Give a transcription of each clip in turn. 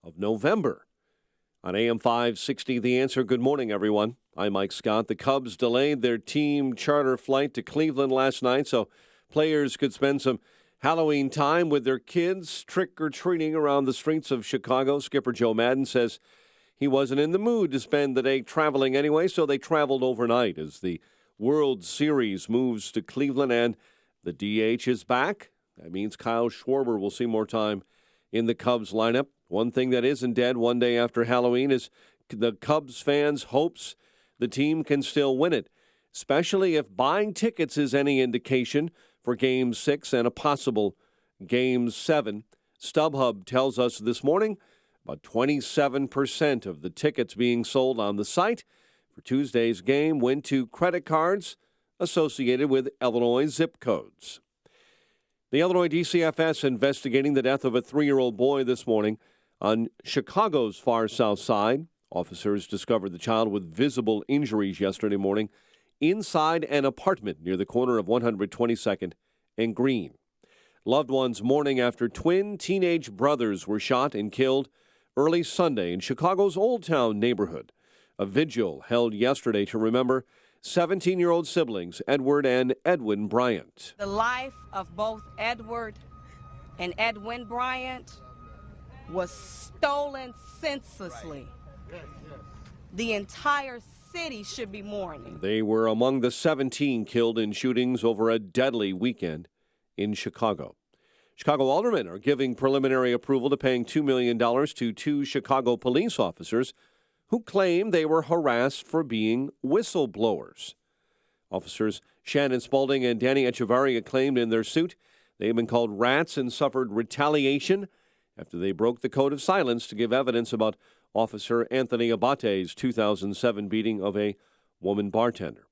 of November. On AM 560, The Answer. Good morning, everyone. I'm Mike Scott. The Cubs delayed their team charter flight to Cleveland last night so players could spend some Halloween time with their kids trick-or-treating around the streets of Chicago. Skipper Joe Maddon says he wasn't in the mood to spend the day traveling anyway, so they traveled overnight as the World Series moves to Cleveland and the DH is back. That means Kyle Schwarber will see more time in the Cubs lineup. One thing that isn't dead one day after Halloween is the Cubs fans' hopes the team can still win it, especially if buying tickets is any indication for Game 6 and a possible Game 7. StubHub tells us this morning about 27% of the tickets being sold on the site for Tuesday's game went to credit cards associated with Illinois zip codes. The Illinois DCFS investigating the death of a 3-year-old boy this morning on Chicago's far south side. Officers discovered the child with visible injuries yesterday morning inside an apartment near the corner of 122nd and Green. Loved ones mourning after twin teenage brothers were shot and killed early Sunday in Chicago's Old Town neighborhood. A vigil held yesterday to remember 17-year-old siblings Edward and Edwin Bryant. The life of both Edward and Edwin Bryant was stolen senselessly. The entire city should be mourning. They were among the 17 killed in shootings over a deadly weekend in Chicago. Chicago aldermen are giving preliminary approval to paying $2 million to 2 Chicago police officers who claim they were harassed for being whistleblowers. Officers Shannon Spaulding and Danny Echevarria claimed in their suit they had been called rats and suffered retaliation after they broke the code of silence to give evidence about Officer Anthony Abate's 2007 beating of a woman bartender.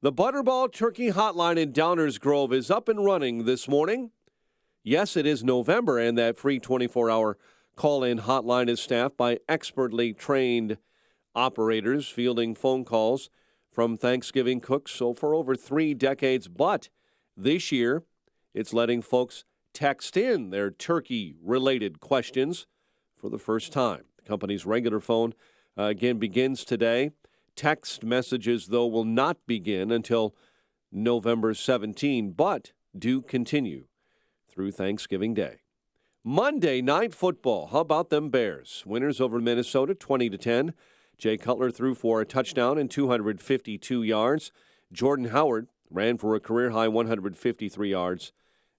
The Butterball Turkey Hotline in Downers Grove is up and running this morning. Yes, it is November, and that free 24-hour call-in hotline is staffed by expertly trained operators fielding phone calls from Thanksgiving cooks for over 3 decades. But this year, it's letting folks text in their turkey-related questions for the first time. The company's regular phone, again, begins today. Text messages, though, will not begin until November 17, but do continue through Thanksgiving Day. Monday Night Football. How about them Bears? Winners over Minnesota, 20-10. Jay Cutler threw for a touchdown and 252 yards. Jordan Howard ran for a career-high 153 yards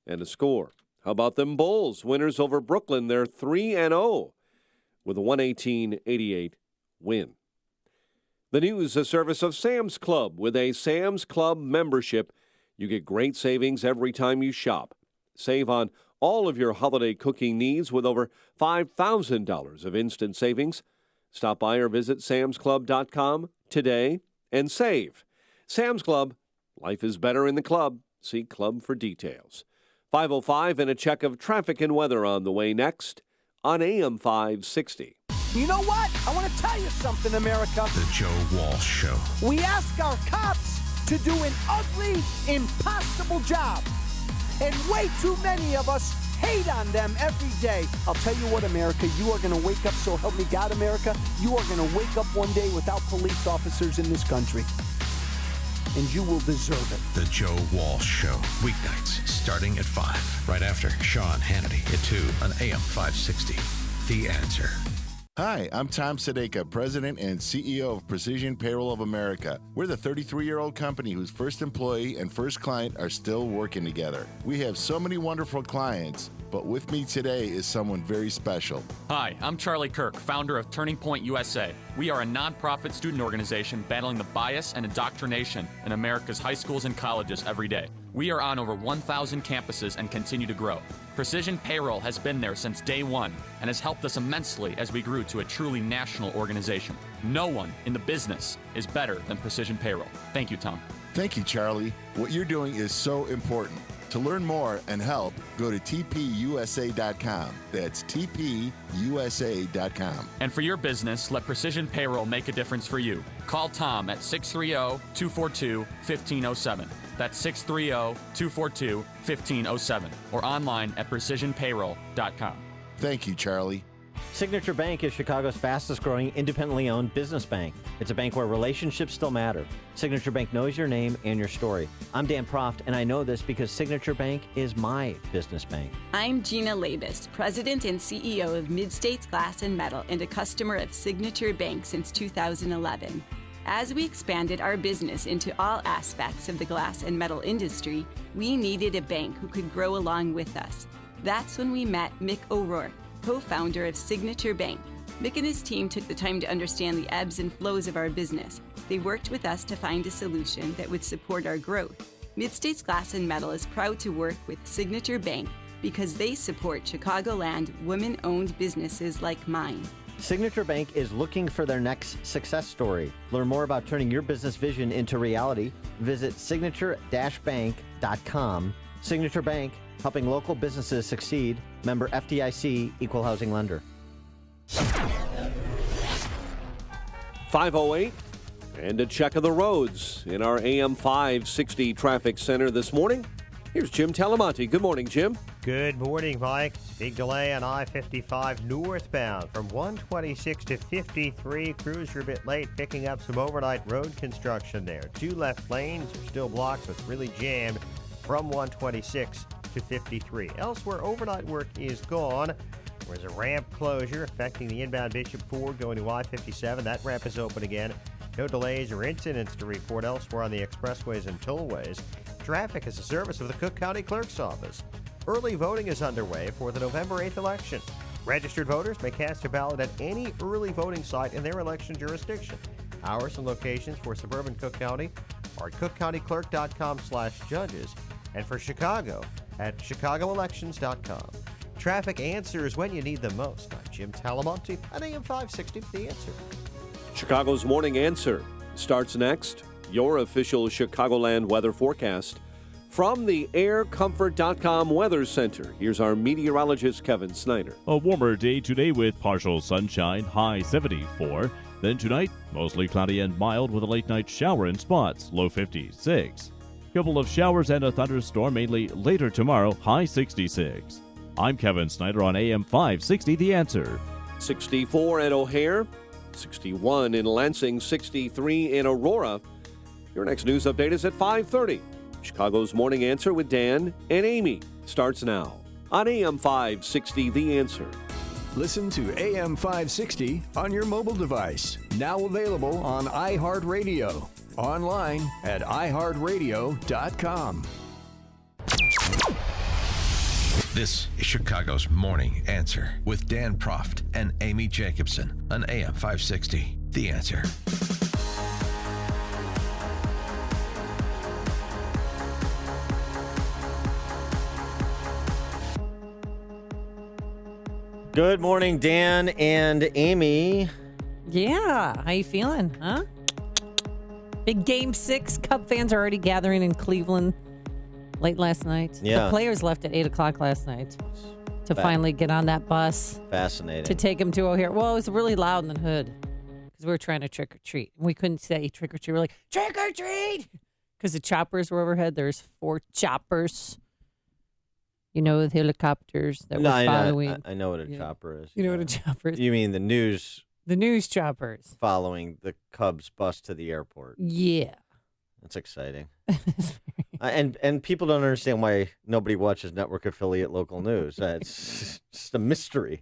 and a score. How about them Bulls? Winners over Brooklyn. They're 3-0 with a 118-88 win. The news, a service of Sam's Club. With a Sam's Club membership, you get great savings every time you shop. Save on all of your holiday cooking needs with over $5,000 of instant savings. Stop by or visit samsclub.com today and save. Sam's Club, life is better in the club. See club for details. 5:05 and a check of traffic and weather on the way next on AM 560. You know what? I want to tell you something, America. The Joe Walsh Show. We ask our cops to do an ugly, impossible job. And way too many of us hate on them every day. I'll tell you what, America, you are going to wake up, so help me God, America, you are going to wake up one day without police officers in this country. And you will deserve it. The Joe Walsh Show. Weeknights starting at 5. Right after Sean Hannity at 2 on AM 560. The Answer. Hi, I'm Tom Sadeka, President and CEO of Precision Payroll of America. We're the 33-year-old company whose first employee and first client are still working together. We have so many wonderful clients, but with me today is someone very special. Hi, I'm Charlie Kirk, founder of Turning Point USA. We are a nonprofit student organization battling the bias and indoctrination in America's high schools and colleges every day. We are on over 1,000 campuses and continue to grow. Precision Payroll has been there since day one and has helped us immensely as we grew to a truly national organization. No one in the business is better than Precision Payroll. Thank you, Tom. Thank you, Charlie. What you're doing is so important. To learn more and help, go to tpusa.com. That's tpusa.com. And for your business, let Precision Payroll make a difference for you. Call Tom at 630-242-1507. That's 630-242-1507. Or online at precisionpayroll.com. Thank you, Charlie. Signature Bank is Chicago's fastest growing independently owned business bank. It's a bank where relationships still matter. Signature Bank knows your name and your story. I'm Dan Proft, and I know this because Signature Bank is my business bank. I'm Gina Labus, President and CEO of Mid-States Glass and Metal and a customer of Signature Bank since 2011. As we expanded our business into all aspects of the glass and metal industry, we needed a bank who could grow along with us. That's when we met Mick O'Rourke, co-founder of Signature Bank. Mick and his team took the time to understand the ebbs and flows of our business. They worked with us to find a solution that would support our growth. Mid-States Glass and Metal is proud to work with Signature Bank because they support Chicagoland women-owned businesses like mine. Signature Bank is looking for their next success story. Learn more about turning your business vision into reality. Visit signature-bank.com. Signature Bank, helping local businesses succeed. Member FDIC, Equal Housing Lender. 5:08, and a check of the roads in our AM 560 traffic center this morning. Here's Jim Talamonte. Good morning, Jim. Good morning, Mike. Big delay on I-55 northbound from 126 to 53. Crews are a bit late picking up some overnight road construction there. 2 left lanes are still blocked, so it's really jammed from 126 to 53. Elsewhere, overnight work is gone. There's a ramp closure affecting the inbound Bishop Ford going to I-57. That ramp is open again. No delays or incidents to report elsewhere on the expressways and tollways. Traffic is a service of the Cook County Clerk's Office. Early voting is underway for the November 8th election. Registered voters may cast a ballot at any early voting site in their election jurisdiction. Hours and locations for suburban Cook County are at cookcountyclerk.com/judges and for Chicago at chicagoelections.com. Traffic answers when you need them most. I'm Jim Talamonte at AM 560, The Answer. Chicago's Morning Answer starts next. Your official Chicagoland weather forecast from the aircomfort.com Weather Center. Here's our meteorologist, Kevin Snyder. A warmer day today with partial sunshine, high 74. Then tonight, mostly cloudy and mild with a late night shower in spots, low 56. Couple of showers and a thunderstorm mainly later tomorrow, high 66. I'm Kevin Snyder on AM 560, The Answer. 64 at O'Hare, 61 in Lansing, 63 in Aurora. Your next news update is at 5:30. Chicago's Morning Answer with Dan and Amy starts now on AM 560, The Answer. Listen to AM 560 on your mobile device. Now available on iHeartRadio. Online at iHeartRadio.com. This is Chicago's Morning Answer with Dan Proft and Amy Jacobson on AM 560, The Answer. Good morning, Dan and Amy. Yeah, how you feeling, huh? Big Game 6. Cub fans are already gathering in Cleveland late last night. Yeah. The players left at 8 o'clock last night to finally get on that bus. Fascinating. To take them to O'Hare. Well, it was really loud in the hood because we were trying to trick or treat. We couldn't say trick or treat. We were like, trick or treat! Because the choppers were overhead. There's 4 choppers. You know, the helicopters that were following. I know what a chopper is. You know what a chopper is? You mean the news? The news choppers. Following the Cubs bus to the airport. Yeah. That's exciting. And people don't understand why nobody watches network affiliate local news. It's just a mystery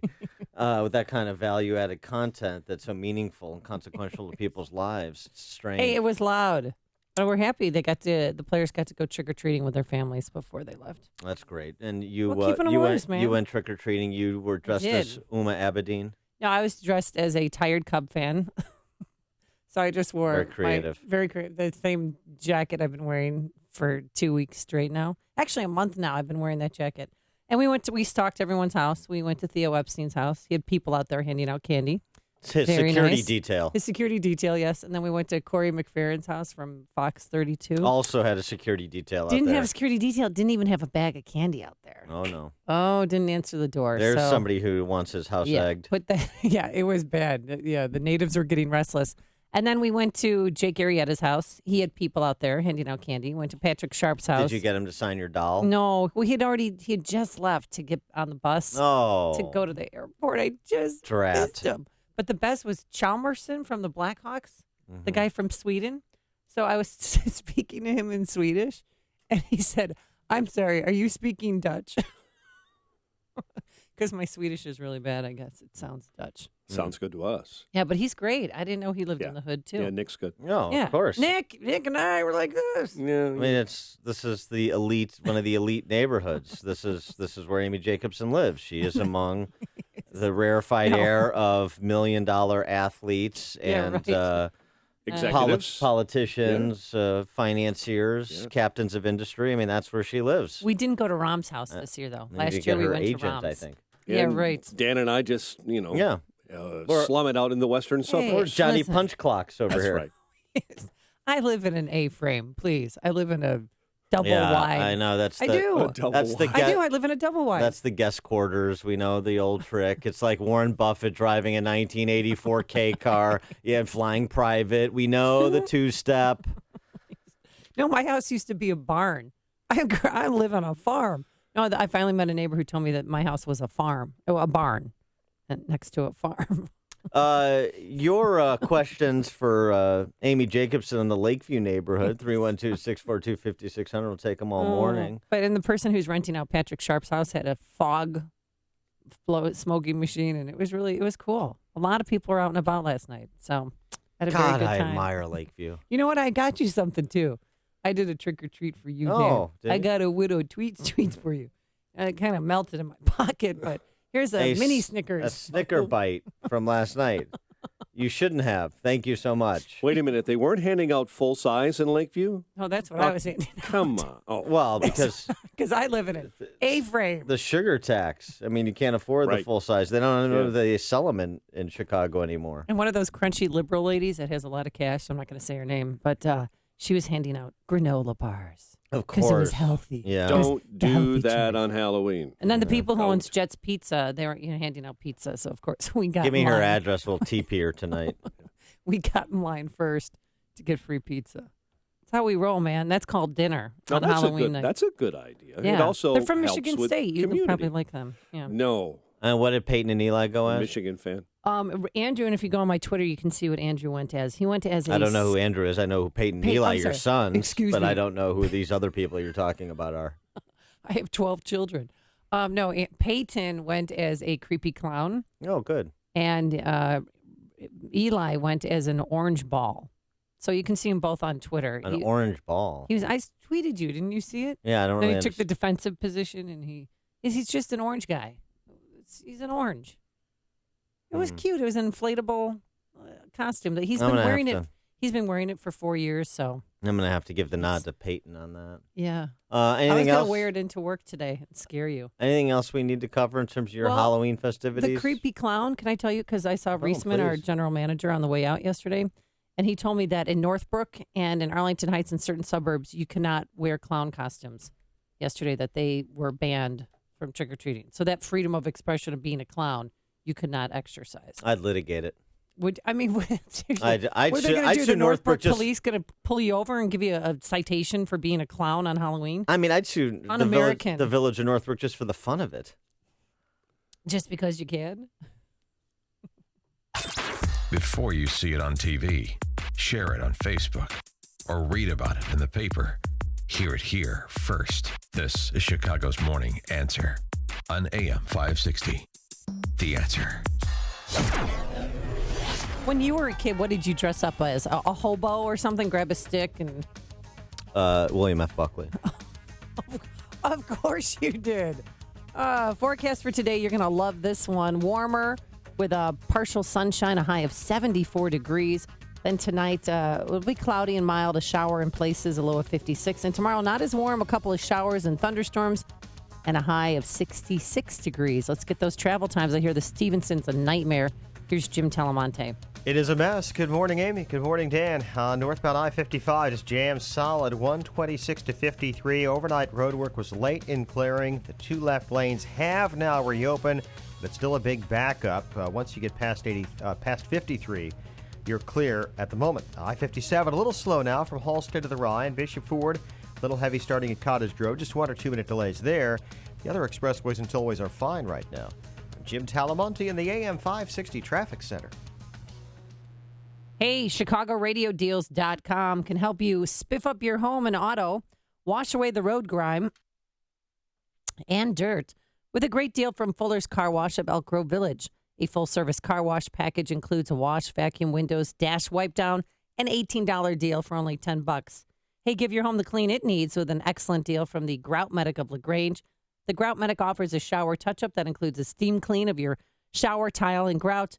with that kind of value-added content that's so meaningful and consequential to people's lives. It's strange. Hey, it was loud. But we're happy the players got to go trick-or-treating with their families before they left. That's great. And you went trick-or-treating. You were dressed as Uma Abedin. No, I was dressed as a tired Cub fan. So I just wore very creative, the same jacket I've been wearing for 2 weeks straight now. Actually, a month now I've been wearing that jacket. And we stalked everyone's house. We went to Theo Epstein's house. He had people out there handing out candy. It's his security detail. His security detail, yes. And then we went to Corey McFerrin's house from Fox 32. Also had a security detail out there. Didn't have a security detail. Didn't even have a bag of candy out there. Oh, no. Oh, didn't answer the door. There's somebody who wants his house egged. It was bad. Yeah, the natives were getting restless. And then we went to Jake Arrieta's house. He had people out there handing out candy. Went to Patrick Sharp's house. Did you get him to sign your doll? No. Well, he had just left to get on the bus to go to the airport. I just missed him. But the best was Chalmerson from the Blackhawks, the guy from Sweden. So I was speaking to him in Swedish, and he said, "I'm sorry, are you speaking Dutch?" Because my Swedish is really bad, I guess. It sounds Dutch. Sounds good to us. Yeah, but he's great. I didn't know he lived in the hood, too. Yeah, Nick's good. No, Yeah. of course. Nick and I were like this. Yeah. I mean, this is the elite, one of the elite neighborhoods. This is where Amy Jacobson lives. She is among the rarefied air of $1 million athletes and executives, politicians, financiers, captains of industry. I mean, that's where she lives. We didn't go to Rom's house this year, though. Last year we her went agent, to Rom's. I think. Yeah, And right. Dan and I just, Or- slum it out in the western suburbs. Or Johnny listen. Punch Clocks over That's here. right. I live in an A-frame, please. I live in a double Yeah, wide. I know. That's I the, do. That's the I do. I live in a double wide. That's the guest quarters. We know the old trick. It's like Warren Buffett driving a 1984 K car. Yeah, flying private. We know the two-step. No, my house used to be a barn. I live on a farm. No, I finally met a neighbor who told me that my house was a farm, a barn, next to a farm. Your questions for Amy Jacobson in the Lakeview neighborhood, 312-642-5600. We'll take them all morning. But and the person who's renting out Patrick Sharp's house had a fog smoking machine, and it was cool. A lot of people were out and about last night, so I had a very good I time. admire Lakeview. You know what? I got you something too. I did a trick or treat for you, Oh, Dan. I got a widow tweets for you. And it kind of melted in my pocket, but here's a mini Snickers. A Snicker bite from last night. You shouldn't have. Thank you so much. Wait a minute. They weren't handing out full size in Lakeview? Oh, that's what I was saying. Come on. Oh. Well, because I live in an A-frame. the sugar tax. I mean, you can't afford the Right. full size. They don't know they sell them in Chicago anymore. And one of those crunchy liberal ladies that has a lot of cash, I'm not going to say her name, but she was handing out granola bars. Of Because it was course. healthy. Yeah. Don't do healthy that choice. on Halloween. And then the people who Don't. owns Jet's Pizza, they were handing out pizza. So, of course, we got Give me in her line. address. We'll TP her tonight. We got in line first to get free pizza. That's how we roll, man. That's called dinner Now, on that's Halloween night. That's a good idea. Yeah. It also They're from helps Michigan with State. You'd community. probably like them. Yeah. No. And what did Peyton and Eli go as? Michigan fan. Andrew, and if you go on my Twitter, you can see what Andrew went as. He went as a I don't know who Andrew is. I know who Peyton and Pey- Eli, I'm your sorry. sons. Excuse but me. I don't know who these other people you're talking about are. I have 12 children. No, Peyton went as a creepy clown, Oh, good. and Eli went as an orange ball. So you can see them both on Twitter. An orange ball. He was. I tweeted you. Didn't you see it? Yeah, I don't Then really he took the understand. defensive position, and he's just an orange guy. He's an orange. It was cute. It was an inflatable costume that he's I'm been gonna wearing have it. to- He's been wearing it for 4 years. So I'm going to have to give the nod to Peyton on that. yeah. I was Anything gonna else? wear it into work today and scare you. Anything else we need to cover in terms of your Well, Halloween festivities? The creepy clown, can I tell you? Because I saw Reisman, our please. general manager, on the way out yesterday, and he told me that in Northbrook and in Arlington Heights and certain suburbs, you cannot wear clown costumes yesterday, that they were banned from trick-or-treating. So that freedom of expression of being a clown, you could not exercise. I'd litigate it. Seriously, I'd what are they sue- going I'd to do? sue The Northbrook Northbrook just- police going to pull you over and give you a citation for being a clown on Halloween? I mean, I'd sue Un-American. the village of Northbrook just for the fun of it. Just because you can? Before you see it on TV, share it on Facebook, or read about it in the paper. Hear it here first. This is Chicago's Morning Answer on AM 560. The Answer. When you were a kid, what did you dress up as? A hobo or something? Grab a stick and... William F. Buckley. Of course you did. Forecast for today, you're going to love this one. Warmer with a partial sunshine, a high of 74 degrees. Then tonight, it'll be cloudy and mild, a shower in places, a low of 56. And tomorrow, not as warm, a couple of showers and thunderstorms, and a high of 66 degrees. Let's get those travel times. I hear the Stevenson's a nightmare. Here's Jim Telemonte. It is a mess. Good morning, Amy. Good morning, Dan. Northbound I-55 is jammed solid, 126 to 53. Overnight road work was late in clearing. The two left lanes have now reopened, but still a big backup. Once you get past 53, you're clear at the moment. I-57, a little slow now from Halstead to the Rye and Bishop Ford. A little heavy starting at Cottage Grove. Just 1 or 2 minute delays there. The other expressways and tollways are fine right now. Jim Talamonte in the AM 560 Traffic Center. Hey, ChicagoRadioDeals.com can help you spiff up your home and auto, wash away the road grime and dirt with a great deal from Fuller's Car Wash of Elk Grove Village. A full-service car wash package includes a wash, vacuum, windows, dash wipe down, an $18 deal for only $10. Hey, give your home the clean it needs with an excellent deal from the Grout Medic of LaGrange. The Grout Medic offers a shower touch-up that includes a steam clean of your shower tile and grout,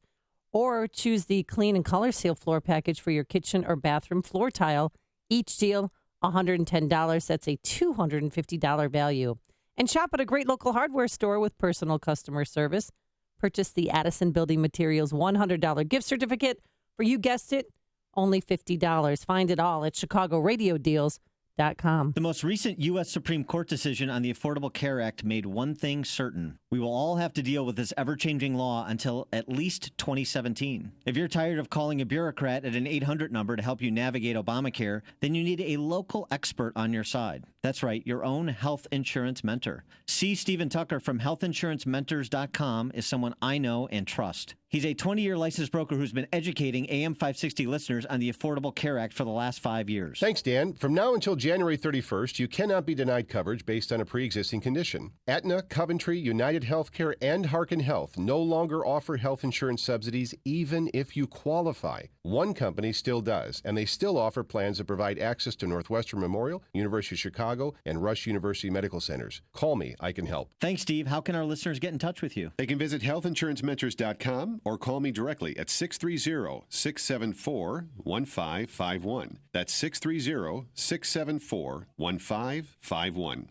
or choose the clean and color seal floor package for your kitchen or bathroom floor tile. Each deal, $110. That's a $250 value. And shop at a great local hardware store with personal customer service. Purchase the Addison Building Materials $100 gift certificate for, you guessed it, only $50. Find it all at ChicagoRadioDeals.com. The most recent U.S. Supreme Court decision on the Affordable Care Act made one thing certain. We will all have to deal with this ever-changing law until at least 2017. If you're tired of calling a bureaucrat at an 800 number to help you navigate Obamacare, then you need a local expert on your side. That's right, your own health insurance mentor. C. Stephen Tucker from healthinsurancementors.com is someone I know and trust. He's a 20-year licensed broker who's been educating AM 560 listeners on the Affordable Care Act for the last 5 years. Thanks, Dan. From now until January 31st, you cannot be denied coverage based on a pre-existing condition. Aetna, Coventry, United Healthcare, and Harkin Health no longer offer health insurance subsidies even if you qualify. One company still does, and they still offer plans that provide access to Northwestern Memorial, University of Chicago, and Rush University Medical Centers. Call me. I can help. Thanks, Steve. How can our listeners get in touch with you? They can visit healthinsurancementors.com or call me directly at 630-674-1551. That's 630-674-1551.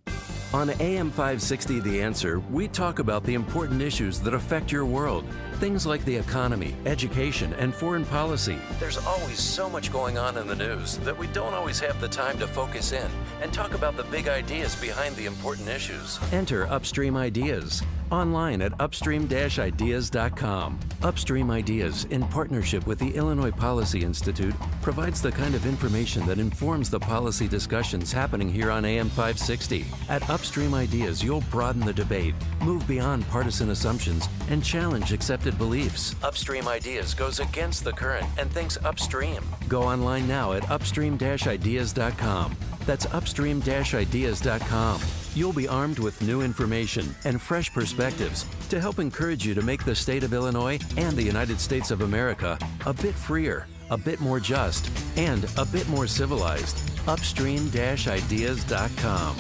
On AM 560 The Answer, we talk about the important issues that affect your world. Things like the economy, education, and foreign policy. There's always so much going on in the news that we don't always have the time to focus in and talk about the big ideas behind the important issues. Enter Upstream Ideas online at upstream-ideas.com. Upstream Ideas, in partnership with the Illinois Policy Institute, provides the kind of information that informs the policy discussions happening here on AM 560. At Upstream Ideas, you'll broaden the debate, move beyond partisan assumptions, and challenge accepted beliefs. Upstream Ideas goes against the current and thinks upstream. Go online now at upstream-ideas.com. That's upstream-ideas.com. You'll be armed with new information and fresh perspectives to help encourage you to make the state of Illinois and the United States of America a bit freer, a bit more just, and a bit more civilized. Upstream-ideas.com.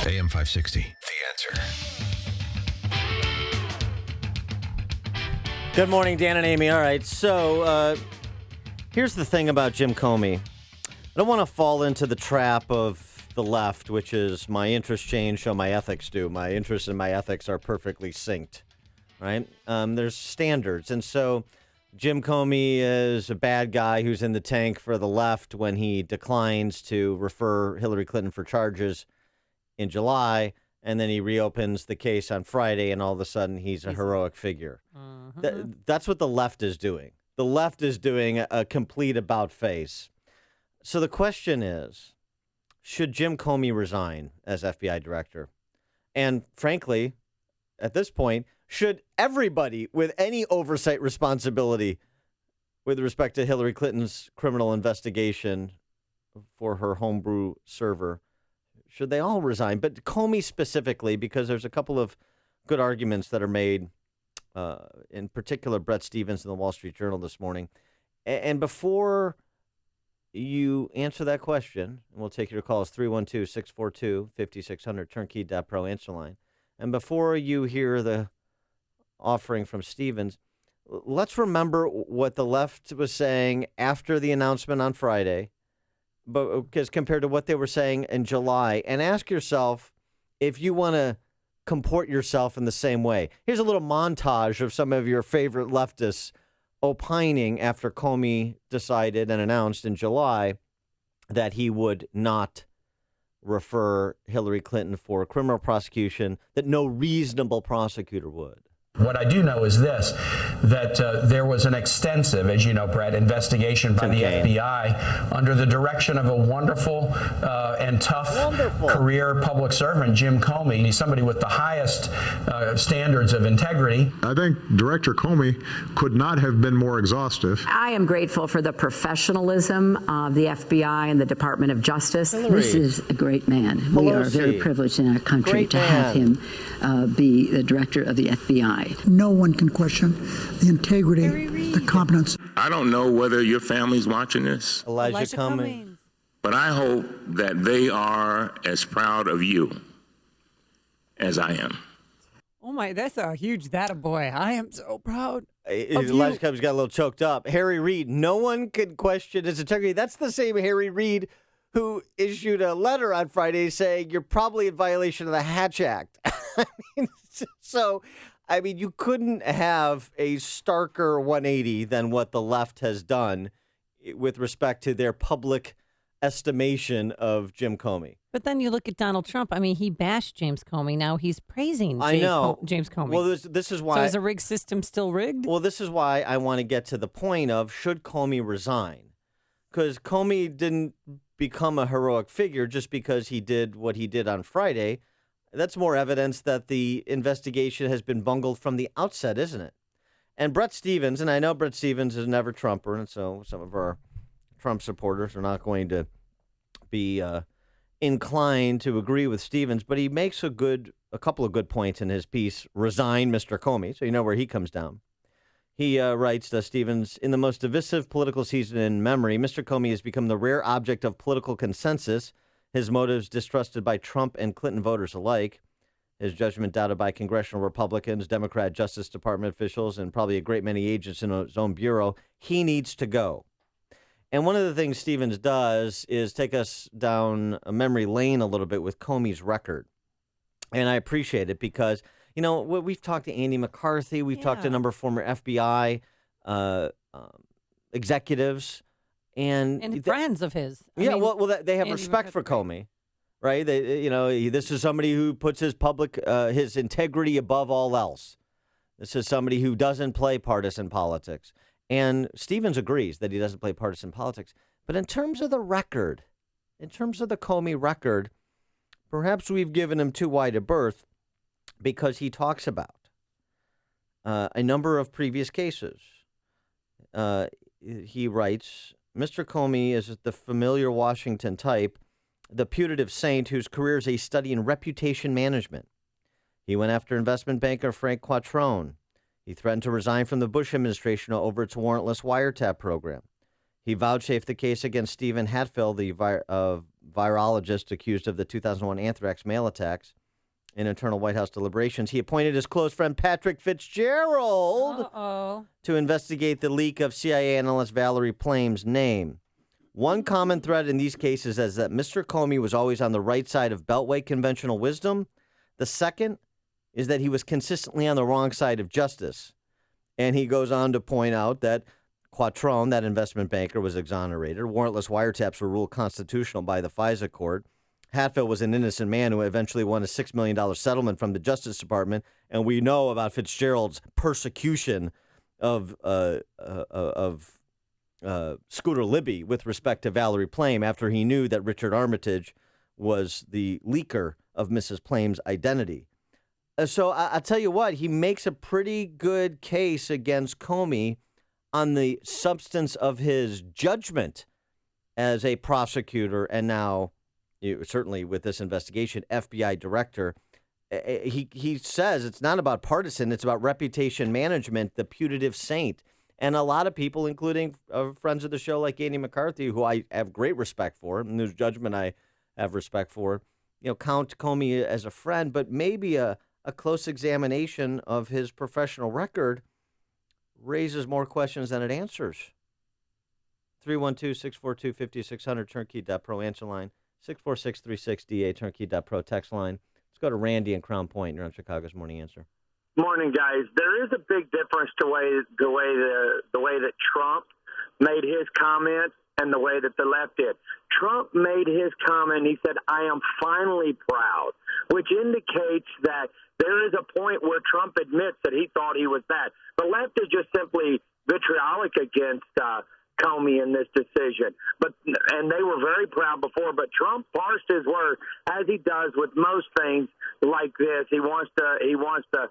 AM 560, The Answer. Good morning, Dan and Amy. All right, so here's the thing about Jim Comey. I don't want to fall into the trap of the left, which is my interests change, so my ethics do. My interests and my ethics are perfectly synced, right? There's standards. And so Jim Comey is a bad guy who's in the tank for the left when he declines to refer Hillary Clinton for charges in July, and then he reopens the case on Friday, and all of a sudden he's a heroic figure. That's what the left is doing. The left is doing a complete about-face. So the question is, should Jim Comey resign as FBI director? And frankly, at this point, should everybody with any oversight responsibility with respect to Hillary Clinton's criminal investigation for her homebrew server, should they all resign? But Comey specifically, because there's a couple of good arguments that are made, in particular Brett Stevens in the Wall Street Journal this morning. And before you answer that question, and we'll take your calls, 312-642-5600, turnkey.pro answer line. And before you hear the offering from Stevens, let's remember what the left was saying after the announcement on Friday, because compared to what they were saying in July, and ask yourself if you want to comport yourself in the same way. Here's a little montage of some of your favorite leftists opining after Comey decided and announced in July that he would not refer Hillary Clinton for a criminal prosecution, that no reasonable prosecutor would. What I do know is this, that there was an extensive, as you know, Brett, investigation by the FBI under the direction of a wonderful and tough career public servant, Jim Comey. He's somebody with the highest standards of integrity. I think Director Comey could not have been more exhaustive. I am grateful for the professionalism of the FBI and the Department of Justice. This is a great man. We are very privileged in our country to have him be the director of the FBI. No one can question the integrity, the competence. I don't know whether your family's watching this. Elijah Cummings. But I hope that they are as proud of you as I am. Oh my, that's a huge data boy. I am so proud. Elijah Cummings got a little choked up. Harry Reid, no one could question his integrity. That's the same Harry Reid who issued a letter on Friday saying you're probably in violation of the Hatch Act. I mean, you couldn't have a starker 180 than what the left has done with respect to their public estimation of Jim Comey. But then you look at Donald Trump. I mean, he bashed James Comey. Now he's praising James Comey. Well, this is why. So is the rigged system still rigged? Well, this is why I want to get to the point of should Comey resign? Because Comey didn't become a heroic figure just because he did what he did on Friday. That's more evidence that the investigation has been bungled from the outset, isn't it? And Bret Stephens, and I know Bret Stephens is never Trumper, and so some of our Trump supporters are not going to be inclined to agree with Stephens, but he makes a couple of good points in his piece, Resign Mr. Comey, so you know where he comes down. He writes, Stephens, in the most divisive political season in memory, Mr. Comey has become the rare object of political consensus, his motives distrusted by Trump and Clinton voters alike, his judgment doubted by congressional Republicans, Democrat Justice Department officials, and probably a great many agents in his own bureau. He needs to go. And one of the things Stephens does is take us down a memory lane a little bit with Comey's record. And I appreciate it because, you know, we've talked to Andy McCarthy. We've talked to a number of former FBI executives. And friends of his. They have Andy respect for Comey, right? This is somebody who puts his integrity above all else. This is somebody who doesn't play partisan politics. And Stephens agrees that he doesn't play partisan politics. But in terms of the record, in terms of the Comey record, perhaps we've given him too wide a berth because he talks about a number of previous cases. He writes, Mr. Comey is the familiar Washington type, the putative saint whose career is a study in reputation management. He went after investment banker Frank Quattrone. He threatened to resign from the Bush administration over its warrantless wiretap program. He vouchsafed the case against Stephen Hatfield, the virologist accused of the 2001 anthrax mail attacks in internal White House deliberations. He appointed his close friend Patrick Fitzgerald to investigate the leak of CIA analyst Valerie Plame's name. One common thread in these cases is that Mr. Comey was always on the right side of Beltway conventional wisdom. The second is that he was consistently on the wrong side of justice. And he goes on to point out that Quattrone, that investment banker, was exonerated. Warrantless wiretaps were ruled constitutional by the FISA court. Hatfield was an innocent man who eventually won a $6 million settlement from the Justice Department. And we know about Fitzgerald's persecution of Scooter Libby with respect to Valerie Plame after he knew that Richard Armitage was the leaker of Mrs. Plame's identity. So I'll tell you what, he makes a pretty good case against Comey on the substance of his judgment as a prosecutor and now, certainly with this investigation, FBI director. He says it's not about partisan, it's about reputation management, the putative saint. And a lot of people, including friends of the show like Andy McCarthy, who I have great respect for, and whose judgment I have respect for, count Comey as a friend, but maybe a close examination of his professional record raises more questions than it answers. 312-642-5600, turnkey.pro answer line, 64636DA, turnkey.pro text line. Let's go to Randy in Crown Point. You're on Chicago's Morning Answer. Morning, guys. There is a big difference to the way that Trump made his comments and the way that the left did. Trump made his comment. He said, "I am finally proud," which indicates that there is a point where Trump admits that he thought he was bad. The left is just simply vitriolic against Comey in this decision, and they were very proud before. But Trump parsed his word, as he does with most things like this. He wants to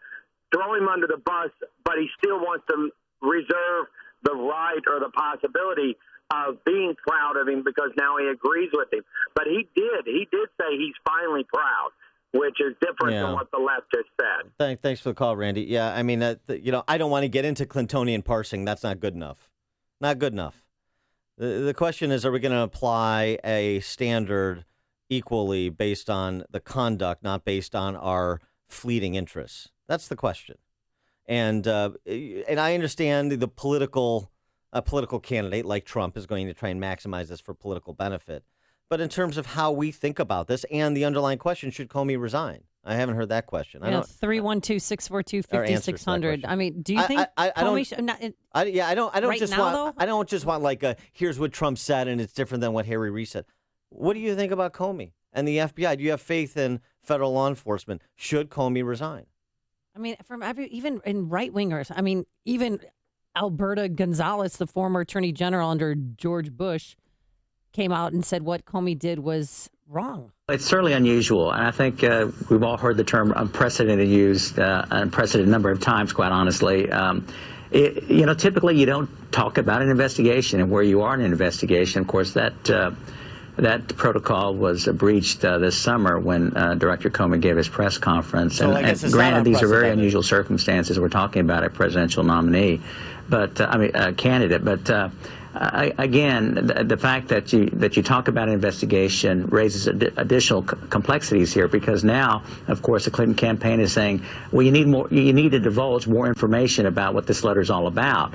throw him under the bus, but he still wants to reserve the right or the possibility of being proud of him because now he agrees with him. But he did say he's finally proud, which is different than what the left has said. Thanks for the call, Randy. Yeah, I mean, I don't want to get into Clintonian parsing. That's not good enough. Not good enough. The question is, are we going to apply a standard equally based on the conduct, not based on our fleeting interests? That's the question. And I understand a political candidate like Trump is going to try and maximize this for political benefit. But in terms of how we think about this and the underlying question, should Comey resign? I haven't heard that question. 312-642-5600. I mean, do you think Comey should? I don't just want like here's what Trump said and it's different than what Harry Reid said. What do you think about Comey and the FBI? Do you have faith in federal law enforcement? Should Comey resign? I mean, even in right wingers. I mean, even Alberta Gonzales, the former attorney general under George Bush, came out and said what Comey did was wrong. It's certainly unusual, and I think we've all heard the term unprecedented used an unprecedented number of times, quite honestly. Typically you don't talk about an investigation and where you are in an investigation. Of course, that protocol was breached this summer when Director Comey gave his press conference. So and granted, these are very unusual circumstances. We're talking about a presidential nominee, candidate. But again, the fact that you talk about an investigation raises additional complexities here, because now, of course, the Clinton campaign is saying, well, you need to divulge more information about what this letter is all about.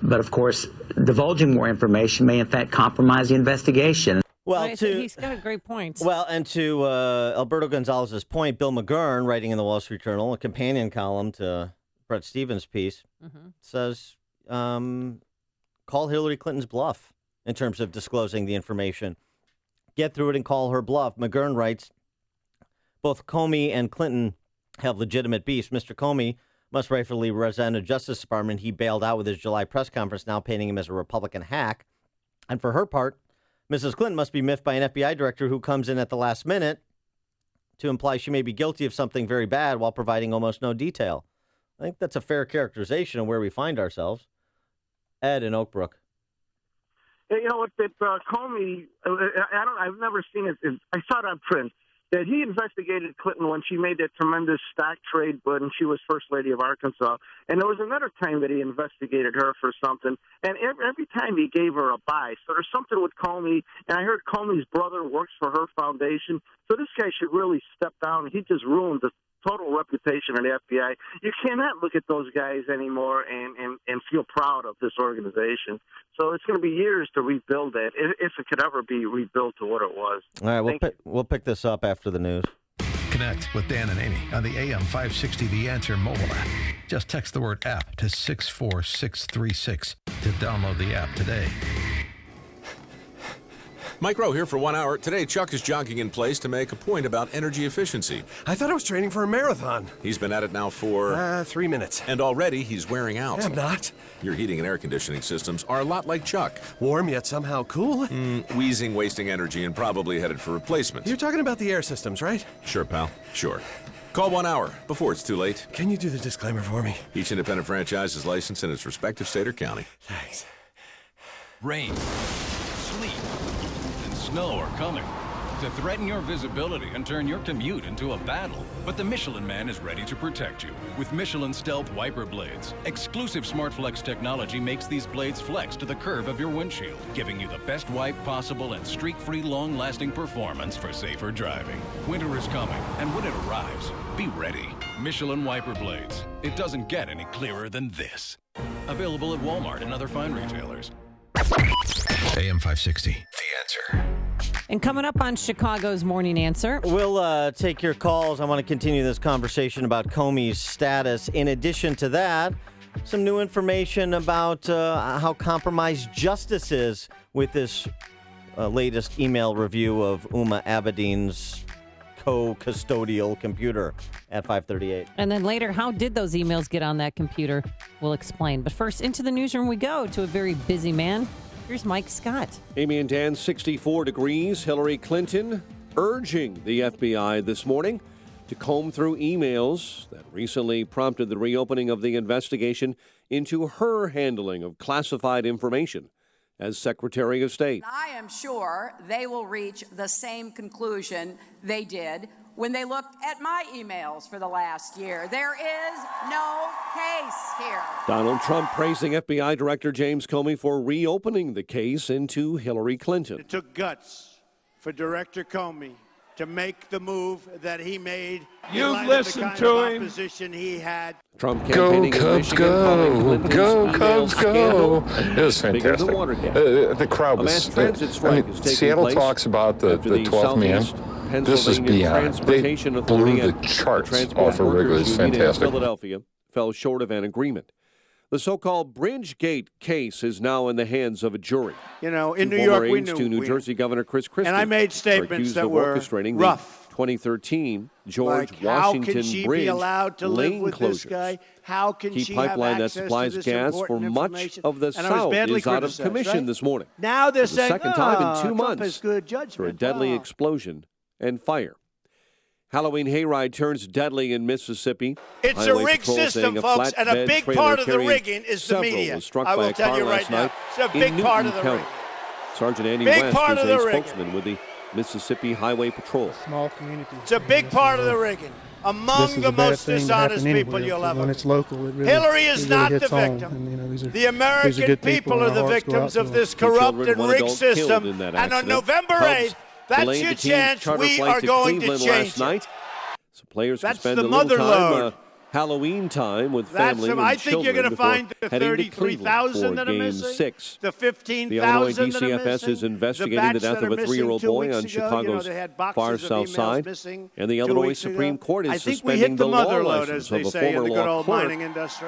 But of course, divulging more information may in fact compromise the investigation. Well, he's got a great point. Well, and to Alberto Gonzalez's point, Bill McGurn, writing in the Wall Street Journal, a companion column to Bret Stephens' piece, says, call Hillary Clinton's bluff in terms of disclosing the information. Get through it and call her bluff. McGurn writes, both Comey and Clinton have legitimate beefs. Mr. Comey must rightfully resent a Justice Department he bailed out with his July press conference, now painting him as a Republican hack. And for her part, Mrs. Clinton must be miffed by an FBI director who comes in at the last minute to imply she may be guilty of something very bad while providing almost no detail. I think that's a fair characterization of where we find ourselves. Ed in Oak Brook. You know what? Comey, I've never seen it. I saw it on print that he investigated Clinton when she made that tremendous stock trade when she was First Lady of Arkansas. And there was another time that he investigated her for something. And every time he gave her a buy. So there's something with Comey. And I heard Comey's brother works for her foundation. So this guy should really step down. He just ruined the total reputation of the FBI. You cannot look at those guys anymore and feel proud of this organization. So it's going to be years to rebuild that, if it could ever be rebuilt to what it was. All right, we'll pick this up after the news. Connect with Dan and Amy on the AM 560 The Answer mobile app. Just text the word app to 64636 to download the app today. Mike Rowe here for 1 hour. Today, Chuck is jogging in place to make a point about energy efficiency. I thought I was training for a marathon. He's been at it now for... 3 minutes. And already he's wearing out. I'm not. Your heating and air conditioning systems are a lot like Chuck. Warm yet somehow cool? Wheezing, wasting energy, and probably headed for replacement. You're talking about the air systems, right? Sure, pal. Sure. Call 1 hour before it's too late. Can you do the disclaimer for me? Each independent franchise is licensed in its respective state or county. Thanks. Rain, sleet, and snow are coming to threaten your visibility and turn your commute into a battle. But the Michelin Man is ready to protect you with Michelin Stealth Wiper Blades. Exclusive SmartFlex technology makes these blades flex to the curve of your windshield, giving you the best wipe possible and streak-free, long-lasting performance for safer driving. Winter is coming, and when it arrives, be ready. Michelin Wiper Blades. It doesn't get any clearer than this. Available at Walmart and other fine retailers. AM 560, The Answer. And coming up on Chicago's Morning Answer, we'll take your calls. I want to continue this conversation about Comey's status. In addition to that, some new information about how compromised justice is with this latest email review of Huma Abedin's co-custodial computer at 5:38. And then later, how did those emails get on that computer? We'll explain. But first, into the newsroom we go to a very busy man. Here's Mike Scott. Amy and Dan, 64 degrees. Hillary Clinton urging the FBI this morning to comb through emails that recently prompted the reopening of the investigation into her handling of classified information as Secretary of State. I am sure they will reach the same conclusion they did when they looked at my emails for the last year. There is no case here. Donald Trump praising FBI Director James Comey for reopening the case into Hillary Clinton. It took guts for Director Comey to make the move that he made. You listened to him. Opposition he had. Trump campaigning in Michigan, go Cubs, go! It was fantastic. The crowd was. Seattle talks about the 12th man. This is beyond. They blew the charts off of Wrigley. It's fantastic. Philadelphia fell short of an agreement. The so-called Bridgegate case is now in the hands of a jury. You know, in New York, we knew. To New Jersey Governor Chris Christie. And I made statements that were orchestrating rough. The 2013 George like, Washington how can she Bridge be allowed to live with closures. This guy? How can Key she pipeline have that access supplies to this gas for much of the South is out of commission right? this morning. Now they're for the saying, second time in 2 Trump months has good judgment. for a deadly explosion and fire. Halloween hayride turns deadly in Mississippi. It's Highway a rigged Patrol system, folks, and a big part of the rigging is the media. I will tell you right now. It's a big part of the rigging. Sergeant Andy Big West part is of the a rigging. spokesman with the Mississippi Highway Patrol. Small community. It's a big part of the rigging. Among the most dishonest people you'll ever. When it's local, it really, Hillary is not the home. victim. And, you know, the American people are the victims of this corrupt and rigged system. And on November 8th, that's your chance. We are going to change it. So players can That's spend the a little mother time, load. Halloween time with family and I think you're children going to find the before heading to 33,000 Cleveland that for are Game missing, 6. the 15,000 The Illinois that are DCFS missing, is investigating the death of a 3-year-old boy on Chicago's far south side, and the Illinois Supreme Court is suspending the law license of a former law clerk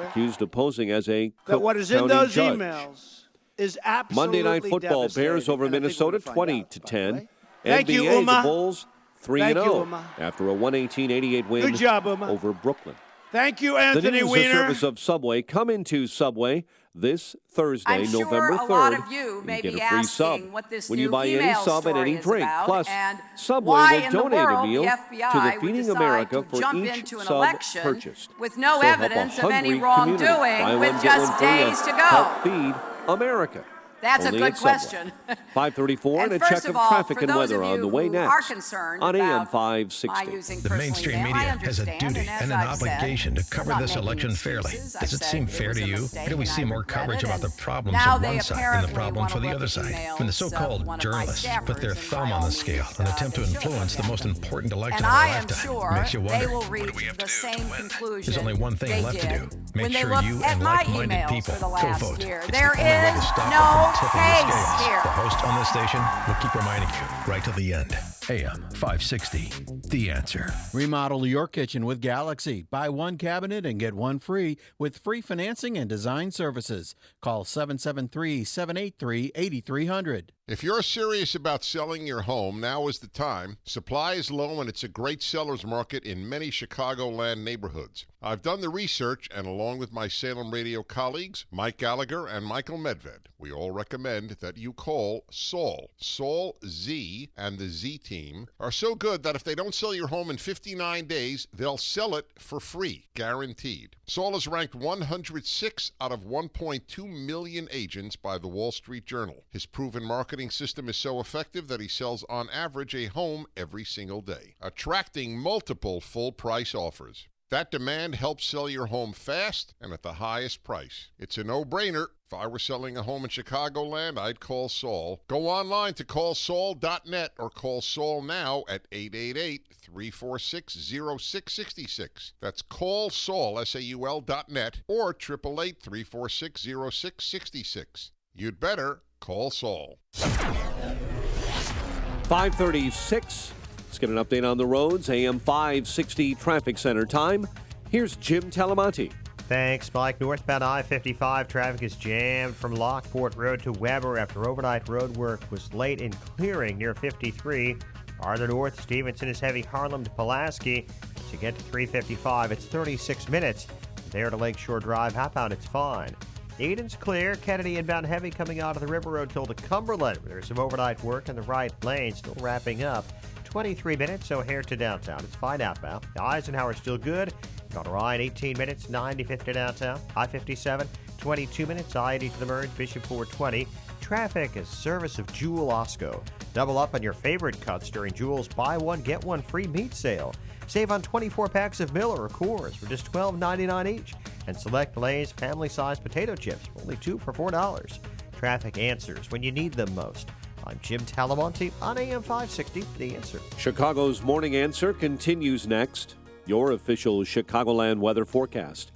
accused of posing as a Cook what is in County those judge. emails is absolutely Monday Night Football, devastating, Bears over and I think Minnesota we're gonna find out, 20-10. Thank you, NBA, Uma. the Bulls 3-0 after a 118-88 win Good job, Uma. over Brooklyn. Thank you, The Anthony news Weiner. service of Subway. Come into Subway this Thursday, I'm sure November 3rd. a lot of you may and get be a free asking sub what this when new you buy any email sub and story any is drink. about, Plus, and Subway why will in the donate world a meal the to FBI the would Feeding decide America to for jump each into an sub election purchased. with no So help a evidence of any hungry community. wrongdoing Buy with one, get just one free days and to go. Help feed America. That's Only a good at Subway. question. 5:34 and a first check of of all, traffic for and those weather of on you the way who next are concerned on AM about 560. The mainstream media has a duty and an obligation to cover this election fairly. Does it seem fair to you? Or do we see more coverage about the problems on one side than the problem for the other side? When the so-called journalists put their thumb on the scale and attempt to influence the most important election of our lifetime, it makes you wonder, what do we have to do to win? There's only one thing left to do. Make sure you and like-minded people go vote. It's the only way to stop it from tipping the scales. The host on this station will keep reminding you right till the end. AM 560, The Answer. Remodel your kitchen with Galaxy. Buy one cabinet and get one free with free financing and design services. Call 773-783-8300. If you're serious about selling your home, now is the time. Supply is low and it's a great seller's market in many Chicagoland neighborhoods. I've done the research, and along with my Salem Radio colleagues, Mike Gallagher and Michael Medved, we all recommend that you call Saul. Saul Z and the Z team are so good that if they don't sell your home in 59 days, they'll sell it for free, guaranteed. Saul is ranked 106 out of 1.2 million agents by the Wall Street Journal. His proven marketing system is so effective that he sells on average a home every single day, attracting multiple full-price offers. That demand helps sell your home fast and at the highest price. It's a no-brainer. If I were selling a home in Chicagoland, I'd call Saul. Go online to callsaul.net or call Saul now at 888-346-0666. That's callsaul, S-A-U-L.net, or 888-346-0666. You'd better call Saul. 5:36. Let's get an update on the roads. AM 560 traffic center time. Here's Jim Talamonte. Thanks, Mike. Northbound I-55 traffic is jammed from Lockport Road to Weber after overnight road work was late in clearing near 53. Farther north, Stevenson is heavy Harlem to Pulaski. To get to 355, it's 36 minutes. There to Lakeshore Drive, hopbound, it's fine. Eden's clear. Kennedy inbound heavy coming out of the River Road till to Cumberland. There's some overnight work in the right lane, still wrapping up. 23 minutes, O'Hare to downtown. It's fine outbound. The Eisenhower still good. On Ryan, 18 minutes, 95 to downtown. I-57, 22 minutes, I-80 to the merge, Bishop 420. Traffic is service of Jewel Osco. Double up on your favorite cuts during Jewel's buy one, get one free meat sale. Save on 24 packs of Miller or Coors for just $12.99 each. And select Lay's family-sized potato chips, only 2 for $4. Traffic answers when you need them most. I'm Jim Talamonte on AM 560, The Answer. Chicago's Morning Answer continues next. Your official Chicagoland weather forecast.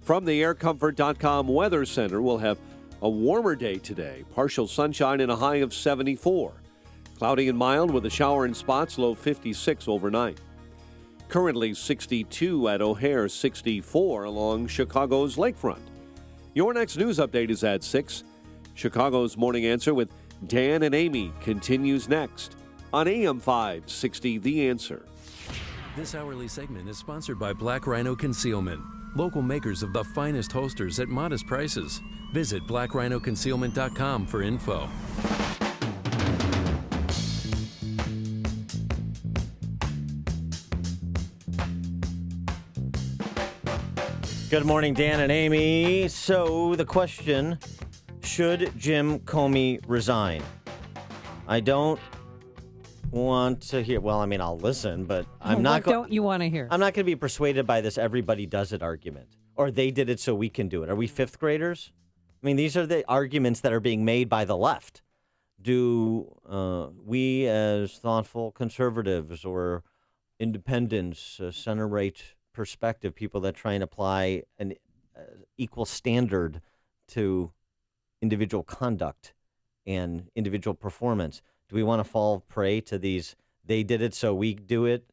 From the aircomfort.com Weather Center, we'll have a warmer day today. Partial sunshine and a high of 74. Cloudy and mild with a shower in spots, low 56 overnight. Currently 62 at O'Hare, 64 along Chicago's lakefront. Your next news update is at 6. Chicago's Morning Answer with Dan and Amy continues next on AM 560, The Answer. This hourly segment is sponsored by Black Rhino Concealment, local makers of the finest holsters at modest prices. Visit blackrhinoconcealment.com for info. Good morning, Dan and Amy. So the question, should Jim Comey resign? I don't want to hear, well, I mean, I'll listen, but I'm not going. What don't you want to hear? I'm not going to be persuaded by this everybody does it argument, or they did it so we can do it. Are we fifth graders? I mean, these are the arguments that are being made by the left. Do we as thoughtful conservatives or independents, center-right perspective, people that try and apply an equal standard to individual conduct and individual performance, do we want to fall prey to these, they did it so we do it,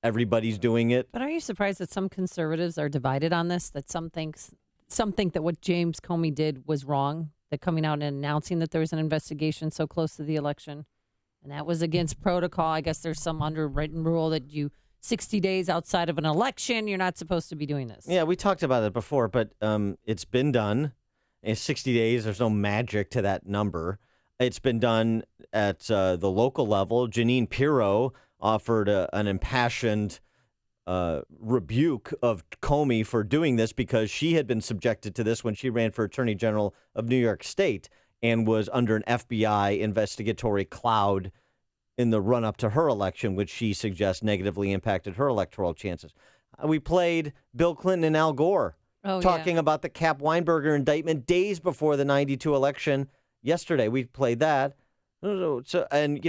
everybody's doing it? But are you surprised that some conservatives are divided on this, that some think that what James Comey did was wrong, that coming out and announcing that there was an investigation so close to the election, and that was against protocol? I guess there's some underwritten rule that 60 days outside of an election, you're not supposed to be doing this. Yeah, we talked about it before, but it's been done. In 60 days, there's no magic to that number. It's been done at the local level. Jeanine Pirro offered an impassioned rebuke of Comey for doing this because she had been subjected to this when she ran for Attorney General of New York State and was under an FBI investigatory cloud in the run-up to her election, which she suggests negatively impacted her electoral chances. We played Bill Clinton and Al Gore talking about the Cap Weinberger indictment days before the 92 election. Yesterday, we played that. So, and,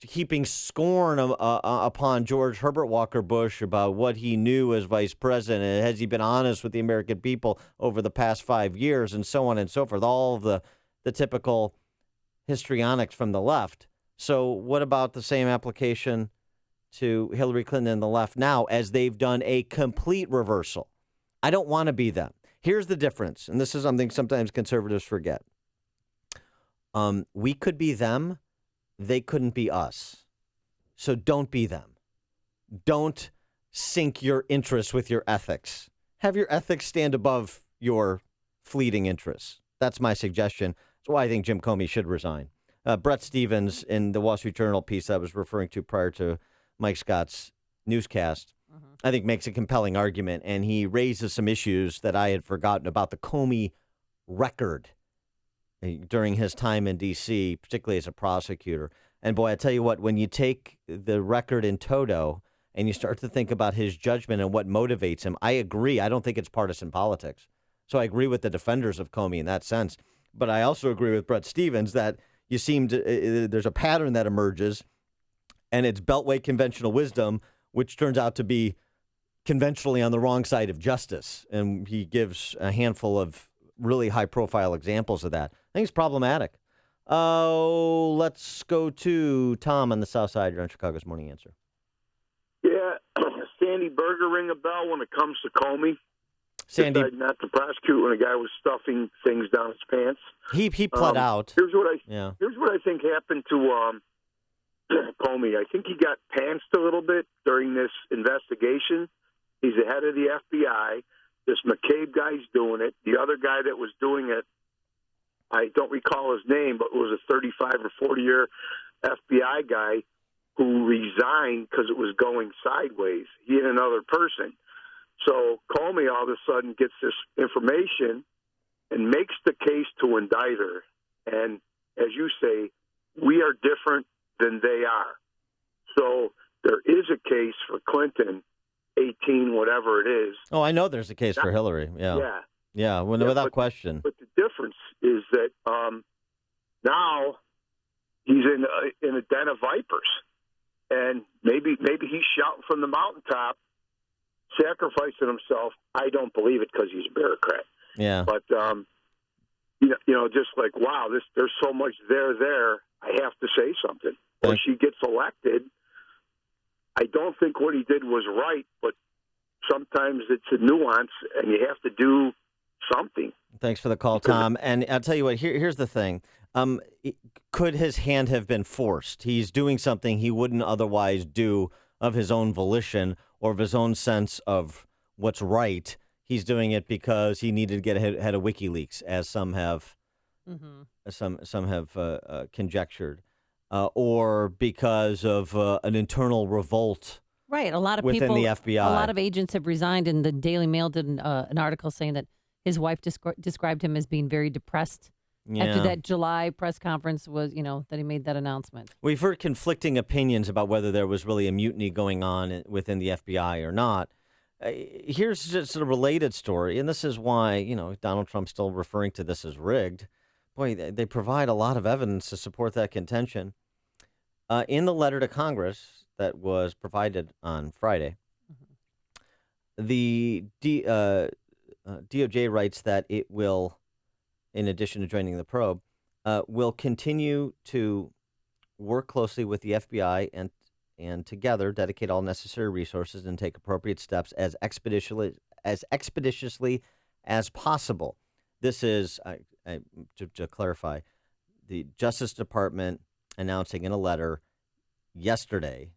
heaping scorn upon George Herbert Walker Bush about what he knew as vice president. And has he been honest with the American people over the past 5 years, and so on and so forth. All of the typical histrionics from the left. So what about the same application to Hillary Clinton and the left now, as they've done a complete reversal? I don't want to be them. Here's the difference, and this is something sometimes conservatives forget. We could be them. They couldn't be us. So don't be them. Don't sink your interests with your ethics. Have your ethics stand above your fleeting interests. That's my suggestion. That's why I think Jim Comey should resign. Brett Stevens, in the Wall Street Journal piece I was referring to prior to Mike Scott's newscast, I think makes a compelling argument, and he raises some issues that I had forgotten about the Comey record during his time in D.C., particularly as a prosecutor. And boy, I tell you what, when you take the record in toto and you start to think about his judgment and what motivates him, I agree. I don't think it's partisan politics. So I agree with the defenders of Comey in that sense. But I also agree with Brett Stevens that you seem to, there's a pattern that emerges, and it's Beltway conventional wisdom, which turns out to be conventionally on the wrong side of justice. And he gives a handful of really high-profile examples of that. I think it's problematic. Oh, let's go to Tom on the South Side. You're on Chicago's Morning Answer. Yeah, Sandy Berger ring a bell when it comes to Comey? Sandy, not to prosecute when a guy was stuffing things down his pants. He pled out. Here's what I think happened to Comey, I think he got pantsed a little bit during this investigation. He's the head of the FBI. This McCabe guy's doing it. The other guy that was doing it, I don't recall his name, but it was a 35 or 40-year FBI guy who resigned because it was going sideways, he and another person. So Comey all of a sudden gets this information and makes the case to indict her. And as you say, we are different than they are. So there is a case for Clinton, 18, whatever it is. Oh, I know there's a case for Hillary. Yeah, without question. But the difference is that now he's in a den of vipers. And maybe he's shouting from the mountaintop, sacrificing himself. I don't believe it because he's a bureaucrat. Yeah. But, just like, wow, there's so much there. I have to say something. When she gets elected, I don't think what he did was right, but sometimes it's a nuance, and you have to do something. Thanks for the call, Tom. And I'll tell you what, here's the thing. Could his hand have been forced? He's doing something he wouldn't otherwise do of his own volition or of his own sense of what's right. He's doing it because he needed to get ahead of WikiLeaks, as some have some have conjectured, or because of an internal revolt. Right, a lot of within people, the FBI. A lot of agents have resigned, and the Daily Mail did an article saying that his wife described him as being very depressed after that July press conference was, that he made that announcement. We've heard conflicting opinions about whether there was really a mutiny going on within the FBI or not. Here's just a related story, and this is why, Donald Trump's still referring to this as rigged. Boy, they provide a lot of evidence to support that contention. In the letter to Congress that was provided on Friday, the DOJ writes that it will, in addition to joining the probe, will continue to work closely with the FBI and together dedicate all necessary resources and take appropriate steps as expeditiously as possible. This is, to clarify, the Justice Department announcing in a letter yesterday,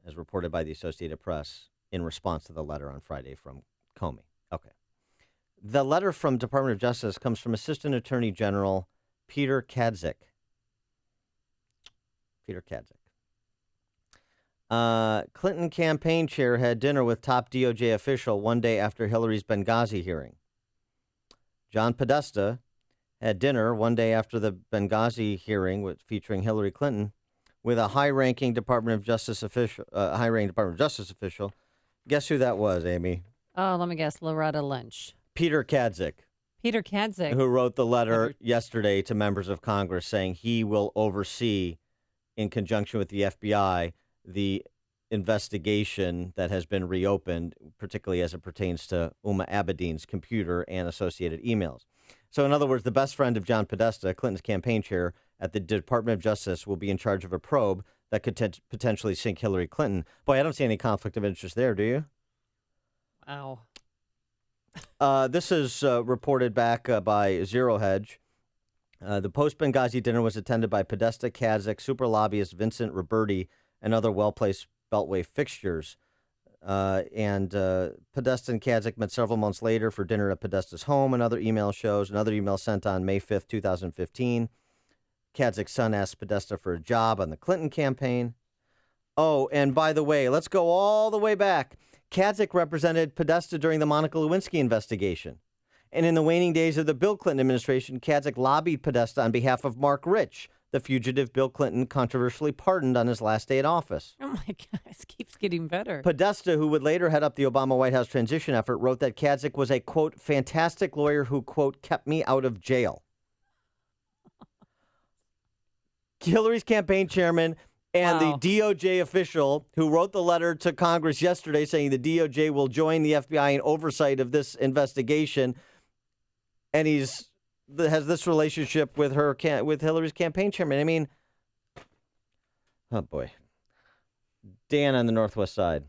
as reported by the Associated Press, in response to the letter on Friday from Comey. Okay. The letter from Department of Justice comes from Assistant Attorney General Peter Kadzik. Clinton campaign chair had dinner with top DOJ official one day after Hillary's Benghazi hearing. John Podesta had dinner one day after the Benghazi hearing featuring Hillary Clinton with a high-ranking Department of Justice official. Guess who that was, Amy? Oh, let me guess. Loretta Lynch. Peter Kadzik. Who wrote the letter yesterday to members of Congress saying he will oversee, in conjunction with the FBI, the investigation that has been reopened, particularly as it pertains to Huma Abedin's computer and associated emails. So, in other words, the best friend of John Podesta, Clinton's campaign chair at the Department of Justice, will be in charge of a probe that could potentially sink Hillary Clinton. Boy, I don't see any conflict of interest there, do you? Wow. This is reported back by Zero Hedge. The post-Benghazi dinner was attended by Podesta, Kadzik, super lobbyist Vincent Roberti, and other well-placed Beltway fixtures. And Podesta and Kadzik met several months later for dinner at Podesta's home, and other email shows. Another email sent on May 5th, 2015. Kadzik's son asked Podesta for a job on the Clinton campaign. Oh, and by the way, let's go all the way back. Kadzik represented Podesta during the Monica Lewinsky investigation. And in the waning days of the Bill Clinton administration, Kadzik lobbied Podesta on behalf of Mark Rich, the fugitive Bill Clinton controversially pardoned on his last day in office. Oh, my God. This keeps getting better. Podesta, who would later head up the Obama White House transition effort, wrote that Kadzik was a, quote, fantastic lawyer who, quote, kept me out of jail. Hillary's campaign chairman and the DOJ official who wrote the letter to Congress yesterday saying the DOJ will join the FBI in oversight of this investigation, and has this relationship with Hillary's campaign chairman. I mean, oh boy. Dan on the Northwest Side.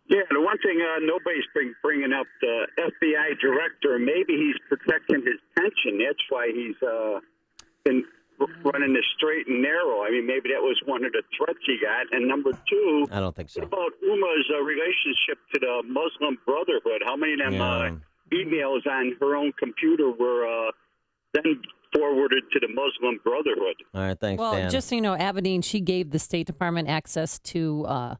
Yeah, the one thing nobody's bringing up, the FBI director, maybe he's protecting his pension. That's why he's been running the straight and narrow. I mean, maybe that was one of the threats he got. And number two, I don't think so. What about Uma's relationship to the Muslim Brotherhood? How many of them emails on her own computer were then forwarded to the Muslim Brotherhood? All right, thanks, well, Dan. Just so you know, Abedin, she gave the State Department access to a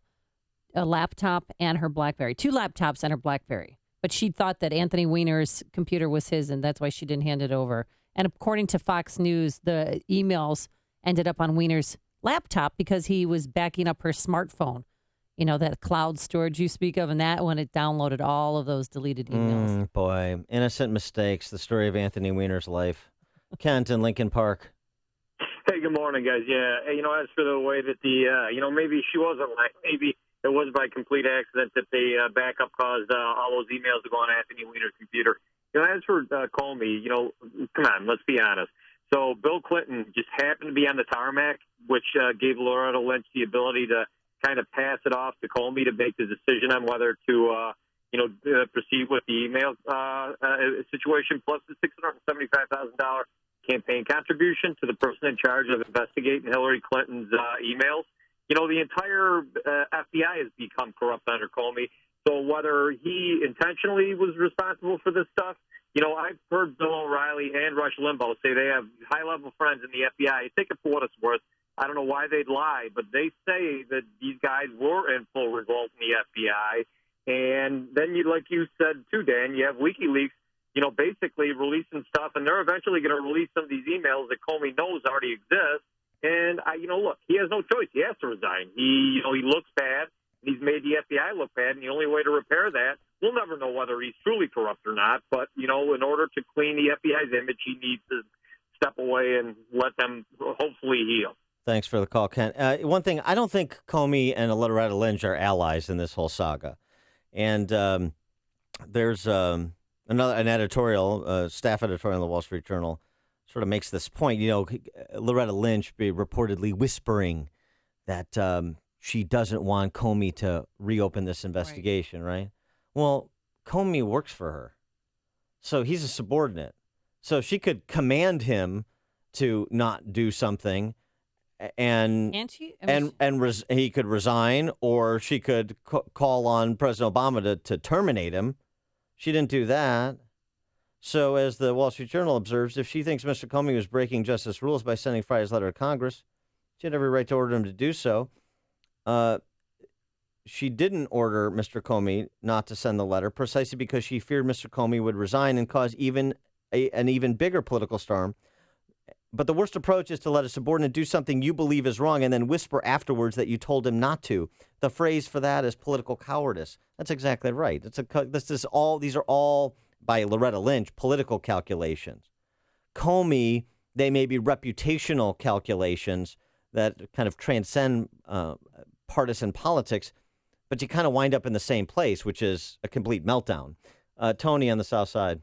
laptop and her BlackBerry, 2 laptops and her BlackBerry. But she thought that Anthony Weiner's computer was his, and that's why she didn't hand it over. And according to Fox News, the emails ended up on Weiner's laptop because he was backing up her smartphone. You know, that cloud storage you speak of, and that when it downloaded all of those deleted emails. Boy, innocent mistakes, the story of Anthony Weiner's life. Kent in Lincoln Park. Hey, good morning, guys. Yeah, you know, as for the way that maybe she wasn't like, maybe it was by complete accident that the backup caused all those emails to go on Anthony Weiner's computer. You know, as for Comey, you know, come on, let's be honest. So Bill Clinton just happened to be on the tarmac, which gave Loretta Lynch the ability to kind of pass it off to Comey to make the decision on whether to, proceed with the email situation, plus the $675,000 campaign contribution to the person in charge of investigating Hillary Clinton's emails. You know, the entire FBI has become corrupt under Comey. So whether he intentionally was responsible for this stuff, you know, I've heard Bill O'Reilly and Rush Limbaugh say they have high-level friends in the FBI. Take it for what it's worth. I don't know why they'd lie, but they say that these guys were in full revolt in the FBI. And then, like you said, too, Dan, you have WikiLeaks, you know, basically releasing stuff, and they're eventually going to release some of these emails that Comey knows already exist. And, look, he has no choice. He has to resign. He looks bad. He's made the FBI look bad, and the only way to repair that, we'll never know whether he's truly corrupt or not. But, you know, in order to clean the FBI's image, he needs to step away and let them hopefully heal. Thanks for the call, Ken. One thing, I don't think Comey and Loretta Lynch are allies in this whole saga. And there's an editorial, staff editorial in the Wall Street Journal, sort of makes this point. You know, Loretta Lynch be reportedly whispering that she doesn't want Comey to reopen this investigation, right? Well, Comey works for her, so he's a subordinate. So she could command him to not do something, and he could resign, or she could call on President Obama to terminate him. She didn't do that. So as the Wall Street Journal observes, if she thinks Mr. Comey was breaking justice rules by sending Friday's letter to Congress, she had every right to order him to do so. She didn't order Mr. Comey not to send the letter precisely because she feared Mr. Comey would resign and cause an even bigger political storm. But the worst approach is to let a subordinate do something you believe is wrong and then whisper afterwards that you told him not to. The phrase for that is political cowardice. That's exactly right. These are all, by Loretta Lynch, political calculations. Comey, they may be reputational calculations that kind of transcend partisan politics, but you kind of wind up in the same place, which is a complete meltdown. Tony on the South Side.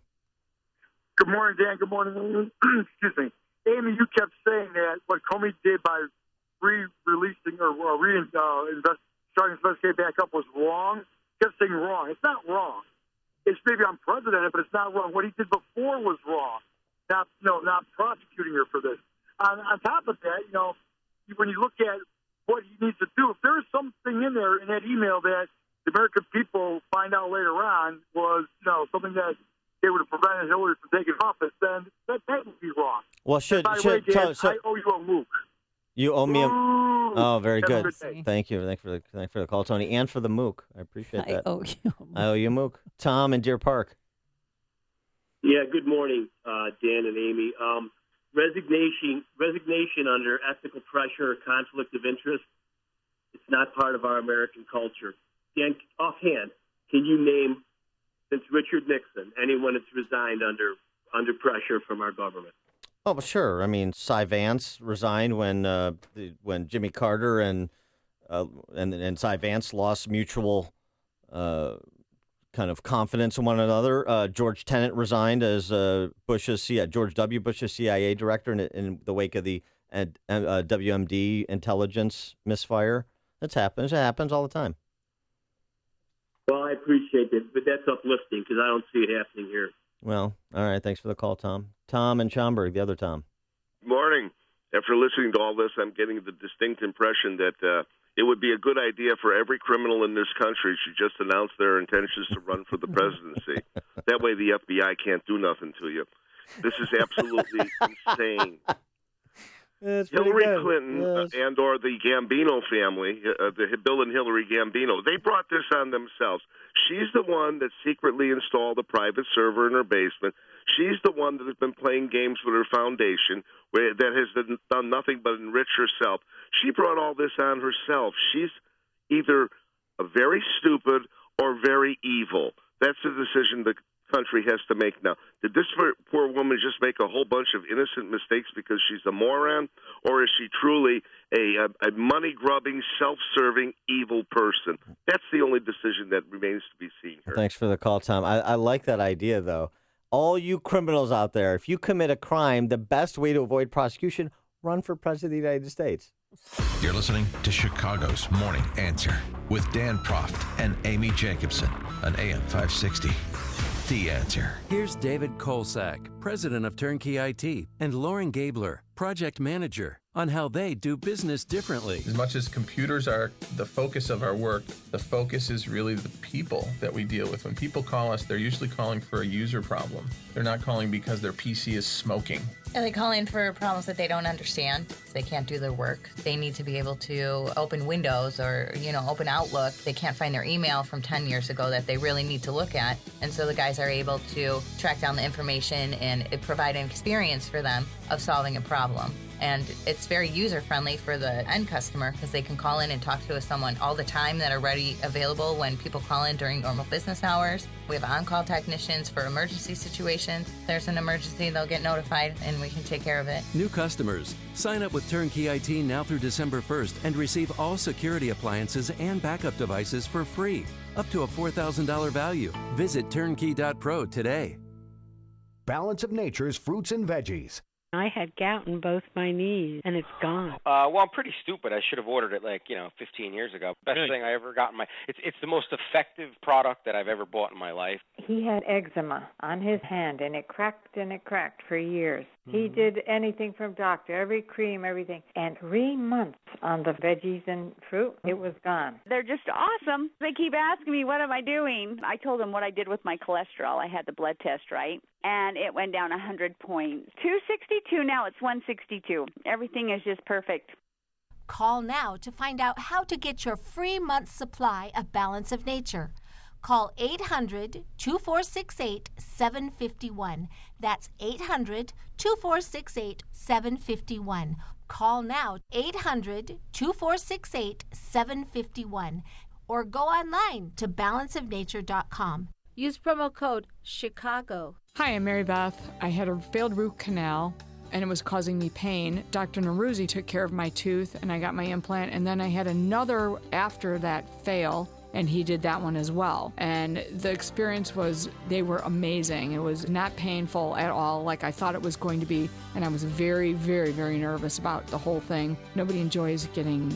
Good morning, Dan. Good morning. Excuse me. Amy, you kept saying that what Comey did by re-releasing or starting to investigate back up was wrong. You kept saying wrong. It's not wrong. It's maybe unprecedented, but it's not wrong. What he did before was wrong. Not prosecuting her for this. On top of that, when you look at what he needs to do, if there's something in there in that email that the American people find out later on was, something that they would have prevented Hillary from taking office, then that would be wrong. Well, I owe you a MOOC. You owe me a... Ooh, Oh, very good. Good Thank you. Thanks for the call, Tony, and for the MOOC. I appreciate that. I owe you a MOOC. Tom in Deer Park. Yeah, good morning, Dan and Amy. Resignation under ethical pressure or conflict of interest, it's not part of our American culture. Dan, offhand, can you name, since Richard Nixon, anyone that's resigned under pressure from our government? Oh, well, sure. I mean, Cy Vance resigned when Jimmy Carter and Cy Vance lost mutual kind of confidence in one another. George Tenet resigned as George W. Bush's CIA director in the wake of the WMD intelligence misfire. It happens all the time. Well, I appreciate it, but that's uplifting because I don't see it happening here. Well, all right. Thanks for the call, Tom. Tom in Schaumburg, the other Tom. Morning. after listening to all this, I'm getting the distinct impression that it would be a good idea for every criminal in this country to just announce their intentions to run for the presidency. That way the FBI can't do nothing to you. This is absolutely insane. Hillary Clinton and or the Gambino family, the Bill and Hillary Gambino, they brought this on themselves. She's the one that secretly installed a private server in her basement. She's the one that has been playing games with her foundation that has done nothing but enrich herself. She brought all this on herself. She's either very stupid or very evil. That's the decision the country has to make now. Did this poor woman just make a whole bunch of innocent mistakes because she's a moron, or is she truly a money-grubbing, self-serving, evil person? That's the only decision that remains to be seen here. Thanks for the call, Tom. I like that idea, though. All you criminals out there, if you commit a crime, the best way to avoid prosecution, run for president of the United States. You're listening to Chicago's Morning Answer with Dan Proft and Amy Jacobson on AM 560. The Answer. Here's David Kolsak, president of Turnkey IT, and Lauren Gabler, project manager, on how they do business differently. As much as computers are the focus of our work, the focus is really the people that we deal with. When people call us, they're usually calling for a user problem. They're not calling because their PC is smoking. Are they calling for problems that they don't understand? They can't do their work. They need to be able to open Windows or, open Outlook. They can't find their email from 10 years ago that they really need to look at. And so the guys are able to track down the information and provide an experience for them of solving a problem. And it's very user-friendly for the end customer because they can call in and talk to someone all the time that are available when people call in during normal business hours. We have on-call technicians for emergency situations. If there's an emergency, they'll get notified and we can take care of it. New customers, sign up with Turnkey IT now through December 1st and receive all security appliances and backup devices for free, up to a $4,000 value. Visit turnkey.pro today. Balance of Nature's fruits and veggies. I had gout in both my knees, and it's gone. Well, I'm pretty stupid. I should have ordered it 15 years ago. Best thing I ever got in my. It's the most effective product that I've ever bought in my life. He had eczema on his hand, and it cracked for years. He did anything from doctor, every cream, everything. And 3 months on the veggies and fruit, it was gone. They're just awesome. They keep asking me, what am I doing? I told them what I did with my cholesterol. I had the blood test, right? And it went down 100 points. 262, now it's 162. Everything is just perfect. Call now to find out how to get your free month's supply of Balance of Nature. Call 800-2468-751. That's 800-2468-751. Call now, 800-2468-751. Or go online to balanceofnature.com. Use promo code CHICAGO. Hi, I'm Mary Beth. I had a failed root canal, and it was causing me pain. Dr. Neruzzi took care of my tooth, and I got my implant, and then I had another after that fail, and he did that one as well. And the experience they were amazing. It was not painful at all like I thought it was going to be, and I was very, very, very nervous about the whole thing. Nobody enjoys getting,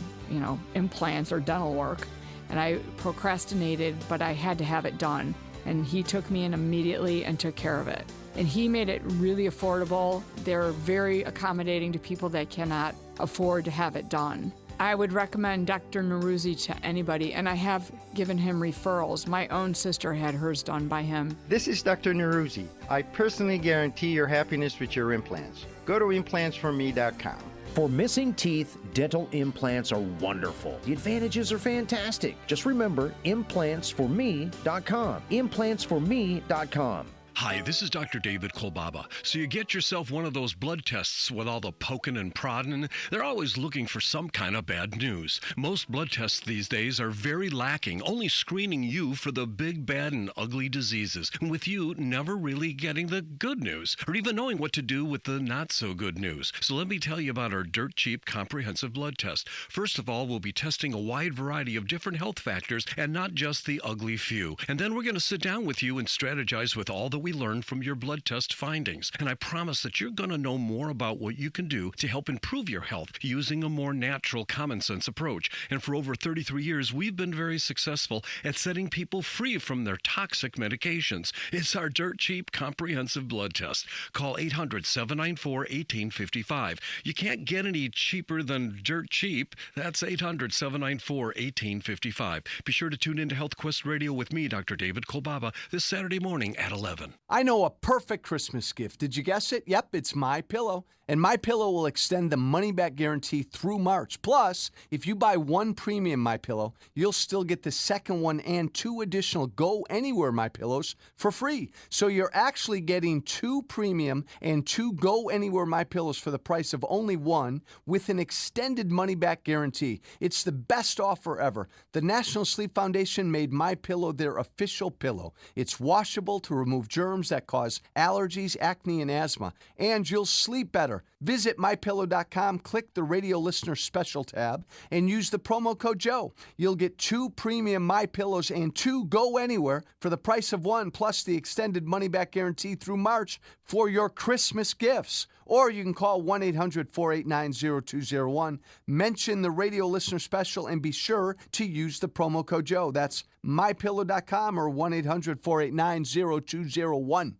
implants or dental work, and I procrastinated, but I had to have it done. And he took me in immediately and took care of it. And he made it really affordable. They're very accommodating to people that cannot afford to have it done. I would recommend Dr. Neruzzi to anybody, and I have given him referrals. My own sister had hers done by him. This is Dr. Neruzzi. I personally guarantee your happiness with your implants. Go to implantsforme.com. For missing teeth, dental implants are wonderful. The advantages are fantastic. Just remember, implantsforme.com. Implantsforme.com. Hi, this is Dr. David Kolbaba. So you get yourself one of those blood tests with all the poking and prodding. They're always looking for some kind of bad news. Most blood tests these days are very lacking, only screening you for the big, bad, and ugly diseases, with you never really getting the good news, or even knowing what to do with the not-so-good news. So let me tell you about our dirt-cheap comprehensive blood test. First of all, we'll be testing a wide variety of different health factors, and not just the ugly few. And then we're going to sit down with you and strategize with all the we learned from your blood test findings. And I promise that you're going to know more about what you can do to help improve your health using a more natural, common sense approach. And for over 33 years, we've been very successful at setting people free from their toxic medications. It's our dirt cheap, comprehensive blood test. Call 800-794-1855. You can't get any cheaper than dirt cheap. That's 800-794-1855. Be sure to tune in to Health Quest Radio with me, Dr. David Kolbaba, this Saturday morning at 11. I know a perfect Christmas gift. Did you guess it? Yep, it's MyPillow. And MyPillow will extend the money-back guarantee through March. Plus, if you buy one premium MyPillow, you'll still get the second one and 2 additional Go Anywhere MyPillows for free. So you're actually getting 2 premium and 2 Go Anywhere MyPillows for the price of only one with an extended money-back guarantee. It's the best offer ever. The National Sleep Foundation made MyPillow their official pillow. It's washable to remove germs that cause allergies, acne, and asthma. And you'll sleep better. Visit MyPillow.com, click the radio listener special tab, and use the promo code Joe. You'll get 2 premium MyPillows and 2 Go Anywhere for the price of one, plus the extended money-back guarantee through March for your Christmas gifts. Or you can call 1-800-489-0201, mention the radio listener special, and be sure to use the promo code Joe. That's MyPillow.com or 1-800-489-0201.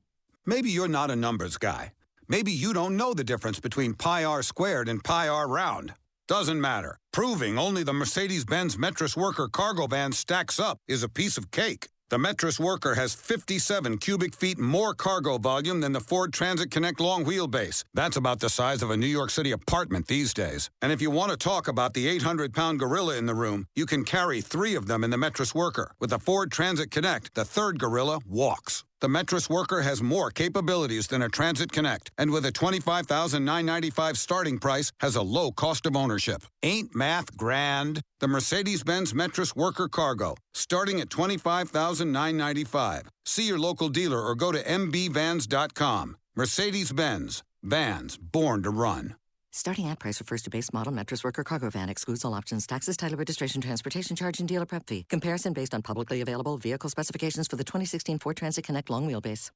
Maybe you're not a numbers guy. Maybe you don't know the difference between pi r squared and pi r round. Doesn't matter. Proving only the Mercedes-Benz Metris Worker cargo van stacks up is a piece of cake. The Metris Worker has 57 cubic feet more cargo volume than the Ford Transit Connect long wheelbase. That's about the size of a New York City apartment these days. And if you want to talk about the 800-pound gorilla in the room, you can carry 3 of them in the Metris Worker. With the Ford Transit Connect, the third gorilla walks. The Metris Worker has more capabilities than a Transit Connect, and with a $25,995 starting price, has a low cost of ownership. Ain't math grand? The Mercedes-Benz Metris Worker Cargo, starting at $25,995. See your local dealer or go to mbvans.com. Mercedes-Benz. Vans born to run. Starting at price refers to base model Metris Worker Cargo Van. Excludes all options, taxes, title, registration, transportation charge, and dealer prep fee. Comparison based on publicly available vehicle specifications for the 2016 Ford Transit Connect long wheelbase.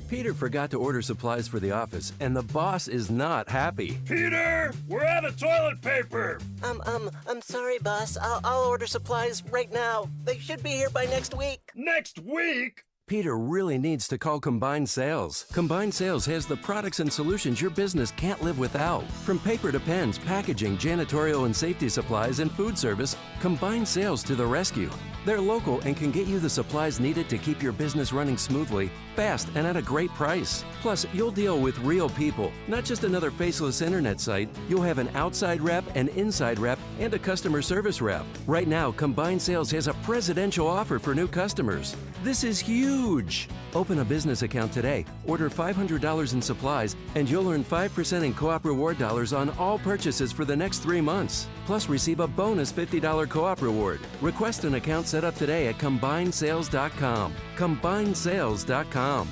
Peter forgot to order supplies for the office, and the boss is not happy. Peter, we're out of toilet paper. I'm sorry, boss. I'll order supplies right now. They should be here by next week. Next week? Peter really needs to call Combined Sales. Combined Sales has the products and solutions your business can't live without. From paper to pens, packaging, janitorial and safety supplies, and food service, Combined Sales to the rescue. They're local and can get you the supplies needed to keep your business running smoothly, fast, and at a great price. Plus, you'll deal with real people, not just another faceless internet site. You'll have an outside rep, an inside rep, and a customer service rep. Right now, Combined Sales has a presidential offer for new customers. This is huge. Open a business account today, order $500 in supplies, and you'll earn 5% in Co-op reward dollars on all purchases for the next 3 months. Plus, receive a bonus $50 Co-op reward. Request an account set up today at CombinedSales.com. CombinedSales.com.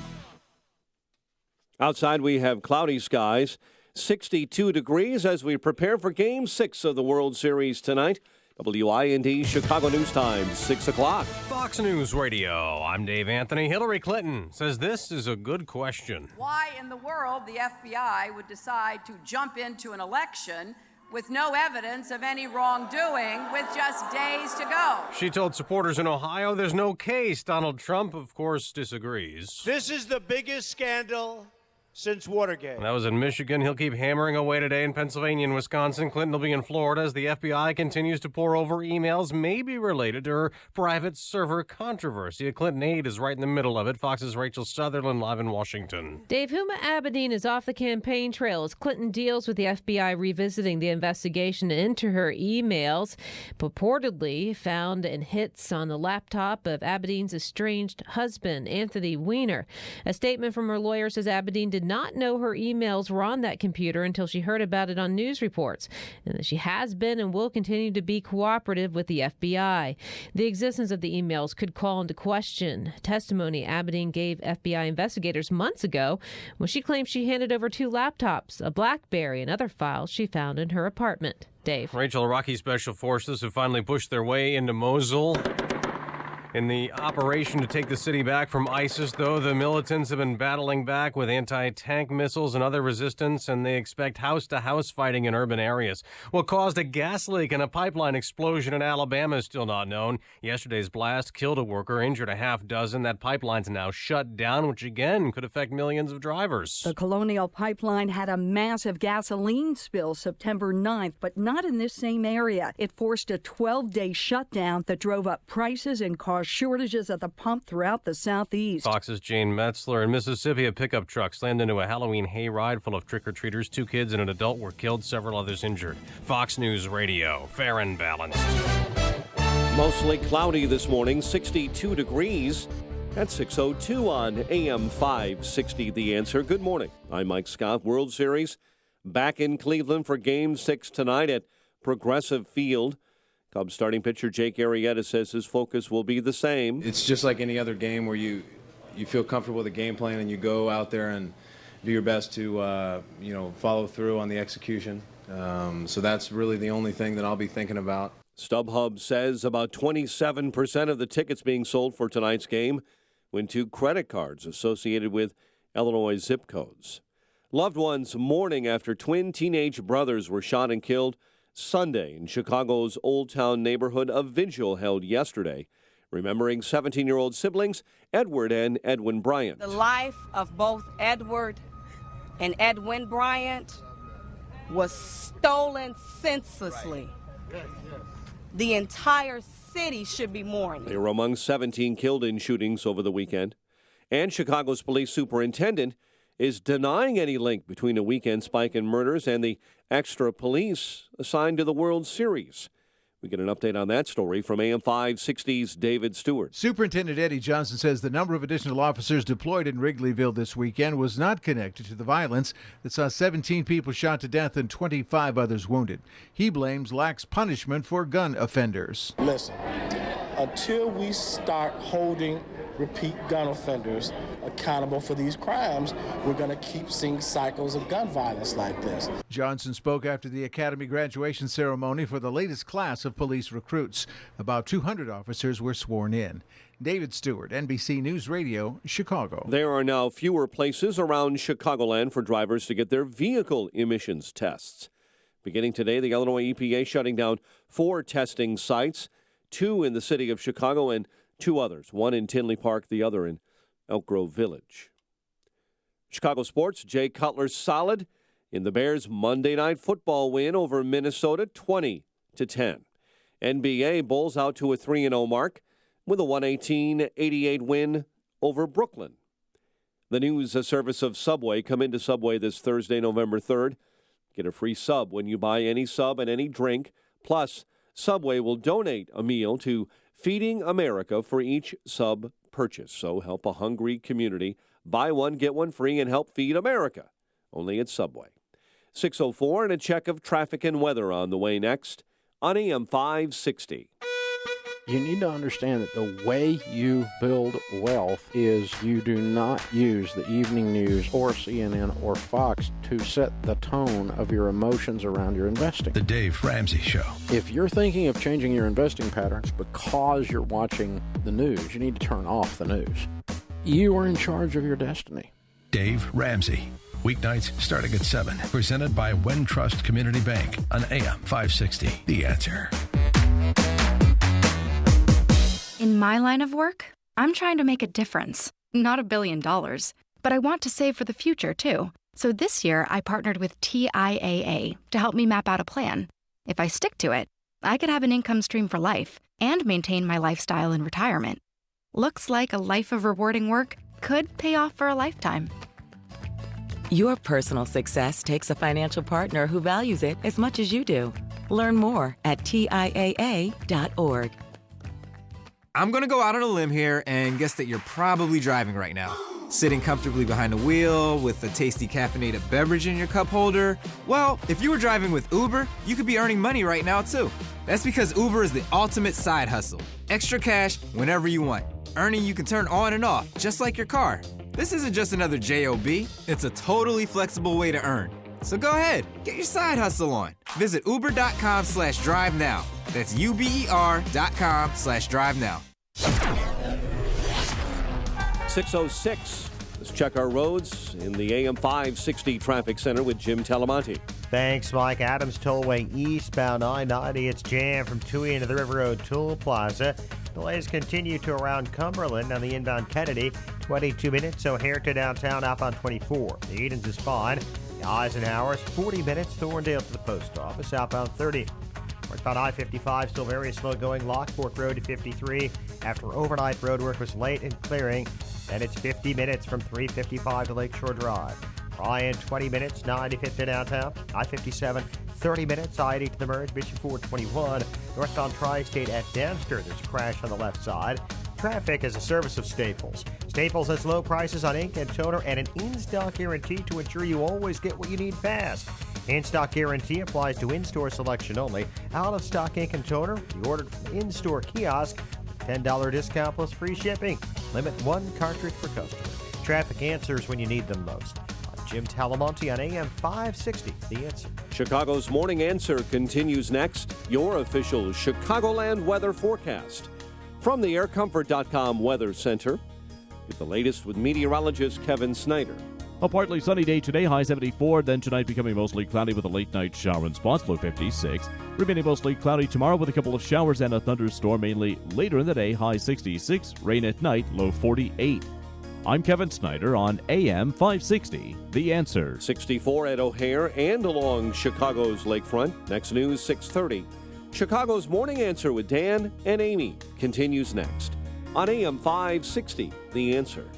Outside, we have cloudy skies, 62 degrees as we prepare for Game 6 of the World Series tonight. WIND Chicago News Time, 6 o'clock. Fox News Radio. I'm Dave Anthony. Hillary Clinton says this is a good question. Why in the world the FBI would decide to jump into an election with no evidence of any wrongdoing with just days to go? She told supporters in Ohio there's no case. Donald Trump, of course, disagrees. This is the biggest scandal since Watergate. That was in Michigan. He'll keep hammering away today in Pennsylvania and Wisconsin. Clinton will be in Florida as the FBI continues to pour over emails maybe related to her private server controversy. A Clinton aide is right in the middle of it. Fox's Rachel Sutherland live in Washington. Dave, Huma Abedin is off the campaign trail as Clinton deals with the FBI revisiting the investigation into her emails purportedly found in hits on the laptop of Abedin's estranged husband, Anthony Weiner. A statement from her lawyer says Abedin did not know her emails were on that computer until she heard about it on news reports, and that she has been and will continue to be cooperative with the FBI. The existence of the emails could call into question testimony Abedin gave FBI investigators months ago when she claimed she handed over 2 laptops, a BlackBerry, and other files she found in her apartment. Dave. Rachel, Iraqi special forces have finally pushed their way into Mosul. In the operation to take the city back from ISIS, though, the militants have been battling back with anti-tank missiles and other resistance, and they expect house-to-house fighting in urban areas. What caused a gas leak and a pipeline explosion in Alabama is still not known. Yesterday's blast killed a worker, injured a half dozen. That pipeline's now shut down, which again could affect millions of drivers. The Colonial Pipeline had a massive gasoline spill September 9th, but not in this same area. It forced a 12-day shutdown that drove up prices and caused shortages at the pump throughout the southeast. Fox's Jane Metzler. In Mississippi, a pickup truck slammed into a Halloween hayride full of trick-or-treaters. 2 kids and an adult were killed, several others injured. Fox News Radio, fair and balanced. Mostly cloudy this morning, 62 degrees. At 6:02 on AM 560, The Answer. Good morning. I'm Mike Scott. World Series back in Cleveland for Game 6 tonight at Progressive Field. Cubs starting pitcher Jake Arrieta says his focus will be the same. It's just like any other game where you feel comfortable with the game plan and you go out there and do your best to follow through on the execution. So that's really the only thing that I'll be thinking about. StubHub says about 27% of the tickets being sold for tonight's game went to credit cards associated with Illinois zip codes. Loved ones mourning after twin teenage brothers were shot and killed Sunday in Chicago's Old Town neighborhood. A vigil held yesterday, remembering 17-year-old siblings Edward and Edwin Bryant. The life of both Edward and Edwin Bryant was stolen senselessly. The entire city should be mourning. They were among 17 killed in shootings over the weekend. And Chicago's police superintendent is denying any link between a weekend spike in murders and the extra police assigned to the World Series. We get an update on that story from AM 560's David Stewart. Superintendent Eddie Johnson says the number of additional officers deployed in Wrigleyville this weekend was not connected to the violence that saw 17 people shot to death and 25 others wounded. He blames lax punishment for gun offenders. Listen, until we start holding repeat gun offenders accountable for these crimes, we're going to keep seeing cycles of gun violence like this. Johnson spoke after the Academy graduation ceremony for the latest class of police recruits. About 200 officers were sworn in. David Stewart, NBC News Radio, Chicago. There are now fewer places around Chicagoland for drivers to get their vehicle emissions tests. Beginning today, the Illinois EPA shutting down 4 testing sites, 2 in the city of Chicago and 2 others, one in Tinley Park, the other in Elk Grove Village. Chicago sports, Jay Cutler solid in the Bears' Monday Night Football win over Minnesota, 20-10. NBA Bulls out to a 3-0 mark with a 118-88 win over Brooklyn. The news service of Subway. Come into Subway this Thursday, November 3rd. Get a free sub when you buy any sub and any drink. Plus, Subway will donate a meal to Feeding America for each sub purchase. So help a hungry community. Buy one, get one free, and help feed America. Only at Subway. 6:04 and a check of traffic and weather on the way next on AM 560. You need to understand that the way you build wealth is you do not use the evening news or CNN or Fox to set the tone of your emotions around your investing. The Dave Ramsey Show. If you're thinking of changing your investing patterns because you're watching the news, you need to turn off the news. You are in charge of your destiny. Dave Ramsey. Weeknights starting at 7. Presented by Wintrust Community Bank on AM 560. The Answer. In my line of work, I'm trying to make a difference. Not $1 billion, but I want to save for the future, too. So this year, I partnered with TIAA to help me map out a plan. If I stick to it, I could have an income stream for life and maintain my lifestyle in retirement. Looks like a life of rewarding work could pay off for a lifetime. Your personal success takes a financial partner who values it as much as you do. Learn more at TIAA.org. I'm going to go out on a limb here and guess that you're probably driving right now. Sitting comfortably behind the wheel with a tasty caffeinated beverage in your cup holder. Well, if you were driving with Uber, you could be earning money right now too. That's because Uber is the ultimate side hustle. Extra cash whenever you want. Earning you can turn on and off, just like your car. This isn't just another job, it's a totally flexible way to earn. So go ahead, get your side hustle on. Visit uber.com/drive now. That's uber.com/drive now. 6:06. Let's check our roads in the AM 560 Traffic Center with Jim Talamonte. Thanks, Mike. Adams Tollway eastbound I-90. It's jammed from Toohey into the River Road Toll Plaza. Delays continue to around Cumberland on the inbound Kennedy. 22 minutes, O'Hare to downtown outbound 24. The Edens is fine. The Eisenhower's 40 minutes, Thorndale to the post office outbound 30. Northbound I-55 still very slow going. Lockport Road to 53 after overnight road work was late in clearing. And it's 50 minutes from 355 to Lakeshore Drive. Bryan, 20 minutes, 95th to downtown. I-57, 30 minutes, I-80 to the merge. Bishop Ford, 21. Northbound Tri-State at Dempster, there's a crash on the left side. Traffic is a service of Staples. Staples has low prices on ink and toner and an in-stock guarantee to ensure you always get what you need fast. In-stock guarantee applies to in-store selection only. Out-of-stock ink and toner, you ordered from the in-store kiosk. $10 discount plus free shipping. Limit one cartridge per customer. Traffic answers when you need them most. I'm Jim Talamonte on AM 560, The Answer. Chicago's Morning Answer continues next. Your official Chicagoland weather forecast. From the AirComfort.com Weather Center, get the latest with meteorologist Kevin Snyder. A partly sunny day today, high 74. Then tonight becoming mostly cloudy with a late night shower and spots, low 56. Remaining mostly cloudy tomorrow with a couple of showers and a thunderstorm mainly later in the day, high 66. Rain at night, low 48. I'm Kevin Snyder on AM 560, The Answer. 64 at O'Hare and along Chicago's lakefront. Next news, 6:30. Chicago's Morning Answer with Dan and Amy continues next on AM 560, The Answer.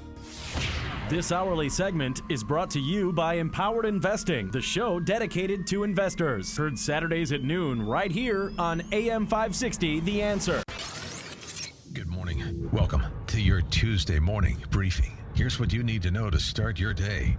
This hourly segment is brought to you by Empowered Investing, the show dedicated to investors. Heard Saturdays at noon right here on AM 560, The Answer. Good morning. Welcome to your Tuesday morning briefing. Here's what you need to know to start your day.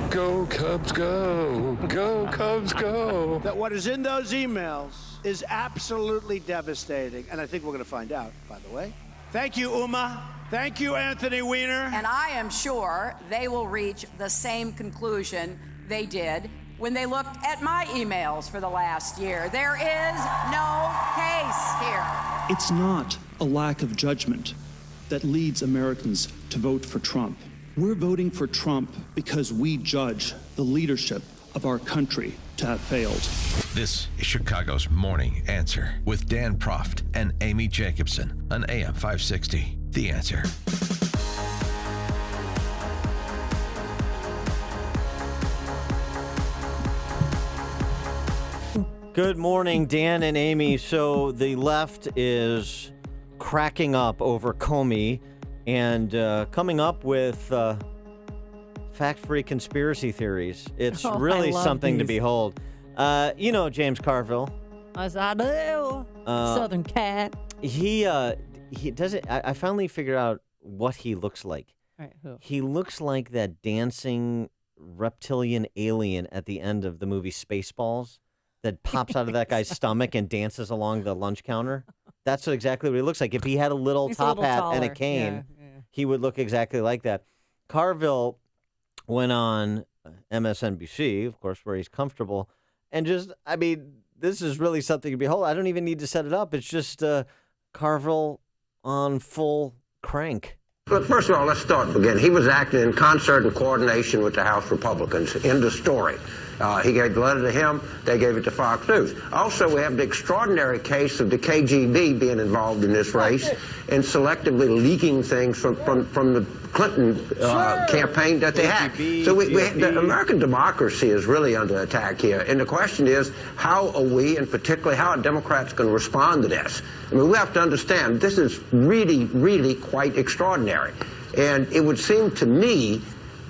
Go, Cubs, go. Go, Cubs, go. That what is in those emails is absolutely devastating. And I think we're going to find out, by the way. Thank you, Uma. Thank you, Anthony Weiner. And I am sure they will reach the same conclusion they did when they looked at my emails for the last year. There is no case here. It's not a lack of judgment that leads Americans to vote for Trump. We're voting for Trump because we judge the leadership of our country to have failed. This is Chicago's Morning Answer with Dan Proft and Amy Jacobson on AM 560. The Answer. Good morning, Dan and Amy. So the left is cracking up over Comey and coming up with fact-free conspiracy theories. It's really something to behold. You know James Carville. As I do. Southern cat. He does it. I finally figured out what he looks like. All right, who? He looks like that dancing reptilian alien at the end of the movie Spaceballs that pops out of that guy's stomach and dances along the lunch counter. That's exactly what he looks like. If he had a little top hat and a cane, he would look exactly like that. Carville went on MSNBC, of course, where he's comfortable, and just, I mean, this is really something to behold. I don't even need to set it up. It's just Carville on full crank. Look, first of all, let's start again. He was acting in concert and coordination with the House Republicans. End of story. He gave the letter to him. They gave it to Fox News. Also, we have the extraordinary case of the KGB being involved in this race and selectively leaking things from the Clinton campaign that they hacked. So the American democracy is really under attack here. And the question is, how are we, and particularly how are Democrats going to respond to this? I mean, we have to understand this is really, really quite extraordinary. And it would seem to me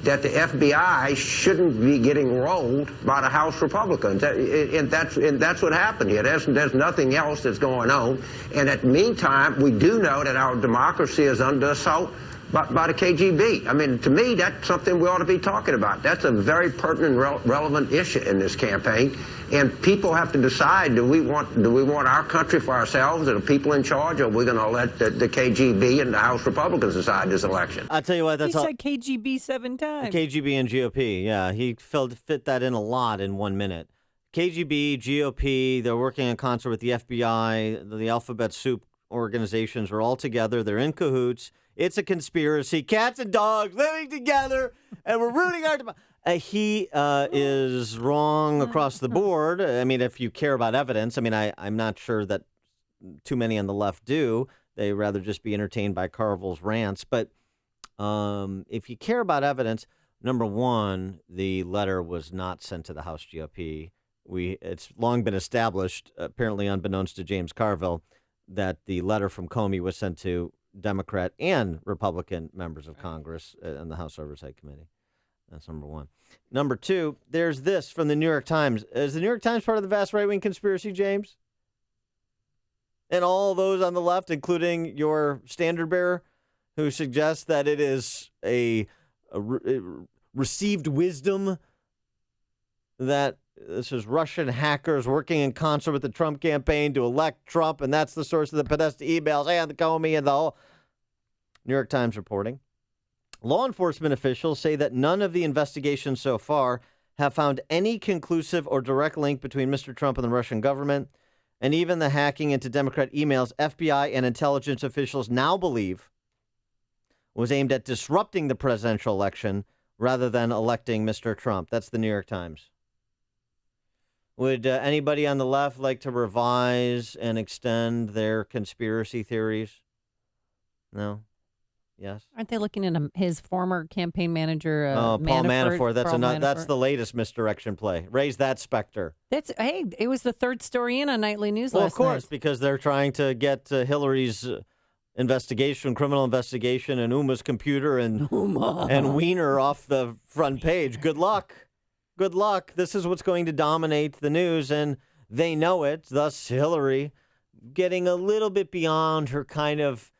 that the FBI shouldn't be getting rolled by the House Republicans. And that's what happened here. There's nothing else that's going on. And at the meantime, we do know that our democracy is under assault by the KGB. I mean, to me, that's something we ought to be talking about. That's a very pertinent, relevant issue in this campaign. And people have to decide, do we want our country for ourselves and the people in charge, or are we going to let the KGB and the House Republicans decide this election? I'll tell you what, that's He said KGB 7 times. KGB and GOP, yeah. He fit that in a lot in 1 minute. KGB, GOP, they're working in concert with the FBI, the alphabet soup organizations are all together. They're in cahoots. It's a conspiracy. Cats and dogs living together, and we're rooting our... He is wrong across the board. I mean, if you care about evidence, I mean, I'm not sure that too many on the left do. They rather just be entertained by Carville's rants. But if you care about evidence, number one, the letter was not sent to the House GOP. It's long been established, apparently unbeknownst to James Carville, that the letter from Comey was sent to Democrat and Republican members of Congress and the House Oversight Committee. That's number one. Number two, there's this from the New York Times. Is the New York Times part of the vast right-wing conspiracy, James? And all those on the left, including your standard bearer, who suggests that it is a received wisdom that this is Russian hackers working in concert with the Trump campaign to elect Trump, and that's the source of the Podesta emails and the Comey and the whole. New York Times reporting. Law enforcement officials say that none of the investigations so far have found any conclusive or direct link between Mr. Trump and the Russian government, and even the hacking into Democrat emails FBI and intelligence officials now believe was aimed at disrupting the presidential election rather than electing Mr. Trump. That's the New York Times. Would anybody on the left like to revise and extend their conspiracy theories? No? Yes. Aren't they looking at his former campaign manager, Paul Manafort? Manafort. That's the latest misdirection play. Raise that specter. Hey, it was the third story in a nightly news last night. Well, of course, because they're trying to get Hillary's criminal investigation, and Uma's computer and Wiener off the front page. Good luck. Good luck. This is what's going to dominate the news, and they know it. Thus, Hillary getting a little bit beyond her kind of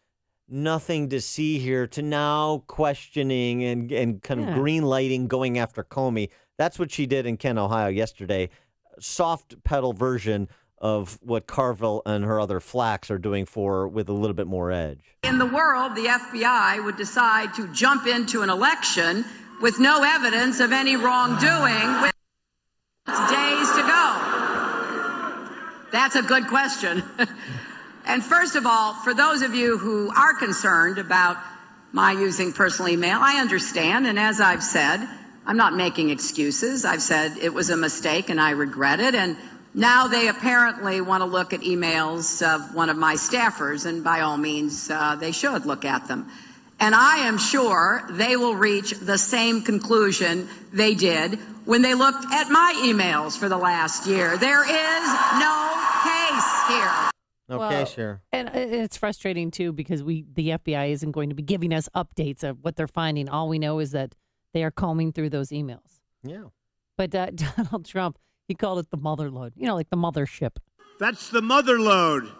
nothing to see here to now questioning and kind of green lighting going after Comey. That's what she did in Kent, Ohio yesterday. Soft pedal version of what Carville and her other flacks are doing with a little bit more edge. In the world, the FBI would decide to jump into an election with no evidence of any wrongdoing with days to go? That's a good question. And first of all, for those of you who are concerned about my using personal email, I understand. And as I've said, I'm not making excuses. I've said it was a mistake and I regret it. And now they apparently want to look at emails of one of my staffers. And by all means, they should look at them. And I am sure they will reach the same conclusion they did when they looked at my emails for the last year. There is no case here. Okay, sure. And it's frustrating, too, because the FBI isn't going to be giving us updates of what they're finding. All we know is that they are combing through those emails. Yeah. But Donald Trump, he called it the mother load, like the mothership. That's the mother load.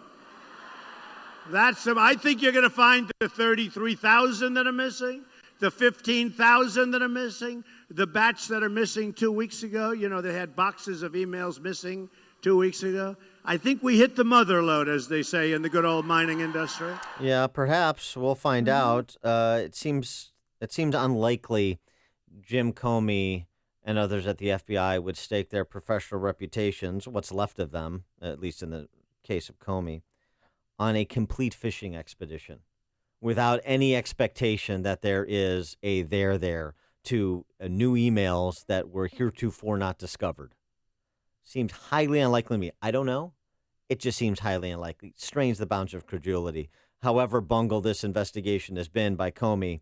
I think you're going to find the 33,000 that are missing, the 15,000 that are missing, the batch that are missing 2 weeks ago. They had boxes of emails missing 2 weeks ago. I think we hit the mother load, as they say in the good old mining industry. Yeah, perhaps we'll find out. It seems unlikely Jim Comey and others at the FBI would stake their professional reputations, what's left of them, at least in the case of Comey, on a complete fishing expedition without any expectation that there is a there to new emails that were heretofore not discovered. Seems highly unlikely to me. I don't know. It just seems highly unlikely. Strains the bounds of credulity. However bungled this investigation has been by Comey,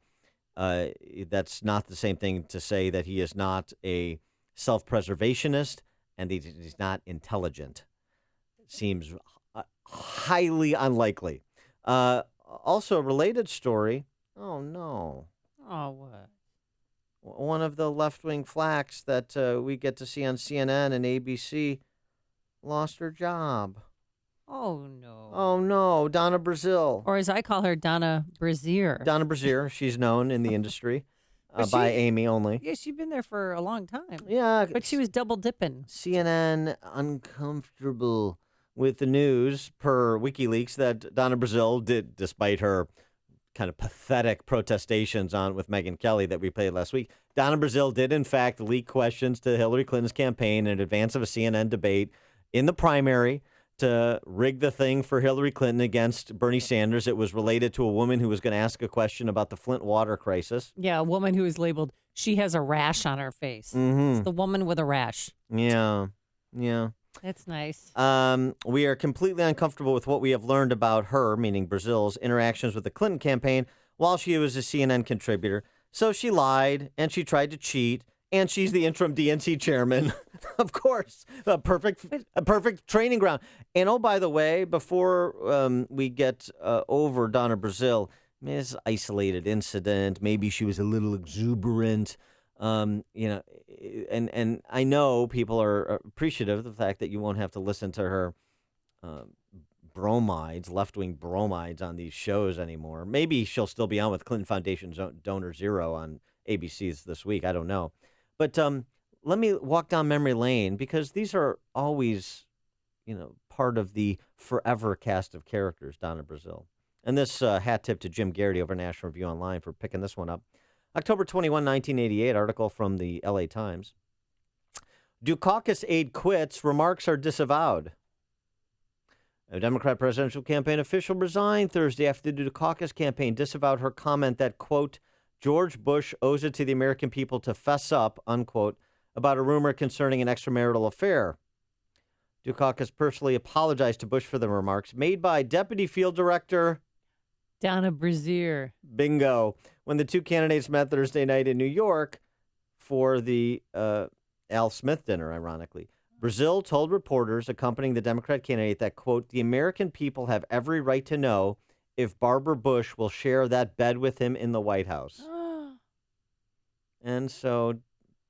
that's not the same thing to say that he is not a self-preservationist and he's not intelligent. Seems highly unlikely. Also, a related story. Oh, no. Oh, what? One of the left-wing flacks that we get to see on CNN and ABC lost her job. Oh, no. Oh, no. Donna Brazile. Or as I call her, Donna Brazier. Donna Brazier. She's known in the industry by Amy only. Yeah, she's been there for a long time. Yeah. But she was double dipping. CNN uncomfortable with the news per WikiLeaks that Donna Brazile did, despite her kind of pathetic protestations with Megyn Kelly that we played last week. Donna Brazile did, in fact, leak questions to Hillary Clinton's campaign in advance of a CNN debate in the primary rigged the thing for Hillary Clinton against Bernie Sanders. It was related to a woman who was going to ask a question about the Flint water crisis. Yeah, a woman who is labeled, she has a rash on her face. Mm-hmm. It's the woman with a rash. Yeah. That's nice. We are completely uncomfortable with what we have learned about her, meaning Brazil's, interactions with the Clinton campaign while she was a CNN contributor. So she lied, and she tried to cheat, and she's the interim DNC chairman. Of course, a perfect training ground. And oh, by the way, before we get over Donna Brazile, this isolated incident. Maybe she was a little exuberant. And I know people are appreciative of the fact that you won't have to listen to her bromides, left-wing bromides on these shows anymore. Maybe she'll still be on with Clinton Foundation Donor Zero on ABC's this week. I don't know. But let me walk down memory lane, because these are always, part of the forever cast of characters, Donna Brazile. And this hat tip to Jim Garrity over National Review Online for picking this one up. October 21, 1988, article from the LA Times. Dukakis aide quits, remarks are disavowed. A Democrat presidential campaign official resigned Thursday after the Dukakis campaign disavowed her comment that, quote, George Bush owes it to the American people to fess up, unquote, about a rumor concerning an extramarital affair. Dukakis personally apologized to Bush for the remarks made by Deputy Field Director Donna Brazile. Bingo. When the two candidates met Thursday night in New York for the Al Smith dinner, ironically. Brazile told reporters accompanying the Democrat candidate that, quote, the American people have every right to know if Barbara Bush will share that bed with him in the White House. And so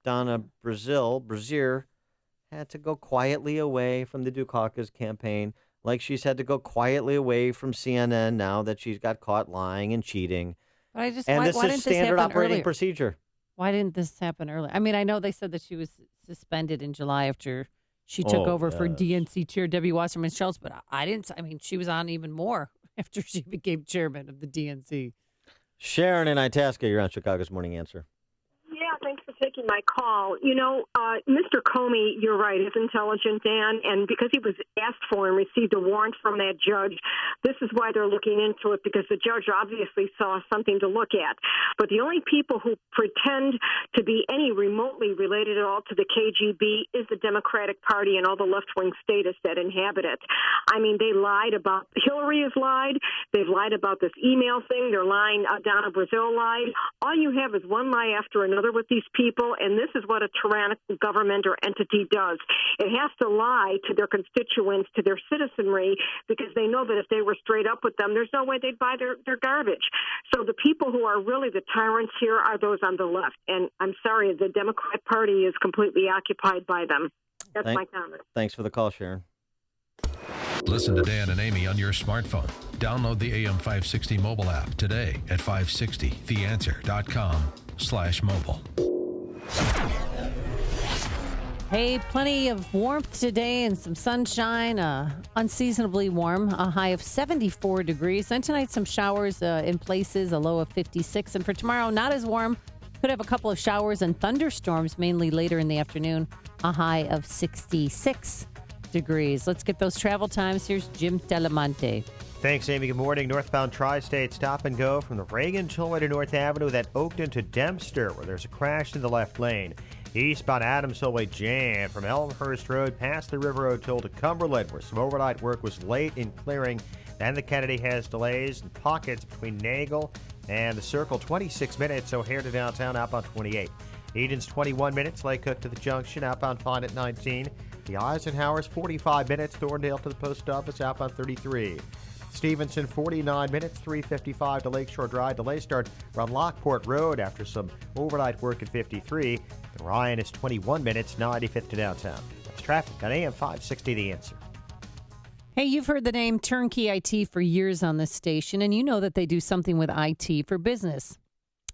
Donna Brazile had to go quietly away from the Dukakis campaign, like she's had to go quietly away from CNN now that she's got caught lying and cheating. But this is standard operating procedure. Why didn't this happen earlier? I mean, I know they said that she was suspended in July after she took over for DNC chair Debbie Wasserman Schultz, but she was on even more after she became chairman of the DNC. Sharon in Itasca, you're on Chicago's Morning Answer. Yeah, thanks for taking my call. Mr. Comey, you're right, is intelligent, Dan, and because he was asked for and received a warrant from that judge, this is why they're looking into it, because the judge obviously saw something to look at. But the only people who pretend to be any remotely related at all to the KGB is the Democratic Party and all the left-wing statists that inhabit it. I mean, they lied about, Hillary has lied, they've lied about this email thing, they're lying, Donna Brazile lied. All you have is one lie after another with these people, and this is what a tyrannical government or entity does. It has to lie to their constituents, to their citizenry, because they know that if they were straight up with them, there's no way they'd buy their garbage. So the people who are really the tyrants here are those on the left. And I'm sorry, the Democrat Party is completely occupied by them. That's my comment. Thanks for the call, Sharon. Listen to Dan and Amy on your smartphone. Download the AM560 mobile app today at 560theanswer.com/mobile. Hey, plenty of warmth today and some sunshine, unseasonably warm, a high of 74 degrees. Then tonight, some showers in places, a low of 56. And for tomorrow, not as warm. Could have a couple of showers and thunderstorms, mainly later in the afternoon, a high of 66 degrees. Let's get those travel times. Here's Jim Delamonte. Thanks, Amy. Good morning. Northbound Tri-State stop and go from the Reagan Tollway to North Avenue, then Oakton to Dempster, where there's a crash in the left lane. Eastbound Adams Tollway jam from Elmhurst Road past the River Road toll to Cumberland, where some overnight work was late in clearing. Then the Kennedy has delays in pockets between Nagel and the Circle, 26 minutes. O'Hare to downtown, outbound 28. Eden's 21 minutes. Lake Cook to the junction, outbound fine at 19. The Eisenhower's 45 minutes. Thorndale to the post office, outbound 33. Stevenson, 49 minutes, 3:55 to Lakeshore Drive. Delay start around Lockport Road after some overnight work at 53. And Ryan is 21 minutes, 95th to downtown. That's traffic on AM 560, The Answer. Hey, you've heard the name Turnkey IT for years on this station, and you know that they do something with IT for business.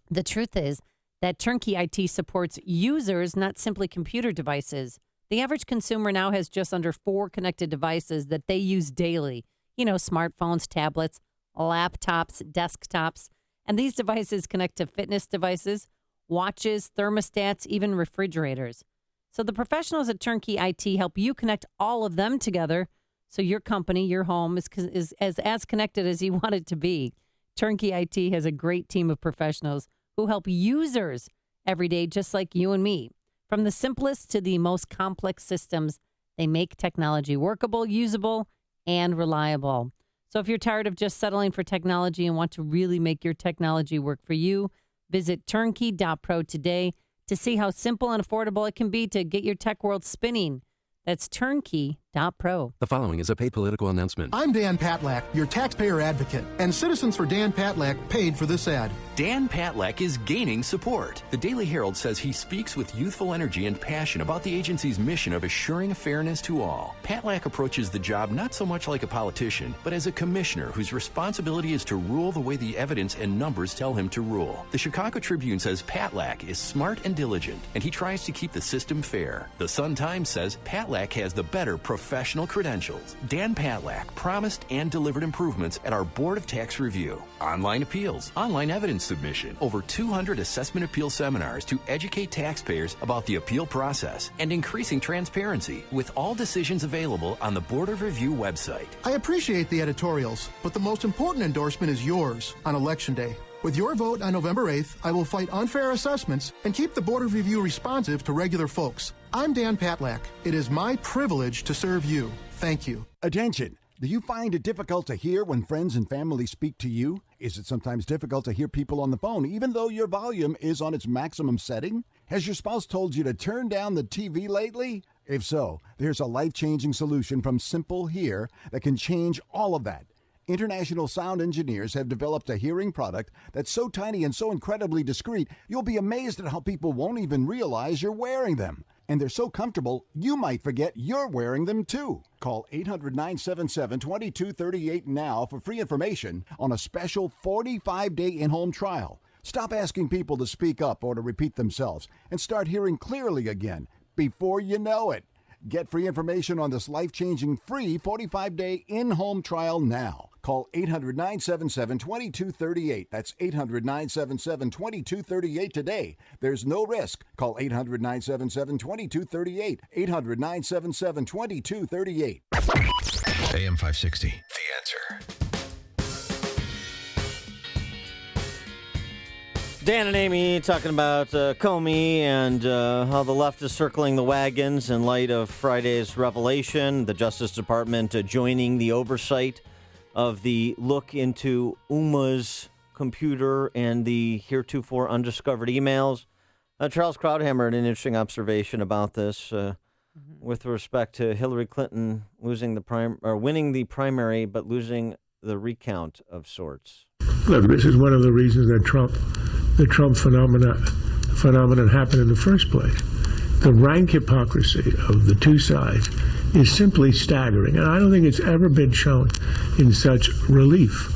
The truth is that Turnkey IT supports users, not simply computer devices. The average consumer now has just under 4 connected devices that they use daily. You know, smartphones, tablets, laptops, desktops. And these devices connect to fitness devices, watches, thermostats, even refrigerators. So the professionals at Turnkey IT help you connect all of them together so your company, your home is as connected as you want it to be. Turnkey IT has a great team of professionals who help users every day, just like you and me. From the simplest to the most complex systems, they make technology workable, usable, and reliable. So if you're tired of just settling for technology and want to really make your technology work for you, visit turnkey.pro today to see how simple and affordable it can be to get your tech world spinning. That's turnkey.pro. The following is a paid political announcement. I'm Dan Patlack, your taxpayer advocate, and Citizens for Dan Patlack paid for this ad. Dan Patlack is gaining support. The Daily Herald says he speaks with youthful energy and passion about the agency's mission of assuring fairness to all. Patlack approaches the job not so much like a politician, but as a commissioner whose responsibility is to rule the way the evidence and numbers tell him to rule. The Chicago Tribune says Patlack is smart and diligent, and he tries to keep the system fair. The Sun-Times says Patlack has the better professional credentials. Dan Patlack promised and delivered improvements at our Board of Tax Review. Online appeals, online evidence submission, over 200 assessment appeal seminars to educate taxpayers about the appeal process, and increasing transparency with all decisions available on the Board of Review website. I appreciate the editorials, but the most important endorsement is yours on Election Day. With your vote on November 8th, I will fight unfair assessments and keep the Board of Review responsive to regular folks. I'm Dan Patlack. It is my privilege to serve you. Thank you. Attention! Do you find it difficult to hear when friends and family speak to you? Is it sometimes difficult to hear people on the phone, even though your volume is on its maximum setting? Has your spouse told you to turn down the TV lately? If so, there's a life-changing solution from Simple Hear that can change all of that. International sound engineers have developed a hearing product that's so tiny and so incredibly discreet, you'll be amazed at how people won't even realize you're wearing them. And they're so comfortable, you might forget you're wearing them too. Call 800-977-2238 now for free information on a special 45-day in-home trial. Stop asking people to speak up or to repeat themselves and start hearing clearly again before you know it. Get free information on this life-changing free 45-day in-home trial now. Call 800-977-2238. That's 800-977-2238 today. There's no risk. Call 800-977-2238. 800-977-2238. AM 560, The Answer. Dan and Amy talking about Comey and how the left is circling the wagons in light of Friday's revelation. The Justice Department joining the oversight of the look into Uma's computer and the heretofore undiscovered emails. Charles Krauthammer had an interesting observation about this with respect to Hillary Clinton losing winning the primary but losing the recount of sorts. Look, this is one of the reasons that the Trump phenomenon happened in the first place. The rank hypocrisy of the two sides is simply staggering, and I don't think it's ever been shown in such relief.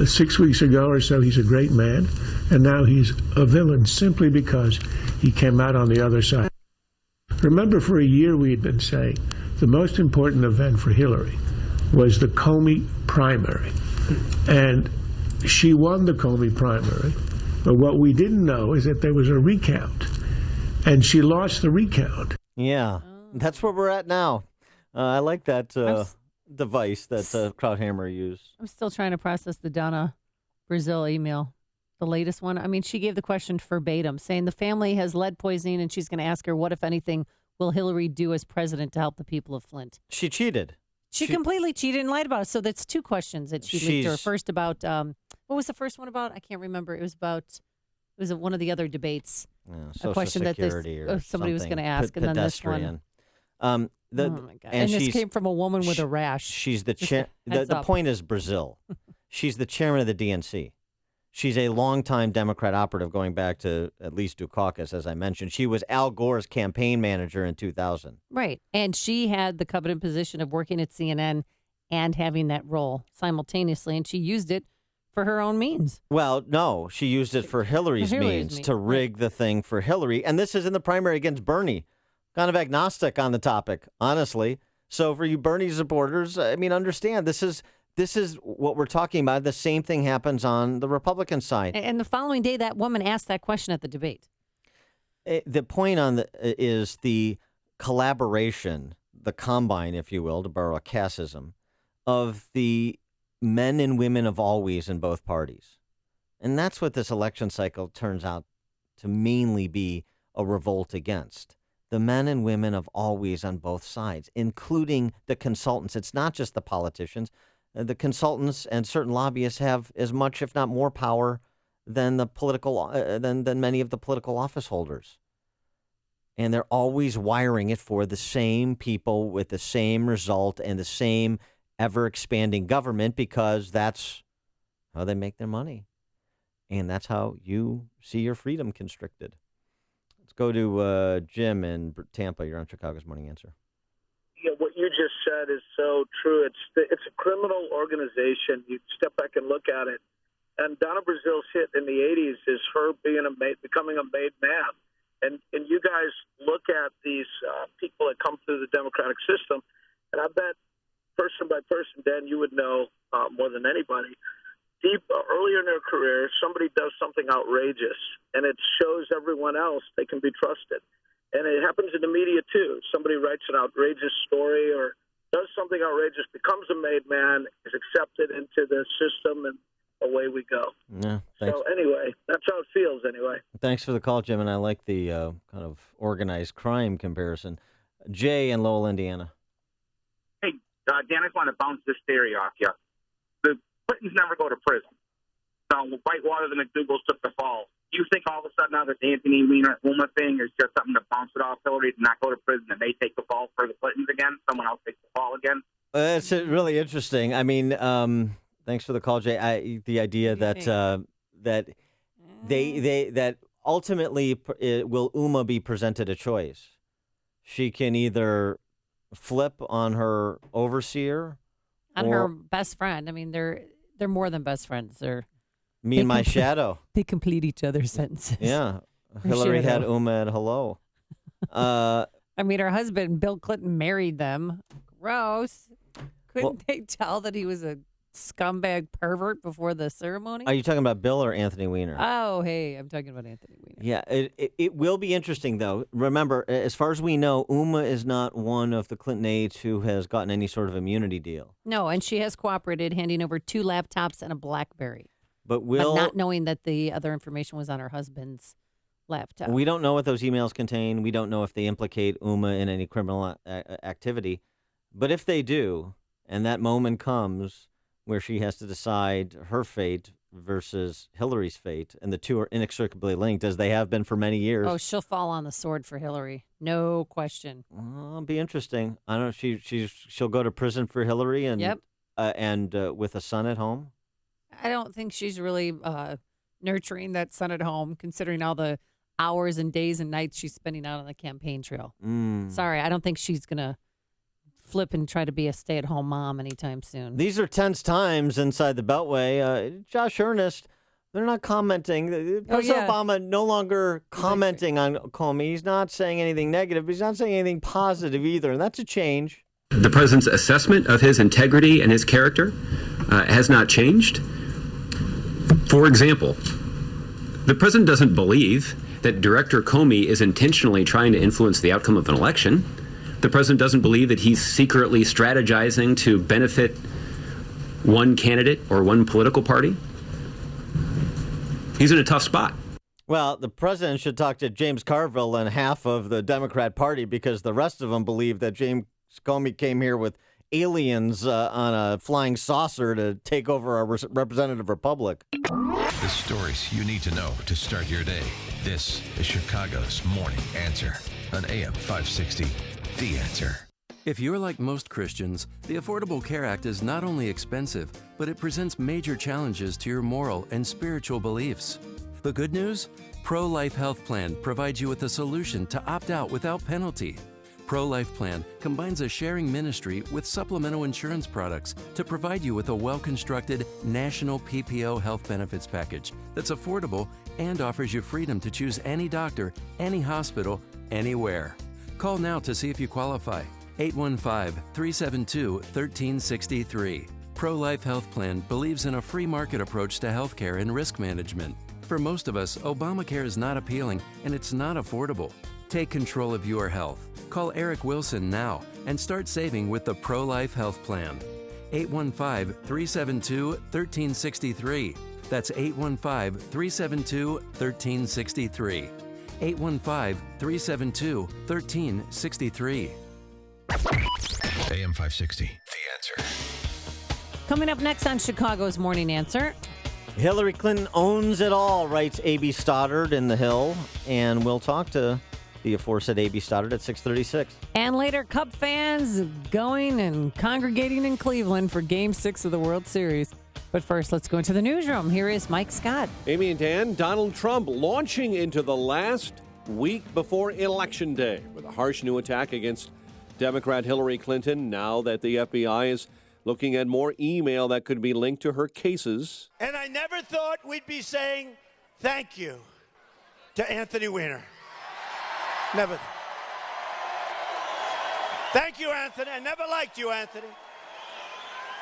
6 weeks ago or so, he's a great man, and now he's a villain simply because he came out on the other side. Remember, for a year we had been saying the most important event for Hillary was the Comey primary, and she won the Comey primary. But what we didn't know is that there was a recount, and she lost the recount. Yeah, that's where we're at now. I like that device that Krauthammer used. I'm still trying to process the Donna Brazil email, the latest one. I mean, she gave the question verbatim, saying the family has lead poisoning, and she's going to ask her, what, if anything, will Hillary do as president to help the people of Flint? She cheated. She completely cheated and lied about it. So that's two questions that she leaked her. First about, what was the first one about? I can't remember. It was one of the other debates. Yeah, a question that somebody was going to ask, and then this one. Oh my God! And this came from a woman with a rash. She's the the point is Brazil. She's the chairman of the DNC. She's a longtime Democrat operative going back to at least Dukakis, as I mentioned. She was Al Gore's campaign manager in 2000. Right. And she had the coveted position of working at CNN and having that role simultaneously, and she used it for her own means. Well, no, she used it for Hillary's means to rig the thing for Hillary. And this is in the primary against Bernie. Kind of agnostic on the topic, honestly. So for you Bernie supporters, I mean, understand this is what we're talking about. The same thing happens on the Republican side. And the following day, that woman asked that question at the debate. The point is the collaboration, the combine, if you will, to borrow a Cassism, of the men and women of always in both parties. And that's what this election cycle turns out to mainly be a revolt against. The men and women of always on both sides, including the consultants. It's not just the politicians. The consultants and certain lobbyists have as much, if not more, power than the political than many of the political office holders. And they're always wiring it for the same people with the same result and the same ever-expanding government, because that's how they make their money. And that's how you see your freedom constricted. Let's go to Jim in Tampa. You're on Chicago's Morning Answer. Yeah, what you just said is so true. It's a criminal organization. You step back and look at it. And Donna Brazil's hit in the 80s is her becoming a made man. And you guys look at these people that come through the democratic system, and I bet person by person, Dan, you would know more than anybody. Earlier in their career, somebody does something outrageous, and it shows everyone else they can be trusted. And it happens in the media, too. Somebody writes an outrageous story or does something outrageous, becomes a made man, is accepted into the system, and away we go. Yeah, thanks. So anyway, that's how it feels anyway. Thanks for the call, Jim, and I like the kind of organized crime comparison. Jay in Lowell, Indiana. Hey, Dan, I just want to bounce this theory off you. The Clintons never go to prison. So Whitewater, the McDougalls took the fall. Do you think all of a sudden now this Anthony Weiner Uma thing is just something to bounce it off Hillary to not go to prison and they take the fall for the Clintons again? Someone else takes the fall again? It's really interesting. I mean, thanks for the call, Jay. The idea that that ultimately will Uma be presented a choice. She can either flip on her overseer, on her best friend. I mean, they're more than best friends. They're me and my shadow. They complete each other's sentences. Yeah, Hillary had Uma at hello. I mean, her husband Bill Clinton married them. Gross. Couldn't they tell that he was a scumbag pervert before the ceremony? Are you talking about Bill or Anthony Weiner? Oh, hey, I'm talking about Anthony Weiner. Yeah, it will be interesting, though. Remember, as far as we know, Uma is not one of the Clinton aides who has gotten any sort of immunity deal. No, and she has cooperated, handing over 2 laptops and a BlackBerry. But not knowing that the other information was on her husband's laptop. We don't know what those emails contain. We don't know if they implicate Uma in any criminal activity. But if they do, and that moment comes where she has to decide her fate versus Hillary's fate, and the two are inextricably linked, as they have been for many years. Oh, she'll fall on the sword for Hillary. No question. It'll be interesting. I don't know. She'll go to prison for Hillary and with a son at home. I don't think she's really nurturing that son at home, considering all the hours and days and nights she's spending out on the campaign trail. Sorry, I don't think she's going to flip and try to be a stay-at-home mom anytime soon. These are tense times inside the Beltway. Josh Earnest, they're not commenting. President Obama no longer commenting on Comey. He's not saying anything negative, but he's not saying anything positive either, and that's a change. The president's assessment of his integrity and his character has not changed. For example, the president doesn't believe that Director Comey is intentionally trying to influence the outcome of an election. The president doesn't believe that he's secretly strategizing to benefit one candidate or one political party. He's in a tough spot. Well, the president should talk to James Carville and half of the Democrat Party, because the rest of them believe that James Comey came here with aliens on a flying saucer to take over our representative republic. The stories you need to know to start your day. This is Chicago's Morning Answer on AM 560. The Answer. If you're like most Christians, the Affordable Care Act is not only expensive, but it presents major challenges to your moral and spiritual beliefs. The good news? Pro-Life Health Plan provides you with a solution to opt out without penalty. Pro-Life Plan combines a sharing ministry with supplemental insurance products to provide you with a well-constructed national PPO health benefits package that's affordable and offers you freedom to choose any doctor, any hospital, anywhere. Call now to see if you qualify. 815-372-1363. Pro-Life Health Plan believes in a free market approach to healthcare and risk management. For most of us, Obamacare is not appealing and it's not affordable. Take control of your health. Call Eric Wilson now and start saving with the Pro-Life Health Plan. 815-372-1363. That's 815-372-1363. 815-372-1363. AM 560, The Answer. Coming up next on Chicago's Morning Answer. Hillary Clinton owns it all, writes A.B. Stoddard in The Hill. And we'll talk to the aforesaid A.B. Stoddard at 6:36. And later, Cub fans going and congregating in Cleveland for Game 6 of the World Series. But first, let's go into the newsroom. Here is Mike Scott. Amy and Dan, Donald Trump launching into the last week before Election Day with a harsh new attack against Democrat Hillary Clinton, now that the FBI is looking at more email that could be linked to her cases. And I never thought we'd be saying thank you to Anthony Weiner. Never. Thank you, Anthony. I never liked you, Anthony.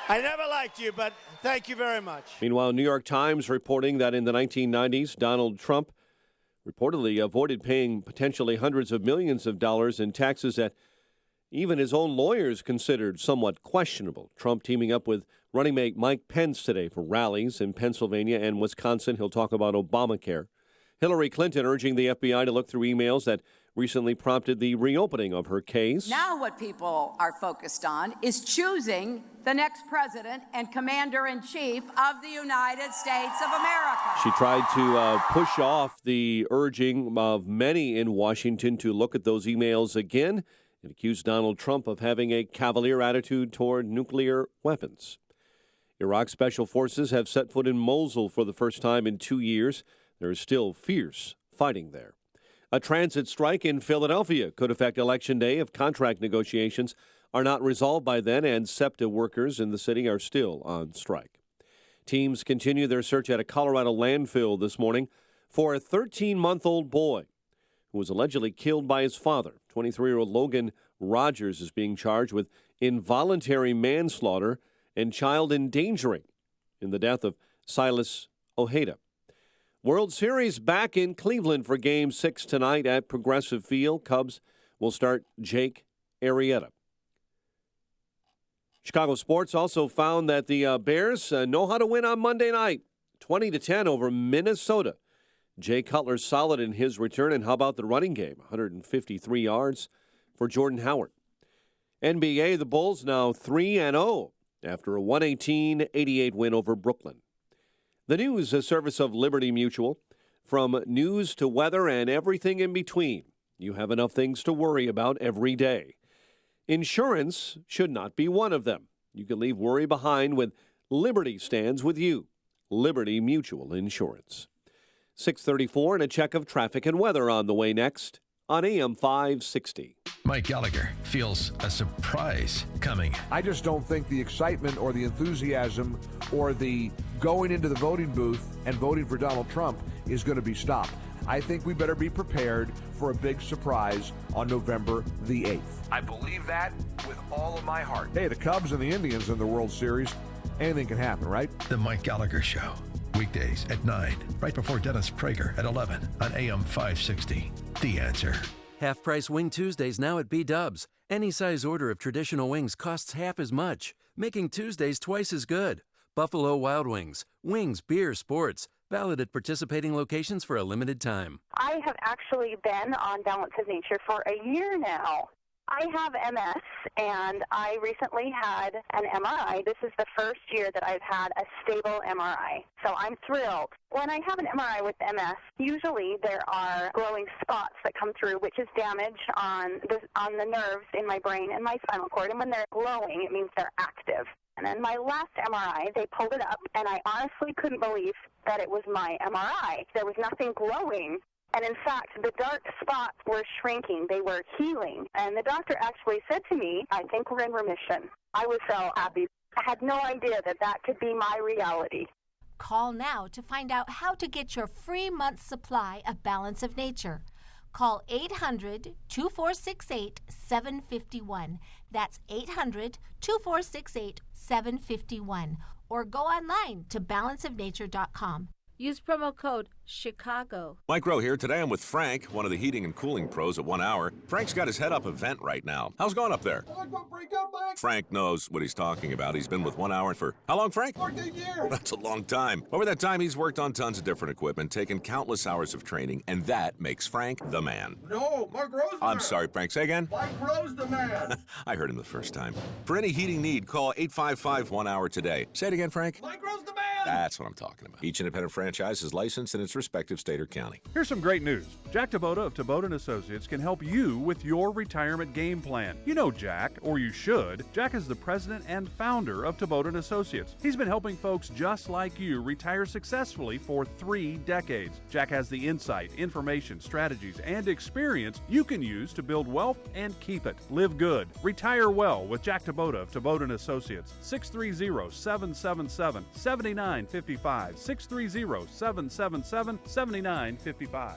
I never liked you, but thank you very much. Meanwhile, New York Times reporting that in the 1990s, Donald Trump reportedly avoided paying potentially hundreds of millions of dollars in taxes that even his own lawyers considered somewhat questionable. Trump teaming up with running mate Mike Pence today for rallies in Pennsylvania and Wisconsin. He'll talk about Obamacare. Hillary Clinton urging the FBI to look through emails that recently prompted the reopening of her case. Now what people are focused on is choosing the next president and commander-in-chief of the United States of America. She tried to push off the urging of many in Washington to look at those emails again and accused Donald Trump of having a cavalier attitude toward nuclear weapons. Iraq special forces have set foot in Mosul for the first time in 2 years. There is still fierce fighting there. A transit strike in Philadelphia could affect Election Day if contract negotiations are not resolved by then, and SEPTA workers in the city are still on strike. Teams continue their search at a Colorado landfill this morning for a 13-month-old boy who was allegedly killed by his father. 23-year-old Logan Rogers is being charged with involuntary manslaughter and child endangering in the death of Silas Ojeda. World Series back in Cleveland for Game 6 tonight at Progressive Field. Cubs will start Jake Arrieta. Chicago Sports also found that the Bears know how to win on Monday night, 20-10 over Minnesota. Jay Cutler solid in his return, and how about the running game? 153 yards for Jordan Howard. NBA, the Bulls now 3-0 after a 118-88 win over Brooklyn. The news, a service of Liberty Mutual. From news to weather and everything in between, you have enough things to worry about every day. Insurance should not be one of them. You can leave worry behind when Liberty stands with you. Liberty Mutual Insurance. 6:34 and a check of traffic and weather on the way next on AM 560. Mike Gallagher feels a surprise coming. I just don't think the excitement or the enthusiasm or the going into the voting booth and voting for Donald Trump is going to be stopped. I think we better be prepared for a big surprise on November the 8th. I believe that with all of my heart. Hey, the Cubs and the Indians in the World Series, anything can happen, right? The Mike Gallagher Show. Weekdays at 9, right before Dennis Prager at 11 on AM 560. The Answer. Half-price Wing Tuesdays now at B-Dubs. Any size order of traditional wings costs half as much, making Tuesdays twice as good. Buffalo Wild Wings. Wings, beer, sports. Valid at participating locations for a limited time. I have actually been on Balance of Nature for a year now. I have MS, and I recently had an MRI. This is the first year that I've had a stable MRI, so I'm thrilled. When I have an MRI with MS, usually there are glowing spots that come through, which is damage on the nerves in my brain and my spinal cord, and when they're glowing, it means they're active. And then my last MRI, they pulled it up, and I honestly couldn't believe that it was my MRI. There was nothing glowing. And in fact, the dark spots were shrinking. They were healing. And the doctor actually said to me, I think we're in remission. I was so happy. I had no idea that that could be my reality. Call now to find out how to get your free month's supply of Balance of Nature. Call 800-2468-751. That's 800-2468-751. Or go online to balanceofnature.com. Use promo code Chicago. Mike Rowe here. Today I'm with Frank, one of the heating and cooling pros at 1 Hour. Frank's got his head up event right now. How's it going up there? Frank knows what he's talking about. He's been with 1 Hour for how long, Frank? 14 years. That's a long time. Over that time, he's worked on tons of different equipment, taken countless hours of training, and that makes Frank the man. No, Mark Rowe's the I'm man. sorry, Frank. Say again? Mike Rowe's the man. I heard him the first time. For any heating need, call 855 1 Hour today. Say it again, Frank. Mike Rowe's the man. That's what I'm talking about. Each independent franchise is licensed in its respective state or county. Here's some great news. Jack Taboda of Taboda & Associates can help you with your retirement game plan. You know Jack, or you should. Jack is the president and founder of Taboda & Associates. He's been helping folks just like you retire successfully for 3 decades. Jack has the insight, information, strategies, and experience you can use to build wealth and keep it. Live good. Retire well with Jack Taboda of Taboda & Associates. 630-777-7955. 630-777-7955.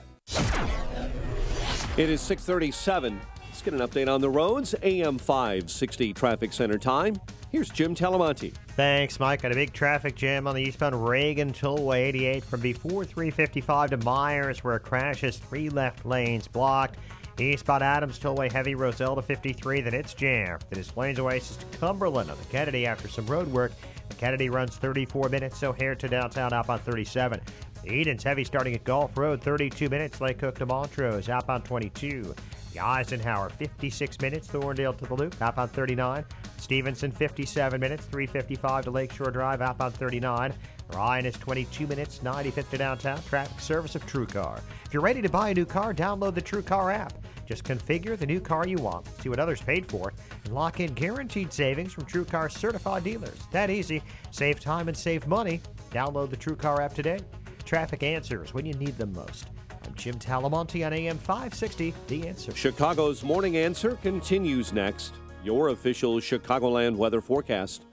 It is 6:37. Let's get an update on the roads. AM 560 traffic center time. Here's Jim Talamonte. Thanks, Mike. Got a big traffic jam on the eastbound Reagan Tollway 88 from before 355 to Myers, where a crash has 3 left lanes blocked. Eastbound Adams Tollway heavy Roselle to 53, then it's jammed. Then it's Plains Oasis to Cumberland on the Kennedy after some road work. The Kennedy runs 34 minutes, so here to downtown outbound 37. The Eden's heavy starting at Gulf Road, 32 minutes. Lake Cook to Montrose, outbound 22. The Eisenhower, 56 minutes. Thorndale to the Loop, outbound 39. Stevenson, 57 minutes. 355 to Lakeshore Drive, outbound 39. Ryan is 22 minutes. 95th to downtown. Traffic service of TrueCar. If you're ready to buy a new car, download the TrueCar app. Just configure the new car you want, see what others paid for, and lock in guaranteed savings from TrueCar certified dealers. That easy. Save time and save money. Download the TrueCar app today. Traffic answers when you need them most. I'm Jim Talamonte on AM 560, The Answer. Chicago's Morning Answer continues next. Your official Chicagoland weather forecast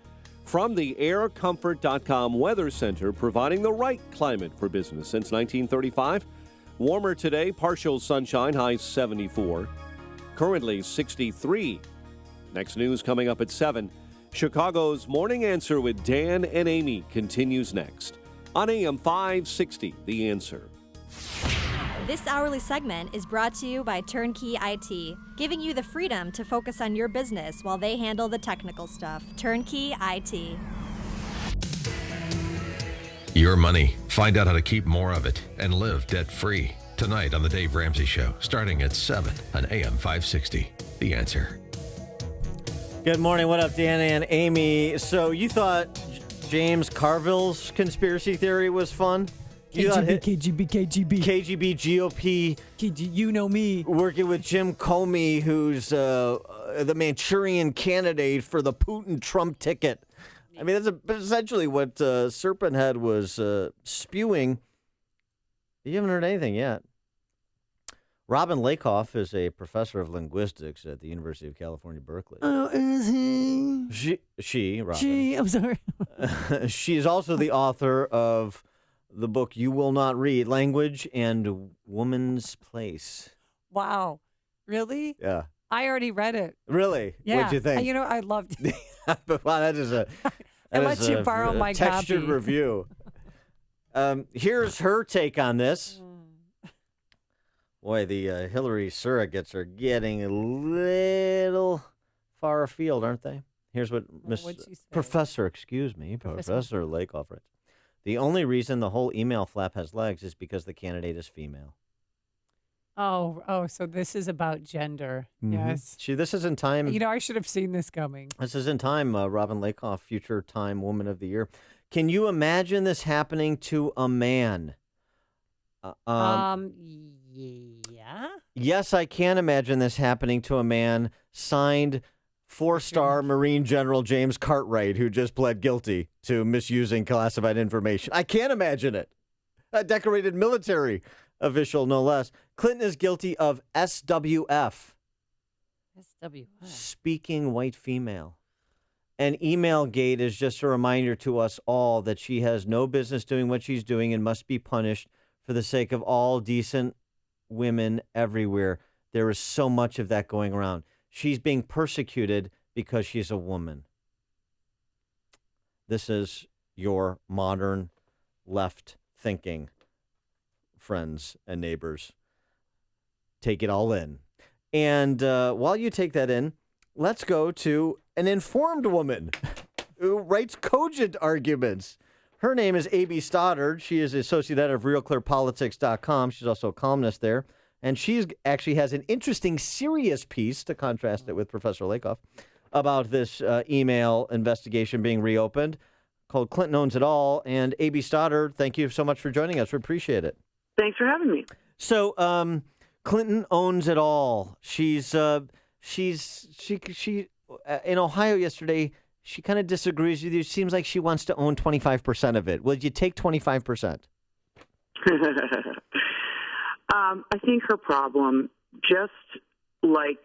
from the aircomfort.com Weather Center, providing the right climate for business since 1935. Warmer today, partial sunshine, high 74. Currently 63. Next news coming up at 7. Chicago's Morning Answer with Dan and Amy continues next on AM 560, The Answer. This hourly segment is brought to you by Turnkey IT, giving you the freedom to focus on your business while they handle the technical stuff. Turnkey IT. Your money. Find out how to keep more of it and live debt-free. Tonight on The Dave Ramsey Show, starting at 7 on AM 560. The Answer. Good morning. What up, Dan and Amy? So you thought James Carville's conspiracy theory was fun? KGB, GOP. You know me. Working with Jim Comey, who's the Manchurian candidate for the Putin-Trump ticket. I mean, that's essentially what Serpent Head was spewing. You haven't heard anything yet. Robin Lakoff is a professor of linguistics at the University of California, Berkeley. Oh, is he? Robin. She, I'm sorry. She is also the author of the book You Will Not Read, Language and Woman's Place. Wow. Really? Yeah. I already read it. Really? Yeah. What'd you think? You know, I loved it. Wow, that is a I'll let you borrow my textured copy. review. Here's her take on this. Boy, the Hillary surrogates are getting a little far afield, aren't they? Here's what Professor Lakoff writes. The only reason the whole email flap has legs is because the candidate is female. Oh, so this is about gender. Mm-hmm. Yes. This is in time. You know, I should have seen this coming. This is in time, Robin Lakoff, future Time Woman of the Year. Can you imagine this happening to a man? Yeah. Yes, I can imagine this happening to a man. Signed, 4-star Marine General James Cartwright, who just pled guilty to misusing classified information. I can't imagine it. A decorated military official, no less. Clinton is guilty of SWF. SWF. Speaking white female. And Emailgate is just a reminder to us all that she has no business doing what she's doing and must be punished for the sake of all decent women everywhere. There is so much of that going around. She's being persecuted because she's a woman. This is your modern left thinking, friends and neighbors. Take it all in. And while you take that in, let's go to an informed woman who writes cogent arguments. Her name is A.B. Stoddard. She is the associate editor of RealClearPolitics.com. She's also a columnist there. And she actually has an interesting, serious piece, to contrast it with Professor Lakoff, about this email investigation being reopened, called Clinton Owns It All. And A.B. Stoddard, thank you so much for joining us. We appreciate it. Thanks for having me. So, Clinton owns it all. She in Ohio yesterday, she kind of disagrees with you. It seems like she wants to own 25% of it. Will you take 25%? I think her problem, just like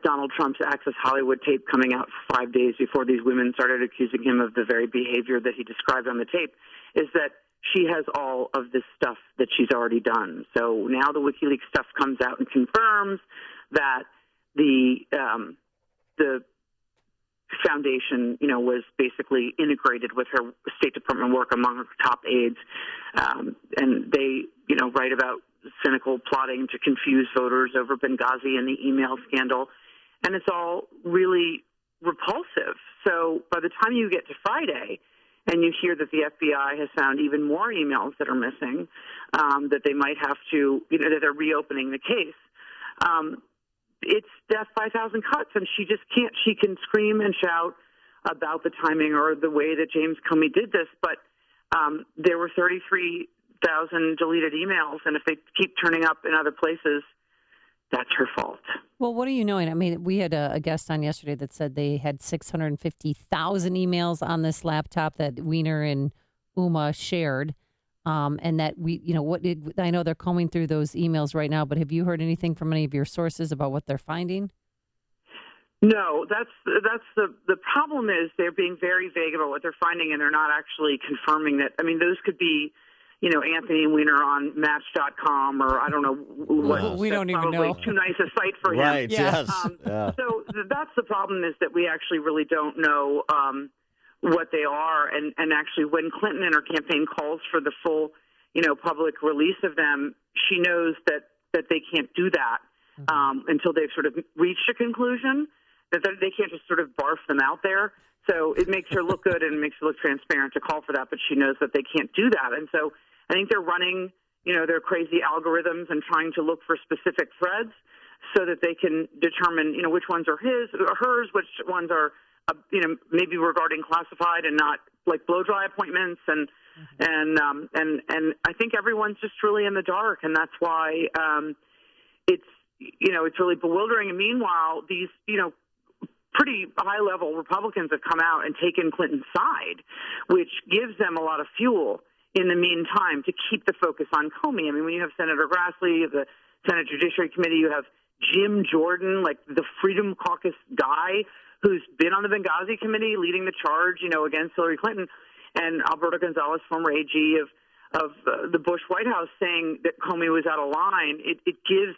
Donald Trump's Access Hollywood tape coming out 5 days before these women started accusing him of the very behavior that he described on the tape, is that she has all of this stuff that she's already done. So now the WikiLeaks stuff comes out and confirms that the foundation, was basically integrated with her State Department work among her top aides. And they, write about cynical plotting to confuse voters over Benghazi and the email scandal. And it's all really repulsive. So by the time you get to Friday and you hear that the FBI has found even more emails that are missing, that they might have to, that they're reopening the case, it's death by a thousand cuts, and she just can't. She can scream and shout about the timing or the way that James Comey did this, but there were 33,000 deleted emails, and if they keep turning up in other places, that's her fault. Well, what are you knowing? I mean, we had a guest on yesterday that said they had 650,000 emails on this laptop that Weiner and Uma shared. And that I know they're combing through those emails right now, but have you heard anything from any of your sources about what they're finding? No, that's the problem is they're being very vague about what they're finding, and they're not actually confirming that. I mean, those could be, Anthony Weiner on Match.com, or I don't know what. We don't even know. Too nice a site for him. Right. Yes. So that's the problem, is that we actually really don't know what they are, and actually when Clinton in her campaign calls for the full, public release of them, she knows that they can't do that until they've sort of reached a conclusion, that they can't just sort of barf them out there. So it makes her look good and it makes her look transparent to call for that, but she knows that they can't do that. And so I think they're running, their crazy algorithms and trying to look for specific threads so that they can determine, which ones are his or hers, which ones are maybe regarding classified and not like blow dry appointments, and I think everyone's just really in the dark, and that's why it's really bewildering. And meanwhile, these pretty high level Republicans have come out and taken Clinton's side, which gives them a lot of fuel in the meantime to keep the focus on Comey. I mean, when you have Senator Grassley of the Senate Judiciary Committee, you have Jim Jordan, like the Freedom Caucus guy, who's been on the Benghazi committee leading the charge, against Hillary Clinton, and Alberto Gonzalez, former AG of the Bush White House, saying that Comey was out of line. It gives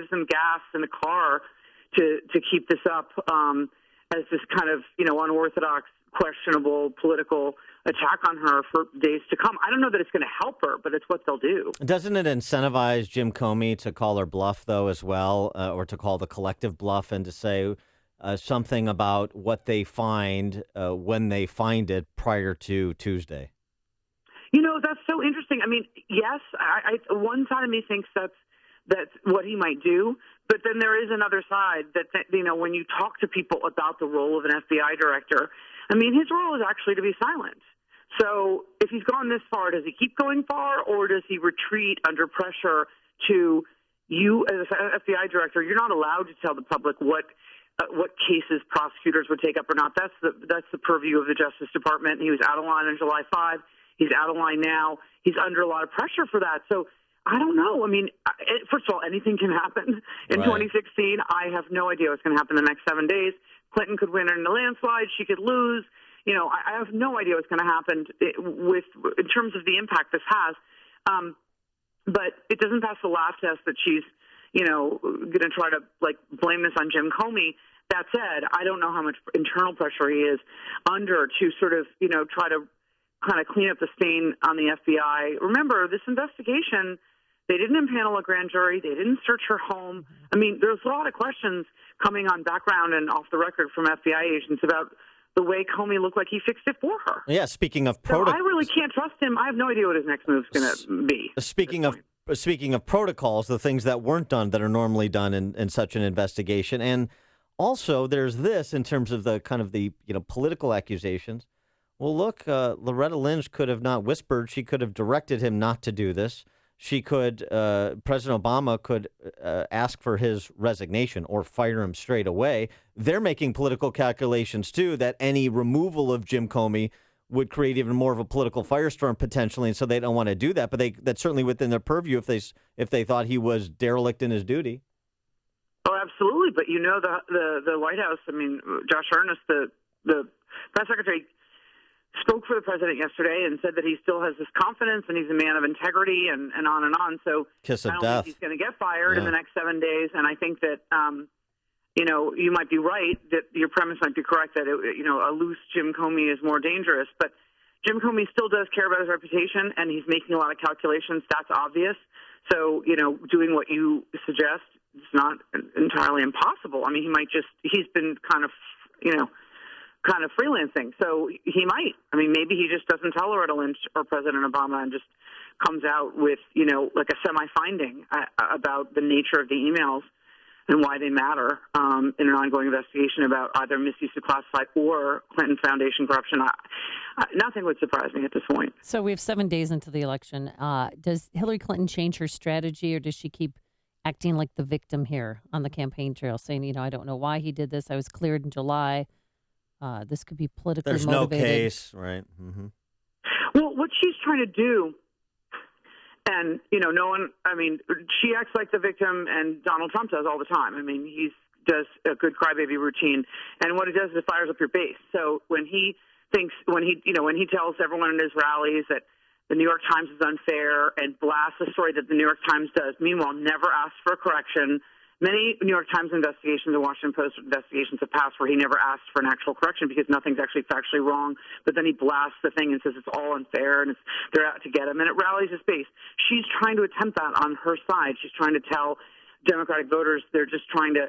them gas in the car to keep this up as this kind of, unorthodox, questionable political attack on her for days to come. I don't know that it's going to help her, but it's what they'll do. Doesn't it incentivize Jim Comey to call her bluff, though, as well, or to call the collective bluff and to say something about what they find when they find it prior to Tuesday? That's so interesting. I mean, yes, I one side of me thinks that's what he might do, but then there is another side that when you talk to people about the role of an FBI director, I mean, his role is actually to be silent. So if he's gone this far, does he keep going far, or does he retreat under pressure to you as an FBI director? You're not allowed to tell the public what cases prosecutors would take up or not. That's the purview of the Justice Department. He was out of line on July 5. He's out of line now. He's under a lot of pressure for that. So I don't know. I mean, first of all, anything can happen in 2016. I have no idea what's going to happen in the next 7 days. Clinton could win in a landslide. She could lose. I have no idea what's going to happen in terms of the impact this has. But it doesn't pass the laugh test that she's, going to try to blame this on Jim Comey. That said, I don't know how much internal pressure he is under to sort of, try to kind of clean up the stain on the FBI. Remember, this investigation, they didn't impanel a grand jury. They didn't search her home. I mean, there's a lot of questions coming on background and off the record from FBI agents about the way Comey looked like he fixed it for her. Yeah, speaking of So I really can't trust him. I have no idea what his next move's going to be. Speaking of protocols, the things that weren't done that are normally done in such an investigation, and also there's this in terms of the kind of the political accusations. Well, look, Loretta Lynch could have not whispered; she could have directed him not to do this. She could, President Obama could ask for his resignation or fire him straight away. They're making political calculations too that any removal of Jim Comey would create even more of a political firestorm potentially, and so they don't want to do that. But that's certainly within their purview if they thought he was derelict in his duty. Oh, absolutely. But the White House. I mean, Josh Earnest, the press secretary, spoke for the president yesterday and said that he still has this confidence and he's a man of integrity and on and on. So kiss of I don't death. think he's going to get fired in the next 7 days. And I think that, you might be right, that your premise might be correct, that, a loose Jim Comey is more dangerous. But Jim Comey still does care about his reputation, and he's making a lot of calculations. That's obvious. So, doing what you suggest is not entirely impossible. I mean, he's been kind of freelancing. So he might. I mean, maybe he just doesn't tell Loretta Lynch or President Obama and just comes out with, like a semi-finding about the nature of the emails and why they matter in an ongoing investigation about either misuse of classified or Clinton Foundation corruption. Nothing would surprise me at this point. So we have 7 days into the election. Does Hillary Clinton change her strategy, or does she keep acting like the victim here on the campaign trail, saying, I don't know why he did this. I was cleared in July. This could be politically There's motivated. no case, right? Mm-hmm. Well, what she's trying to do, and, no one, I mean, she acts like the victim, and Donald Trump does all the time. I mean, he does a good crybaby routine, and what it does is it fires up your base. So when he tells everyone in his rallies that the New York Times is unfair and blasts the story that the New York Times does, meanwhile, never asks for a correction. Many New York Times investigations and Washington Post investigations have passed where he never asked for an actual correction because nothing's actually factually wrong. But then he blasts the thing and says it's all unfair and they're out to get him. And it rallies his base. She's trying to attempt that on her side. She's trying to tell Democratic voters they're just trying to,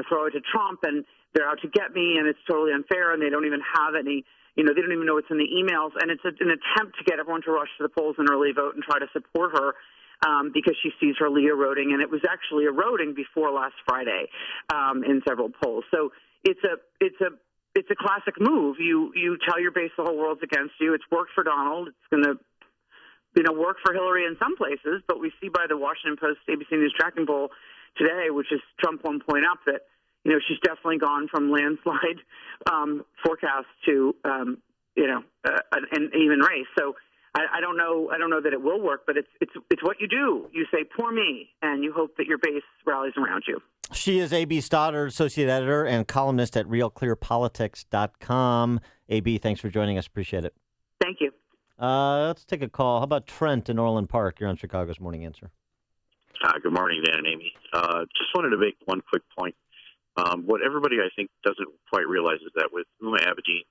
throw it to Trump and they're out to get me and it's totally unfair and they don't even have any, they don't even know what's in the emails. And it's an attempt to get everyone to rush to the polls and early vote and try to support her. Because she sees her lead eroding, and it was actually eroding before last Friday in several polls. So it's a classic move. You tell your base the whole world's against you. It's worked for Donald. It's going to work for Hillary in some places, but we see by the Washington Post ABC News tracking poll today, which is Trump 1 point up, that she's definitely gone from landslide forecast to an even race. So. I don't know that it will work, but it's what you do. You say, "Poor me," and you hope that your base rallies around you. She is A.B. Stoddard, associate editor and columnist at RealClearPolitics.com. A.B., thanks for joining us. Appreciate it. Thank you. Let's take a call. How about Trent in Orland Park? You're on Chicago's Morning Answer. Good morning, Dan and Amy. Just wanted to make one quick point. What everybody, I think, doesn't quite realize is that with Huma Abedin,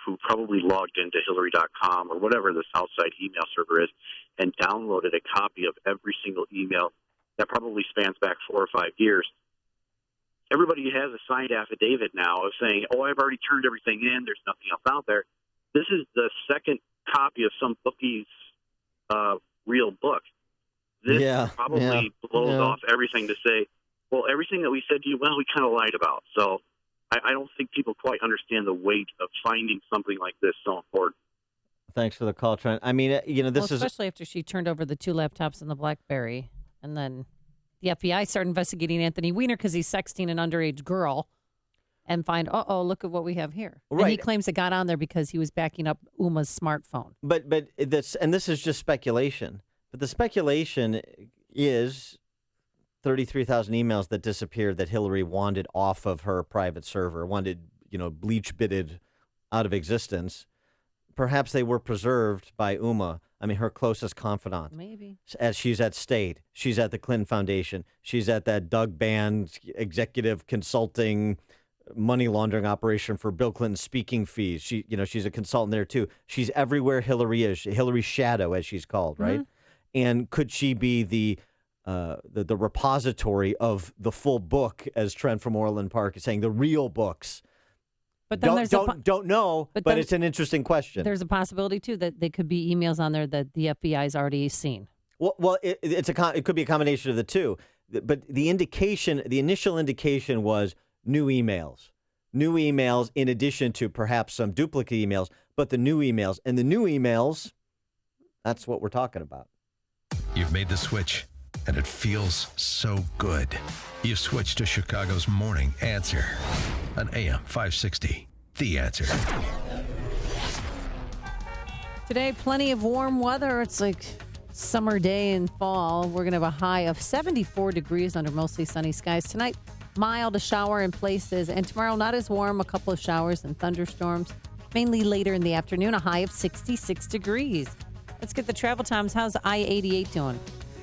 who probably logged into Hillary.com or whatever the Southside email server is and downloaded a copy of every single email that probably spans back 4 or 5 years. Everybody has a signed affidavit now of saying, I've already turned everything in. There's nothing else out there. This is the second copy of some bookie's real book. This probably blows off everything to say, everything that we said to you, we kind of lied about. So I don't think people quite understand the weight of finding something like this so important. Thanks for the call, Trent. I mean, this is especially after she turned over the 2 laptops and the BlackBerry, and then the FBI started investigating Anthony Weiner because he's sexting an underage girl, and find, look at what we have here. Right. And he claims it got on there because he was backing up Uma's smartphone. But this is just speculation. But the speculation is 33,000 emails that disappeared that Hillary wanted off of her private server, wanted, bleach bitted out of existence. Perhaps they were preserved by Uma. I mean, her closest confidant. Maybe. As she's at State, she's at the Clinton Foundation, she's at that Doug Band executive consulting money laundering operation for Bill Clinton's speaking fees. She's a consultant there too. She's everywhere Hillary is. Hillary's shadow, as she's called, right? And could she be the repository of the full book, as Trent from Orland Park is saying, the real books? But then don't know, but it's an interesting question. There's a possibility too that they could be emails on there that the FBI's already seen. Well, it could be a combination of the two. But the initial indication was new emails in addition to perhaps some duplicate emails, but the new emails, that's what we're talking about. You've made the switch, and it feels so good. You've switched to Chicago's Morning Answer on AM 560. The Answer. Today, plenty of warm weather. It's like summer day in fall. We're going to have a high of 74 degrees under mostly sunny skies. Tonight, mild, a shower in places. And tomorrow, not as warm, a couple of showers and thunderstorms. Mainly later in the afternoon, a high of 66 degrees. Let's get the travel times. How's I-88 doing?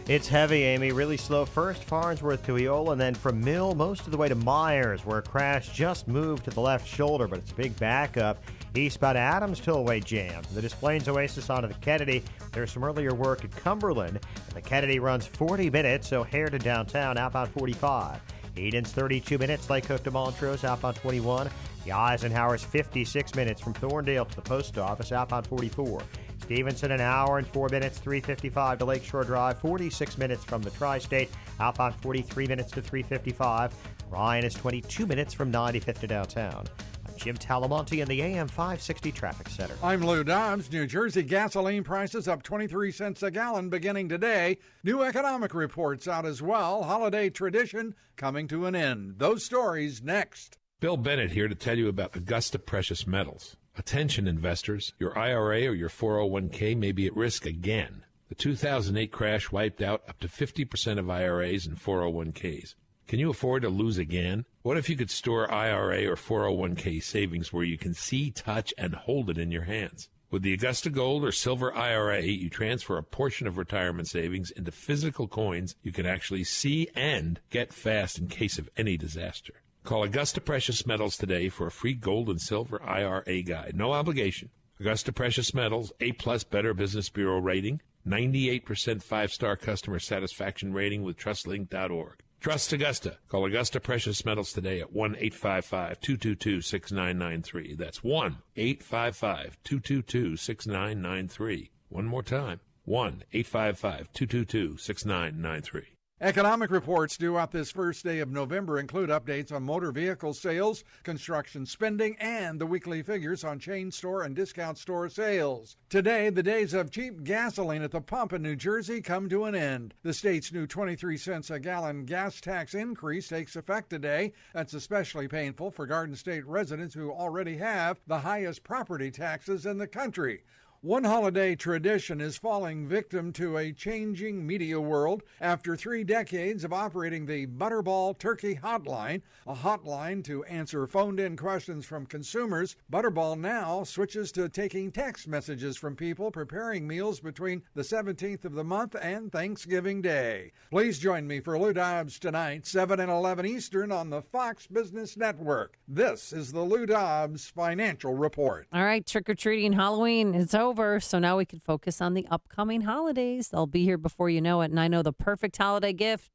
It's heavy, Amy. Really slow first, Farnsworth to Eola, and then from Mill most of the way to Myers, where a crash just moved to the left shoulder, but it's a big backup. Eastbound Adams Tollway jam. The Des Plaines Oasis onto the Kennedy. There's some earlier work at Cumberland. And the Kennedy runs 40 minutes, O'Hare to downtown, outbound 45. Eden's 32 minutes, Lake Hook to Montrose, outbound 21. The Eisenhower's 56 minutes from Thorndale to the post office, outbound 44. Stevenson, an hour and 4 minutes, 3:55 to Lakeshore Drive, 46 minutes from the Tri-State, outbound 43 minutes to 3:55. Ryan is 22 minutes from 95th to downtown. I'm Jim Talamonte in the AM 560 Traffic Center. I'm Lou Dobbs. New Jersey gasoline prices up 23 cents a gallon beginning today. New economic reports out as well. Holiday tradition coming to an end. Those stories next. Bill Bennett here to tell you about Augusta Precious Metals. Attention investors, your IRA or your 401k may be at risk again. The 2008 crash wiped out up to 50% of IRAs and 401ks. Can you afford to lose again? What if you could store IRA or 401k savings where you can see, touch, and hold it in your hands? With the Augusta Gold or Silver IRA, you transfer a portion of retirement savings into physical coins you can actually see and get fast in case of any disaster. Call Augusta Precious Metals today for a free gold and silver IRA guide. No obligation. Augusta Precious Metals, A+ Better Business Bureau rating, 98% 5-star customer satisfaction rating with TrustLink.org. Trust Augusta. Call Augusta Precious Metals today at 1-855-222-6993. That's 1-855-222-6993. One more time, 1-855-222-6993. Economic reports due out this first day of November include updates on motor vehicle sales, construction spending, and the weekly figures on chain store and discount store sales. Today, the days of cheap gasoline at the pump in New Jersey come to an end. The state's new 23 cents a gallon gas tax increase takes effect today. That's especially painful for Garden State residents who already have the highest property taxes in the country. One holiday tradition is falling victim to a changing media world. After 3 decades of operating the Butterball Turkey Hotline, a hotline to answer phoned-in questions from consumers, Butterball now switches to taking text messages from people preparing meals between the 17th of the month and Thanksgiving Day. Please join me for Lou Dobbs tonight, 7 and 11 Eastern on the Fox Business Network. This is the Lou Dobbs Financial Report. All right, trick-or-treating Halloween is over. So now we can focus on the upcoming holidays. They'll be here before you know it. And I know the perfect holiday gift,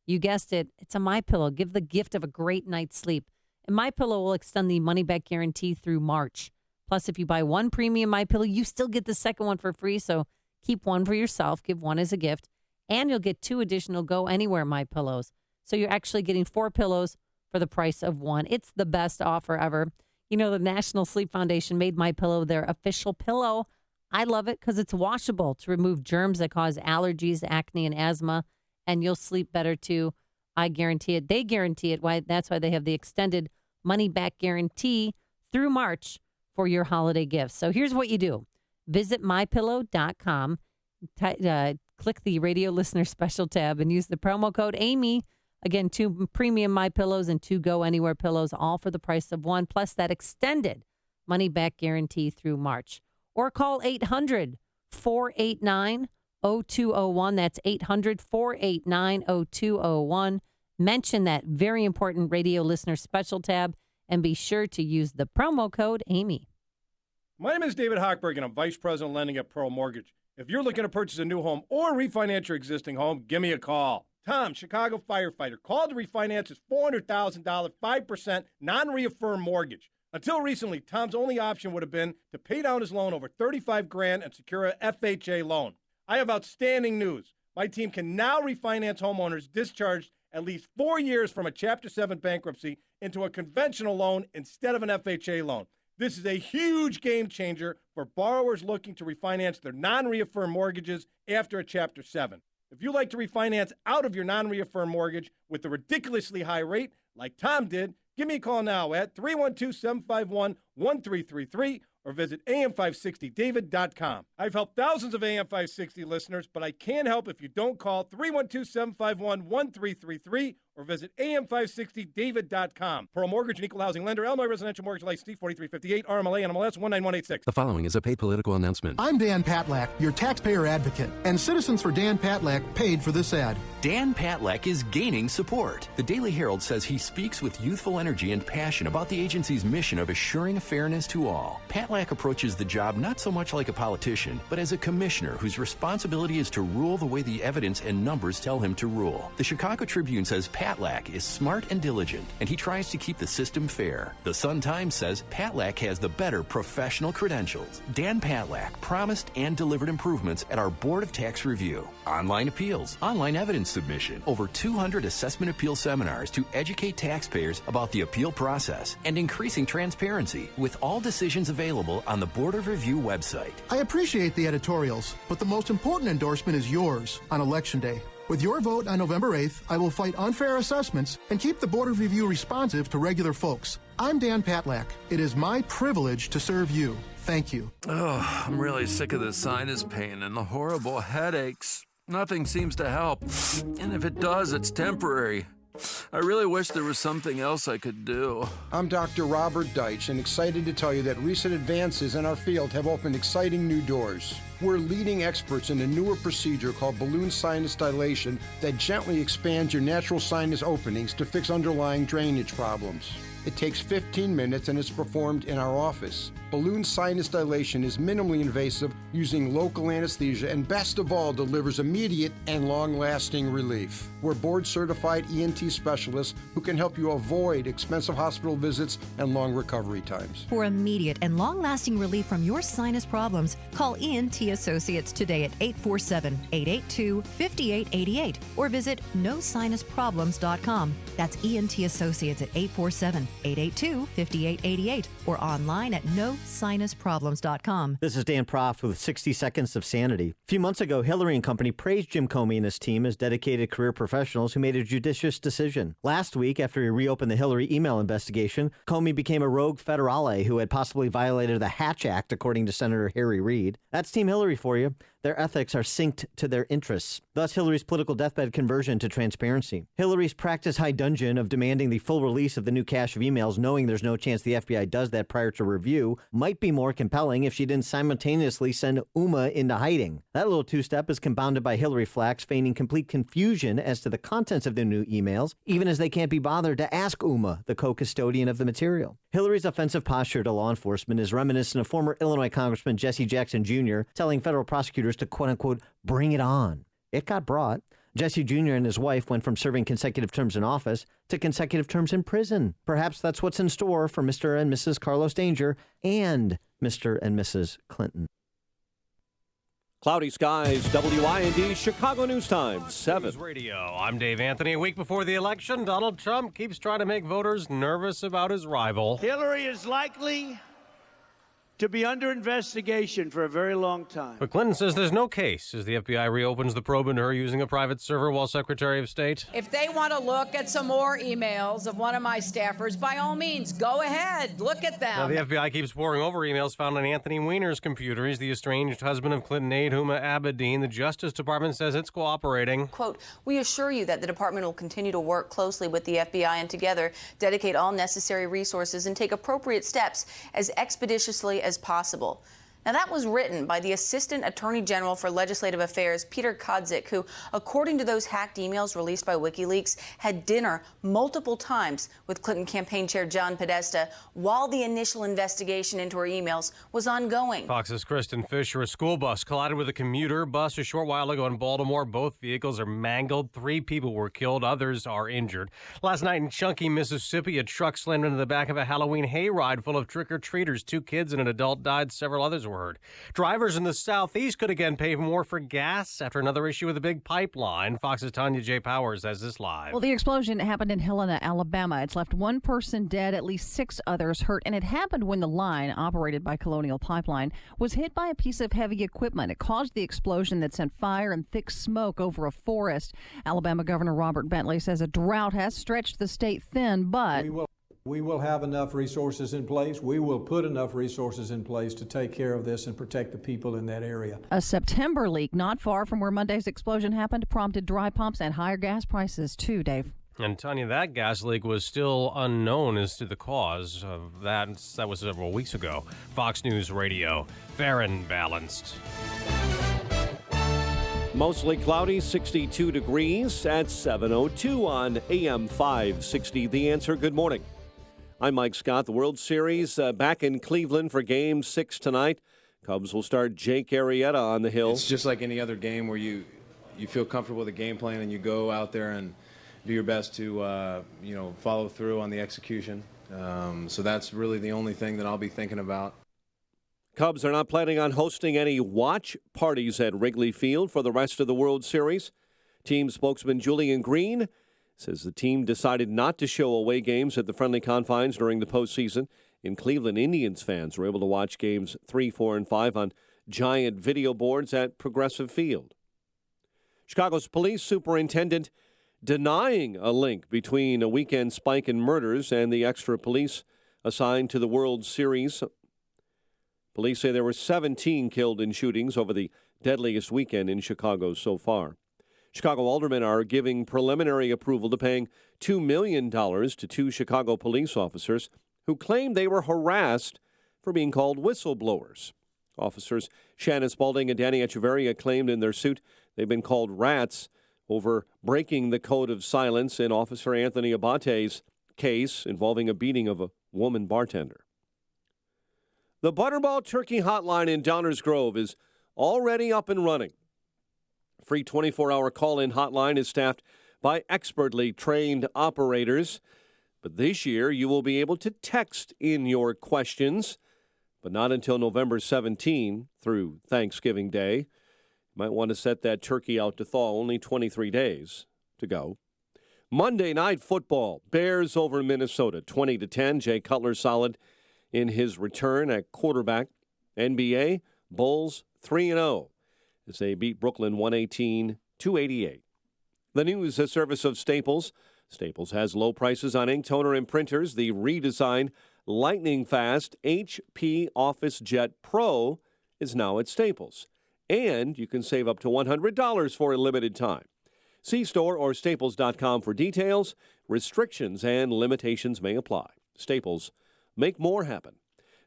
you guessed it, it's a MyPillow. Give the gift of a great night's sleep. And MyPillow will extend the money-back guarantee through March. Plus, if you buy one premium MyPillow, you still get the second one for free. So keep one for yourself, give one as a gift, and you'll get 2 additional Go Anywhere MyPillows. So you're actually getting 4 pillows for the price of 1. It's the best offer ever. You know, the National Sleep Foundation made MyPillow their official pillow. I love it because it's washable to remove germs that cause allergies, acne, and asthma, and you'll sleep better too. I guarantee it. They guarantee it. That's why they have the extended money-back guarantee through March for your holiday gifts. So here's what you do. Visit MyPillow.com, click the radio listener special tab, and use the promo code Amy. Again, 2 premium MyPillows and 2 Go Anywhere pillows, all for the price of 1, plus that extended money-back guarantee through March. Or call 800-489-0201. That's 800-489-0201. Mention that very important radio listener special tab, And be sure to use the promo code Amy. My name is David Hochberg, and I'm Vice President of Lending at Pearl Mortgage. If you're looking to purchase a new home or refinance your existing home, give me a call. Tom, Chicago firefighter, called to refinance his $400,000, 5% non-reaffirmed mortgage. Until recently, Tom's only option would have been to pay down his loan over $35,000 and secure a FHA loan. I have outstanding news. My team can now refinance homeowners discharged at least 4 years from a Chapter 7 bankruptcy into a conventional loan instead of an FHA loan. This is a huge game changer for borrowers looking to refinance their non-reaffirmed mortgages after a Chapter 7. If you like to refinance out of your non-reaffirmed mortgage with a ridiculously high rate, like Tom did, give me a call now at 312-751-1333 or visit am560david.com. I've helped thousands of AM560 listeners, but I can't help if you don't call 312-751-1333 or visit am560david.com. Pearl Mortgage and Equal Housing Lender, Illinois Residential Mortgage License 4358, RMLA, NMLS 19186. The following is a paid political announcement. I'm Dan Patlack, your taxpayer advocate, and Citizens for Dan Patlack paid for this ad. Dan Patlack is gaining support. The Daily Herald says he speaks with youthful energy and passion about the agency's mission of assuring fairness to all. Patlack approaches the job not so much like a politician, but as a commissioner whose responsibility is to rule the way the evidence and numbers tell him to rule. The Chicago Tribune says Patlack is smart and diligent, and he tries to keep the system fair. The Sun-Times says Patlack has the better professional credentials. Dan Patlack promised and delivered improvements at our Board of Tax Review. Online appeals, online evidence submission, over 200 assessment appeal seminars to educate taxpayers about the appeal process, and increasing transparency with all decisions available on the Board of Review website. I appreciate the editorials, but the most important endorsement is yours on Election Day. With your vote on November 8th, I will fight unfair assessments and keep the Board of Review responsive to regular folks. I'm Dan Patlack. It is my privilege to serve you. Thank you. Oh, I'm really sick of the sinus pain and the horrible headaches. Nothing seems to help. And if it does, it's temporary. I really wish there was something else I could do. I'm Dr. Robert Deitch, and excited to tell you that recent advances in our field have opened exciting new doors. We're leading experts in a newer procedure called balloon sinus dilation that gently expands your natural sinus openings to fix underlying drainage problems. It takes 15 minutes and is performed in our office. Balloon sinus dilation is minimally invasive using local anesthesia and best of all delivers immediate and long-lasting relief. We're board-certified ENT specialists who can help you avoid expensive hospital visits and long recovery times. For immediate and long-lasting relief from your sinus problems, call ENT Associates today at 847-882-5888 or visit nosinusproblems.com. That's ENT Associates at 847-882-5888 or online at nosinusproblems.com. This is Dan Proft with 60 Seconds of Sanity. A few months ago, Hillary and Company praised Jim Comey and his team as dedicated career professionals who made a judicious decision. Last week, after he reopened the Hillary email investigation, Comey became a rogue federale who had possibly violated the Hatch Act, according to Senator Harry Reid. That's Team Hillary for you. Their ethics are synced to their interests. Thus, Hillary's political deathbed conversion to transparency. Hillary's practice high dudgeon of demanding the full release of the new cache of emails, knowing there's no chance the FBI does that prior to review, might be more compelling if she didn't simultaneously send Uma into hiding. That little two-step is compounded by Hillary Flax feigning complete confusion as to the contents of the new emails, even as they can't be bothered to ask Uma, the co-custodian of the material. Hillary's offensive posture to law enforcement is reminiscent of former Illinois Congressman Jesse Jackson Jr. telling federal prosecutors to quote-unquote bring it on. It got brought. Jesse Jr. and his wife went from serving consecutive terms in office to consecutive terms in prison. Perhaps that's what's in store for Mr. and Mrs. Carlos Danger and Mr. and Mrs. Clinton. Cloudy skies, WIND, Chicago News Time, 7. News Radio. I'm Dave Anthony. A week before the election, Donald Trump keeps trying to make voters nervous about his rival. Hillary is likely to be under investigation for a very long time. But Clinton says there's no case as the FBI reopens the probe into her using a private server while Secretary of State. If they want to look at some more emails of one of my staffers, by all means, go ahead. Look at them. Now, the FBI keeps poring over emails found on Anthony Weiner's computer. He's the estranged husband of Clinton aide Huma Abedin. The Justice Department says it's cooperating. Quote, we assure you that the department will continue to work closely with the FBI and together dedicate all necessary resources and take appropriate steps as expeditiously as possible. Now, that was written by the Assistant Attorney General for Legislative Affairs, Peter Kodzik, who, according to those hacked emails released by WikiLeaks, had dinner multiple times with Clinton campaign chair John Podesta while the initial investigation into her emails was ongoing. Fox's Kristen Fisher. A school bus collided with a commuter bus a short while ago in Baltimore. Both vehicles are mangled. 3 people were killed. Others are injured. Last night in Chunky, Mississippi, a truck slammed into the back of a Halloween hayride full of trick-or-treaters. 2 kids and an adult died. Several others were hurt. Drivers in the southeast could again pay more for gas after another issue with a big pipeline. Fox's Tanya J. Powers has this live. Well, the explosion happened in Helena, Alabama. It's left 1 person dead, at least 6 others hurt, and it happened when the line, operated by Colonial Pipeline, was hit by a piece of heavy equipment. It caused the explosion that sent fire and thick smoke over a forest. Alabama Governor Robert Bentley says a drought has stretched the state thin, but we will have enough resources in place. We will put enough resources in place to take care of this and protect the people in that area. A September leak not far from where Monday's explosion happened prompted dry pumps and higher gas prices too, Dave. And Tanya, that gas leak was still unknown as to the cause of that. That was several weeks ago. Fox News Radio, fair and balanced. Mostly cloudy, 62 degrees at 7:02 on AM 560. The Answer. Good morning. I'm Mike Scott. The World Series back in Cleveland for Game 6 tonight. Cubs will start Jake Arrieta on the hill. It's just like any other game where you feel comfortable with the game plan and you go out there and do your best to follow through on the execution. So that's really the only thing that I'll be thinking about. Cubs are not planning on hosting any watch parties at Wrigley Field for the rest of the World Series. Team spokesman Julian Green says the team decided not to show away games at the friendly confines during the postseason. In Cleveland, Indians fans were able to watch games 3, 4, and 5 on giant video boards at Progressive Field. Chicago's police superintendent denying a link between a weekend spike in murders and the extra police assigned to the World Series. Police say there were 17 killed in shootings over the deadliest weekend in Chicago so far. Chicago aldermen are giving preliminary approval to paying $2 million to 2 Chicago police officers who claimed they were harassed for being called whistleblowers. Officers Shannon Spalding and Danny Echeverria claimed in their suit they've been called rats over breaking the code of silence in Officer Anthony Abate's case involving a beating of a woman bartender. The Butterball Turkey Hotline in Downers Grove is already up and running. Free 24-hour call-in hotline is staffed by expertly trained operators. But this year, you will be able to text in your questions, but not until November 17 through Thanksgiving Day. You might want to set that turkey out to thaw. Only 23 days to go. Monday Night Football, Bears over Minnesota, 20-10. Jay Cutler solid in his return at quarterback. NBA, Bulls 3-0 as they beat Brooklyn 118-88. The news, a service of Staples. Staples has low prices on ink, toner, and printers. The redesigned lightning fast HP OfficeJet Pro is now at Staples. And you can save up to $100 for a limited time. See store or staples.com for details. Restrictions and limitations may apply. Staples, make more happen.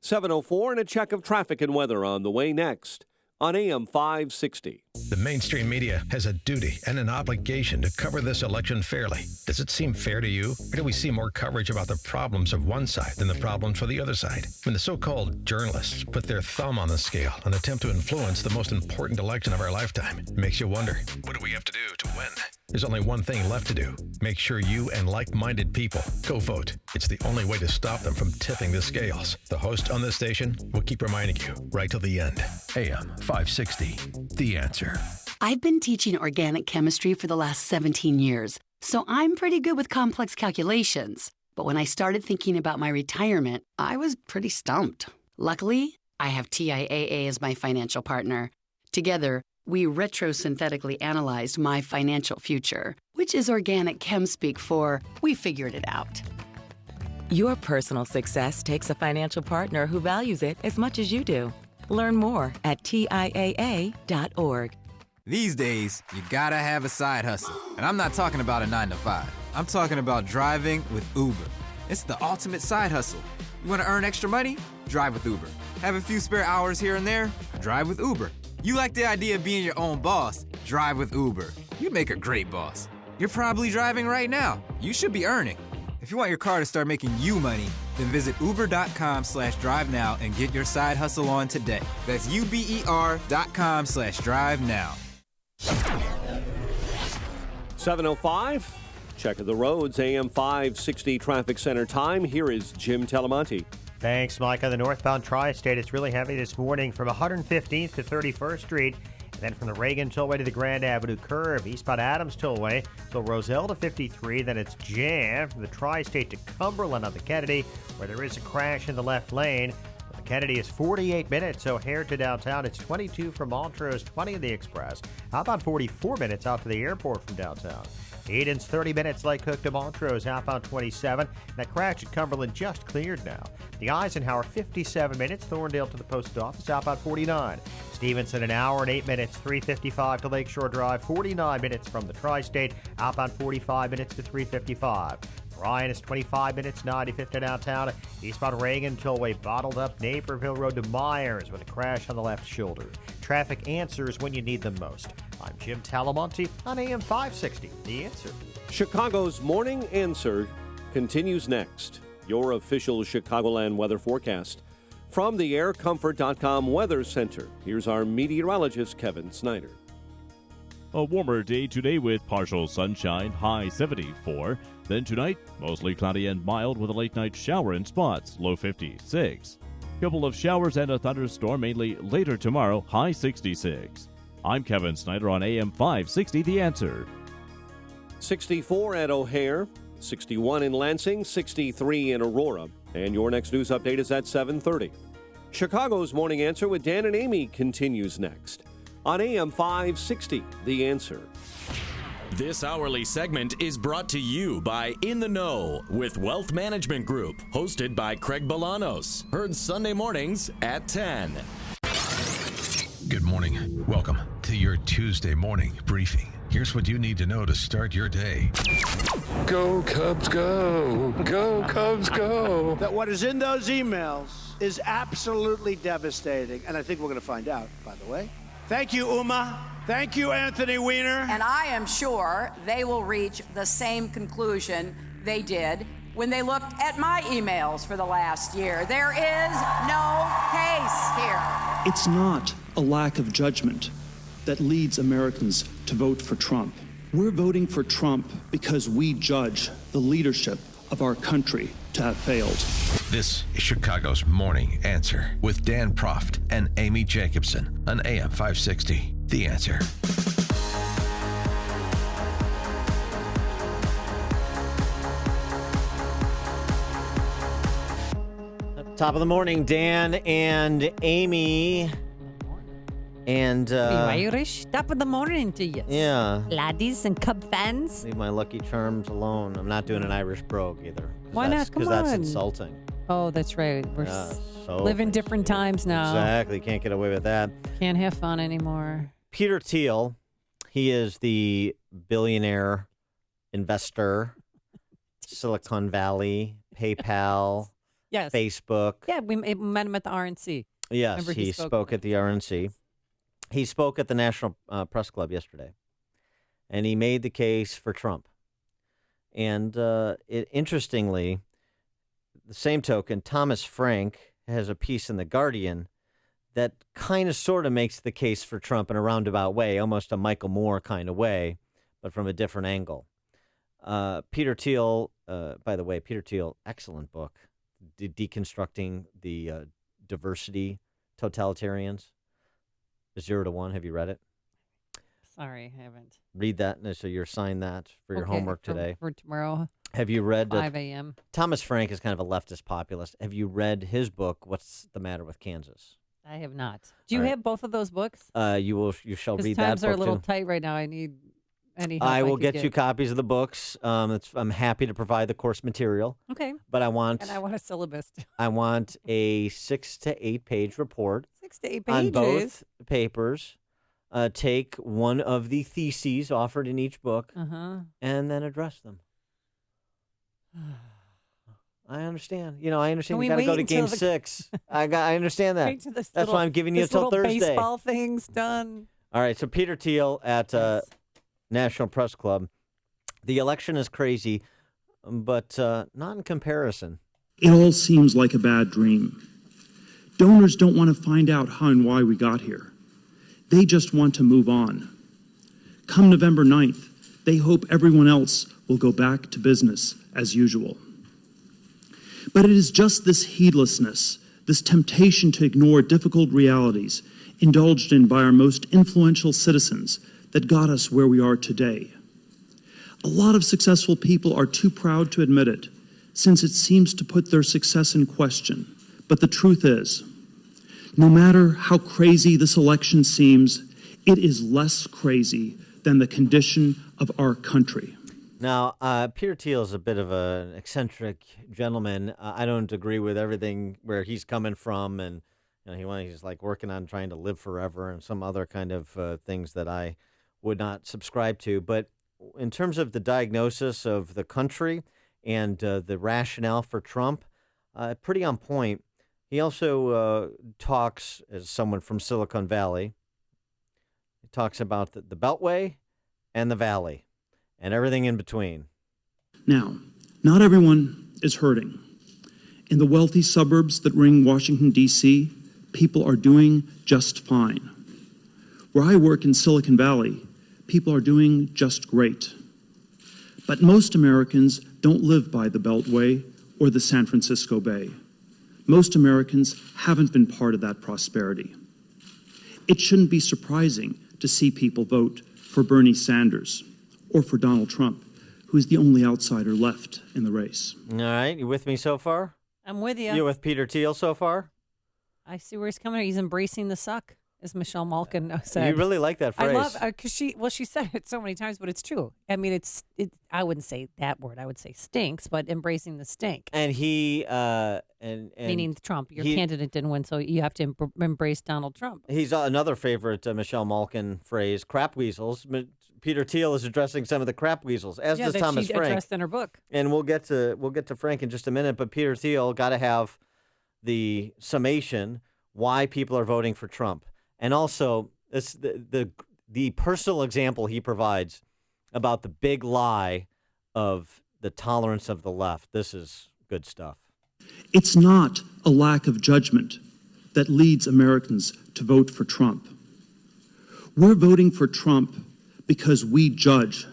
7:04 and a check of traffic and weather on the way next on AM 560. The mainstream media has a duty and an obligation to cover this election fairly. Does it seem fair to you? Or do we see more coverage about the problems of one side than the problems for the other side? When the so-called journalists put their thumb on the scale and attempt to influence the most important election of our lifetime, it makes you wonder, what do we have to do to win? There's only one thing left to do. Make sure you and like-minded people go vote. It's the only way to stop them from tipping the scales. The host on this station will keep reminding you right till the end. AM 560, The Answer. I've been teaching organic chemistry for the last 17 years, so I'm pretty good with complex calculations. But when I started thinking about my retirement, I was pretty stumped. Luckily, I have TIAA as my financial partner. Together, we retrosynthetically analyzed my financial future, which is organic chem speak for we figured it out. Your personal success takes a financial partner who values it as much as you do. Learn more at TIAA.org. These days, you gotta have a side hustle. And I'm not talking about a 9-to-5. I'm talking about driving with Uber. It's the ultimate side hustle. You want to earn extra money? Drive with Uber. Have a few spare hours here and there? Drive with Uber. You like the idea of being your own boss? Drive with Uber. You'd make a great boss. You're probably driving right now. You should be earning. If you want your car to start making you money, then visit uber.com/drive now and get your side hustle on today. That's uber.com/drive now. 7:05. Check of the roads, AM 560 traffic center time. Here is Jim Talamonte. Thanks, Mike. On the northbound tri-state, it's really heavy this morning from 115th to 31st Street. And then from the Reagan Tollway to the Grand Avenue curve, eastbound Adams Tollway till Roselle to 53. Then it's jammed from the tri-state to Cumberland on the Kennedy, where there is a crash in the left lane. The Kennedy is 48 minutes, O'Hare to downtown. It's 22 from Montrose, 20 of the Express. How about 44 minutes out to the airport from downtown? Eden's 30 minutes, Lake Cook to Montrose, outbound 27. That crash at Cumberland just cleared now. The Eisenhower, 57 minutes, Thorndale to the post office, outbound 49. Stevenson, an hour and 8 minutes, 355 to Lakeshore Drive, 49 minutes from the Tri-State, outbound 45 minutes to 355. Bryan is 25 minutes, 95th to downtown. Eastbound Reagan Tollway bottled up Naperville Road to Myers with a crash on the left shoulder. Traffic answers when you need them most. I'm Jim Talamonte on AM 560, The Answer. Chicago's Morning Answer continues next. Your official Chicagoland weather forecast. From the AirComfort.com Weather Center, here's our meteorologist, Kevin Snyder. A warmer day today with partial sunshine, high 74. Then tonight, mostly cloudy and mild with a late-night shower in spots, low 56. Couple of showers and a thunderstorm mainly later tomorrow, high 66. I'm Kevin Snyder on AM 560, The Answer. 64 at O'Hare, 61 in Lansing, 63 in Aurora. And your next news update is at 7:30. Chicago's Morning Answer with Dan and Amy continues next on AM 560, The Answer. This hourly segment is brought to you by In the Know with Wealth Management Group, hosted by Craig Bolanos. Heard Sunday mornings at 10. Good morning. Welcome to your Tuesday morning briefing. Here's what you need to know to start your day. Go, Cubs, go. Go, Cubs, go. That what is in those emails is absolutely devastating. And I think we're going to find out, by the way. Thank you, Uma. Thank you, Anthony Weiner. And I am sure they will reach the same conclusion they did when they looked at my emails for the last year. There is no case here. It's not a lack of judgment that leads Americans to vote for Trump. We're voting for Trump because we judge the leadership of our country to have failed. This is Chicago's Morning Answer with Dan Proft and Amy Jacobson on AM 560, The Answer. Top of the morning, Dan and Amy. And Irish. Top of the morning to you. Yeah. Laddies and Cub fans. Leave my Lucky Charms alone. I'm not doing an Irish brogue either. Why not? Come on. Because that's insulting. Oh, that's right. We're so living different times now. Exactly. Can't get away with that. Can't have fun anymore. Peter Thiel, he is the billionaire investor, Silicon Valley, PayPal, yes. Facebook. Yeah, we met him at the RNC. Yes, Remember he spoke at the RNC. He spoke at the National Press Club yesterday, and he made the case for Trump. And interestingly, the same token, Thomas Frank has a piece in The Guardian that kind of sort of makes the case for Trump in a roundabout way, almost a Michael Moore kind of way, but from a different angle. Peter Thiel, by the way, Peter Thiel, excellent book, Deconstructing the Diversity Totalitarians. 0 to 1. Have you read it? Sorry, I haven't. Read that, so you're assigned that for your homework today. For tomorrow. Have you read 5 a.m. Thomas Frank is kind of a leftist populist. Have you read his book, What's the Matter with Kansas? I have not. Do you have both of those books? You shall read that book. Times are a little too. tight right now. I need any help I will could get you copies of the books. I'm happy to provide the course material. Okay. But I want a syllabus. I want a 6 to 8 page report. 6 to 8 pages on both papers. Take one of the theses offered in each book, and then address them. I understand. I understand Can you we got to go wait to Game until the- 6. I understand that. Wait till this That's little- why I'm giving you this until little Thursday. baseball thing's done. All right, so Peter Thiel at National Press Club. The election is crazy, but not in comparison. It all seems like a bad dream. Donors don't want to find out how and why we got here. They just want to move on. Come November 9th, they hope everyone else will go back to business as usual. But it is just this heedlessness, this temptation to ignore difficult realities indulged in by our most influential citizens that got us where we are today. A lot of successful people are too proud to admit it, since it seems to put their success in question. But the truth is, no matter how crazy this election seems, it is less crazy than the condition of our country. Now, Peter Thiel is a bit of an eccentric gentleman. I don't agree with everything where he's coming from, and he's like working on trying to live forever and some other kind of things that I would not subscribe to. But in terms of the diagnosis of the country and the rationale for Trump, pretty on point. He also talks, as someone from Silicon Valley, he talks about the Beltway and the Valley and everything in between. Now, not everyone is hurting. In the wealthy suburbs that ring Washington, D.C., people are doing just fine. Where I work in Silicon Valley, people are doing just great. But most Americans don't live by the Beltway or the San Francisco Bay. Most Americans haven't been part of that prosperity. It shouldn't be surprising to see people vote for Bernie Sanders or for Donald Trump, who is the only outsider left in the race. All right, you with me so far? I'm with you. You with Peter Thiel so far? I see where he's coming. He's embracing the suck, as Michelle Malkin said. You really like that phrase. I love because she said it so many times, but it's true. I mean, it's I wouldn't say that word. I would say stinks, but embracing the stink. And he meaning Trump. Your candidate didn't win, so you have to embrace Donald Trump. He's another favorite Michelle Malkin phrase: crap weasels. Peter Thiel is addressing some of the crap weasels, as does Thomas she Frank. addressed in her book. And we'll get to Frank in just a minute. But Peter Thiel got to have the summation why people are voting for Trump, and also the personal example he provides about the big lie of the tolerance of the left. This is good stuff. It's not a lack of judgment that leads Americans to vote for Trump. We're voting for Trump because we judge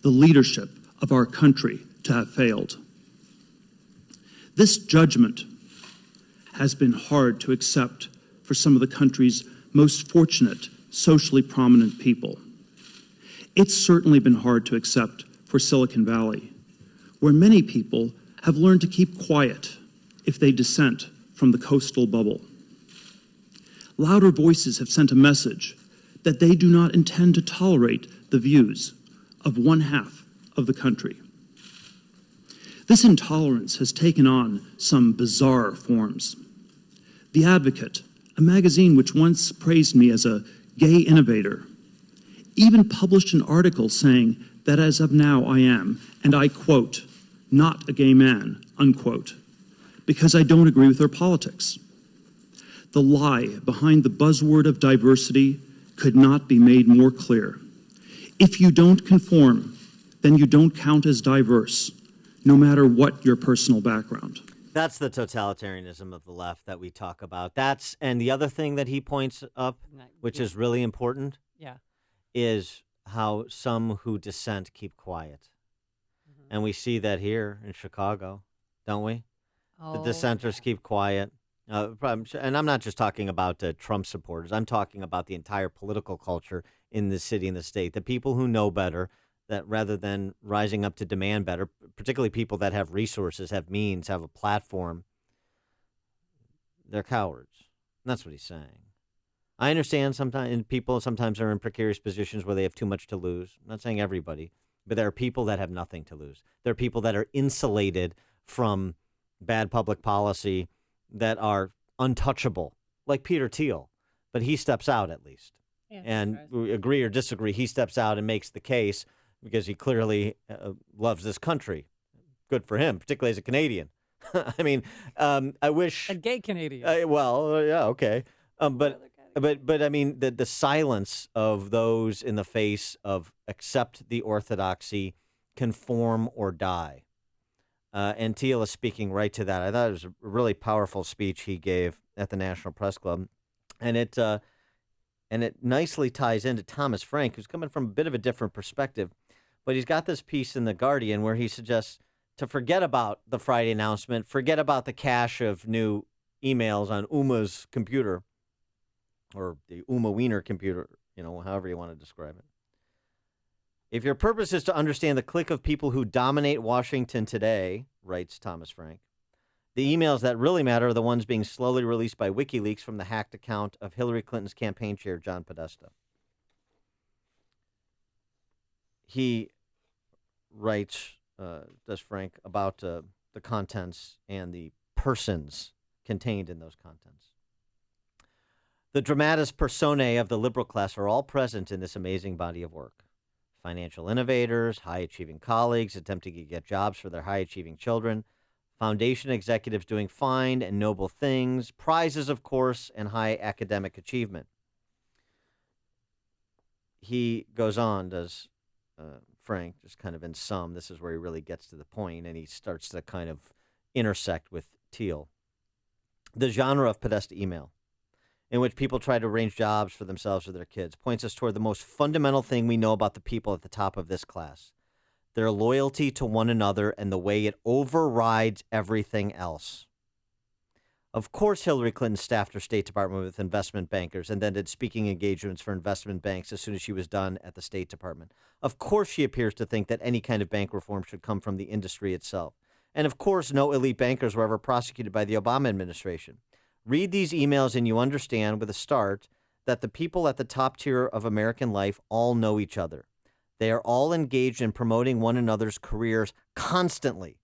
the leadership of our country to have failed. This judgment has been hard to accept for some of the country's most fortunate, socially prominent people. It's certainly been hard to accept for Silicon Valley, where many people have learned to keep quiet if they dissent from the coastal bubble. Louder voices have sent a message that they do not intend to tolerate the views of one half of the country. This intolerance has taken on some bizarre forms. The Advocate, a magazine which once praised me as a gay innovator, even published an article saying that as of now I am, and I quote, not a gay man, unquote, because I don't agree with their politics. The lie behind the buzzword of diversity could not be made more clear. If you don't conform, then you don't count as diverse, no matter what your personal background. That's the totalitarianism of the left that we talk about. And the other thing that he points up, which is really important, is how some who dissent keep quiet. Mm-hmm. And we see that here in Chicago, don't we? The dissenters keep quiet. And I'm not just talking about Trump supporters. I'm talking about the entire political culture in the city and the state. The people who know better, that rather than rising up to demand better, particularly people that have resources, have means, have a platform, they're cowards. And that's what he's saying. I understand sometimes people are in precarious positions where they have too much to lose. I'm not saying everybody, but there are people that have nothing to lose. There are people that are insulated from bad public policy, that are untouchable, like Peter Thiel, but he steps out at least. Yeah, and we agree or disagree, he steps out and makes the case because he clearly loves this country. Good for him, particularly as a Canadian. I mean, I wish a gay Canadian. Yeah, okay. But I mean, the silence of those in the face of accept the orthodoxy, conform or die. And Thiel is speaking right to that. I thought it was a really powerful speech he gave at the National Press Club, and it nicely ties into Thomas Frank, who's coming from a bit of a different perspective. But he's got this piece in The Guardian where he suggests to forget about the Friday announcement, forget about the cache of new emails on Uma's computer, or the Uma Wiener computer, however you want to describe it. If your purpose is to understand the clique of people who dominate Washington today, writes Thomas Frank, the emails that really matter are the ones being slowly released by WikiLeaks from the hacked account of Hillary Clinton's campaign chair, John Podesta. He writes, does Frank, about the contents and the persons contained in those contents. The dramatis personae of the liberal class are all present in this amazing body of work. Financial innovators, high-achieving colleagues attempting to get jobs for their high-achieving children, foundation executives doing fine and noble things, prizes, of course, and high academic achievement. He goes on, does Frank, just kind of in sum, this is where he really gets to the point, and he starts to kind of intersect with Thiel. The genre of Podesta email, in which people try to arrange jobs for themselves or their kids, points us toward the most fundamental thing we know about the people at the top of this class, their loyalty to one another and the way it overrides everything else. Of course, Hillary Clinton staffed her State Department with investment bankers and then did speaking engagements for investment banks as soon as she was done at the State Department. Of course, she appears to think that any kind of bank reform should come from the industry itself. And of course, no elite bankers were ever prosecuted by the Obama administration. Read these emails and you understand with a start that the people at the top tier of American life all know each other. They are all engaged in promoting one another's careers constantly.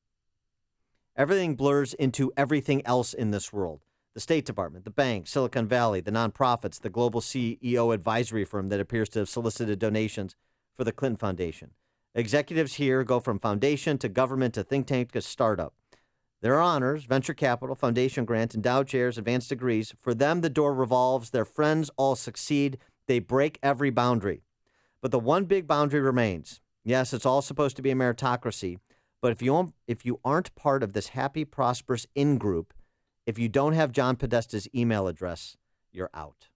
Everything blurs into everything else in this world. The State Department, the bank, Silicon Valley, the nonprofits, the global CEO advisory firm that appears to have solicited donations for the Clinton Foundation. Executives here go from foundation to government to think tank to startup. There are honors, venture capital, foundation grants, endowed chairs, advanced degrees. For them, the door revolves. Their friends all succeed. They break every boundary. But the one big boundary remains. Yes, it's all supposed to be a meritocracy. But if you aren't part of this happy, prosperous in-group, if you don't have John Podesta's email address, you're out.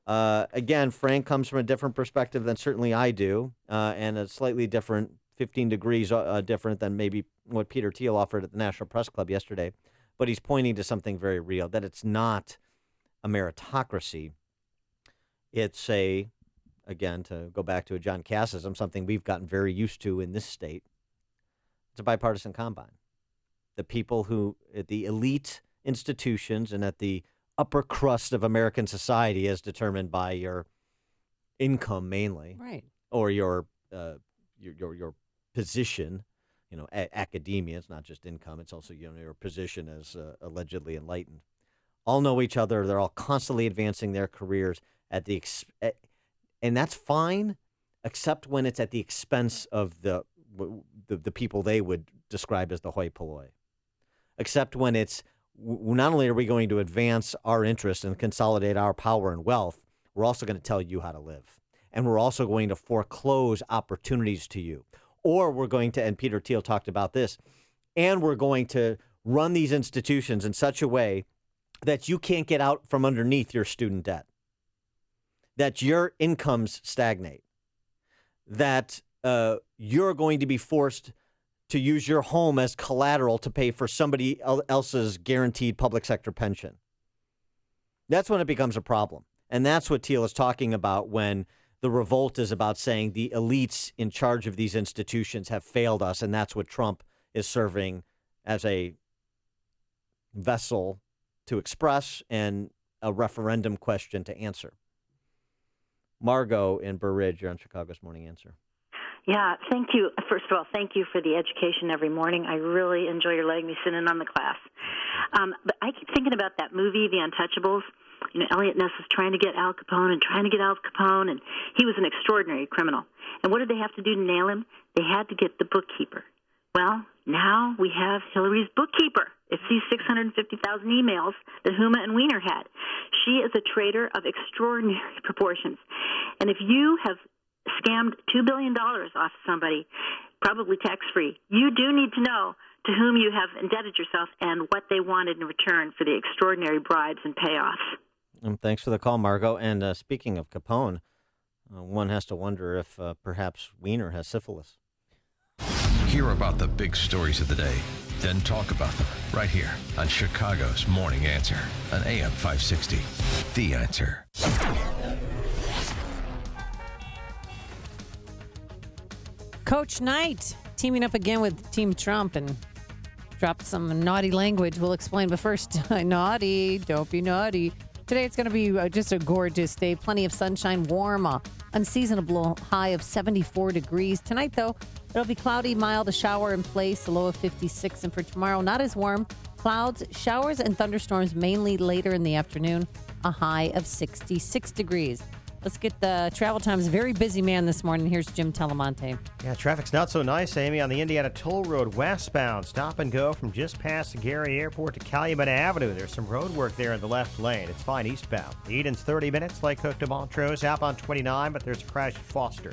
Again, Frank comes from a different perspective than certainly I do, and a slightly different, 15 degrees different than maybe what Peter Thiel offered at the National Press Club yesterday. But he's pointing to something very real, that it's not a meritocracy. It's again, to go back to a John Cassism, something we've gotten very used to in this state. It's a bipartisan combine. The people who, at the elite institutions and at the upper crust of American society, as determined by your income mainly, right, or your position, academia. It's not just income; it's also your position as allegedly enlightened. All know each other. They're all constantly advancing their careers at the and that's fine, except when it's at the expense of the people they would describe as the hoi polloi. Except when it's, not only are we going to advance our interests and consolidate our power and wealth, we're also going to tell you how to live. And we're also going to foreclose opportunities to you. Or we're going to, and Peter Thiel talked about this, and we're going to run these institutions in such a way that you can't get out from underneath your student debt, that your incomes stagnate, that you're going to be forced to use your home as collateral to pay for somebody else's guaranteed public sector pension. That's when it becomes a problem. And that's what Thiel is talking about when the revolt is about saying the elites in charge of these institutions have failed us, and that's what Trump is serving as a vessel to express and a referendum question to answer. Margot in Burr Ridge, you're on Chicago's Morning Answer. Yeah, thank you. First of all, thank you for the education every morning. I really enjoy your letting me sit in on the class. But I keep thinking about that movie, The Untouchables. Elliot Ness was trying to get Al Capone and he was an extraordinary criminal. And what did they have to do to nail him? They had to get the bookkeeper. Well, Now we have Hillary's bookkeeper. It's these 650,000 emails that Huma and Weiner had. She is a traitor of extraordinary proportions. And if you have scammed $2 billion off somebody, probably tax-free, you do need to know to whom you have indebted yourself and what they wanted in return for the extraordinary bribes and payoffs. Thanks for the call, Margot. And speaking of Capone, one has to wonder if perhaps Weiner has syphilis. Hear about the big stories of the day, then talk about them right here on Chicago's Morning Answer on AM 560. The Answer. Coach Knight teaming up again with Team Trump and dropped some naughty language. We'll explain. But first, naughty, don't be naughty. Today it's going to be just a gorgeous day. Plenty of sunshine, warm, unseasonable high of 74 degrees. Tonight, though, it'll be cloudy, mild, a shower in place, a low of 56. And for tomorrow, not as warm. Clouds, showers, and thunderstorms mainly later in the afternoon, a high of 66 degrees. Let's get the travel times. Very busy man this morning. Here's Jim Telemonte. Yeah, traffic's not so nice, Amy, on the Indiana Toll Road westbound. Stop and go from just past the Gary Airport to Calumet Avenue. There's some road work there in the left lane. It's fine eastbound. Eden's 30 minutes, Lake Hook to Montrose, outbound 29, but there's a crash at Foster.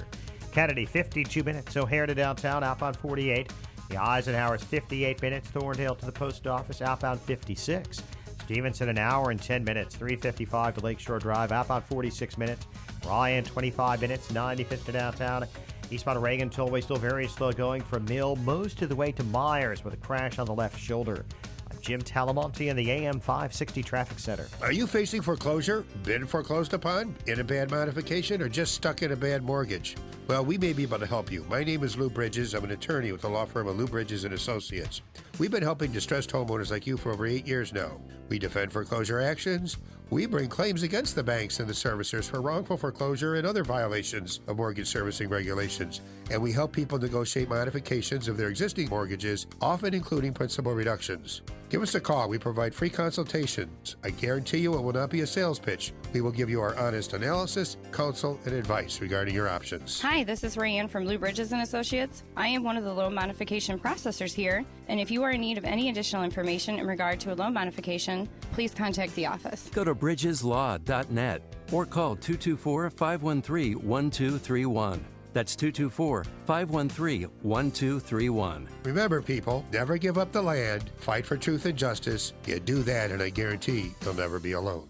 Kennedy, 52 minutes, O'Hare to downtown, outbound 48. The Eisenhower's 58 minutes, Thorndale to the post office, outbound 56. Stevenson, an hour and 10 minutes, 355 to Lakeshore Drive, outbound 46 minutes. Ryan, 25 minutes, 95th to downtown. Eastbound Reagan Tollway still very slow going from Mill most of the way to Myers with a crash on the left shoulder. I'm Jim Talamonte in the AM 560 Traffic Center. Are you facing foreclosure, been foreclosed upon, in a bad modification, or just stuck in a bad mortgage? Well, we may be able to help you. My name is Lou Bridges. I'm an attorney with the law firm of Lou Bridges & Associates. We've been helping distressed homeowners like you for over 8 years now. We defend foreclosure actions. We bring claims against the banks and the servicers for wrongful foreclosure and other violations of mortgage servicing regulations. And we help people negotiate modifications of their existing mortgages, often including principal reductions. Give us a call. We provide free consultations. I guarantee you it will not be a sales pitch. We will give you our honest analysis, counsel, and advice regarding your options. Hi, this is Rayanne from Lou Bridges & Associates. I am one of the loan modification processors here, and if you are in need of any additional information in regard to a loan modification, please contact the office. Go to bridgeslaw.net or call 224-513-1231. That's 224-513-1231. Remember, people, never give up the land. Fight for truth and justice. You do that, and I guarantee you'll never be alone.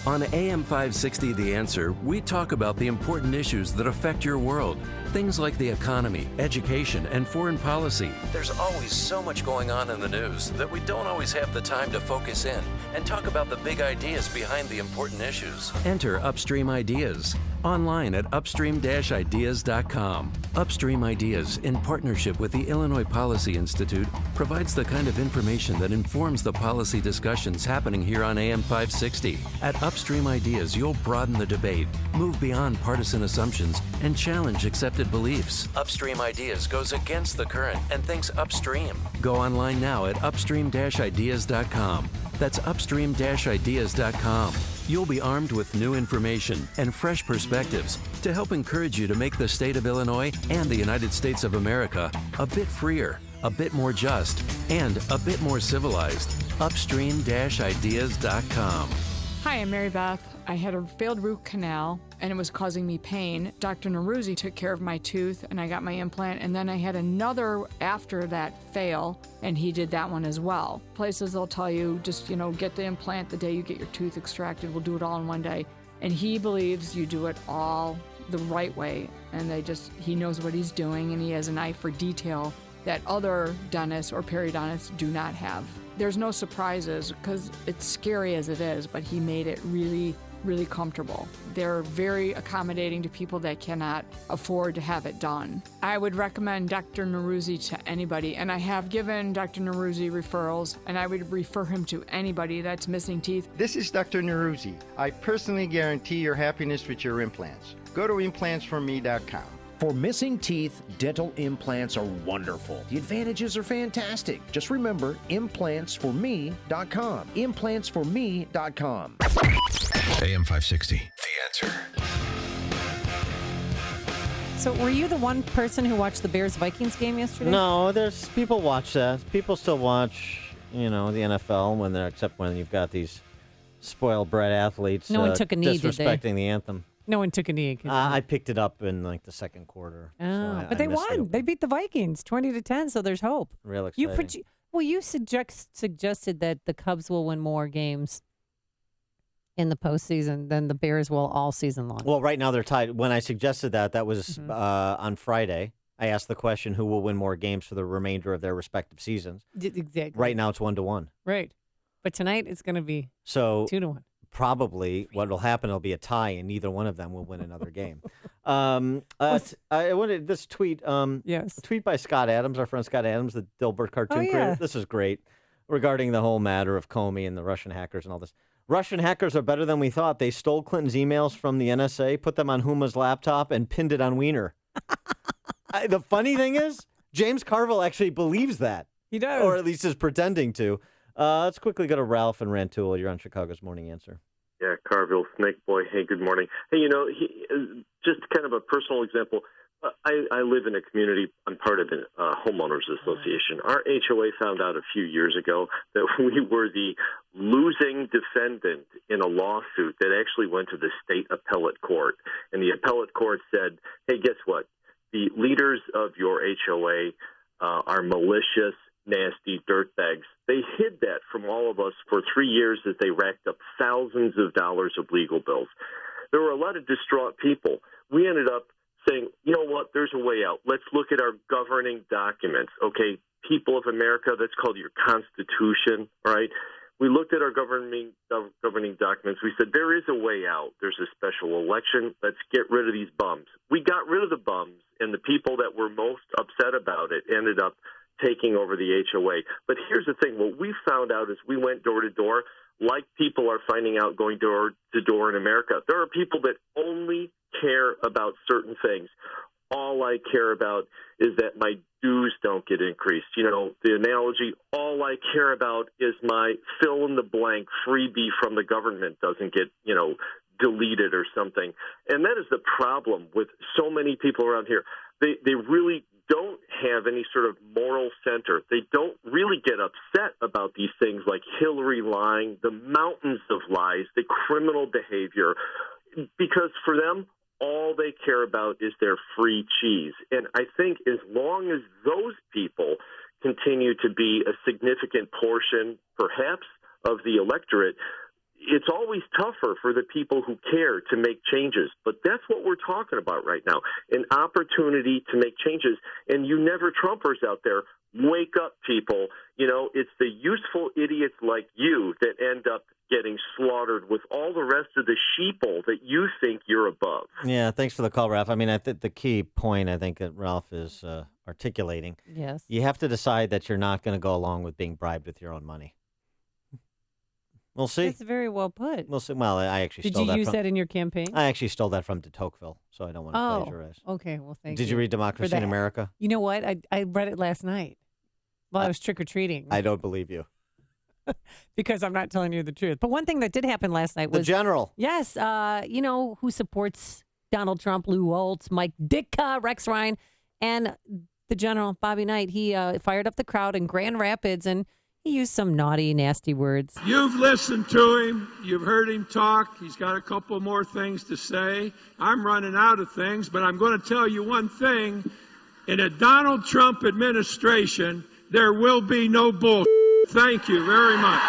On AM 560 The Answer, we talk about the important issues that affect your world. Things like the economy, education, and foreign policy. There's always so much going on in the news that we don't always have the time to focus in and talk about the big ideas behind the important issues. Enter Upstream Ideas online at upstream-ideas.com. Upstream Ideas, in partnership with the Illinois Policy Institute, provides the kind of information that informs the policy discussions happening here on AM 560. At Upstream Ideas, you'll broaden the debate, move beyond partisan assumptions, and challenge accepted beliefs. Upstream Ideas goes against the current and thinks upstream. Go online now at upstream-ideas.com. That's upstream-ideas.com. You'll be armed with new information and fresh perspectives to help encourage you to make the state of Illinois and the United States of America a bit freer, a bit more just, and a bit more civilized. Upstream-ideas.com. Hi, I'm Mary Beth. I had a failed root canal and it was causing me pain. Dr. Neruzzi took care of my tooth and I got my implant, and then I had another after that fail and he did that one as well. Places they'll tell you just, get the implant the day you get your tooth extracted. We'll do it all in one day. And he believes you do it all the right way, and he knows what he's doing, and he has an eye for detail that other dentists or periodontists do not have. There's no surprises because it's scary as it is, but he made it really, really comfortable. They're very accommodating to people that cannot afford to have it done. I would recommend Dr. Neruzzi to anybody, and I have given Dr. Neruzzi referrals, and I would refer him to anybody that's missing teeth. This is Dr. Neruzzi. I personally guarantee your happiness with your implants. Go to implantsforme.com. For missing teeth, dental implants are wonderful. The advantages are fantastic. Just remember, implantsforme.com. Implantsforme.com. AM 560, The Answer. So were you the one person who watched the Bears-Vikings game yesterday? No, there's people watch that. People still watch, the NFL except when you've got these spoiled bred athletes. No one took a knee, did they? Disrespecting the anthem. No one took a knee. I picked it up in the second quarter. Oh, but they won. They beat the Vikings 20-10, so there's hope. Real exciting. You suggested that the Cubs will win more games in the postseason than the Bears will all season long. Well, right now they're tied. When I suggested that was on Friday. I asked the question, who will win more games for the remainder of their respective seasons? Exactly. Right now it's 1-1. Right. But tonight it's going to be 2-1. Probably what will happen, it'll be a tie, and neither one of them will win another game. I wanted this tweet. Yes. A tweet by Scott Adams, our friend Scott Adams, the Dilbert cartoon creator. This is great. Regarding the whole matter of Comey and the Russian hackers and all this. Russian hackers are better than we thought. They stole Clinton's emails from the NSA, put them on Huma's laptop, and pinned it on Wiener. The funny thing is, James Carville actually believes that. He does. Or at least is pretending to. Let's quickly go to Ralph and Rantoul. You're on Chicago's Morning Answer. Yeah, Carville, Snake Boy. Hey, good morning. Hey, just kind of a personal example. I live in a community. I'm part of a homeowners association. Our HOA found out a few years ago that we were the losing defendant in a lawsuit that actually went to the state appellate court. And the appellate court said, hey, guess what? The leaders of your HOA are malicious, nasty dirtbags. They hid that from all of us for 3 years as they racked up thousands of dollars of legal bills. There were a lot of distraught people. We ended up saying, you know what, there's a way out. Let's look at our governing documents. Okay, people of America, that's called your Constitution, right? We looked at our governing documents. We said, there is a way out. There's a special election. Let's get rid of these bums. We got rid of the bums, and the people that were most upset about it ended up taking over the HOA. But here's the thing. What we found out is we went door to door, like people are finding out going door to door in America. There are people that only care about certain things. All I care about is that my dues don't get increased. The analogy, all I care about is my fill-in-the-blank freebie from the government doesn't get, deleted or something. And that is the problem with so many people around here. They really don't have any sort of moral center. They don't really get upset about these things like Hillary lying, the mountains of lies, the criminal behavior, because for them, all they care about is their free cheese. And I think as long as those people continue to be a significant portion, perhaps, of the electorate, it's always tougher for the people who care to make changes. But that's what we're talking about right now, an opportunity to make changes. And you never Trumpers out there, wake up, people. It's the useful idiots like you that end up getting slaughtered with all the rest of the sheeple that you think you're above. Yeah, thanks for the call, Ralph. I mean, I think the key point I think that Ralph is articulating. Yes. You have to decide that you're not going to go along with being bribed with your own money. We'll see. That's very well put. We'll see. Well, I actually Did stole you that use that in your campaign? I actually stole that from de Tocqueville, so I don't want to plagiarize. Okay. Well, thank you. Did you read Democracy in America? You know what? I read it last night while I was trick-or-treating. I don't believe you. Because I'm not telling you the truth. But one thing that did happen last night was... The general. Yes. Who supports Donald Trump, Lou Holtz, Mike Ditka, Rex Ryan, and the general, Bobby Knight. He fired up the crowd in Grand Rapids, and he used some naughty, nasty words. You've listened to him. You've heard him talk. He's got a couple more things to say. I'm running out of things, but I'm going to tell you one thing. In a Donald Trump administration, there will be no bull. Thank you very much.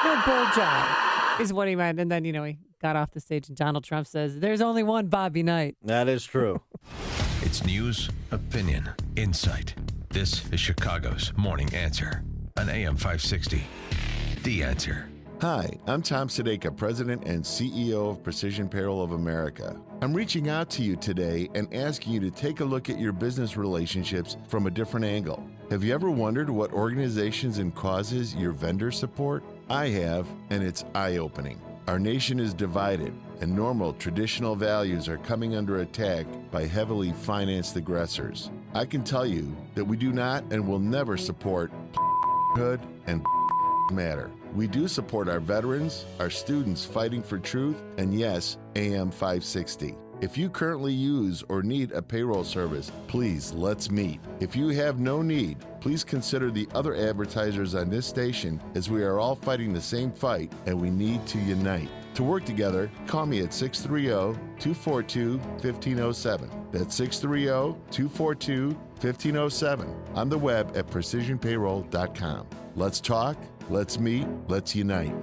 No bull job is what he meant. And then, he got off the stage and Donald Trump says, there's only one Bobby Knight. That is true. It's news, opinion, insight. This is Chicago's Morning Answer on AM 560. The Answer. Hi, I'm Tom Sadeka, President and CEO of Precision Apparel of America. I'm reaching out to you today and asking you to take a look at your business relationships from a different angle. Have you ever wondered what organizations and causes your vendors support? I have, and it's eye-opening. Our nation is divided, and normal traditional values are coming under attack by heavily financed aggressors. I can tell you that we do not and will never support hood and matter. We do support our veterans, our students fighting for truth, and yes, AM 560. If you currently use or need a payroll service, please let's meet. If you have no need, please consider the other advertisers on this station, as we are all fighting the same fight and we need to unite. To work together, call me at 630-242-1507. That's 630-242-1507. On the web at precisionpayroll.com. Let's talk, let's meet, let's unite.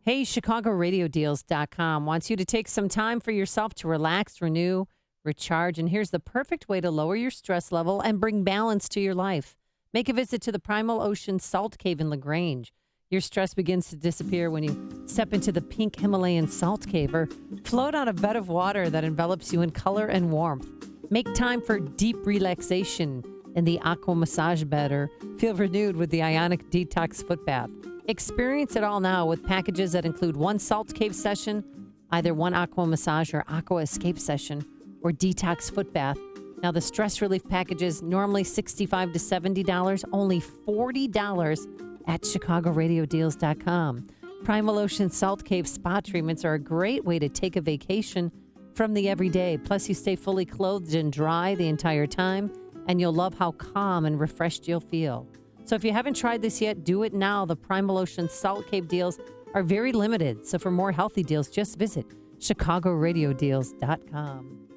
Hey, ChicagoRadioDeals.com wants you to take some time for yourself to relax, renew, recharge, and here's the perfect way to lower your stress level and bring balance to your life. Make a visit to the Primal Ocean Salt Cave in LaGrange. Your stress begins to disappear when you step into the pink Himalayan salt cave or float on a bed of water that envelops you in color and warmth. Make time for deep relaxation in the aqua massage bed or feel renewed with the Ionic Detox Foot Bath. Experience it all now with packages that include one salt cave session, either one aqua massage or aqua escape session, or detox foot bath. Now, the stress relief packages, normally $65 to $70, only $40 at ChicagoRadioDeals.com. Primal Ocean Salt Cave spa treatments are a great way to take a vacation from the everyday. Plus, you stay fully clothed and dry the entire time, and you'll love how calm and refreshed you'll feel. So if you haven't tried this yet, do it now. The Primal Ocean Salt Cave deals are very limited. So for more healthy deals, just visit ChicagoRadioDeals.com.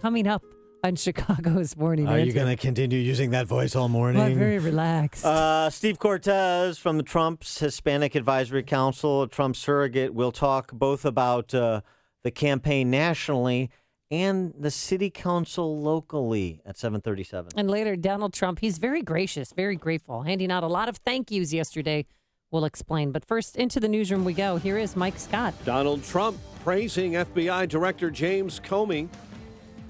Coming up on Chicago's Morning Are Answer. you going to continue using that voice all morning? I'm very relaxed. Steve Cortez from the Trump's Hispanic Advisory Council, a Trump surrogate. We'll talk both about the campaign nationally and the city council locally at 7:37. And later, Donald Trump, he's very gracious, very grateful, handing out a lot of thank yous yesterday. We'll explain. But first, into the newsroom we go. Here is Mike Scott. Donald Trump praising FBI Director James Comey.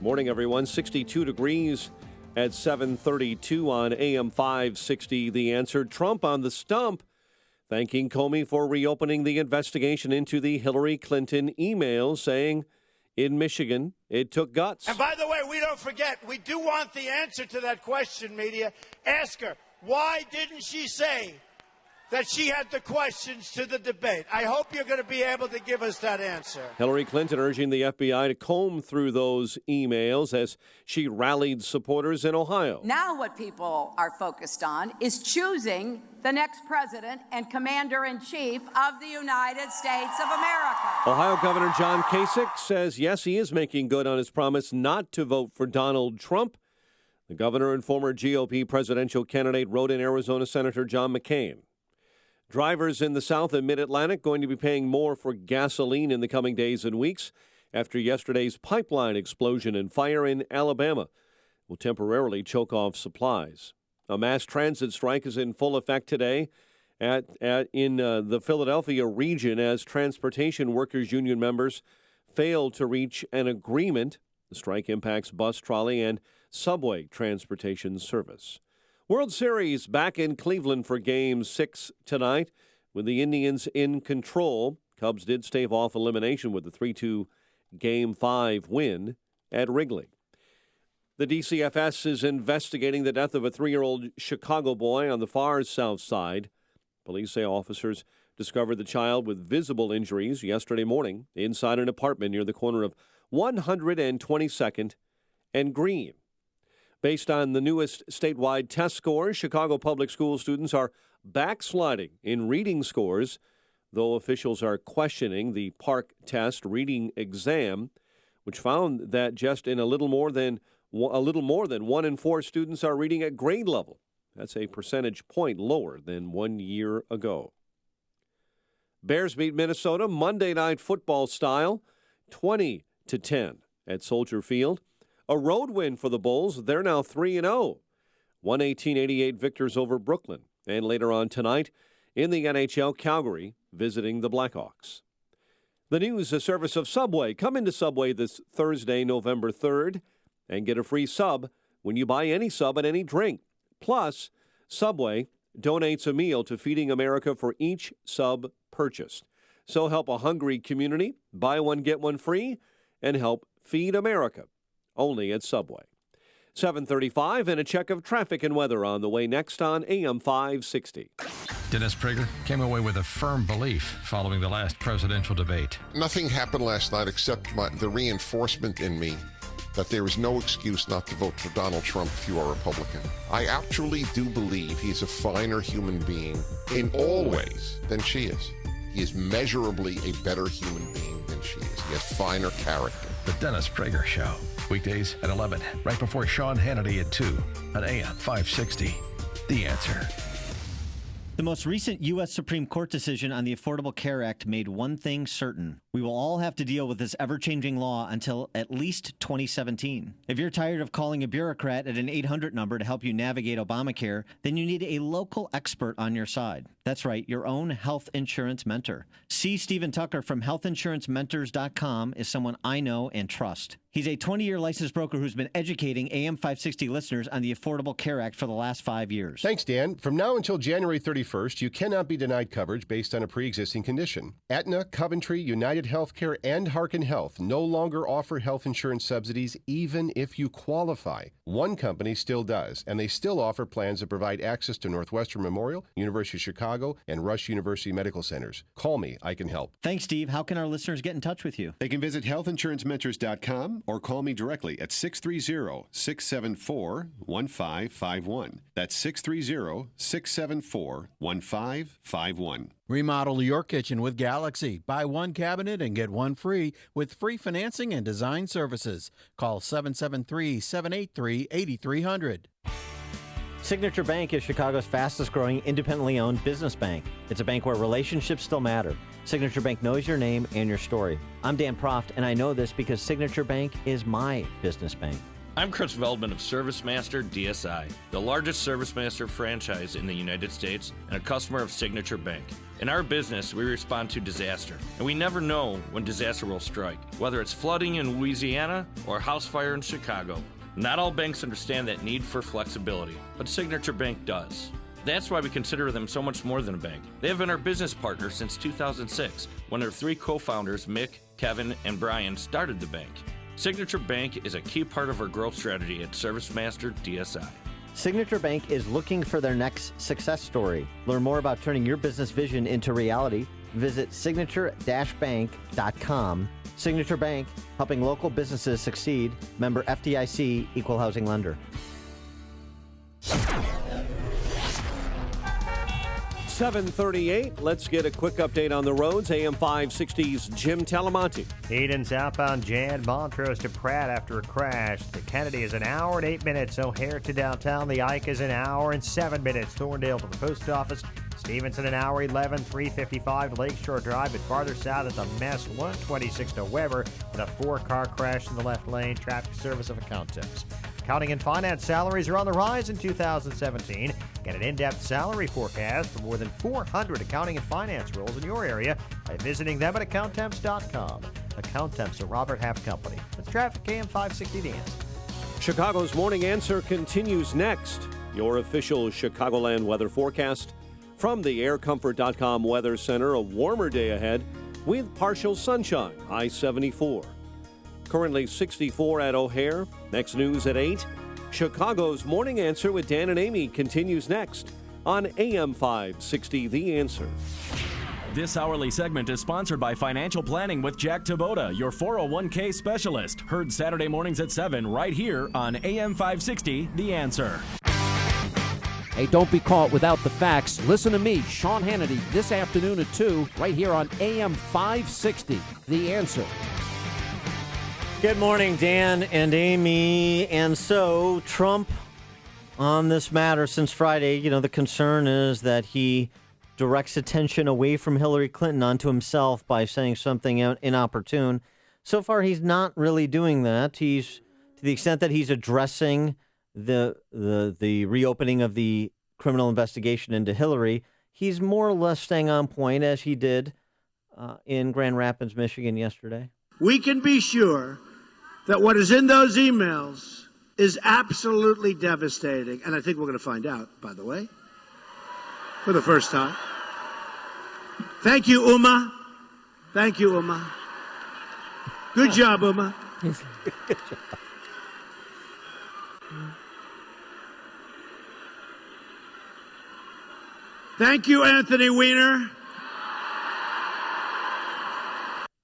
Morning, everyone. 62 degrees at 7:32 on AM 560. The Answer. Trump on the stump, thanking Comey for reopening the investigation into the Hillary Clinton emails, saying, in Michigan, it took guts. And by the way, we don't forget, we do want the answer to that question, media. Ask her, why didn't she say that she had the questions to the debate? I hope you're going to be able to give us that answer. Hillary Clinton urging the FBI to comb through those emails as she rallied supporters in Ohio. Now what people are focused on is choosing the next president and commander-in-chief of the United States of America. Ohio Governor John Kasich says, yes, he is making good on his promise not to vote for Donald Trump. The governor and former GOP presidential candidate wrote in Arizona Senator John McCain. Drivers in the South and Mid-Atlantic going to be paying more for gasoline in the coming days and weeks after yesterday's pipeline explosion and fire in Alabama will temporarily choke off supplies. A mass transit strike is in full effect today in the Philadelphia region as transportation workers union members failed to reach an agreement. The strike impacts bus, trolley, and subway transportation service. World Series back in Cleveland for Game 6 tonight with the Indians in control. Cubs did stave off elimination with the 3-2 Game 5 win at Wrigley. The DCFS is investigating the death of a 3-year-old Chicago boy on the far south side. Police say officers discovered the child with visible injuries yesterday morning inside an apartment near the corner of 122nd and Green. Based on the newest statewide test scores, Chicago public school students are backsliding in reading scores, though officials are questioning the Park Test reading exam, which found that just in a little more than 1 in 4 students are reading at grade level. That's a percentage point lower than 1 year ago. Bears beat Minnesota Monday Night Football style, 20-10 at Soldier Field. A road win for the Bulls. They're now 3-0. 118-88 victors over Brooklyn. And later on tonight, in the NHL, Calgary visiting the Blackhawks. The news, a service of Subway. Come into Subway this Thursday, November 3rd, and get a free sub when you buy any sub and any drink. Plus, Subway donates a meal to Feeding America for each sub purchased. So help a hungry community, buy one, get one free, and help feed America. Only at Subway. 7:35 and a check of traffic and weather on the way next on AM 560. Dennis Prager came away with a firm belief following the last presidential debate. Nothing happened last night except the reinforcement in me that there is no excuse not to vote for Donald Trump if you are a Republican. I actually do believe he's a finer human being in all ways than she is. He is measurably a better human being than she is. He has finer character. The Dennis Prager Show. Weekdays at 11, right before Sean Hannity at 2 on AM 560. The Answer. The most recent U.S. Supreme Court decision on the Affordable Care Act made one thing certain. We will all have to deal with this ever-changing law until at least 2017. If you're tired of calling a bureaucrat at an 800 number to help you navigate Obamacare, then you need a local expert on your side. That's right, your own health insurance mentor. C. Stephen Tucker from healthinsurancementors.com is someone I know and trust. He's a 20-year licensed broker who's been educating AM 560 listeners on the Affordable Care Act for the last 5 years. Thanks, Dan. From now until January 31st, you cannot be denied coverage based on a pre-existing condition. Aetna, Coventry, United Healthcare, and Harkin Health no longer offer health insurance subsidies even if you qualify. One company still does, and they still offer plans that provide access to Northwestern Memorial, University of Chicago, and Rush University Medical Centers. Call me. I can help. Thanks, Steve. How can our listeners get in touch with you? They can visit healthinsurancementors.com or call me directly at 630-674-1551. That's 630-674-1551. Remodel your kitchen with Galaxy. Buy one cabinet and get one free with free financing and design services. Call 773-783-8300. Signature Bank is Chicago's fastest-growing independently owned business bank. It's a bank where relationships still matter. Signature Bank knows your name and your story. I'm Dan Proft, and I know this because Signature Bank is my business bank. I'm Chris Veldman of ServiceMaster DSI, the largest ServiceMaster franchise in the United States and a customer of Signature Bank. In our business, we respond to disaster, and we never know when disaster will strike, whether it's flooding in Louisiana or a house fire in Chicago. Not all banks understand that need for flexibility, but Signature Bank does. That's why we consider them so much more than a bank. They have been our business partner since 2006, when their three co-founders, Mick, Kevin, and Brian, started the bank. Signature Bank is a key part of our growth strategy at ServiceMaster DSI. Signature Bank is looking for their next success story. Learn more about turning your business vision into reality. Visit signature-bank.com. Signature Bank, helping local businesses succeed. Member FDIC, Equal Housing Lender. 7:38. Let's get a quick update on the roads. AM 560's Jim Talamonte. Eden southbound Jan Montrose to Pratt after a crash. The Kennedy is an hour and 8 minutes. O'Hare to downtown. The Ike is an hour and 7 minutes. Thorndale to the post office. Stevenson an hour 11, 355 to Lakeshore Drive, but farther south at the Mess 126 to Weber with a 4-car crash in the left lane. Traffic service of Accountemps. Accounting and finance salaries are on the rise in 2017. Get an in-depth salary forecast for more than 400 accounting and finance roles in your area by visiting them at Accountemps.com. Accountemps, a Robert Half company. That's traffic AM 560 The Answer. Chicago's Morning Answer continues next. Your official Chicagoland weather forecast from the aircomfort.com Weather Center. A warmer day ahead with partial sunshine, high 74. Currently 64 at O'Hare. Next news at 8. Chicago's Morning Answer with Dan and Amy continues next on AM 560 The Answer. This hourly segment is sponsored by Financial Planning with Jack Taboda, your 401k specialist. Heard Saturday mornings at 7 right here on AM 560 The Answer. Hey, don't be caught without the facts. Listen to me, Sean Hannity, this afternoon at 2, right here on AM 560 The Answer. Good morning, Dan and Amy. And so, Trump on this matter since Friday, the concern is that he directs attention away from Hillary Clinton onto himself by saying something inopportune. So far, he's not really doing that. He's, to the extent that he's addressing the reopening of the criminal investigation into Hillary, he's more or less staying on point, as he did in Grand Rapids, Michigan yesterday. We can be sure that what is in those emails is absolutely devastating. And I think we're going to find out, by the way, for the first time. Thank you, Uma. Thank you, Uma. Good job, Uma. Good job. Thank you, Anthony Weiner.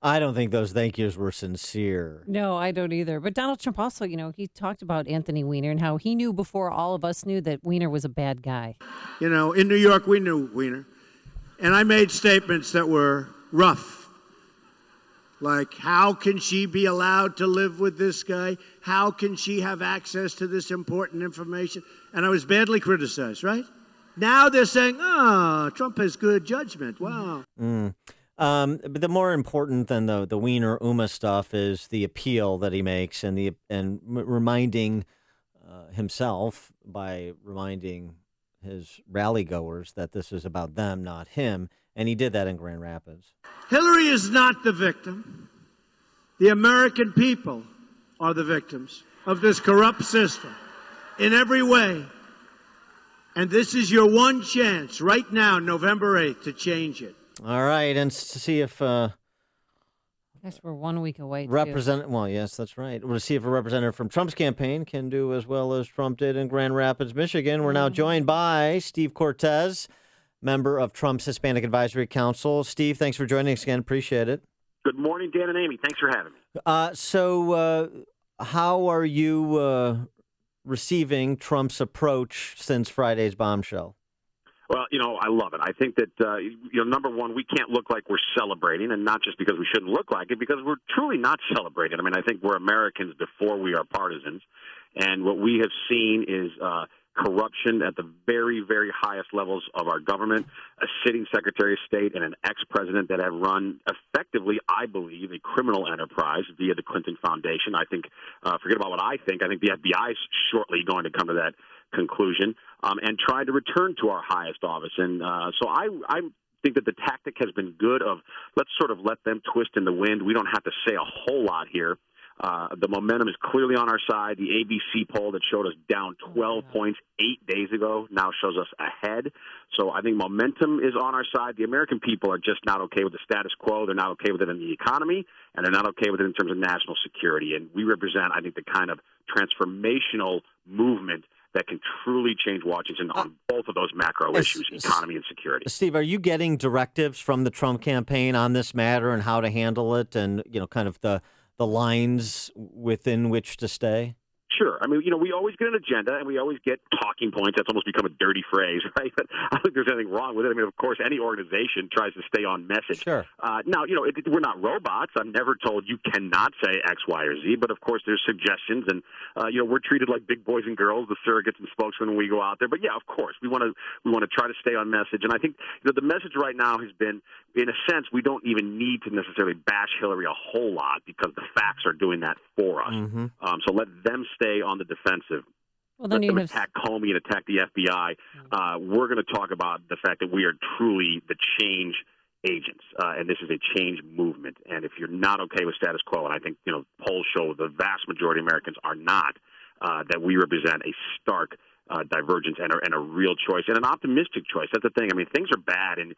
I don't think those thank yous were sincere. No, I don't either. But Donald Trump also, he talked about Anthony Weiner and how he knew before all of us knew that Weiner was a bad guy. In New York, we knew Weiner. And I made statements that were rough. Like, how can she be allowed to live with this guy? How can she have access to this important information? And I was badly criticized, right? Now they're saying, Trump has good judgment. Wow. But the more important than the Weiner Uma stuff is the appeal that he makes and reminding himself by reminding his rally goers that this is about them, not him. And he did that in Grand Rapids. Hillary is not the victim. The American people are the victims of this corrupt system in every way. And this is your one chance right now, November 8th, to change it. All right, and to see if I guess we're 1 week away. Well, yes, that's right. We'll see if a representative from Trump's campaign can do as well as Trump did in Grand Rapids, Michigan. We're now joined by Steve Cortez, member of Trump's Hispanic Advisory Council. Steve, thanks for joining us again. Appreciate it. Good morning, Dan and Amy. Thanks for having me. So how are you receiving Trump's approach since Friday's bombshell? Well, I love it. I think that, number one, we can't look like we're celebrating, and not just because we shouldn't look like it, because we're truly not celebrating. I mean, I think we're Americans before we are partisans, and what we have seen is corruption at the very, very highest levels of our government, a sitting Secretary of State and an ex-president that have run effectively, I believe, a criminal enterprise via the Clinton Foundation. I think, forget about what I think the FBI is shortly going to come to that conclusion, and try to return to our highest office. And so I think that the tactic has been good of let's sort of let them twist in the wind. We don't have to say a whole lot here. The momentum is clearly on our side. The ABC poll that showed us down 12 points 8 days ago now shows us ahead. So I think momentum is on our side. The American people are just not okay with the status quo. They're not okay with it in the economy, and they're not okay with it in terms of national security. And we represent, I think, the kind of transformational movement that can truly change Washington on both of those macro issues, economy and security. Steve, are you getting directives from the Trump campaign on this matter and how to handle it and, kind of the lines within which to stay? Sure. I mean, we always get an agenda and we always get talking points. That's almost become a dirty phrase, right? But I don't think there's anything wrong with it. I mean, of course, any organization tries to stay on message. Sure. Now, we're not robots. I'm never told you cannot say X, Y, or Z. But, of course, there's suggestions. And, we're treated like big boys and girls, the surrogates and spokesmen when we go out there. But, yeah, of course, we want to try to stay on message. And I think the message right now has been, in a sense, we don't even need to necessarily bash Hillary a whole lot because the facts are doing that for us. Mm-hmm. So let them stay on the defensive. Well, then let them attack Comey and attack the FBI. We're going to talk about the fact that we are truly the change agents, and this is a change movement. And if you're not okay with status quo, and I think polls show the vast majority of Americans are not, that we represent a stark divergence and a real choice and an optimistic choice. That's the thing. I mean, things are bad, and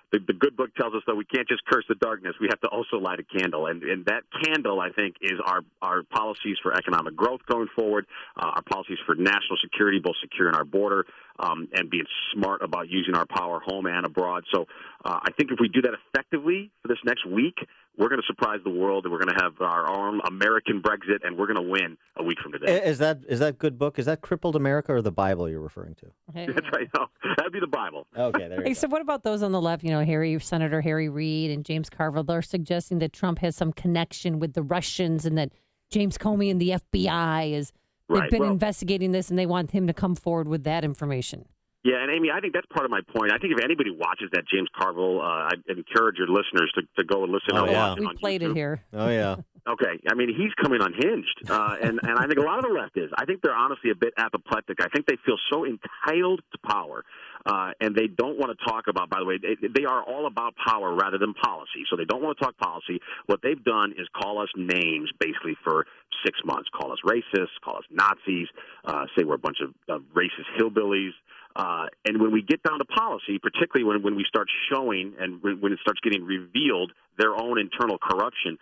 the good book tells us that we can't just curse the darkness. We have to also light a candle. And that candle, I think, is our policies for economic growth going forward, our policies for national security, both securing our border and being smart about using our power home and abroad. So I think if we do that effectively for this next week, we're going to surprise the world, and we're going to have our own American Brexit, and we're going to win a week from today. Is that good book? Is that Crippled America or the Bible you're referring to? That's right. No, that'd be the Bible. Okay, there you go. So what about those on the left? Senator Harry Reid and James Carville, they're suggesting that Trump has some connection with the Russians and that James Comey and the FBI they've been investigating this and they want him to come forward with that information. Yeah, and Amy, I think that's part of my point. I think if anybody watches that James Carville, I encourage your listeners to go and listen. We played YouTube. it here. Oh, yeah. Okay. I mean, he's coming unhinged, and I think a lot of the left is. I think they're honestly a bit apoplectic. I think they feel so entitled to power, and they don't want to talk about, by the way, they are all about power rather than policy. So they don't want to talk policy. What they've done is call us names basically for 6 months. Call us racist, call us Nazis, say we're a bunch of racist hillbillies. And when we get down to policy, particularly when we start showing and when it starts getting revealed their own internal corruption,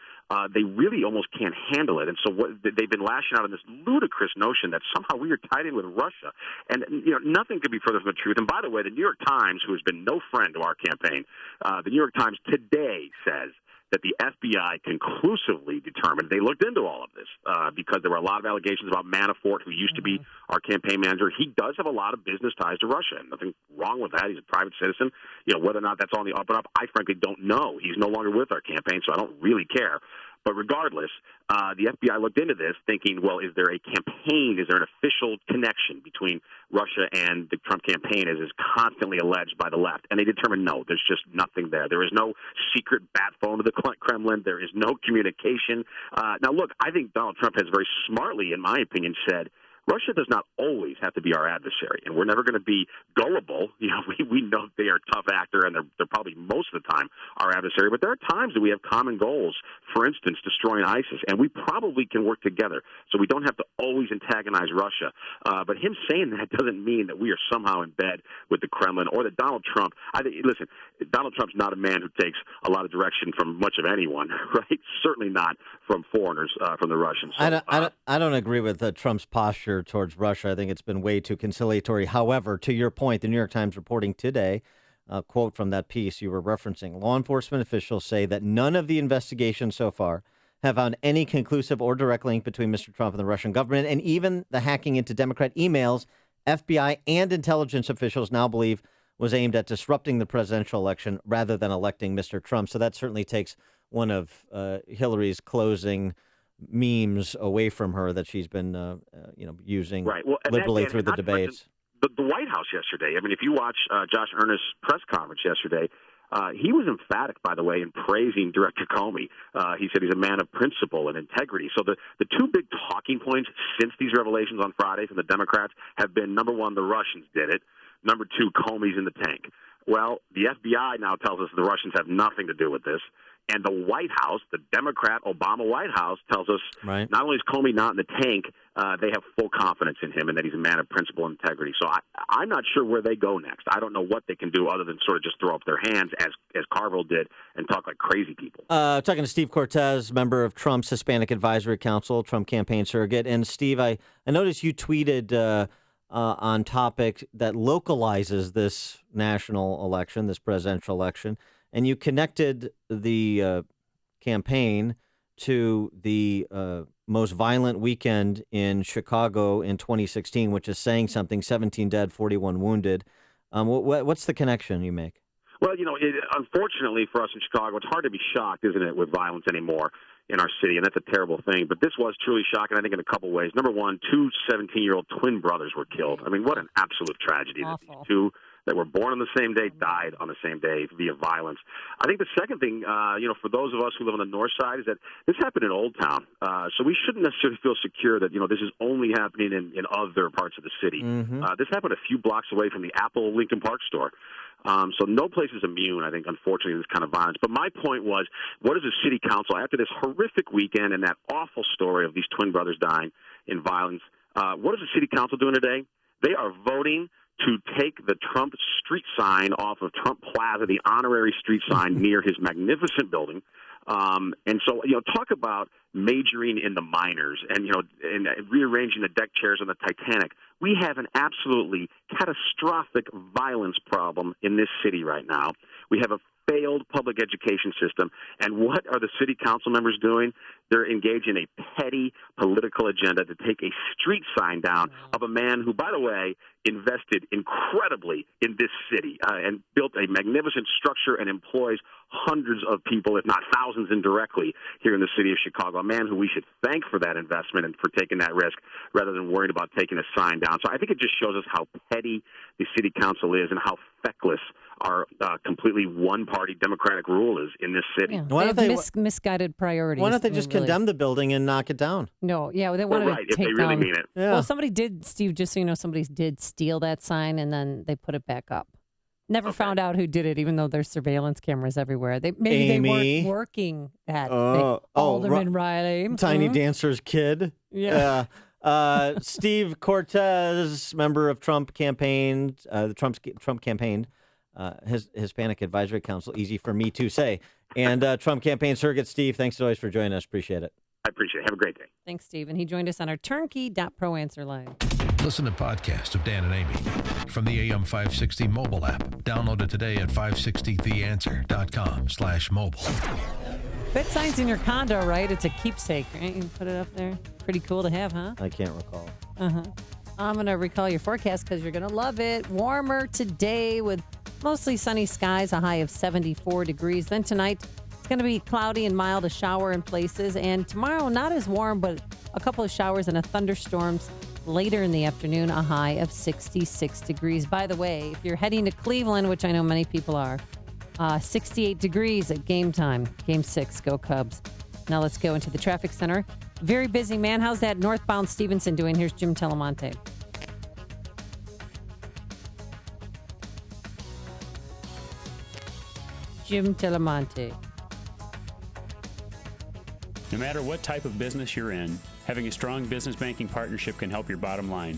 they really almost can't handle it. And so they've been lashing out on this ludicrous notion that somehow we are tied in with Russia. And, nothing could be further from the truth. And by the way, the New York Times, who has been no friend to our campaign, the New York Times today says that the FBI conclusively determined, they looked into all of this because there were a lot of allegations about Manafort, who used to be our campaign manager. He does have a lot of business ties to Russia, and nothing wrong with that. He's a private citizen. Whether or not that's on the up and up, I frankly don't know. He's no longer with our campaign, so I don't really care. But regardless, the FBI looked into this thinking, well, is there a campaign? Is there an official connection between Russia and the Trump campaign, as is constantly alleged by the left? And they determined, no, there's just nothing there. There is no secret bat phone to the Kremlin. There is no communication. Now, look, I think Donald Trump has very smartly, in my opinion, said, Russia does not always have to be our adversary, and we're never going to be gullible. We know they are a tough actor, and they're probably most of the time our adversary. But there are times that we have common goals. For instance, destroying ISIS, and we probably can work together. So we don't have to always antagonize Russia. But him saying that doesn't mean that we are somehow in bed with the Kremlin or that Donald Trump. Listen, Donald Trump's not a man who takes a lot of direction from much of anyone, right? Certainly not from foreigners, from the Russians. So, I don't agree with Trump's posture towards Russia. I think it's been way too conciliatory. However, to your point, the New York Times reporting today, a quote from that piece you were referencing, law enforcement officials say that none of the investigations so far have found any conclusive or direct link between Mr. Trump and the Russian government, and even the hacking into Democrat emails, FBI and intelligence officials now believe was aimed at disrupting the presidential election rather than electing Mr. Trump. So that certainly takes one of Hillary's closing memes away from her that she's been, using liberally through the debates. The White House yesterday, I mean, if you watch Josh Earnest's press conference yesterday, he was emphatic, by the way, in praising Director Comey. He said he's a man of principle and integrity. So the two big talking points since these revelations on Friday from the Democrats have been, number one, the Russians did it. Number two, Comey's in the tank. Well, the FBI now tells us the Russians have nothing to do with this. And the White House, the Democrat Obama White House, tells us not only is Comey not in the tank, they have full confidence in him and that he's a man of principle and integrity. So I'm not sure where they go next. I don't know what they can do other than sort of just throw up their hands as Carville did and talk like crazy people. Talking to Steve Cortez, member of Trump's Hispanic Advisory Council, Trump campaign surrogate. And Steve, I noticed you tweeted on topic that localizes this national election, this presidential election. And you connected the campaign to the most violent weekend in Chicago in 2016, which is saying something, 17 dead, 41 wounded. What's the connection you make? Well, unfortunately for us in Chicago, it's hard to be shocked, isn't it, with violence anymore in our city, and that's a terrible thing. But this was truly shocking, I think, in a couple ways. Number one, 2 17-year-old twin brothers were killed. I mean, what an absolute tragedy that these two that were born on the same day died on the same day via violence. I think the second thing, for those of us who live on the north side, is that this happened in Old Town. So we shouldn't necessarily feel secure that, this is only happening in other parts of the city. This happened a few blocks away from the Apple Lincoln Park store. So no place is immune, I think, unfortunately, to this kind of violence. But my point was, what is the city council, after this horrific weekend and that awful story of these twin brothers dying in violence, what is the city council doing today? They are voting to take the Trump street sign off of Trump Plaza, the honorary street sign near his magnificent building. And so, talk about majoring in the minors and rearranging the deck chairs on the Titanic. We have an absolutely catastrophic violence problem in this city right now. We have a failed public education system. And what are the city council members doing? They're engaged in a petty political agenda to take a street sign down of a man who, by the way, invested incredibly in this city and built a magnificent structure and employs hundreds of people, if not thousands indirectly, here in the city of Chicago, a man who we should thank for that investment and for taking that risk rather than worrying about taking a sign down. So I think it just shows us how petty the city council is and how feckless our completely one-party Democratic rule is in this city. Yeah. They have misguided priorities. Why don't they just condemn the building and knock it down? No, they want to take if they really down. mean it. Yeah. Well, somebody did, Steve, just so you know, somebody did steal that sign and then they put it back up. Never found out who did it, even though there's surveillance cameras everywhere. They weren't working at Alderman Riley. Tiny Dancer's kid. Yeah. Steve Cortez, member of Trump campaign, the Trump campaign, Hispanic Advisory Council, easy for me to say. And Trump campaign surrogate, Steve, thanks always for joining us. Appreciate it. I appreciate it. Have a great day. Thanks, Steve. And he joined us on our turnkey.pro answer line. Listen to podcasts of Dan and Amy from the AM 560 mobile app. Download it today at 560theanswer.com/mobile. Bet signs in your condo, right? It's a keepsake, right? You can put it up there. Pretty cool to have, huh? I can't recall. I'm going to recall your forecast because you're going to love it. Warmer today with mostly sunny skies, a high of 74 degrees. Then tonight, it's going to be cloudy and mild, a shower in places. And tomorrow, not as warm, but a couple of showers and a thunderstorms later in the afternoon, a high of 66 degrees. By the way, if you're heading to Cleveland, which I know many people are, 68 degrees at game time. Game 6, go Cubs. Now let's go into the traffic center. Very busy, man. How's that northbound Stevenson doing? Here's Jim Telemonte. Jim Telemonte. No matter what type of business you're in, having a strong business banking partnership can help your bottom line.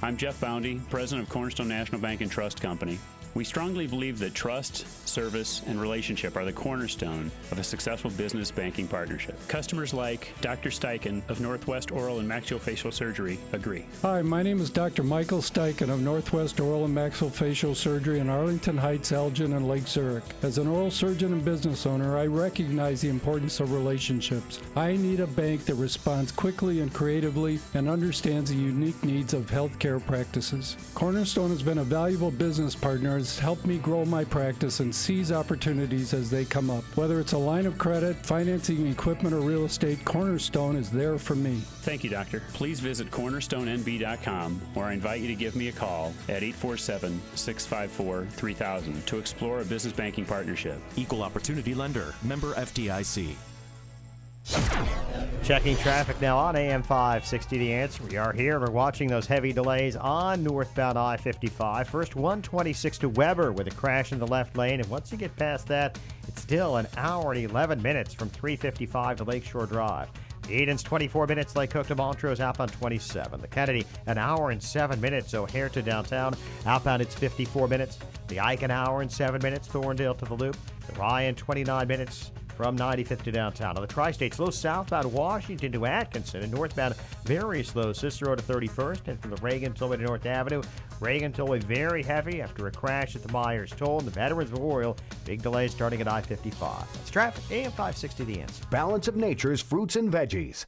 I'm Jeff Boundy, president of Cornerstone National Bank and Trust Company. We strongly believe that trust, service, and relationship are the cornerstone of a successful business banking partnership. Customers like Dr. Steichen of Northwest Oral and Maxillofacial Surgery agree. Hi, my name is Dr. Michael Steichen of Northwest Oral and Maxillofacial Surgery in Arlington Heights, Elgin, and Lake Zurich. As an oral surgeon and business owner, I recognize the importance of relationships. I need a bank that responds quickly and creatively and understands the unique needs of healthcare practices. Cornerstone has been a valuable business partner and has helped me grow my practice and seize opportunities as they come up. Whether it's a line of credit, financing equipment, or real estate, Cornerstone is there for me. Thank you, Doctor. Please visit cornerstonenb.com, or I invite you to give me a call at 847-654-3000 to explore a business banking partnership. Equal Opportunity Lender. Member FDIC. Checking traffic now on AM 560 The Answer. We are here. We're watching those heavy delays on northbound I-55. First 126 to Weber with a crash in the left lane. And once you get past that, it's still an hour and 11 minutes from 355 to Lakeshore Drive. The Eden's 24 minutes, Lake Cook to Montrose, outbound 27. The Kennedy, an hour and 7 minutes, O'Hare to downtown. Outbound, it's 54 minutes. The Ike, an hour and 7 minutes, Thorndale to the Loop. The Ryan, 29 minutes. From 95th to downtown. On the Tri-State, slow southbound Washington to Atkinson, and northbound very slow Cicero to 31st, and from the Reagan Tollway to North Avenue. Reagan Tollway very heavy after a crash at the Myers Toll and the Veterans Memorial. Big delays starting at I-55. That's traffic. AM 560 The Answer. Balance of Nature's fruits and veggies.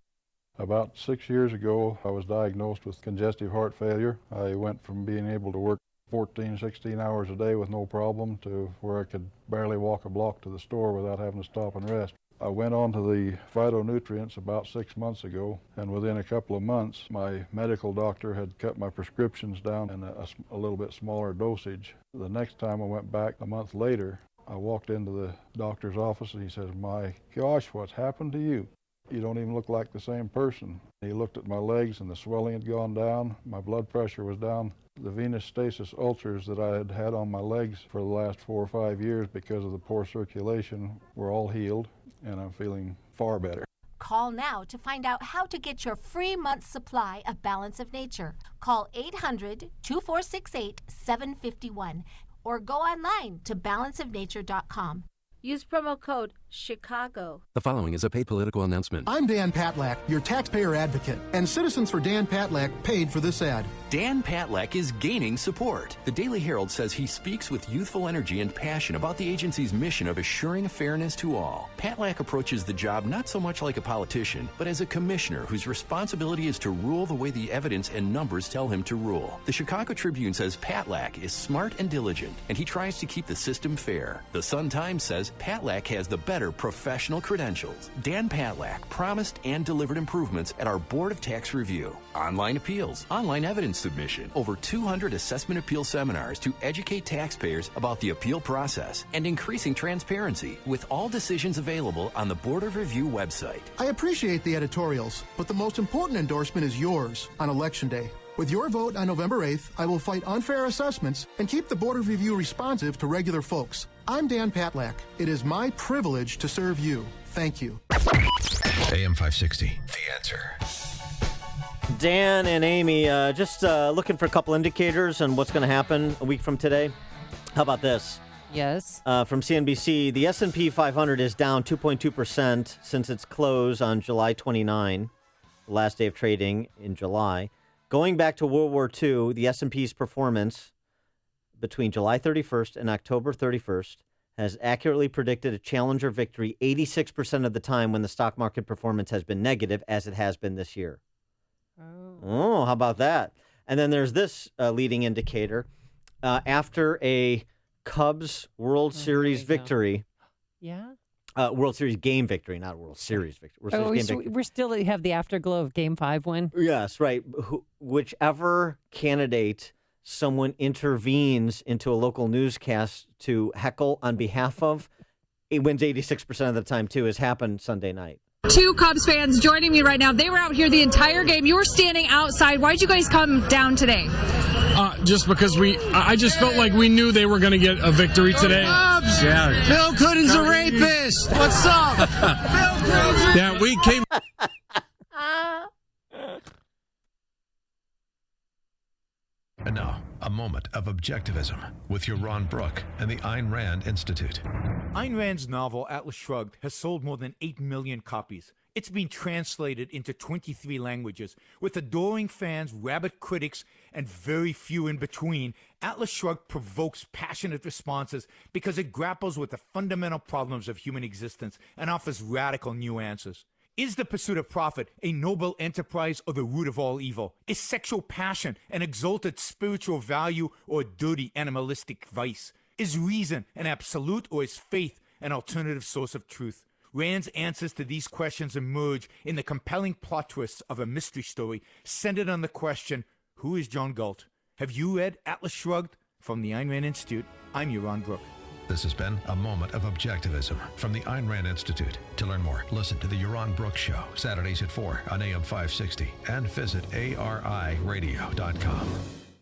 About 6 years ago, I was diagnosed with congestive heart failure. I went from being able to work 14, 16 hours a day with no problem to where I could barely walk a block to the store without having to stop and rest. I went on to the phytonutrients about 6 months ago, and within a couple of months, my medical doctor had cut my prescriptions down in a little bit smaller dosage. The next time I went back a month later, I walked into the doctor's office and he says, "My gosh, what's happened to you? You don't even look like the same person." He looked at my legs and the swelling had gone down, my blood pressure was down. The venous stasis ulcers that I had had on my legs for the last 4 or 5 years because of the poor circulation were all healed, and I'm feeling far better. Call now to find out how to get your free month's supply of Balance of Nature. Call 800-2468-751 or go online to balanceofnature.com. Use promo code CHICAGO. The following is a paid political announcement. I'm Dan Patlak, your taxpayer advocate, and Citizens for Dan Patlak paid for this ad. Dan Patlak is gaining support. The Daily Herald says he speaks with youthful energy and passion about the agency's mission of assuring fairness to all. Patlak approaches the job not so much like a politician, but as a commissioner whose responsibility is to rule the way the evidence and numbers tell him to rule. The Chicago Tribune says Patlak is smart and diligent, and he tries to keep the system fair. The Sun-Times says Patlak has the better professional credentials. Dan Patlak promised and delivered improvements at our Board of Tax Review. Online appeals, online evidence submission, over 200 assessment appeal seminars to educate taxpayers about the appeal process, and increasing transparency with all decisions available on the Board of Review website. I appreciate the editorials, but the most important endorsement is yours on Election Day. With your vote on November 8th, I will fight unfair assessments and keep the Board of Review responsive to regular folks. I'm Dan Patlak. It is my privilege to serve you. Thank you. AM 560, The Answer. Dan and Amy, just looking for a couple indicators on what's going to happen a week from today. How about this? Yes. From CNBC, the S&P 500 is down 2.2% since its close on July 29, the last day of trading in July. Going back to World War II, the S&P's performance between July 31st and October 31st has accurately predicted a challenger victory 86% of the time when the stock market performance has been negative, as it has been this year. Oh, how about that? And then there's this leading indicator. After a Cubs World Series victory. Yeah? World Series game victory, not World Series victory. We still have the afterglow of Game 5 win? Yes, right. Whichever candidate someone intervenes into a local newscast to heckle on behalf of, it wins 86% of the time, too, has happened Sunday night. Two Cubs fans joining me right now. They were out here the entire game. You were standing outside. Why'd you guys come down today? Just because I just felt like we knew they were going to get a victory today. Cubs! Yeah. Bill Clinton's a rapist. What's up? Bill Clinton's Yeah, we came. And now, a moment of objectivism with Yaron Brook and the Ayn Rand Institute. Ayn Rand's novel Atlas Shrugged has sold more than 8 million copies. It's been translated into 23 languages. With adoring fans, rabid critics, and very few in between, Atlas Shrugged provokes passionate responses because it grapples with the fundamental problems of human existence and offers radical new answers. Is the pursuit of profit a noble enterprise or the root of all evil? Is sexual passion an exalted spiritual value or a dirty animalistic vice? Is reason an absolute or is faith an alternative source of truth? Rand's answers to these questions emerge in the compelling plot twists of a mystery story centered on the question, who is John Galt? Have you read Atlas Shrugged? From the Ayn Rand Institute, I'm Yaron Brook. This has been a moment of objectivism from the Ayn Rand Institute. To learn more, listen to the Yaron Brook Show, Saturdays at 4 on AM 560, and visit ariradio.com.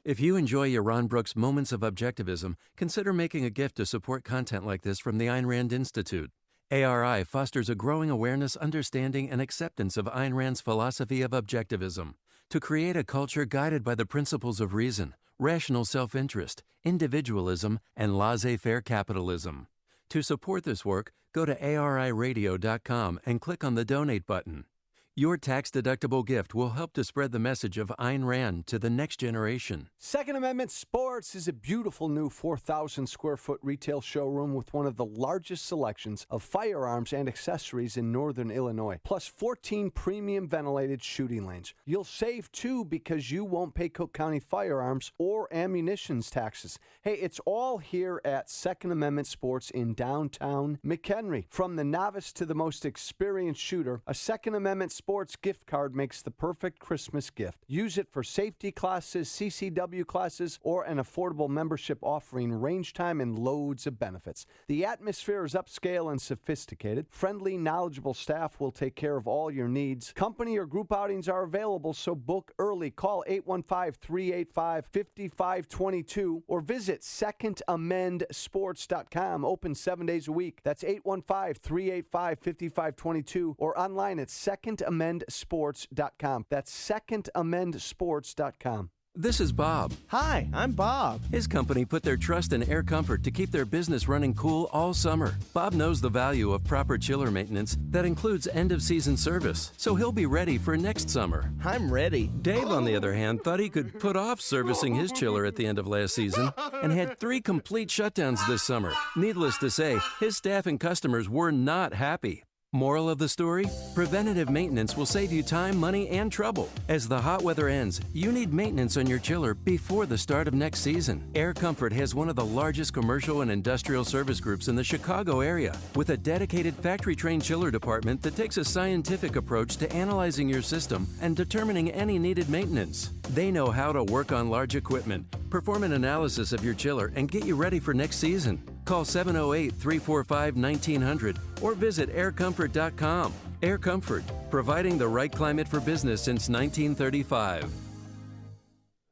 If you enjoy Yaron Brook's Moments of Objectivism, consider making a gift to support content like this from the Ayn Rand Institute. ARI fosters a growing awareness, understanding, and acceptance of Ayn Rand's philosophy of objectivism to create a culture guided by the principles of reason, rational self-interest, individualism, and laissez-faire capitalism. To support this work, go to ariradio.com and click on the donate button. Your tax-deductible gift will help to spread the message of Ayn Rand to the next generation. Second Amendment Sports is a beautiful new 4,000-square-foot retail showroom with one of the largest selections of firearms and accessories in northern Illinois, plus 14 premium ventilated shooting lanes. You'll save, too, because you won't pay Cook County firearms or ammunitions taxes. Hey, it's all here at Second Amendment Sports in downtown McHenry. From the novice to the most experienced shooter, a Second Amendment Sports gift card makes the perfect Christmas gift. Use it for safety classes, CCW classes, or an affordable membership offering range time and loads of benefits. The atmosphere is upscale and sophisticated. Friendly, knowledgeable staff will take care of all your needs. Company or group outings are available, so book early. Call 815-385-5522 or visit secondamendsports.com. Open 7 days a week. That's 815-385-5522 or online at secondamendsports.com. That's secondamendsports.com. This is Bob. Hi, I'm Bob. His company put their trust in Air Comfort to keep their business running cool all summer. Bob knows the value of proper chiller maintenance that includes end-of-season service, so he'll be ready for next summer. I'm ready. Dave, on the other hand, thought he could put off servicing his chiller at the end of last season and had 3 complete shutdowns this summer. Needless to say, his staff and customers were not happy. Moral of the story? Preventative maintenance will save you time, money, and trouble. As the hot weather ends, you need maintenance on your chiller before the start of next season. Air Comfort has one of the largest commercial and industrial service groups in the Chicago area, with a dedicated factory-trained chiller department that takes a scientific approach to analyzing your system and determining any needed maintenance. They know how to work on large equipment, perform an analysis of your chiller, and get you ready for next season. Call 708-345-1900 or visit aircomfort.com. Air Comfort, providing the right climate for business since 1935.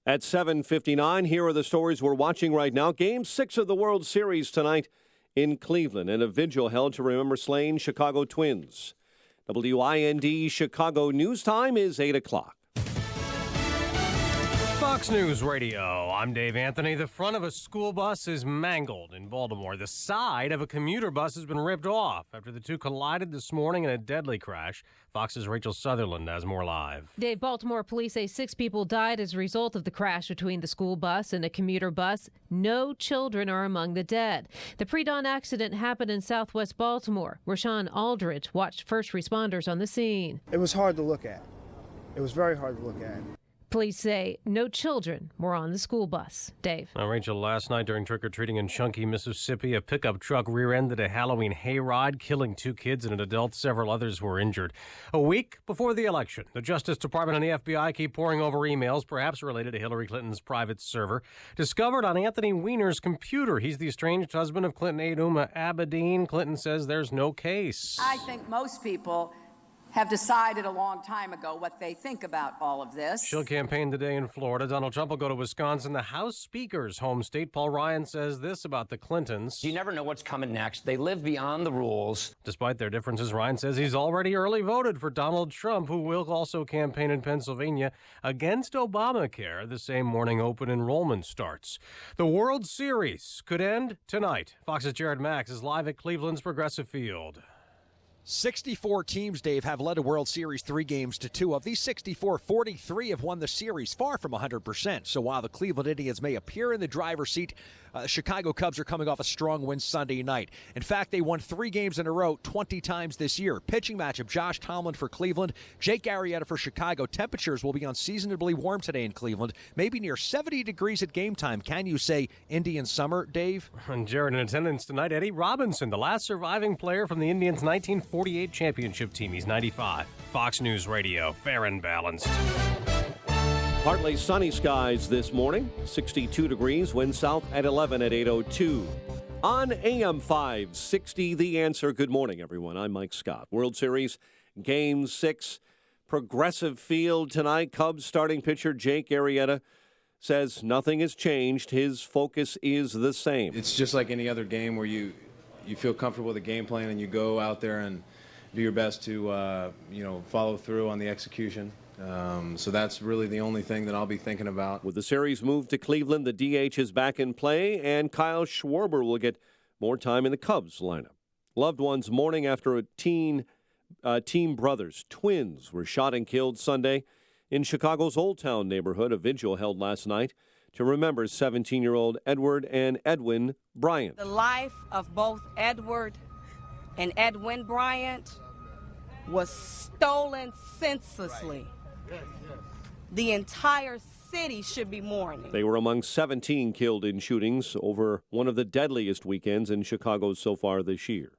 At 7:59, here are the stories we're watching right now. Game 6 of the World Series tonight in Cleveland, and a vigil held to remember slain Chicago Twins. WIND Chicago News Time is 8 o'clock. Fox News Radio. I'm Dave Anthony. The front of a school bus is mangled in Baltimore. The side of a commuter bus has been ripped off after the two collided this morning in a deadly crash. Fox's Rachel Sutherland has more live. Dave, Baltimore police say 6 people died as a result of the crash between the school bus and a commuter bus. No children are among the dead. The pre-dawn accident happened in southwest Baltimore. Rashawn Aldridge watched first responders on the scene. It was hard to look at. It was very hard to look at. Police say no children were on the school bus. Dave. Now, Rachel, last night during trick-or-treating in Chunky, Mississippi, a pickup truck rear-ended a Halloween hayride, killing 2 kids and an adult. Several others were injured. A week before the election, the Justice Department and the FBI keep poring over emails, perhaps related to Hillary Clinton's private server, discovered on Anthony Weiner's computer. He's the estranged husband of Clinton aide Huma Abedin. Clinton says there's no case. I think most people have decided a long time ago what they think about all of this. She'll campaign today in Florida. Donald Trump will go to Wisconsin, the House Speaker's home state. Paul Ryan says this about the Clintons. You never know what's coming next. They live beyond the rules. Despite their differences, Ryan says he's already early voted for Donald Trump, who will also campaign in Pennsylvania against Obamacare the same morning open enrollment starts. The World Series could end tonight. Fox's Jared Max is live at Cleveland's Progressive Field. 64 teams, Dave, have led a World Series 3 games to 2. Of these 64, 43 have won the series, far from 100%. So while the Cleveland Indians may appear in the driver's seat, Chicago Cubs are coming off a strong win Sunday night. In fact, they won 3 games in a row 20 times this year. Pitching matchup, Josh Tomlin for Cleveland, Jake Arrieta for Chicago. Temperatures will be unseasonably warm today in Cleveland, maybe near 70 degrees at game time. Can you say Indian summer, Dave? And Jared, in attendance tonight, Eddie Robinson, the last surviving player from the Indians' 1948 championship team. He's 95. Fox News Radio, fair and balanced. Partly sunny skies this morning, 62 degrees, wind south at 11 at 8:02. On AM 560, The Answer. Good morning, everyone. I'm Mike Scott. World Series Game 6, Progressive Field tonight. Cubs starting pitcher Jake Arrieta says nothing has changed. His focus is the same. It's just like any other game where you feel comfortable with the game plan and you go out there and do your best to follow through on the execution. So that's really the only thing that I'll be thinking about. With the series moved to Cleveland, the DH is back in play, and Kyle Schwarber will get more time in the Cubs lineup. Loved ones mourning after a team brothers, twins, were shot and killed Sunday in Chicago's Old Town neighborhood. A vigil held last night to remember 17-year-old Edward and Edwin Bryant. The life of both Edward and Edwin Bryant was stolen senselessly. The entire city should be mourning. They were among 17 killed in shootings over one of the deadliest weekends in Chicago so far this year.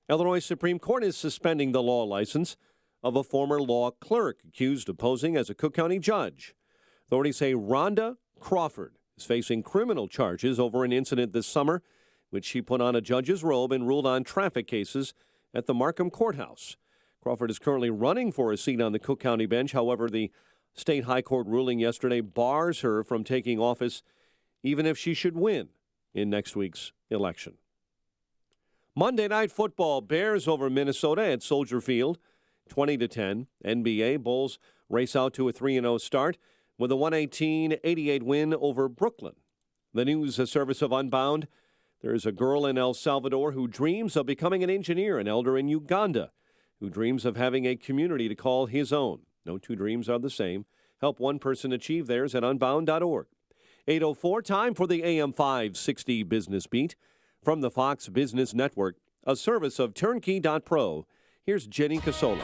Illinois Supreme Court is suspending the law license of a former law clerk accused of posing as a Cook County judge. Authorities say Rhonda Crawford is facing criminal charges over an incident this summer, which she put on a judge's robe and ruled on traffic cases at the Markham Courthouse. Crawford is currently running for a seat on the Cook County bench. However, the state high court ruling yesterday bars her from taking office even if she should win in next week's election. Monday Night Football, Bears over Minnesota at Soldier Field, 20-10. NBA Bulls race out to a 3-0 start with a 118-88 win over Brooklyn. The news service of Unbound. There is a girl in El Salvador who dreams of becoming an engineer, an elder in Uganda who dreams of having a community to call his own. No two dreams are the same. Help one person achieve theirs at unbound.org. 8:04, time for the AM 560 Business Beat. From the Fox Business Network, a service of Turnkey.pro, here's Jenny Casola.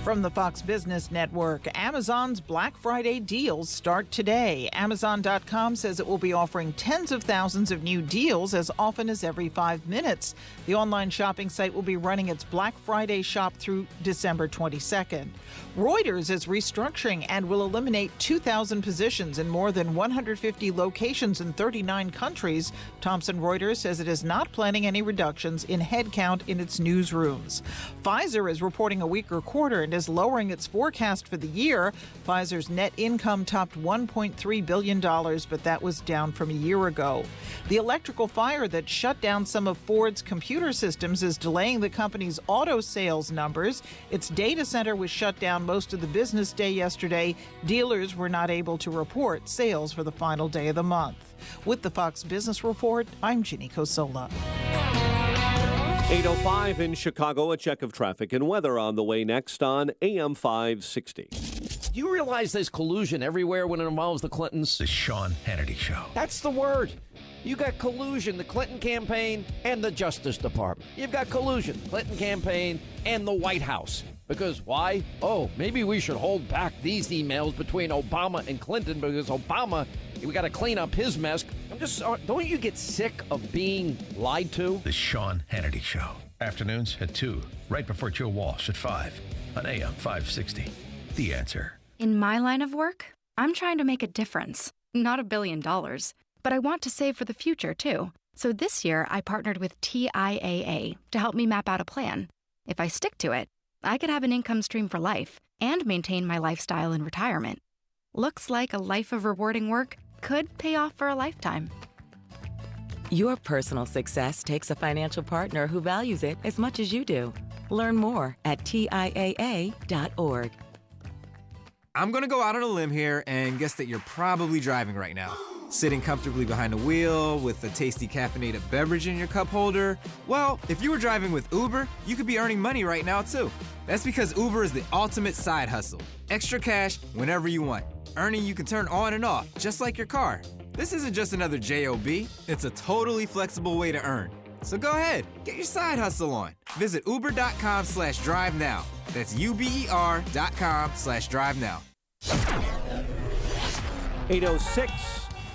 From the Fox Business Network, Amazon's Black Friday deals start today. Amazon.com says it will be offering tens of thousands of new deals as often as every 5 minutes. The online shopping site will be running its Black Friday shop through December 22nd. Reuters is restructuring and will eliminate 2,000 positions in more than 150 locations in 39 countries. Thomson Reuters says it is not planning any reductions in headcount in its newsrooms. Pfizer is reporting a weaker quarter. and is lowering its forecast for the year. Pfizer's net income topped $1.3 billion, but that was down from a year ago. The electrical fire that shut down some of Ford's computer systems is delaying the company's auto sales numbers. Its data center was shut down most of the business day yesterday. Dealers were not able to report sales for the final day of the month. With the Fox Business Report, I'm Ginny Cosola. 8:05 in Chicago. A check of traffic and weather on the way next on AM 560. Do you realize there's collusion everywhere when it involves the Clintons? The Sean Hannity Show. That's the word. You got collusion, the Clinton campaign and the Justice Department. You've got collusion, Clinton campaign and the White House. Because why? Oh, maybe we should hold back these emails between Obama and Clinton because Obama, we got to clean up his mess. Don't you get sick of being lied to? The Sean Hannity Show. Afternoons at 2, right before Joe Walsh at 5 on AM 560. The Answer. In my line of work, I'm trying to make a difference. Not $1 billion, but I want to save for the future, too. So this year, I partnered with TIAA to help me map out a plan. If I stick to it, I could have an income stream for life and maintain my lifestyle in retirement. Looks like a life of rewarding work could pay off for a lifetime. Your personal success takes a financial partner who values it as much as you do. Learn more at TIAA.org. I'm going to go out on a limb here and guess that you're probably driving right now. Sitting comfortably behind the wheel with a tasty caffeinated beverage in your cup holder. Well, if you were driving with Uber, you could be earning money right now too. That's because Uber is the ultimate side hustle. Extra cash whenever you want. Earning you can turn on and off, just like your car. This isn't just another job, it's a totally flexible way to earn. So go ahead, get your side hustle on. Visit uber.com/drive now. That's uber.com/drive now. 8:06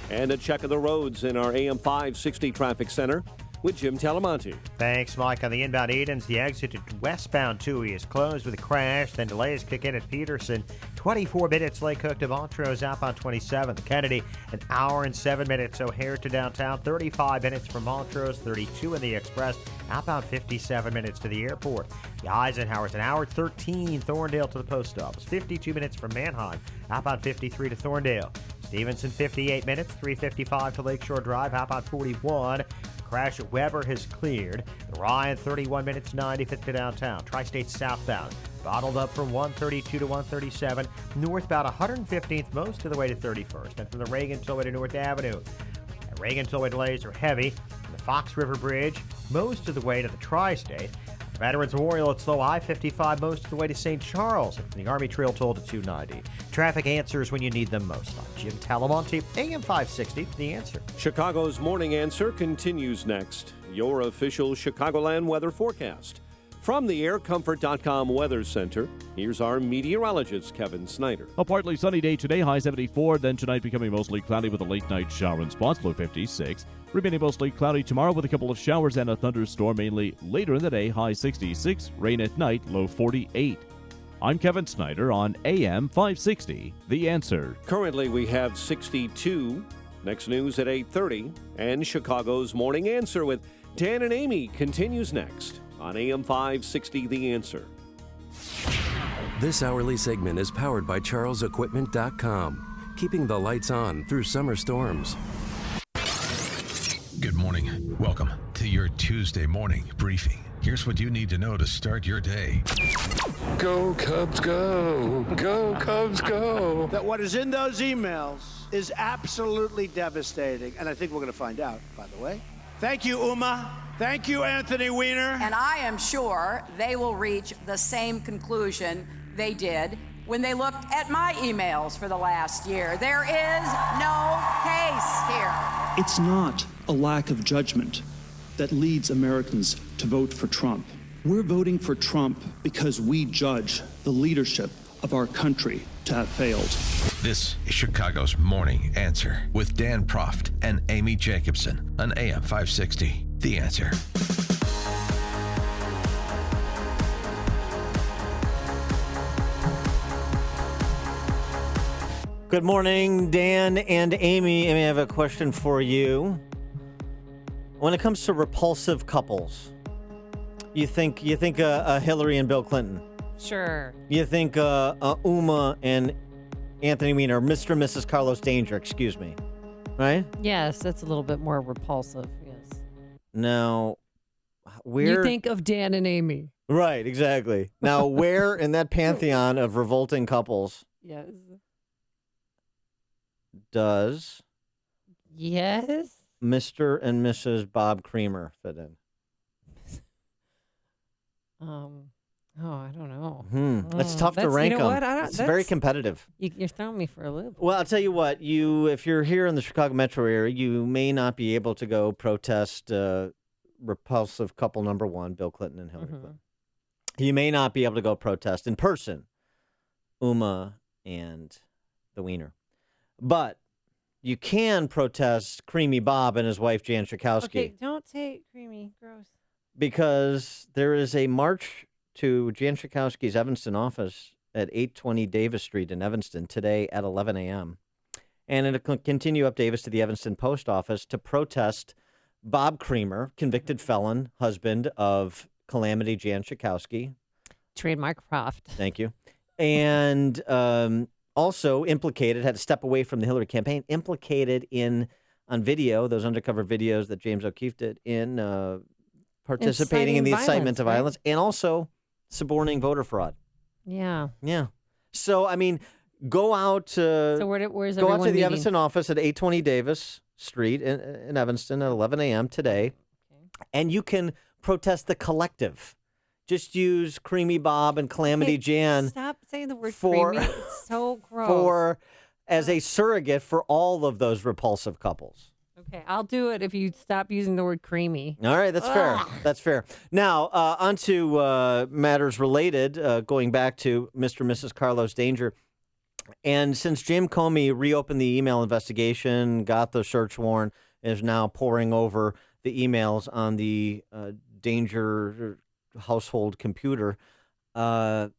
and a check of the roads in our AM 560 traffic center with Jim Talamonte. Thanks, Mike. On the inbound Edens, the exit to westbound 2E is closed with a crash. Then delays kick in at Peterson. 24 minutes Lake Cook to Montrose outbound 27th. Kennedy, an hour and 7 minutes. O'Hare to downtown. 35 minutes from Montrose. 32 in the Express. Outbound 57 minutes to the airport. The Eisenhower's an hour 13. Thorndale to the post office. 52 minutes from Manheim. Outbound 53 to Thorndale. Stevenson 58 minutes. 3:55 to Lakeshore Drive. Outbound 41. Crash at Weber has cleared. Ryan, 31 minutes, 95th to downtown. Tri-State southbound. Bottled up from 132 to 137. Northbound 115th, most of the way to 31st. And from the Reagan Tollway to North Avenue. The Reagan Tollway delays are heavy. From the Fox River Bridge, most of the way to the Tri-State. Veterans Memorial at slow I-55 most of the way to St. Charles. And from the Army Trail toll to 290. Traffic answers when you need them most. I'm Jim Talamonte, AM 560, The Answer. Chicago's Morning Answer continues next. Your official Chicagoland weather forecast. From the AirComfort.com Weather Center, here's our meteorologist, Kevin Snyder. A partly sunny day today, high 74. Then tonight becoming mostly cloudy with a late night shower in spots, low 56. Remaining mostly cloudy tomorrow with a couple of showers and a thunderstorm mainly later in the day, high 66. Rain at night, low 48. I'm Kevin Snyder on AM 560, The Answer. Currently we have 62. Next news at 8:30. And Chicago's Morning Answer with Dan and Amy continues next on AM 560, The Answer. This hourly segment is powered by CharlesEquipment.com, keeping the lights on through summer storms. Good morning. Welcome to your Tuesday morning briefing. Here's what you need to know to start your day. Go, Cubs, go. Go, Cubs, go. That what is in those emails is absolutely devastating. And I think we're going to find out, by the way. Thank you, Uma. Thank you, Anthony Weiner. And I am sure they will reach the same conclusion they did when they looked at my emails for the last year. There is no case here. It's not a lack of judgment that leads Americans to vote for Trump. We're voting for Trump because we judge the leadership of our country to have failed. This is Chicago's Morning Answer with Dan Proft and Amy Jacobson on AM 560. The Answer. Good morning, Dan and Amy. Amy, I have a question for you. When it comes to repulsive couples, you think Hillary and Bill Clinton. Sure. You think Uma and Anthony Weiner, Mr. and Mrs. Carlos Danger, excuse me, right? Yes, that's a little bit more repulsive. Yes. Now, where You think of Dan and Amy. right, exactly. Now, where in that pantheon of revolting couples Yes. does Yes. Mr. and Mrs. Bob Creamer fit in? I don't know. It's tough to rank you know them. what? It's very competitive. You're throwing me for a loop. Well, I'll tell you what. If you're here in the Chicago metro area, you may not be able to go protest repulsive couple number one, Bill Clinton and Hillary Clinton. You may not be able to go protest in person, Uma and the Wiener. But you can protest Creamy Bob and his wife, Jan Schakowsky. Okay, don't say creamy. Gross. Because there is a march to Jan Schakowsky's Evanston office at 820 Davis Street in Evanston today at 11 a.m. And it'll continue up Davis to the Evanston post office to protest Bob Creamer, convicted felon, husband of Calamity Jan Schakowsky. Trademark Proft. Thank you. And also implicated, had to step away from the Hillary campaign, implicated on video, those undercover videos that James O'Keefe did in participating in the incitement to violence, and also suborning voter fraud. Yeah. Yeah. So, I mean, go out to where's go out everyone to the meeting? Evanston office at 820 Davis Street in Evanston at 11 a.m. today, and you can protest the collective. Just use Creamy Bob and Calamity Jan. Stop saying the word creamy. It's so gross. As a surrogate for all of those repulsive couples. Okay, I'll do it if you stop using the word creamy. All right, that's fair. That's fair. Now, on to matters related, going back to Mr. and Mrs. Carlos Danger. And since Jim Comey reopened the email investigation, got the search warrant, is now poring over the emails on the Danger household computer, the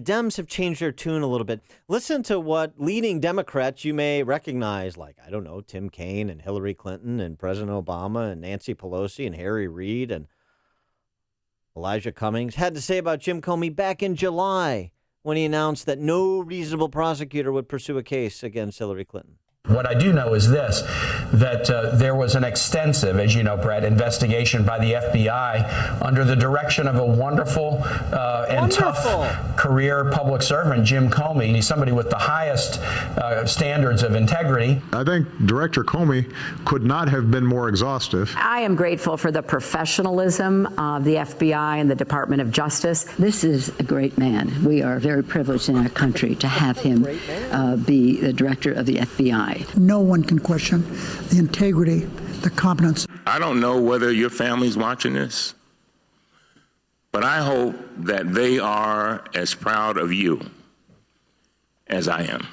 Dems have changed their tune a little bit. Listen to what leading Democrats you may recognize, like, I don't know, Tim Kaine and Hillary Clinton and President Obama and Nancy Pelosi and Harry Reid and Elijah Cummings had to say about Jim Comey back in July when he announced that no reasonable prosecutor would pursue a case against Hillary Clinton. What I do know is this, that there was an extensive, as you know, Brett, investigation by the FBI under the direction of a wonderful and tough career public servant, Jim Comey. He's somebody with the highest standards of integrity. I think Director Comey could not have been more exhaustive. I am grateful for the professionalism of the FBI and the Department of Justice. This is a great man. We are very privileged in our country to have him be the director of the FBI. No one can question the integrity, the competence. I don't know whether your family's watching this, but I hope that they are as proud of you as I am.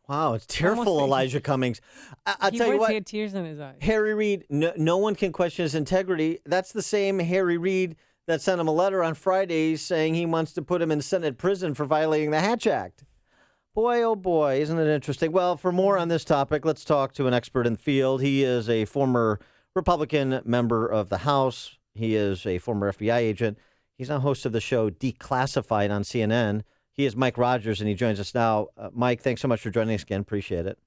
Wow, it's tearful, Elijah Cummings. I'll tell you what. He had tears in his eyes. Harry Reid, no one can question his integrity. That's the same Harry Reid that sent him a letter on Friday saying he wants to put him in Senate prison for violating the Hatch Act. Boy, oh boy, isn't it interesting? Well, for more on this topic, let's talk to an expert in the field. He is a former Republican member of the House. He is a former FBI agent. He's now host of the show Declassified on CNN. He is Mike Rogers, and he joins us now. Mike, thanks so much for joining us again. Appreciate it.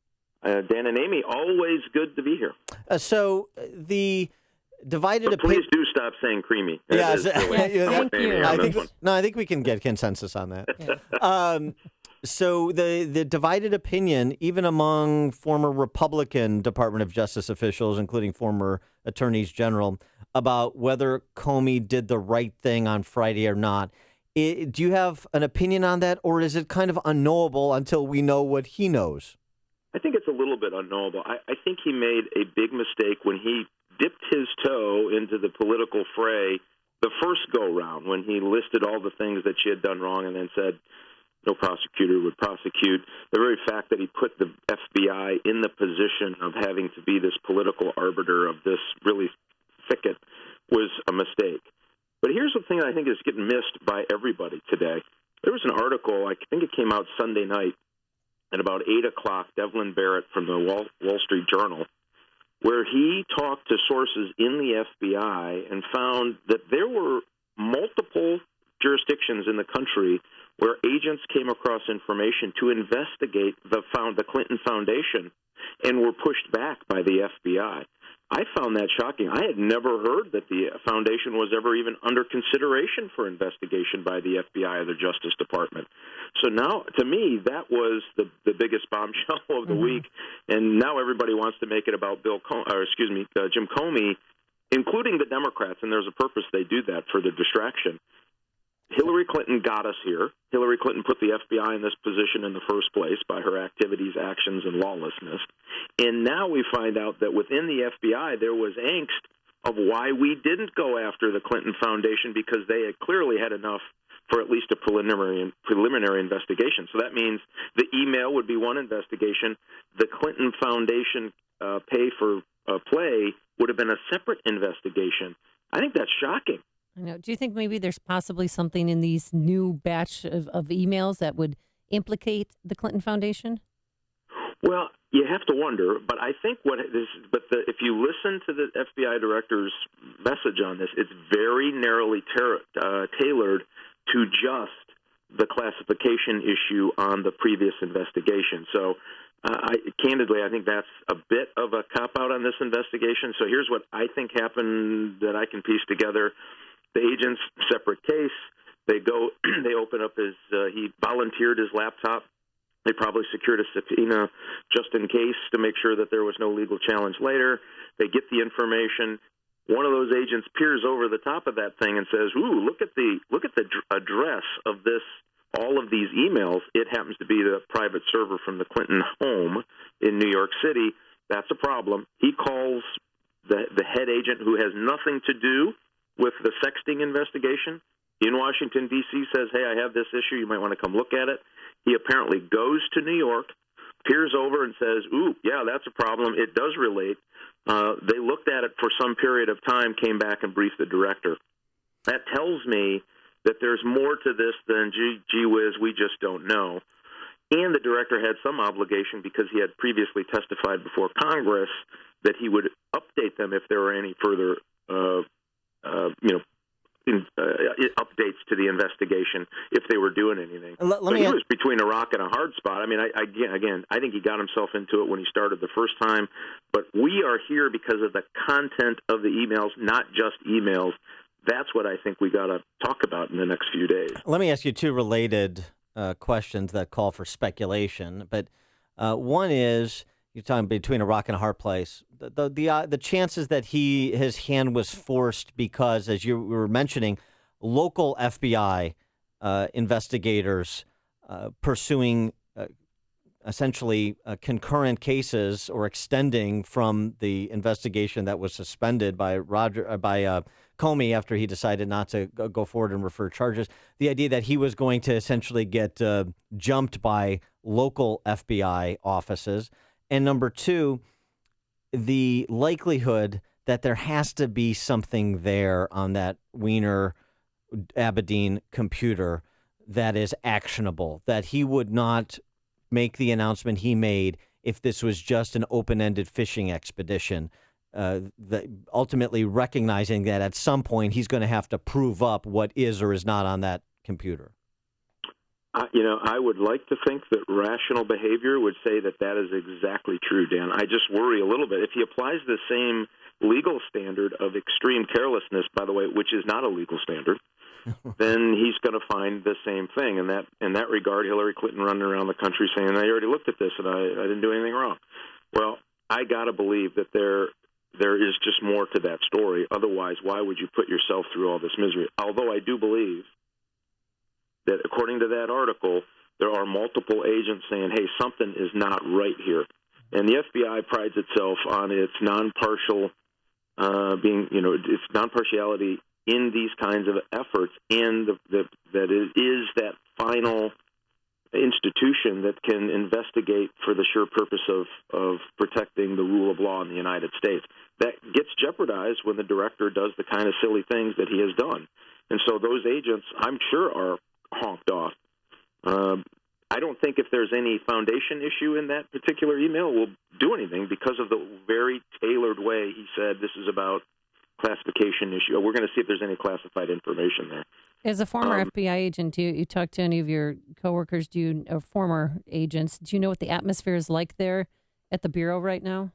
Dan and Amy, always good to be here. So the divided opinion. Please do stop saying creamy. Yeah, thank you. I think we can get consensus on that. Yeah. So the divided opinion, even among former Republican Department of Justice officials, including former attorneys general, about whether Comey did the right thing on Friday or not. Do you have an opinion on that, or is it kind of unknowable until we know what he knows? I think it's a little bit unknowable. I think he made a big mistake when he dipped his toe into the political fray the first go-round, when he listed all the things that she had done wrong and then said no prosecutor would prosecute. The very fact that he put the FBI in the position of having to be this political arbiter of this really thicket was a mistake. But here's the thing I think is getting missed by everybody today. There was an article, I think it came out Sunday night at about 8 o'clock, Devlin Barrett from the Wall Street Journal, where he talked to sources in the FBI and found that there were multiple jurisdictions in the country where agents came across information to investigate the Clinton Foundation and were pushed back by the FBI. I found that shocking. I had never heard that the foundation was ever even under consideration for investigation by the FBI or the Justice Department. So now, to me, that was the biggest bombshell of the week. And now everybody wants to make it about Jim Comey, including the Democrats, and there's a purpose they do that, for the distraction. Hillary Clinton got us here. Hillary Clinton put the FBI in this position in the first place by her activities, actions, and lawlessness. And now we find out that within the FBI there was angst of why we didn't go after the Clinton Foundation, because they had clearly had enough for at least a preliminary investigation. So that means the email would be one investigation. The Clinton Foundation pay for play would have been a separate investigation. I think that's shocking. I know. Do you think maybe there's possibly something in these new batch of emails that would implicate the Clinton Foundation? Well, you have to wonder, but I think if you listen to the FBI director's message on this, it's very narrowly tailored to just the classification issue on the previous investigation. So, candidly, I think that's a bit of a cop-out on this investigation. So here's what I think happened that I can piece together. The agent's separate case. They open up he volunteered his laptop. They probably secured a subpoena just in case to make sure that there was no legal challenge later. They get the information. One of those agents peers over the top of that thing and says, "Ooh, look at the address of this, all of these emails." It happens to be the private server from the Clinton home in New York City. That's a problem. He calls the head agent, who has nothing to do with the sexting investigation in Washington, D.C., says, "Hey, I have this issue. You might want to come look at it." He apparently goes to New York, peers over and says, "Ooh, yeah, that's a problem. It does relate." They looked at it for some period of time, came back and briefed the director. That tells me that there's more to this than, gee whiz, we just don't know. And the director had some obligation, because he had previously testified before Congress, that he would update them if there were any further updates to the investigation if they were doing anything. He was between a rock and a hard spot. I mean, I think he got himself into it when he started the first time. But we are here because of the content of the emails, not just emails. That's what I think we got to talk about in the next few days. Let me ask you two related questions that call for speculation. But one is, you're talking between a rock and a hard place. The chances that his hand was forced because, as you were mentioning, local FBI investigators pursuing essentially concurrent cases, or extending from the investigation that was suspended by Comey after he decided not to go forward and refer charges. The idea that he was going to essentially get jumped by local FBI offices. And number two, the likelihood that there has to be something there on that Weiner Abedin computer that is actionable, that he would not make the announcement he made if this was just an open-ended fishing expedition, ultimately recognizing that at some point he's going to have to prove up what is or is not on that computer. I would like to think that rational behavior would say that that is exactly true, Dan. I just worry a little bit. If he applies the same legal standard of extreme carelessness, by the way, which is not a legal standard, then he's going to find the same thing. In that regard, Hillary Clinton running around the country saying, "I already looked at this and I didn't do anything wrong." Well, I got to believe that there is just more to that story. Otherwise, why would you put yourself through all this misery? Although I do believe that, according to that article, there are multiple agents saying, "Hey, something is not right here." And the FBI prides itself on its non-partial its non-partiality in these kinds of efforts, and that it is that final institution that can investigate for the sure purpose of protecting the rule of law in the United States. That gets jeopardized when the director does the kind of silly things that he has done. And so those agents, I'm sure, are honked off. I don't think if there's any foundation issue in that particular email will do anything, because of the very tailored way he said this is about classification issue. We're going to see if there's any classified information there. As a former FBI agent, do you talk to any of your coworkers? Or former agents? Do you know what the atmosphere is like there at the Bureau right now?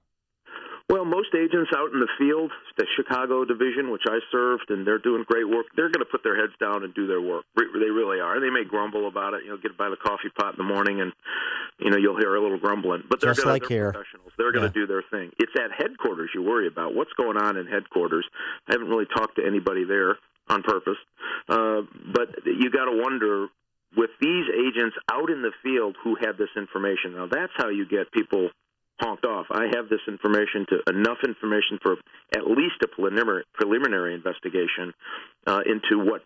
Well, most agents out in the field, the Chicago division, which I served, and they're doing great work, they're going to put their heads down and do their work. They really are. They may grumble about it. Get by the coffee pot in the morning, and you'll hear a little grumbling. But they're professionals. They're going to do their thing. It's at headquarters you worry about. What's going on in headquarters? I haven't really talked to anybody there on purpose. But you got to wonder, with these agents out in the field who have this information, now that's how you get people honked off. I have this information, enough information for at least a preliminary investigation into what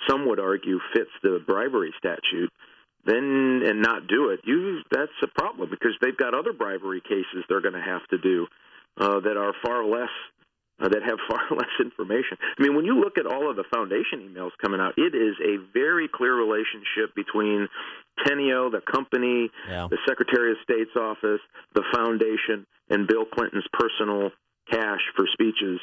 some would argue fits the bribery statute, and not do it. That's a problem, because they've got other bribery cases they're going to have to do that are far less. That have far less information. I mean, when you look at all of the foundation emails coming out, it is a very clear relationship between Teneo, the company, the Secretary of State's office, the foundation, and Bill Clinton's personal cash for speeches.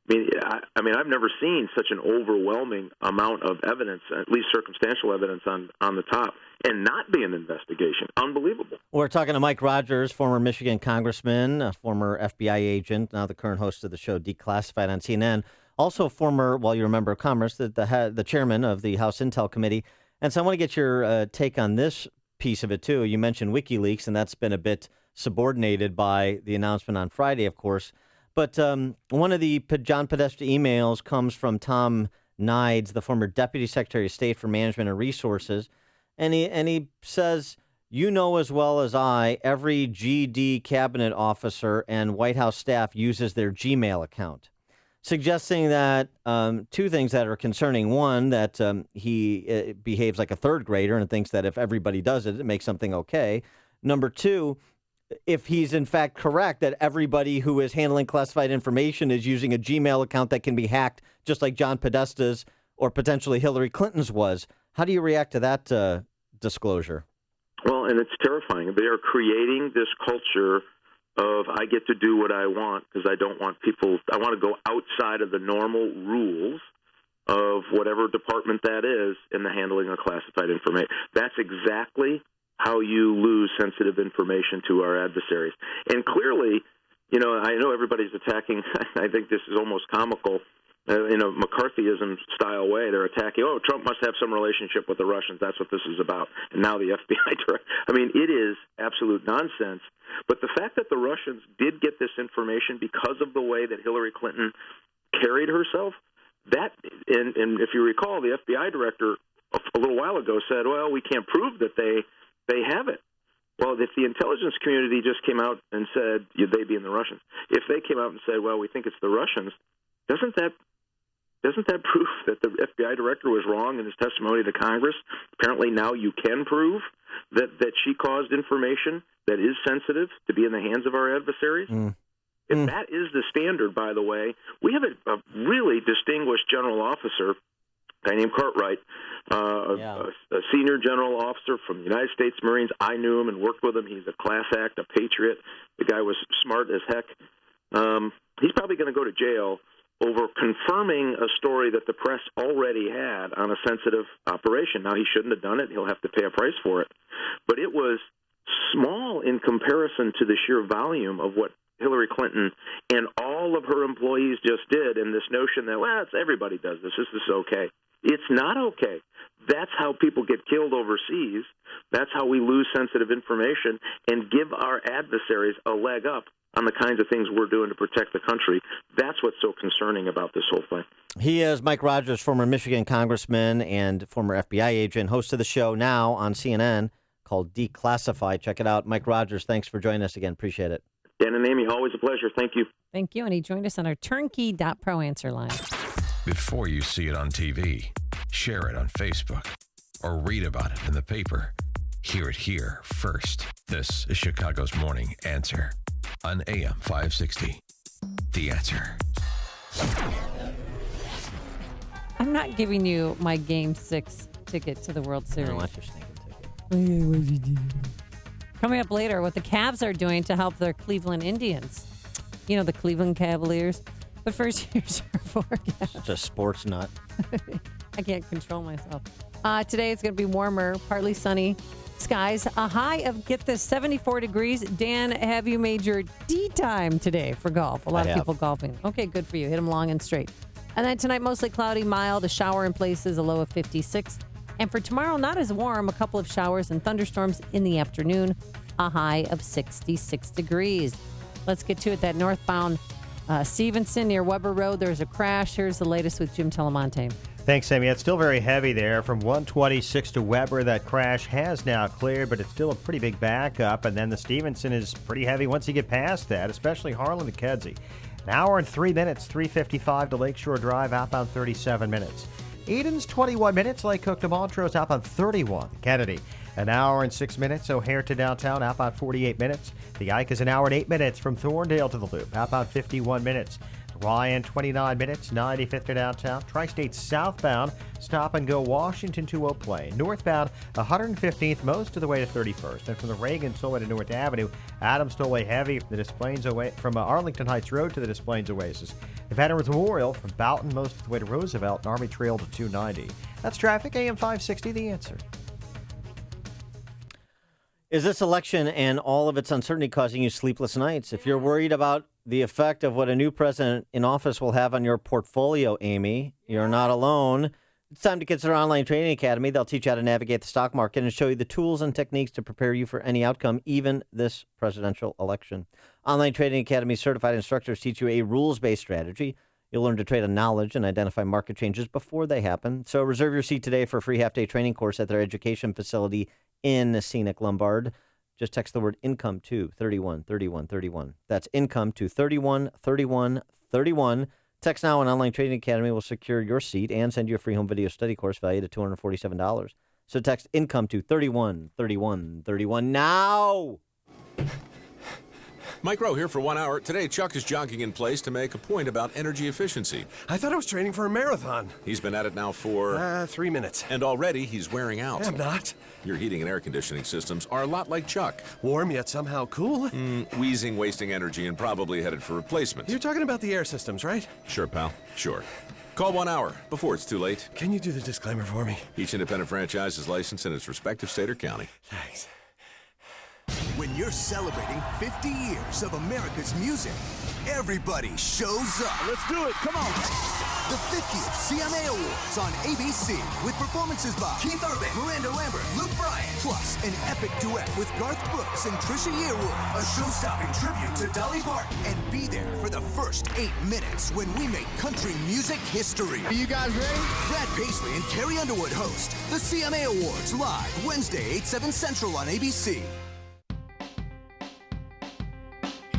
I mean, I've never seen such an overwhelming amount of evidence, at least circumstantial evidence, on the top, and not be an investigation. Unbelievable. We're talking to Mike Rogers, former Michigan congressman, a former FBI agent, now the current host of the show Declassified on CNN. Also former, well, you're a member of Commerce, the chairman of the House Intel Committee. And so I want to get your take on this piece of it, too. You mentioned WikiLeaks, and that's been a bit subordinated by the announcement on Friday, of course. But one of the John Podesta emails comes from Tom Nides, the former Deputy Secretary of State for Management and Resources. And he says, you know as well as I, every GD cabinet officer and White House staff uses their Gmail account, suggesting that two things that are concerning. One, that he behaves like a third grader and thinks that if everybody does it, it makes something okay. Number two, if he's in fact correct that everybody who is handling classified information is using a Gmail account that can be hacked, just like John Podesta's or potentially Hillary Clinton's was. How do you react to that disclosure? Well, and it's terrifying. They are creating this culture of I get to do what I want because I don't want people, I want to go outside of the normal rules of whatever department that is in the handling of classified information. That's exactly how you lose sensitive information to our adversaries. And clearly, I know everybody's attacking, I think this is almost comical, in a McCarthyism-style way. They're attacking, Trump must have some relationship with the Russians. That's what this is about. And now the FBI director. I mean, it is absolute nonsense. But the fact that the Russians did get this information because of the way that Hillary Clinton carried herself, and if you recall, the FBI director a little while ago said, well, we can't prove that they have it. Well, if the intelligence community just came out and said, they being the Russians, if they came out and said, well, we think it's the Russians, doesn't that prove that the FBI director was wrong in his testimony to Congress? Apparently now you can prove that she caused information that is sensitive to be in the hands of our adversaries. If that is the standard, by the way, we have a really distinguished general officer, a guy named Cartwright, a senior general officer from the United States Marines. I knew him and worked with him. He's a class act, a patriot. The guy was smart as heck. He's probably going to go to jail over confirming a story that the press already had on a sensitive operation. Now, he shouldn't have done it. He'll have to pay a price for it. But it was small in comparison to the sheer volume of what Hillary Clinton and all of her employees just did, and this notion that, well, everybody does this. This is okay. It's not okay. That's how people get killed overseas. That's how we lose sensitive information and give our adversaries a leg up on the kinds of things we're doing to protect the country. That's what's so concerning about this whole thing. He is Mike Rogers, former Michigan congressman and former FBI agent, host of the show now on CNN called Declassified. Check it out. Mike Rogers, thanks for joining us again. Appreciate it. Dan and Amy, always a pleasure. Thank you. Thank you. And he joined us on our turnkey.pro answer line. Before you see it on TV, share it on Facebook, or read about it in the paper, hear it here first. This is Chicago's Morning Answer on AM 560. The Answer. I'm not giving you my Game 6 ticket to the World Series. I don't want your sneaking ticket. Coming up later, what the Cavs are doing to help their Cleveland Indians. The Cleveland Cavaliers. But first, here's your forecast. Such a sports nut. I can't control myself. Today, it's going to be warmer, partly sunny skies. A high of, get this, 74 degrees. Dan, have you made your tea time today for golf? A lot of people golfing. Okay, good for you. Hit them long and straight. And then tonight, mostly cloudy, mild, a shower in places, a low of 56. And for tomorrow, not as warm, a couple of showers and thunderstorms in the afternoon, a high of 66 degrees. Let's get to it. That northbound Stevenson near Weber Road, there's a crash. Here's the latest with Jim Telemonte. Thanks, Sammy. It's still very heavy there from 126 to Weber. That crash has now cleared, but it's still a pretty big backup. And then the Stevenson is pretty heavy once you get past that, especially Harlan to Kedzie. An hour and 3 minutes, 3:55 to Lakeshore Drive, outbound 37 minutes. Eden's 21 minutes, Lake Cook to Montrose, outbound 31. Kennedy, an hour and 6 minutes, O'Hare to downtown, outbound 48 minutes. The Ike is an hour and 8 minutes from Thorndale to the Loop, outbound 51 minutes. Ryan, 29 minutes, 95th to downtown. Tri-State southbound, stop and go Washington to Eau Plaine. Northbound, 115th, most of the way to 31st. And from the Reagan Tollway to North Avenue, Adams Tollway heavy from the Des Plaines from Arlington Heights Road to the Des Plaines Oasis. The Veterans Memorial from Boughton, most of the way to Roosevelt, and Army Trail to 290. That's traffic, AM 560, The Answer. Is this election and all of its uncertainty causing you sleepless nights? If you're worried about the effect of what a new president in office will have on your portfolio, Amy, you're not alone. It's time to consider Online Trading Academy. They'll teach you how to navigate the stock market and show you the tools and techniques to prepare you for any outcome, even this presidential election. Online Trading Academy certified instructors teach you a rules-based strategy. You'll learn to trade on knowledge and identify market changes before they happen. So reserve your seat today for a free half-day training course at their education facility in scenic Lombard. Just text the word income to 313131. That's income to 313131. Text now, and Online Trading Academy will secure your seat and send you a free home video study course valued at $247. So text income to 313131 now. Mike Rowe here for 1 hour. Today, Chuck is jogging in place to make a point about energy efficiency. I thought I was training for a marathon. He's been at it now for... 3 minutes. And already he's wearing out. I'm not. Your heating and air conditioning systems are a lot like Chuck. Warm yet somehow cool. Wheezing, wasting energy, and probably headed for replacement. You're talking about the air systems, right? Sure, pal. Sure. Call 1 hour before it's too late. Can you do the disclaimer for me? Each independent franchise is licensed in its respective state or county. Thanks. When you're celebrating 50 years of America's music, everybody shows up. Let's do it. Come on. The 50th CMA Awards on ABC with performances by Keith Urban, Miranda Lambert, Luke Bryan, plus an epic duet with Garth Brooks and Trisha Yearwood, a show-stopping tribute to Dolly Parton, and be there for the first 8 minutes when we make country music history. Are you guys ready? Brad Paisley and Carrie Underwood host the CMA Awards live Wednesday, 8/7 Central on ABC.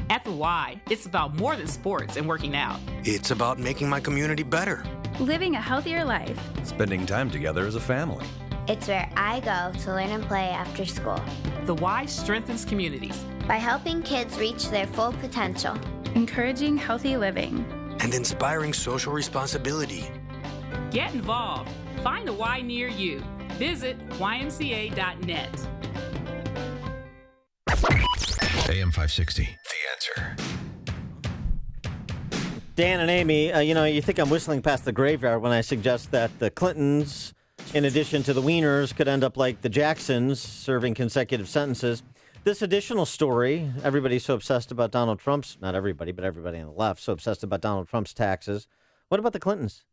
At the Y, it's about more than sports and working out. It's about making my community better. Living a healthier life. Spending time together as a family. It's where I go to learn and play after school. The Y strengthens communities by helping kids reach their full potential, encouraging healthy living, and inspiring social responsibility. Get involved. Find a Y near you. Visit ymca.net. AM 560, The Answer. Dan and Amy, you think I'm whistling past the graveyard when I suggest that the Clintons, in addition to the Wieners, could end up like the Jacksons, serving consecutive sentences. This additional story, everybody's so obsessed about Donald Trump's, not everybody, but everybody on the left, so obsessed about Donald Trump's taxes. What about the Clintons?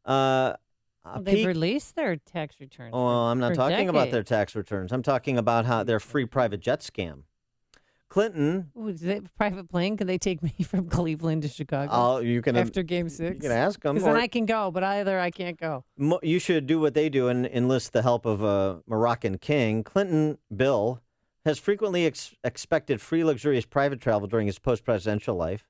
They've released their tax returns. Oh, I'm not talking about their tax returns. I'm talking about how their free private jet scam. Clinton. Ooh, is it a private plane? Can they take me from Cleveland to Chicago? You can after Game 6. You can ask them. Because then I can go, but I can't go. You should do what they do and enlist the help of a Moroccan king. Clinton Bill has frequently expected free, luxurious private travel during his post-presidential life.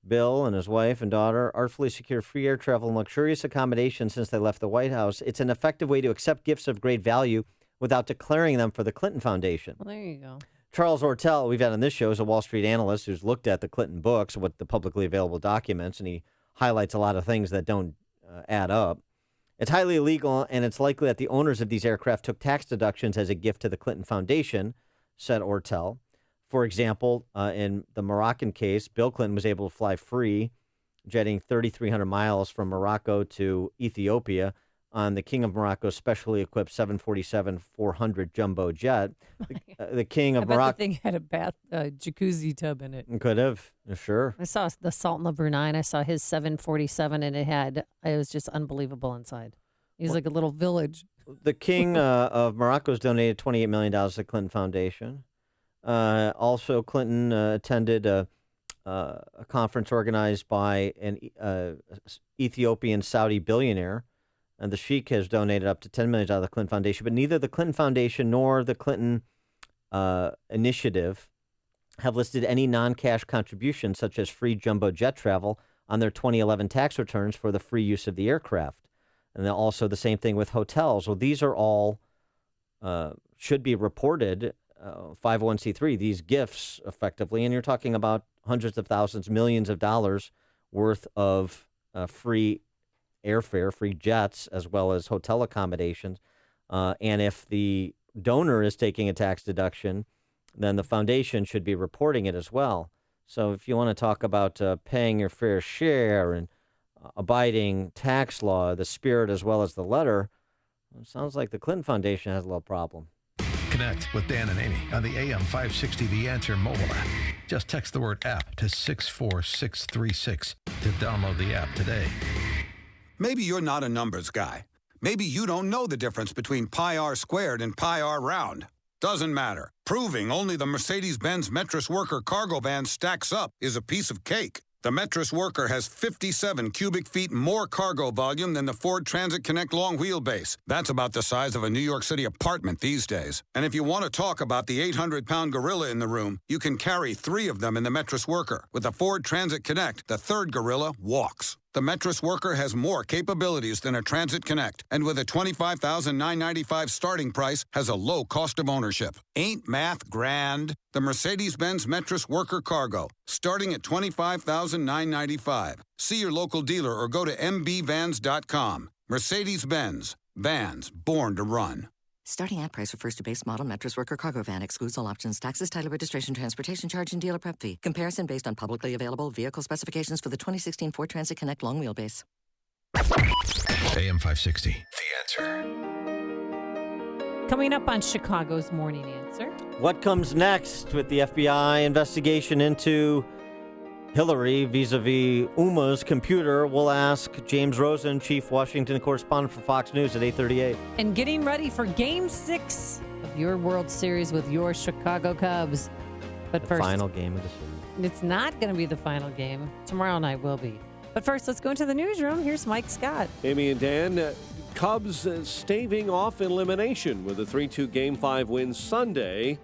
Bill and his wife and daughter artfully secure free air travel and luxurious accommodation since they left the White House. It's an effective way to accept gifts of great value without declaring them for the Clinton Foundation. Well, there you go. Charles Ortel, we've had on this show, is a Wall Street analyst who's looked at the Clinton books, what the publicly available documents, and he highlights a lot of things that don't add up. It's highly illegal, and it's likely that the owners of these aircraft took tax deductions as a gift to the Clinton Foundation, said Ortel. For example, in the Moroccan case, Bill Clinton was able to fly free jetting 3,300 miles from Morocco to Ethiopia on the King of Morocco's specially equipped 747-400 jumbo jet. The King of Morocco. The thing had a jacuzzi tub in it. Could have, sure. I saw the Sultan of Brunei, and I saw his 747, and it was just unbelievable inside. He's like a little village. The King of Morocco has donated $28 million to the Clinton Foundation. Also, Clinton attended a conference organized by an Ethiopian Saudi billionaire. And the Sheikh has donated up to $10 million to the Clinton Foundation. But neither the Clinton Foundation nor the Clinton Initiative have listed any non-cash contributions, such as free jumbo jet travel, on their 2011 tax returns for the free use of the aircraft. And then also the same thing with hotels. Well, these are all should be reported 501c3, these gifts effectively. And you're talking about hundreds of thousands, millions of dollars worth of free airfare, free jets, as well as hotel accommodations. And if the donor is taking a tax deduction, then the foundation should be reporting it as well. So if you want to talk about paying your fair share and abiding tax law, the spirit as well as the letter, it sounds like the Clinton Foundation has a little problem. Connect with Dan and Amy on the AM 560 The Answer mobile app. Just text the word app to 64636 to download the app today. Maybe you're not a numbers guy. Maybe you don't know the difference between pi r squared and pi r round. Doesn't matter. Proving only the Mercedes-Benz Metris Worker cargo van stacks up is a piece of cake. The Metris Worker has 57 cubic feet more cargo volume than the Ford Transit Connect long wheelbase. That's about the size of a New York City apartment these days. And if you want to talk about the 800-pound gorilla in the room, you can carry 3 of them in the Metris Worker. With the Ford Transit Connect, the third gorilla walks. The Metris Worker has more capabilities than a Transit Connect, and with a $25,995 starting price, has a low cost of ownership. Ain't math grand? The Mercedes-Benz Metris Worker Cargo, starting at $25,995. See your local dealer or go to mbvans.com. Mercedes-Benz. Vans born to run. Starting at price refers to base model Metris Worker cargo van. Excludes all options, taxes, title, registration, transportation charge, and dealer prep fee. Comparison based on publicly available vehicle specifications for the 2016 Ford Transit Connect long wheelbase. AM 560, The Answer. Coming up on Chicago's Morning Answer. What comes next with the FBI investigation into Hillary vis-a-vis Uma's computer? We'll ask James Rosen, Chief Washington Correspondent for Fox News at 8:38. And getting ready for Game 6 of your World Series with your Chicago Cubs. But first, final game of the series. It's not going to be the final game. Tomorrow night will be. But first, let's go into the newsroom. Here's Mike Scott. Amy and Dan, Cubs staving off elimination with a 3-2 Game 5 win Sunday.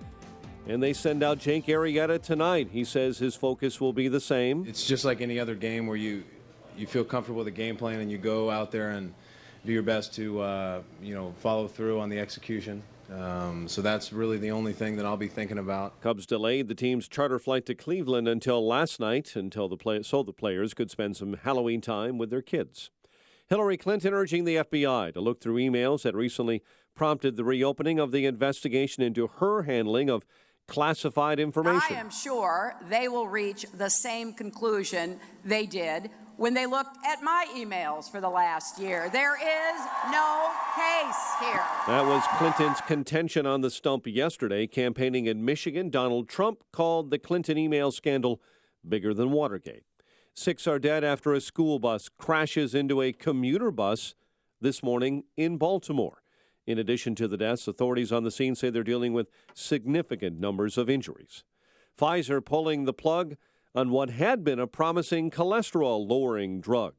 And they send out Jake Arrieta tonight. He says his focus will be the same. It's just like any other game where you feel comfortable with the game plan and you go out there and do your best to follow through on the execution. So that's really the only thing that I'll be thinking about. Cubs delayed the team's charter flight to Cleveland until last night, so the players could spend some Halloween time with their kids. Hillary Clinton urging the FBI to look through emails that recently prompted the reopening of the investigation into her handling of classified information. I am sure they will reach the same conclusion they did when they looked at my emails for the last year. There is no case here. That was Clinton's contention on the stump yesterday. Campaigning in Michigan, Donald Trump called the Clinton email scandal bigger than Watergate. 6 are dead after a school bus crashes into a commuter bus this morning in Baltimore. In addition to the deaths, authorities on the scene say they're dealing with significant numbers of injuries. Pfizer pulling the plug on what had been a promising cholesterol-lowering drug.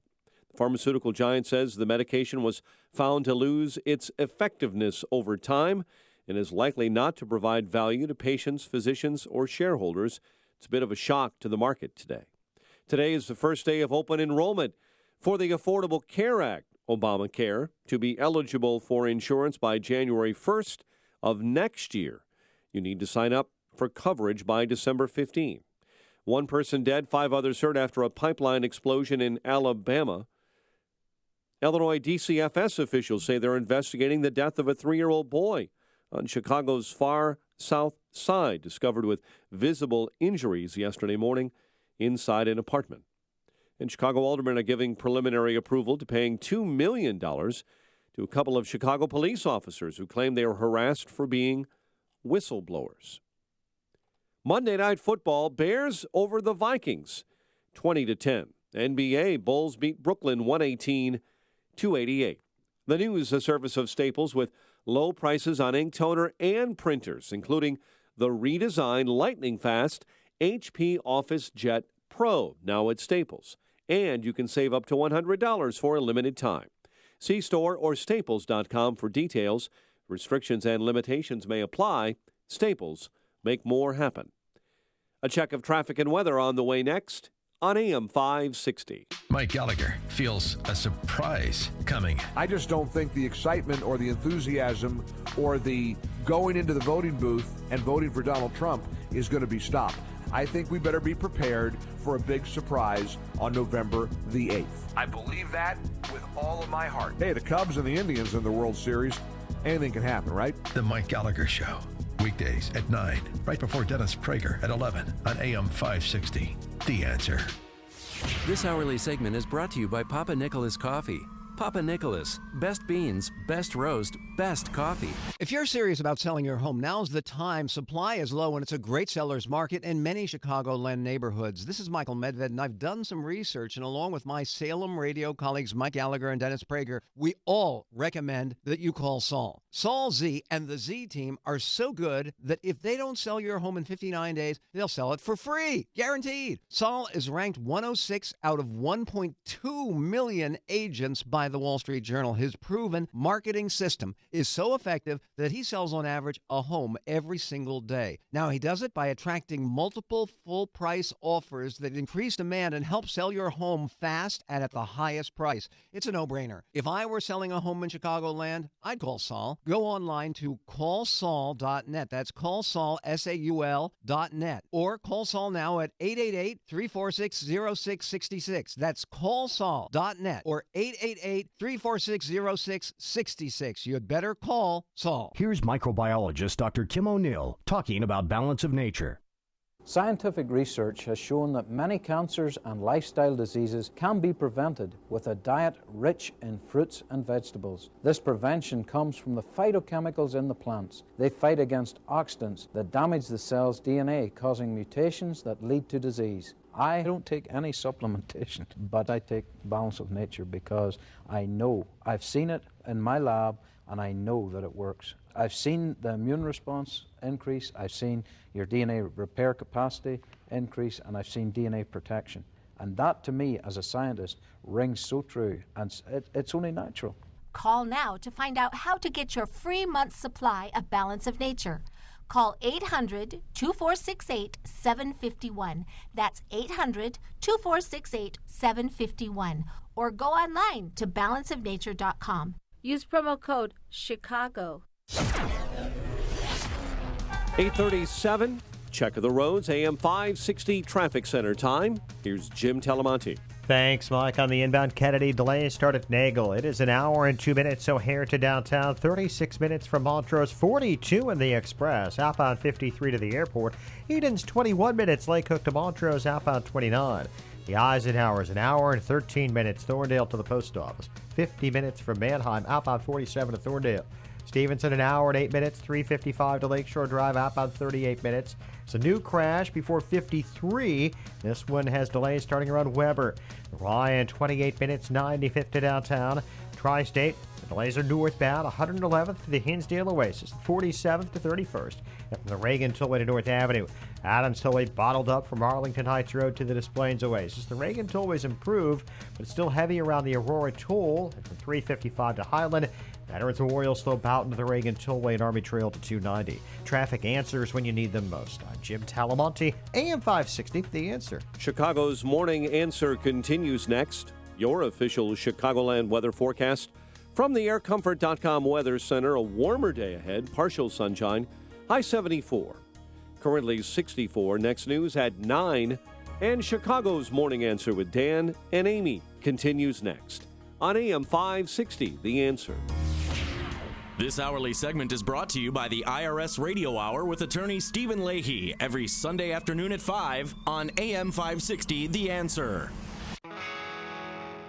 The pharmaceutical giant says the medication was found to lose its effectiveness over time and is likely not to provide value to patients, physicians, or shareholders. It's a bit of a shock to the market today. Today is the first day of open enrollment for the Affordable Care Act, Obamacare, to be eligible for insurance by January 1st of next year. You need to sign up for coverage by December 15. 1 person dead, 5 others hurt after a pipeline explosion in Alabama. Illinois DCFS officials say they're investigating the death of a 3-year-old boy on Chicago's far south side, discovered with visible injuries yesterday morning inside an apartment. And Chicago aldermen are giving preliminary approval to paying $2 million to a couple of Chicago police officers who claim they were harassed for being whistleblowers. Monday Night Football, Bears over the Vikings, 20-10. NBA, Bulls beat Brooklyn 118-88. The news, a service of Staples with low prices on ink toner and printers, including the redesigned lightning-fast HP Office Jet Pro, now at Staples. And you can save up to $100 for a limited time. See store or staples.com for details. Restrictions and limitations may apply. Staples, make more happen. A check of traffic and weather on the way next on AM 560. Mike Gallagher feels a surprise coming. I just don't think the excitement or the enthusiasm or the going into the voting booth and voting for Donald Trump is going to be stopped. I think we better be prepared for a big surprise on November the 8th. I believe that with all of my heart. Hey, the Cubs and the Indians in the World Series, anything can happen, right? The Mike Gallagher Show. Weekdays at 9, right before Dennis Prager at 11 on AM 560. The Answer. This hourly segment is brought to you by Papa Nicholas Coffee. Papa Nicholas, best beans, best roast, best coffee. If you're serious about selling your home, now's the time. Supply is low and it's a great seller's market in many Chicagoland neighborhoods. This is Michael Medved, and I've done some research, and along with my Salem radio colleagues Mike Gallagher and Dennis Prager, we all recommend that you call Saul. Saul Z and the Z team are so good that if they don't sell your home in 59 days, they'll sell it for free. Guaranteed. Saul is ranked 106 out of 1.2 million agents by the Wall Street Journal. His proven marketing system is so effective that he sells on average a home every single day. Now, he does it by attracting multiple full-price offers that increase demand and help sell your home fast and at the highest price. It's a no-brainer. If I were selling a home in Chicagoland, I'd call Saul. Go online to callsaul.net. That's callsaul, S-A-U-L.net. Or call Saul now at 888-346-0666. That's callsaul.net or 888-346-0666. You'd better call Saul. Here's microbiologist Dr. Kim O'Neill talking about balance of nature. Scientific research has shown that many cancers and lifestyle diseases can be prevented with a diet rich in fruits and vegetables. This prevention comes from the phytochemicals in the plants. They fight against oxidants that damage the cell's DNA, causing mutations that lead to disease. I don't take any supplementation, but I take Balance of Nature because I know, I've seen it in my lab, and I know that it works. I've seen the immune response increase, I've seen your DNA repair capacity increase, and I've seen DNA protection. And that, to me, as a scientist, rings so true, and it's only natural. Call now to find out how to get your free month's supply of Balance of Nature. Call 800-2468-751. That's 800-2468-751. Or go online to balanceofnature.com. Use promo code CHICAGO. 8:37, check of the roads, AM 560 traffic center time. Here's Jim Talamonte. Thanks, Mike. On the inbound Kennedy, delays start at Nagel. It is an hour and 2 minutes O'Hare to downtown, 36 minutes from Montrose, 42 in the Express, outbound 53 to the airport. Eden's 21 minutes, Lake Hook to Montrose, outbound 29. The Eisenhower is an hour and 13 minutes, Thorndale to the post office, 50 minutes from Manheim, outbound 47 to Thorndale. Stevenson, an hour and 8 minutes, 355 to Lakeshore Drive, outbound 38 minutes. It's a new crash before 53. This one has delays starting around Weber. Ryan, 28 minutes, 95th to downtown. Tri-State, the delays are northbound, 111th to the Hinsdale Oasis, 47th to 31st. And from the Reagan Tollway to North Avenue. Adams Tollway bottled up from Arlington Heights Road to the Des Plaines Oasis. The Reagan Tollway's improved, but it's still heavy around the Aurora Toll, and from 355 to Highland. Veterans Memorial slope out into the Reagan Tollway and Army Trail to 290. Traffic answers when you need them most. I'm Jim Talamonte, AM 560, The Answer. Chicago's Morning Answer continues next. Your official Chicagoland weather forecast from the AirComfort.com Weather Center. A warmer day ahead, partial sunshine, high 74. Currently 64. Next news at 9. And Chicago's Morning Answer with Dan and Amy continues next on AM 560, The Answer. This hourly segment is brought to you by the IRS Radio Hour with attorney Stephen Leahy every Sunday afternoon at 5 on AM 560, The Answer.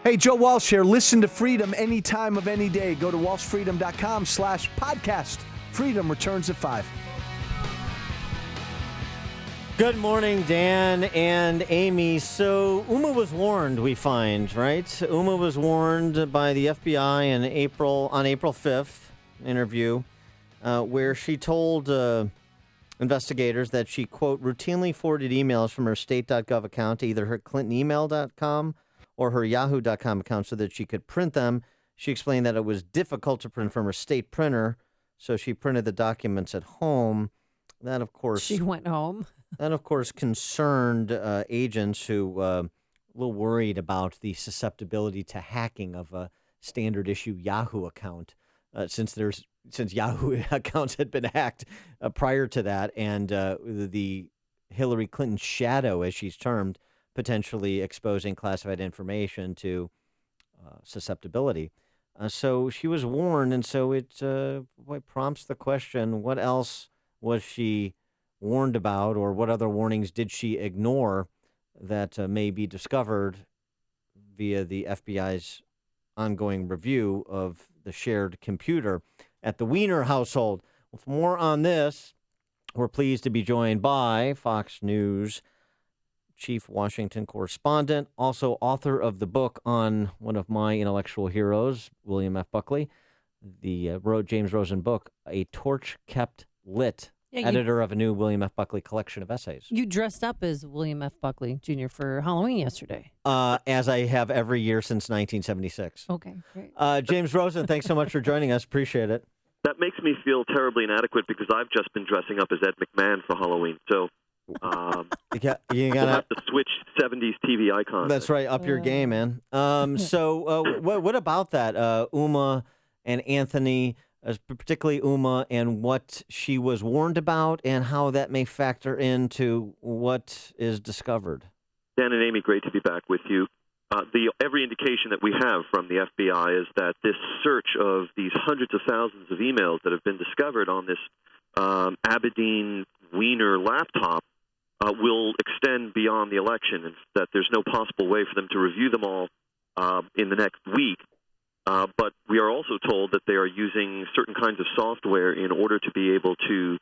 Hey, Joe Walsh here. Listen to Freedom any time of any day. Go to walshfreedom.com/podcast. Freedom returns at 5. Good morning, Dan and Amy. So Uma was warned, we find, right? Uma was warned by the FBI on April 5th interview, where she told investigators that she, quote, routinely forwarded emails from her state.gov account to either her clintonemail.com or her yahoo.com account so that she could print them. She explained that it was difficult to print from her state printer, so she printed the documents at home. That, of course... She went home. That, of course, concerned agents who were a little worried about the susceptibility to hacking of a standard-issue Yahoo account, since Yahoo accounts had been hacked prior to that, and the Hillary Clinton shadow, as she's termed, potentially exposing classified information to susceptibility. So she was warned, and so it prompts the question, what else was she warned about, or what other warnings did she ignore that may be discovered via the FBI's ongoing review of the shared computer at the Weiner household? Well, for more on this, we're pleased to be joined by Fox News chief Washington correspondent, also author of the book on one of my intellectual heroes, William F. Buckley, the James Rosen book, A Torch Kept Lit, editor of a new William F. Buckley collection of essays. You dressed up as William F. Buckley Jr. for Halloween yesterday. As I have every year since 1976. Okay, great. James Rosen, thanks so much for joining us. Appreciate it. That makes me feel terribly inadequate because I've just been dressing up as Ed McMahon for Halloween. So you gotta we'll have to switch 70s TV icons. That's right, up your game, man. So what about that, Uma and Anthony, particularly Uma, and what she was warned about and how that may factor into what is discovered? Dan and Amy, great to be back with you. Every indication that we have from the FBI is that this search of these hundreds of thousands of emails that have been discovered on this Aberdeen Weiner laptop will extend beyond the election, and that there's no possible way for them to review them all in the next week. But we are also told that they are using certain kinds of software in order to be able to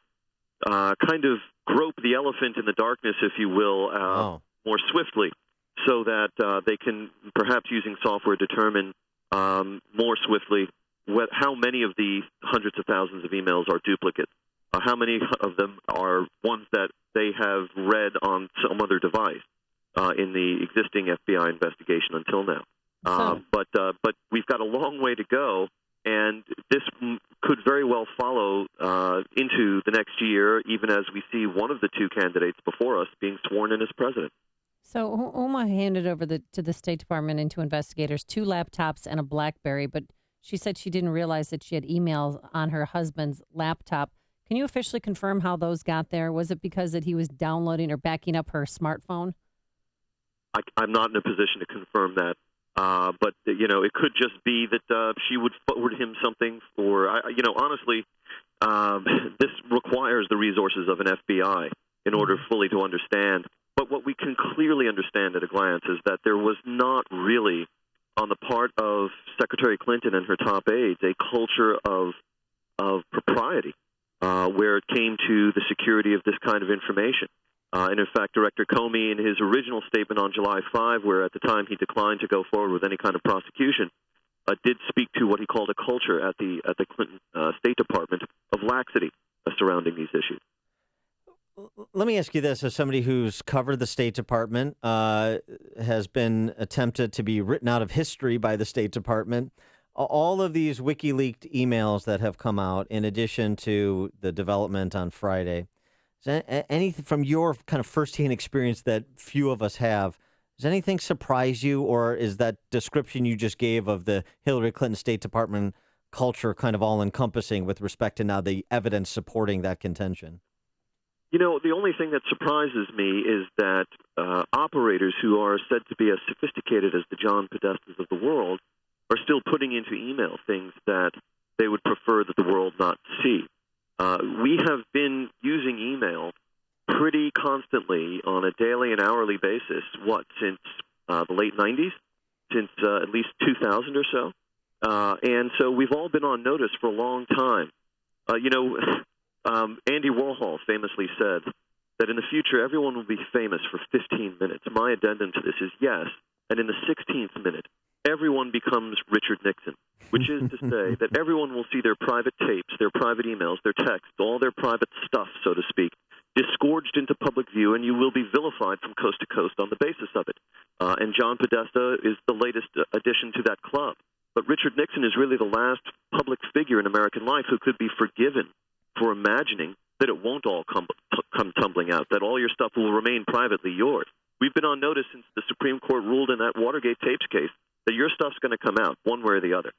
kind of grope the elephant in the darkness, if you will, more swiftly, so that they can, perhaps using software, determine more swiftly how many of the hundreds of thousands of emails are duplicates. How many of them are ones that they have read on some other device in the existing FBI investigation until now. But we've got a long way to go, and this could very well follow into the next year, even as we see one of the two candidates before us being sworn in as president. So Uma handed over to the State Department and to investigators 2 laptops and a BlackBerry, but she said she didn't realize that she had emails on her husband's laptop. Can you officially confirm how those got there? Was it because that he was downloading or backing up her smartphone? I'm not in a position to confirm that. But, it could just be that she would forward him something for, honestly, this requires the resources of an FBI in order fully to understand. But what we can clearly understand at a glance is that there was not really, on the part of Secretary Clinton and her top aides, a culture of propriety where it came to the security of this kind of information. And in fact, Director Comey, in his original statement on July 5, where at the time he declined to go forward with any kind of prosecution, did speak to what he called a culture at the Clinton State Department of laxity surrounding these issues. Let me ask you this, as somebody who's covered the State Department, has been attempted to be written out of history by the State Department, all of these WikiLeaks emails that have come out, in addition to the development on Friday, is anything from your kind of firsthand experience that few of us have, does anything surprise you, or is that description you just gave of the Hillary Clinton State Department culture kind of all-encompassing with respect to now the evidence supporting that contention? The only thing that surprises me is that operators who are said to be as sophisticated as the John Podestas of the world are still putting into email things that they would prefer that the world not see. We have been using email pretty constantly on a daily and hourly basis, since the late 90s? since at least 2000 or so. And so we've all been on notice for a long time. Andy Warhol famously said that in the future everyone will be famous for 15 minutes. My addendum to this is yes, and in the 16th minute, everyone becomes Richard Nixon, which is to say that everyone will see their private tapes, their private emails, their texts, all their private stuff, so to speak, disgorged into public view, and you will be vilified from coast to coast on the basis of it. And John Podesta is the latest addition to that club. But Richard Nixon is really the last public figure in American life who could be forgiven for imagining that it won't all come tumbling out, that all your stuff will remain privately yours. We've been on notice since the Supreme Court ruled in that Watergate tapes case that your stuff's going to come out one way or the other.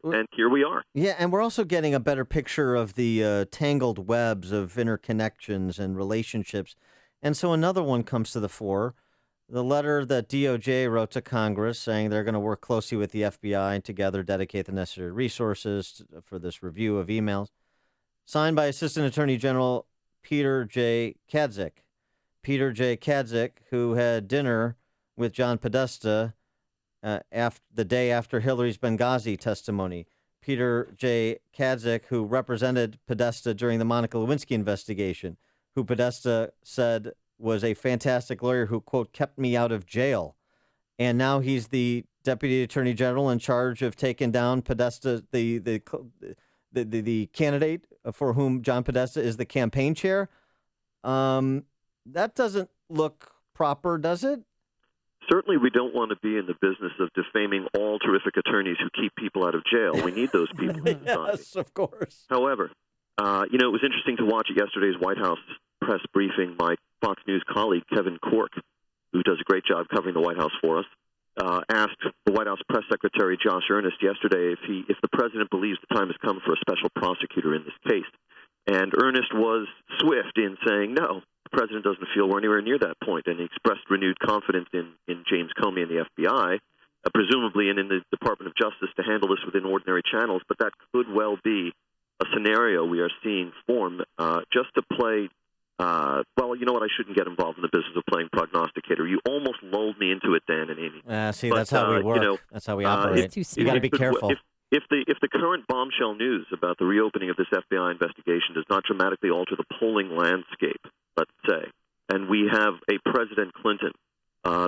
And here we are. Yeah, and we're also getting a better picture of the tangled webs of interconnections and relationships. And so another one comes to the fore. The letter that DOJ wrote to Congress saying they're going to work closely with the FBI and together dedicate the necessary resources for this review of emails. Signed by Assistant Attorney General Peter J. Kadzik. Peter J. Kadzik, who had dinner with John Podesta the day after Hillary's Benghazi testimony. Peter J. Kadzik, who represented Podesta during the Monica Lewinsky investigation, who Podesta said was a fantastic lawyer who, quote, kept me out of jail. And now he's the Deputy Attorney General in charge of taking down Podesta, the candidate for whom John Podesta is the campaign chair. That doesn't look proper, does it? Certainly we don't want to be in the business of defaming all terrific attorneys who keep people out of jail. We need those people. Yes, of course. However, it was interesting to watch at yesterday's White House press briefing. My Fox News colleague, Kevin Corke, who does a great job covering the White House for us, asked the White House Press Secretary Josh Earnest yesterday if the president believes the time has come for a special prosecutor in this case. And Earnest was swift in saying, no, the president doesn't feel we're anywhere near that point, and he expressed renewed confidence in James Comey and the FBI, presumably and in the Department of Justice to handle this within ordinary channels, but that could well be a scenario we are seeing form just to play. Well, you know what? I shouldn't get involved in the business of playing prognosticator. You almost lulled me into it, Dan and Amy. That's how we work. That's how we operate. You got to be careful. If the current bombshell news about the reopening of this FBI investigation does not dramatically alter the polling landscape, let's say, and we have a President Clinton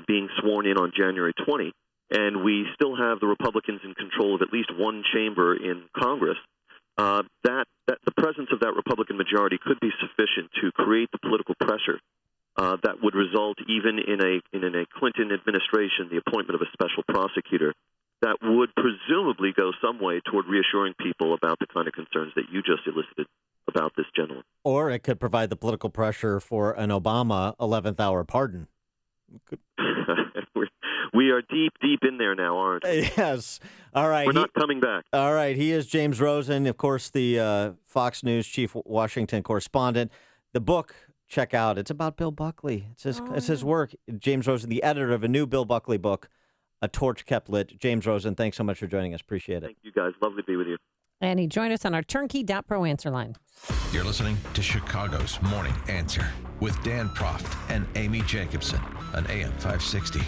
being sworn in on January 20, and we still have the Republicans in control of at least one chamber in Congress, that the presence of that Republican majority could be sufficient to create the political pressure that would result even in a Clinton administration, the appointment of a special prosecutor that would presumably go some way toward reassuring people about the kind of concerns that you just elicited about this gentleman. Or it could provide the political pressure for an Obama 11th hour pardon. We are deep in there now, aren't we? Yes. All right. We're not coming back. All right. He is James Rosen, of course, the Fox News chief Washington correspondent. The book, check out. It's about Bill Buckley. It's his work. James Rosen, the editor of a new Bill Buckley book, A Torch Kept Lit. James Rosen, thanks so much for joining us. Appreciate it. Thank you, guys. Lovely to be with you. And he joined us on our Turnkey.pro answer line. You're listening to Chicago's Morning Answer with Dan Proft and Amy Jacobson on AM 560.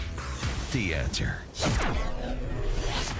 The Answer.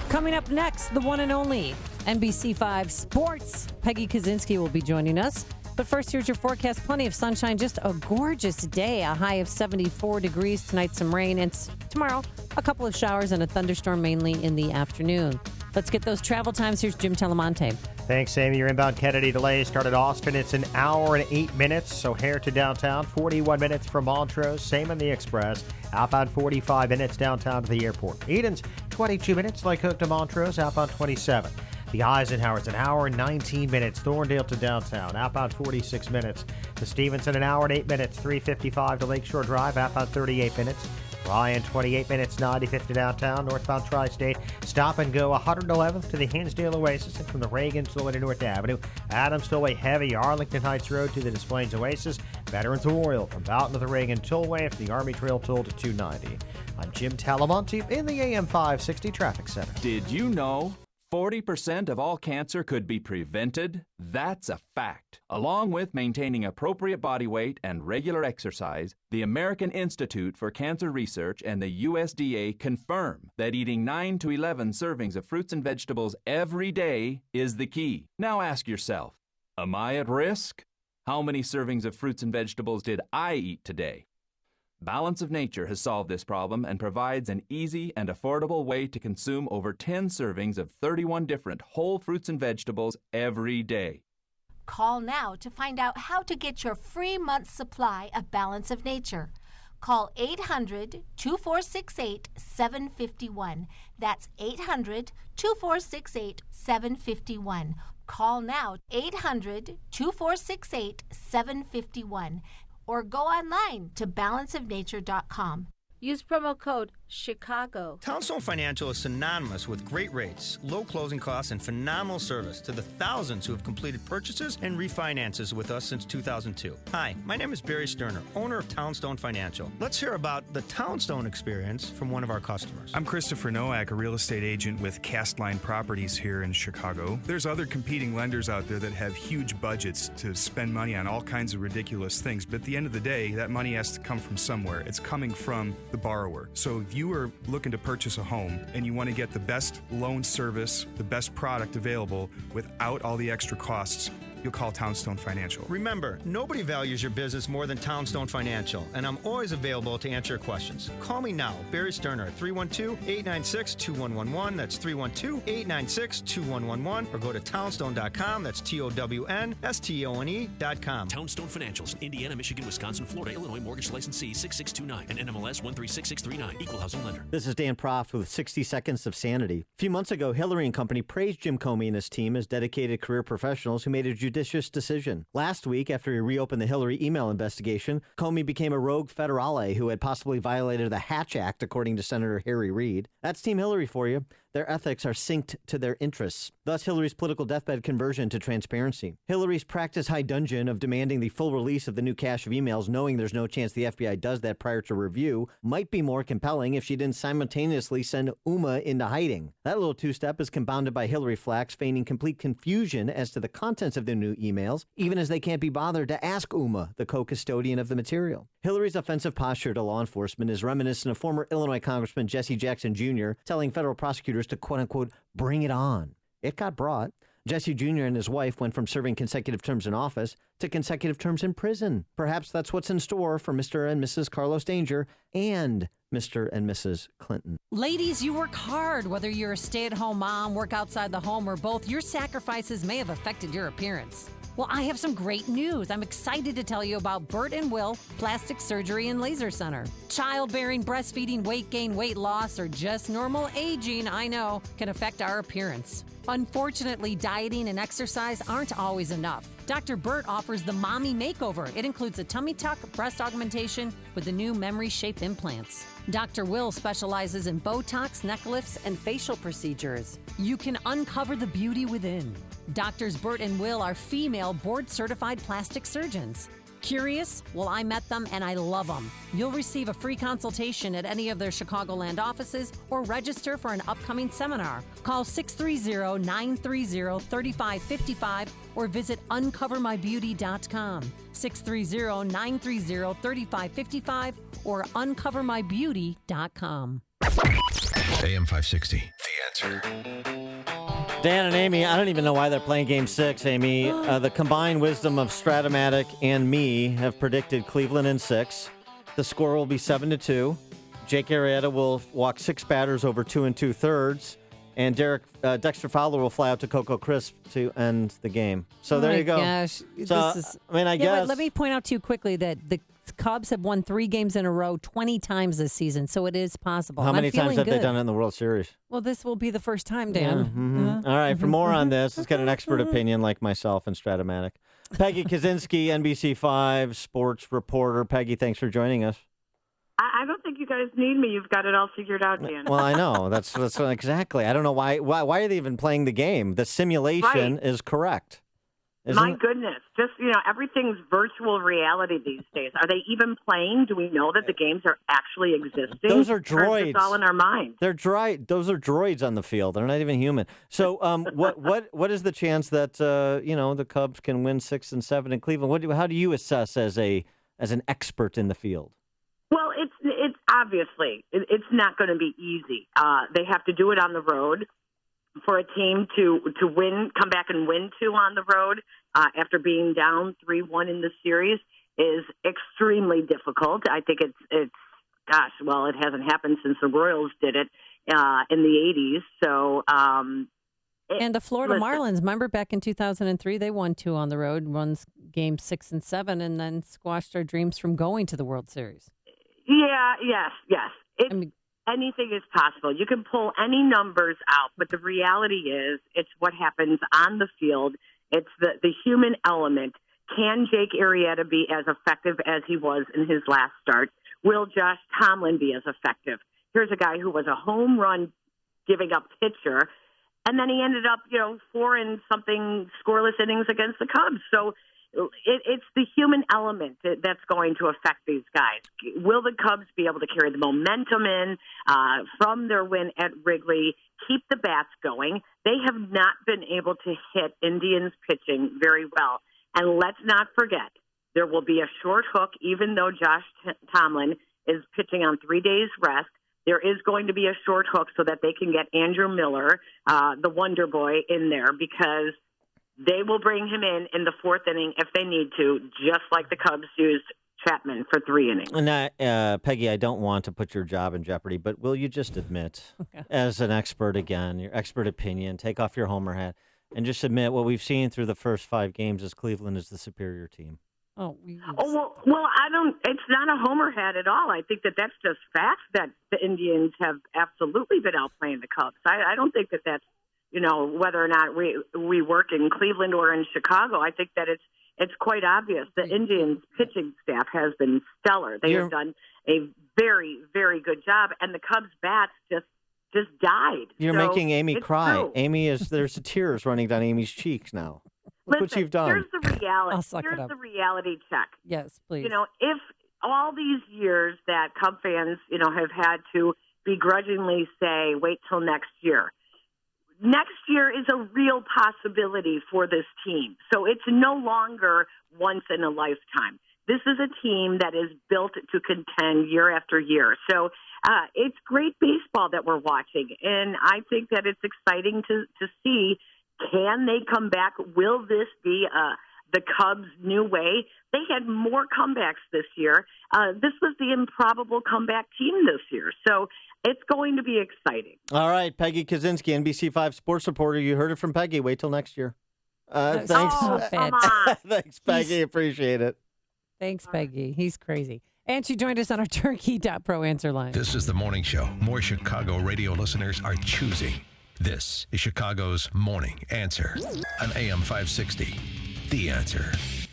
Coming up next, the one and only NBC5 Sports. Peggy Kaczynski will be joining us. But first, here's your forecast. Plenty of sunshine. Just a gorgeous day. A high of 74 degrees. Tonight, some rain. And tomorrow, a couple of showers and a thunderstorm mainly in the afternoon. Let's get those travel times. Here's Jim Telemonte. Thanks, Amy. Your inbound Kennedy delay started Austin. It's an hour and 8 minutes. O'Hare to downtown, 41 minutes from Montrose. Same on the Express. Outbound 45 minutes downtown to the airport. Edens, 22 minutes. Lake Hook to Montrose. Outbound 27. The Eisenhower's an hour and 19 minutes. Thorndale to downtown. Outbound 46 minutes. The Stevenson, an hour and 8 minutes. 355 to Lakeshore Drive. Outbound 38 minutes. Ryan, 28 minutes, 95th to downtown, northbound Tri-State. Stop and go 111th to the Hinsdale Oasis, and from the Reagan Tollway to North Avenue. Adams Tollway heavy, Arlington Heights Road to the Des Plaines Oasis. Veterans Memorial from Boughton to the Reagan Tollway after the Army Trail Toll to 290. I'm Jim Talamonte in the AM 560 Traffic Center. Did you know 40% of all cancer could be prevented. That's a fact. Along with maintaining appropriate body weight and regular exercise, the American Institute for Cancer Research and the USDA confirm that eating 9 to 11 servings of fruits and vegetables every day is the key. Now ask yourself, am I at risk? How many servings of fruits and vegetables did I eat today? Balance of Nature has solved this problem and provides an easy and affordable way to consume over 10 servings of 31 different whole fruits and vegetables every day. Call now to find out how to get your free month's supply of Balance of Nature. Call 800-2468-751. That's 800-2468-751. Call now, 800-2468-751. Or go online to balanceofnature.com. Use promo code Chicago. Townstone Financial is synonymous with great rates, low closing costs, and phenomenal service to the thousands who have completed purchases and refinances with us since 2002. Hi, my name is Barry Sterner, owner of Townstone Financial. Let's hear about the Townstone experience from one of our customers. I'm Christopher Nowak, a real estate agent with Castline Properties here in Chicago. There's other competing lenders out there that have huge budgets to spend money on all kinds of ridiculous things, but at the end of the day, that money has to come from somewhere. It's coming from the borrower. So if you are looking to purchase a home and you want to get the best loan service, the best product available without all the extra costs, you'll call Townstone Financial. Remember, nobody values your business more than Townstone Financial, and I'm always available to answer your questions. Call me now, Barry Sterner, at 312-896-2111. That's 312-896-2111. Or go to townstone.com. That's TOWNSTONE.com. Townstone Financials, Indiana, Michigan, Wisconsin, Florida, Illinois, mortgage licensee 6629 and NMLS 136639, equal housing lender. This is Dan Proft with 60 Seconds of Sanity. A few months ago, Hillary and Company praised Jim Comey and his team as dedicated career professionals who made a judicious decision. Last week, after he reopened the Hillary email investigation, Comey became a rogue federale who had possibly violated the Hatch Act, according to Senator Harry Reid. That's Team Hillary for you. Their ethics are synced to their interests. Thus, Hillary's political deathbed conversion to transparency. Hillary's practice high dungeon of demanding the full release of the new cache of emails, knowing there's no chance the FBI does that prior to review, might be more compelling if she didn't simultaneously send Uma into hiding. That little two-step is compounded by Hillary Flax feigning complete confusion as to the contents of the new emails, even as they can't be bothered to ask Uma, the co-custodian of the material. Hillary's offensive posture to law enforcement is reminiscent of former Illinois Congressman Jesse Jackson Jr. telling federal prosecutors to quote-unquote bring it on. It got brought. Jesse Jr. and his wife went from serving consecutive terms in office to consecutive terms in prison. Perhaps that's what's in store for Mr. and Mrs. Carlos Danger and Mr. and Mrs. Clinton. Ladies, you work hard. Whether you're a stay-at-home mom, work outside the home, or both, your sacrifices may have affected your appearance. Well, I have some great news. I'm excited to tell you about Bert and Will Plastic Surgery and Laser Center. Childbearing, breastfeeding, weight gain, weight loss, or just normal aging, I know, can affect our appearance. Unfortunately, dieting and exercise aren't always enough. Dr. Bert offers the Mommy Makeover. It includes a tummy tuck, breast augmentation with the new memory-shaped implants. Dr. Will specializes in Botox, neck lifts, and facial procedures. You can uncover the beauty within. Doctors Bert and Will are female board-certified plastic surgeons. Curious? Well, I met them and I love them. You'll receive a free consultation at any of their Chicagoland offices or register for an upcoming seminar. Call 630-930-3555 or visit uncovermybeauty.com. 630-930-3555 or uncovermybeauty.com. AM 560, The Answer. Dan and Amy, I don't even know why they're playing Game 6, Amy. The combined wisdom of Stratomatic and me have predicted Cleveland in 6. The score will be 7-2. Jake Arrieta will walk 6 batters over 2 2/3. And Dexter Fowler will fly out to Coco Crisp to end the game. So there you go. Gosh. So, I guess. But let me point out to you quickly that the Cubs have won 3 games in a row 20 times this season, so it is possible. How many times have they done it in the World Series? Well, this will be the first time, Dan. All right, for more on this, let's get an expert opinion like myself and Stratomatic. Peggy Kaczynski, NBC5 sports reporter. Peggy, thanks for joining us. I don't think you guys need me. You've got it all figured out, Dan. Well, I know. That's exactly. I don't know why are they even playing the game? The simulation is correct. My goodness. Just, everything's virtual reality these days. Are they even playing? Do we know that the games are actually existing? Those are Or is droids. this all in our mind? Those are droids on the field. They're not even human. So, what is the chance that the Cubs can win 6 and 7 in Cleveland? How do you assess as an expert in the field? Well, it's obviously it's not going to be easy. They have to do it on the road. For a team to win, come back and win 2 on the road after being down 3-1 in the series is extremely difficult. I think it hasn't happened since the Royals did it in the 80s. So, and the Florida Marlins, remember back in 2003, they won 2 on the road, won games 6 and 7, and then squashed our dreams from going to the World Series. Yeah, yes. Anything is possible. You can pull any numbers out, but the reality is it's what happens on the field. It's the human element. Can Jake Arrieta be as effective as he was in his last start? Will Josh Tomlin be as effective? Here's a guy who was a home run giving up pitcher, and then he ended up, 4 and something scoreless innings against the Cubs. So it's the human element that's going to affect these guys. Will the Cubs be able to carry the momentum in from their win at Wrigley, keep the bats going? They have not been able to hit Indians pitching very well. And let's not forget, there will be a short hook, even though Josh Tomlin is pitching on 3 days rest. There is going to be a short hook so that they can get Andrew Miller, the Wonder Boy, in there, because they will bring him in the 4th inning if they need to, just like the Cubs used Chapman for 3 innings. And Peggy, I don't want to put your job in jeopardy, but will you just admit, as an expert again, your expert opinion, take off your homer hat, and just admit what we've seen through the first 5 games is Cleveland is the superior team? Well, I don't. It's not a homer hat at all. I think that's just fact that the Indians have absolutely been outplaying the Cubs. I don't think that's whether or not we work in Cleveland or in Chicago. I think that it's quite obvious. The Indians pitching staff has been stellar. They have done a very, very good job, and the Cubs bats just died. You're making Amy cry. True. There's tears running down Amy's cheeks now. Look what you've done. Here's the reality. Here's the reality check. Yes, please. If all these years that Cub fans, have had to begrudgingly say, wait till next year. Next year is a real possibility for this team. So it's no longer once in a lifetime. This is a team that is built to contend year after year. So it's great baseball that we're watching. And I think that it's exciting to see, can they come back? Will this be the Cubs' new way? They had more comebacks this year. This was the improbable comeback team this year. So it's going to be exciting. All right, Peggy Kaczynski, NBC5 sports reporter. You heard it from Peggy. Wait till next year. Thanks. Come on. Thanks, Peggy. Appreciate it. Thanks, Peggy. He's crazy. And she joined us on our Turkey.pro answer line. This is the morning show more Chicago radio listeners are choosing. This is Chicago's Morning Answer on AM 560. The Answer.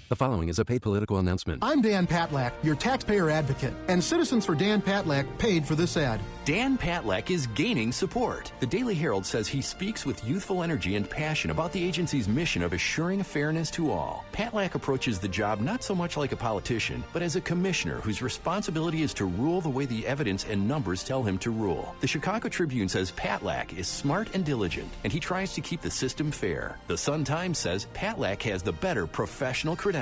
The following is a paid political announcement. I'm Dan Patlack, your taxpayer advocate, and Citizens for Dan Patlack paid for this ad. Dan Patlack is gaining support. The Daily Herald says he speaks with youthful energy and passion about the agency's mission of assuring fairness to all. Patlack approaches the job not so much like a politician, but as a commissioner whose responsibility is to rule the way the evidence and numbers tell him to rule. The Chicago Tribune says Patlack is smart and diligent, and he tries to keep the system fair. The Sun-Times says Patlack has the better professional credentials.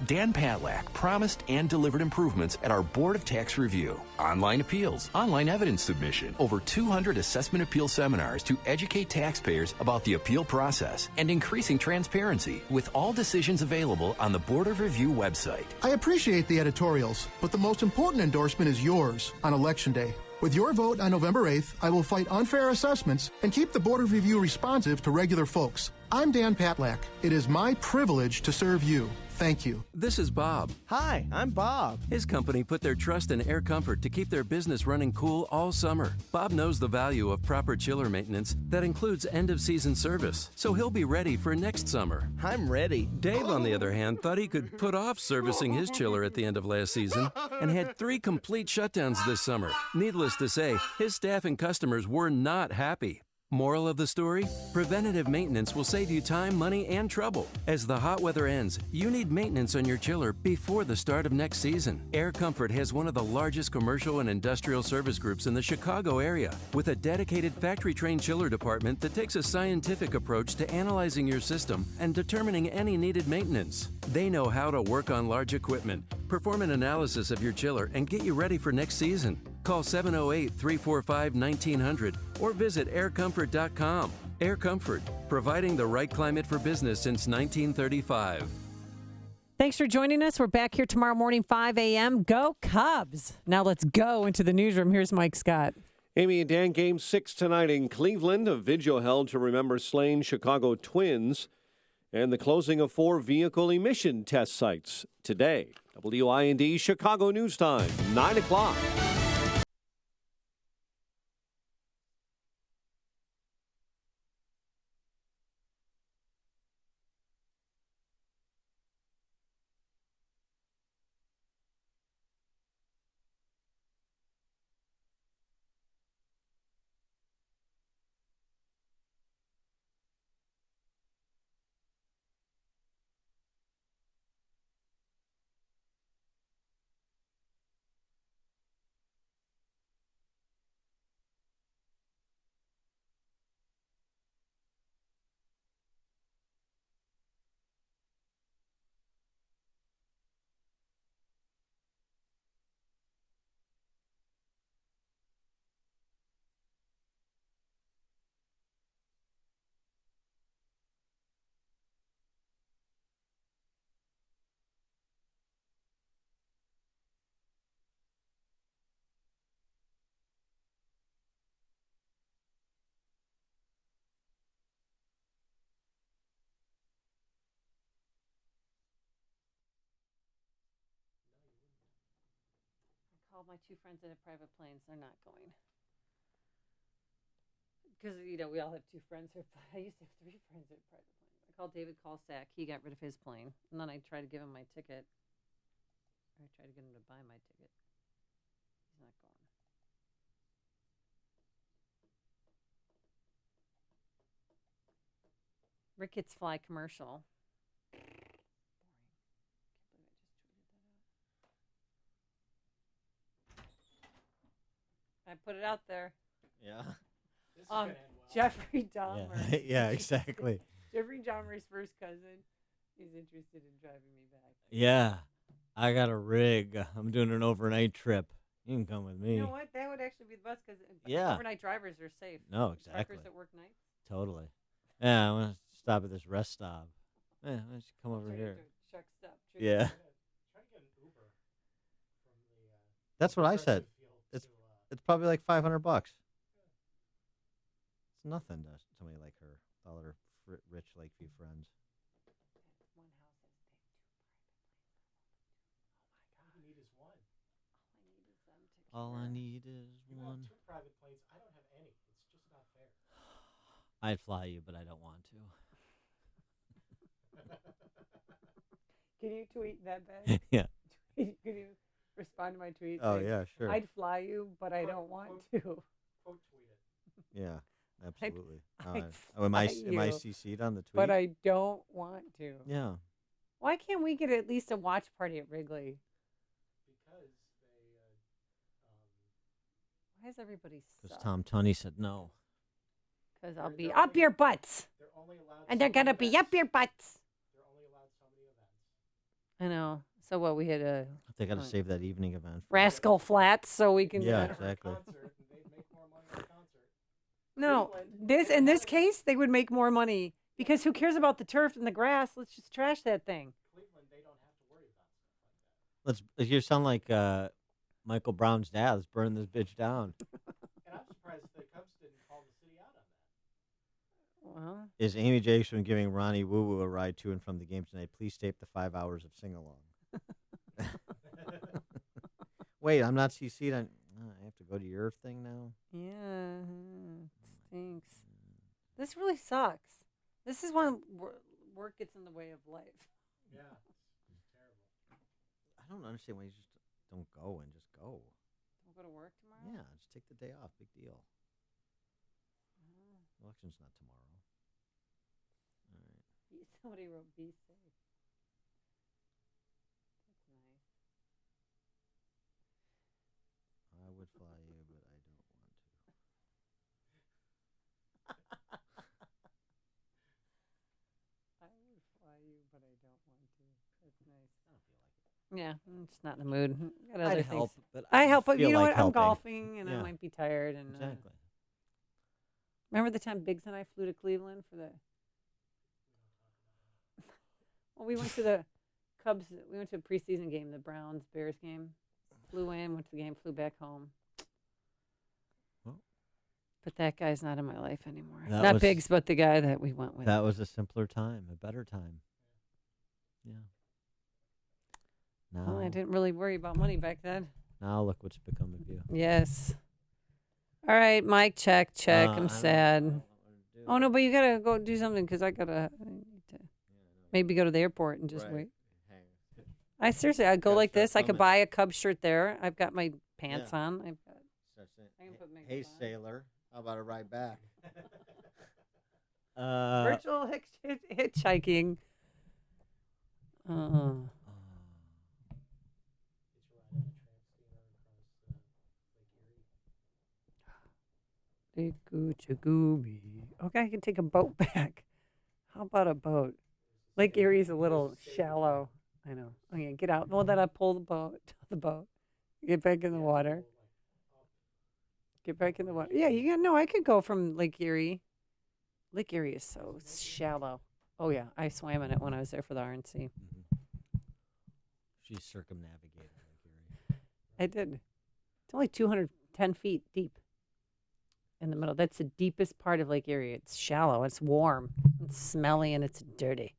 Dan Patlack promised and delivered improvements at our Board of Tax Review. Online appeals, online evidence submission, over 200 assessment appeal seminars to educate taxpayers about the appeal process, and increasing transparency, with all decisions available on the Board of Review website. I appreciate the editorials, but the most important endorsement is yours on Election Day. With your vote on November 8th, I will fight unfair assessments and keep the Board of Review responsive to regular folks. I'm Dan Patlack. It is my privilege to serve you. Thank you. This is Bob. Hi, I'm Bob. His company put their trust in Air Comfort to keep their business running cool all summer. Bob knows the value of proper chiller maintenance that includes end-of-season service, so he'll be ready for next summer. I'm ready. Dave, on the other hand, thought he could put off servicing his chiller at the end of last season and had 3 complete shutdowns this summer. Needless to say, his staff and customers were not happy. Moral of the story? Preventative maintenance will save you time, money, and trouble. As the hot weather ends, you need maintenance on your chiller before the start of next season. Air Comfort has one of the largest commercial and industrial service groups in the Chicago area, with a dedicated factory-trained chiller department that takes a scientific approach to analyzing your system and determining any needed maintenance. They know how to work on large equipment, perform an analysis of your chiller, and get you ready for next season. Call 708-345-1900 or visit aircomfort.com. Air Comfort, providing the right climate for business since 1935. Thanks for joining us. We're back here tomorrow morning, 5 a.m. Go Cubs. Now let's go into the newsroom. Here's Mike Scott. Amy and Dan, Game 6 tonight in Cleveland. A vigil held to remember slain Chicago Twins. And the closing of 4 vehicle emission test sites today. WIND Chicago News Time, 9 o'clock. Called my 2 friends that have private planes. They're not going. Because, we all have 2 friends who I used to have 3 friends who have private planes. I called David Callsack. He got rid of his plane. And then I tried to give him my ticket. I tried to get him to buy my ticket. He's not going. Ricketts Fly commercial. I put it out there. Yeah. Jeffrey Dahmer. Yeah, yeah, exactly. Jeffrey Dahmer's first cousin is interested in driving me back. Yeah. I got a rig. I'm doing an overnight trip. You can come with me. You know what? That would actually be the best because overnight drivers are safe. No, exactly. Truckers that work nights. Totally. Yeah, I want to stop at this rest stop. Yeah, why don't you come over here? Truck stop. Yeah. That's what I said. It's probably like $500. It's nothing to somebody like her, all her rich Lakeview friends. All I need is one. You have 2 private planes. I don't have any. It's just not fair. I'd fly you, but I don't want to. Can you tweet that, Ben? Yeah. Can you respond to my tweet? Oh, yeah, sure. I'd fly you, but I don't want to. Quote tweet it. Yeah, absolutely. Am I CC'd on the tweet? But I don't want to. Yeah. Why can't we get at least a watch party at Wrigley? Because Why is everybody Because Tom Tunney said no. Because I'll be up your butts. And they're going to be up your butts. They're only allowed so many events. I know. So what, we had a... They got to save that evening event. Rascal Flats so we can... Yeah, exactly. No, in this case, they would make more money. Because who cares about the turf and the grass? Let's just trash that thing. Cleveland, they don't have to worry about stuff like that. You sound like Michael Brown's dad. Let's burn this bitch down. And I'm surprised the Cubs didn't call the city out on that. Well, Is Amy Jackson giving Ronnie Woo Woo a ride to and from the game tonight? Please tape the 5 hours of sing-along. Wait, I'm not CC'd on... I have to go to your thing now? Yeah, it stinks. This really sucks. This is when work gets in the way of life. Yeah, it's terrible. I don't understand why you just don't go and just go. Don't go to work tomorrow? Yeah, just take the day off. Big deal. Election's not tomorrow. All right. Somebody wrote be safe. That's nice. I would fly you, but I don't want to. I would fly you, but I don't want to. That's nice. I don't feel like it. Yeah, I'm just not in the mood. Got other I'd things. help, but I I help, but feel you know like what? helping. I'm golfing, and I Yeah. might be tired. And Exactly. remember the time Biggs and I flew to Cleveland for the? Well, we went to the Cubs. We went to a preseason game, the Browns Bears game. Flew in, went to the game, flew back home. Well. But that guy's not in my life anymore. That Not was- Biggs, but the guy that we went with. That was a simpler time, a better time. Yeah. Now, Well, I didn't really worry about money back then. now look what's become of you. Yes. All right, Mike, check. I I'm don't sad. Oh, no, but you got to go do something because I need to maybe go to the airport and just Right. wait. I seriously, I'd go Gotta like start this. I could coming. buy a Cubs shirt there. I've got my pants Yeah. on. I've got, Start saying, I can put makeup hey, on. sailor, how about a ride back? Virtual hitchhiking. Okay, I can take a boat back. How about a boat? Lake Erie's a little shallow. I know. Okay, get out. Well, then I pull the boat. Get back in the water. Get back in the water. Yeah, I could go from Lake Erie. Lake Erie is so shallow. Oh yeah, I swam in it when I was there for the RNC. She circumnavigated Lake Erie. I did. It's only 210 feet deep in the middle. That's the deepest part of Lake Erie. It's shallow. It's warm. It's smelly and it's dirty.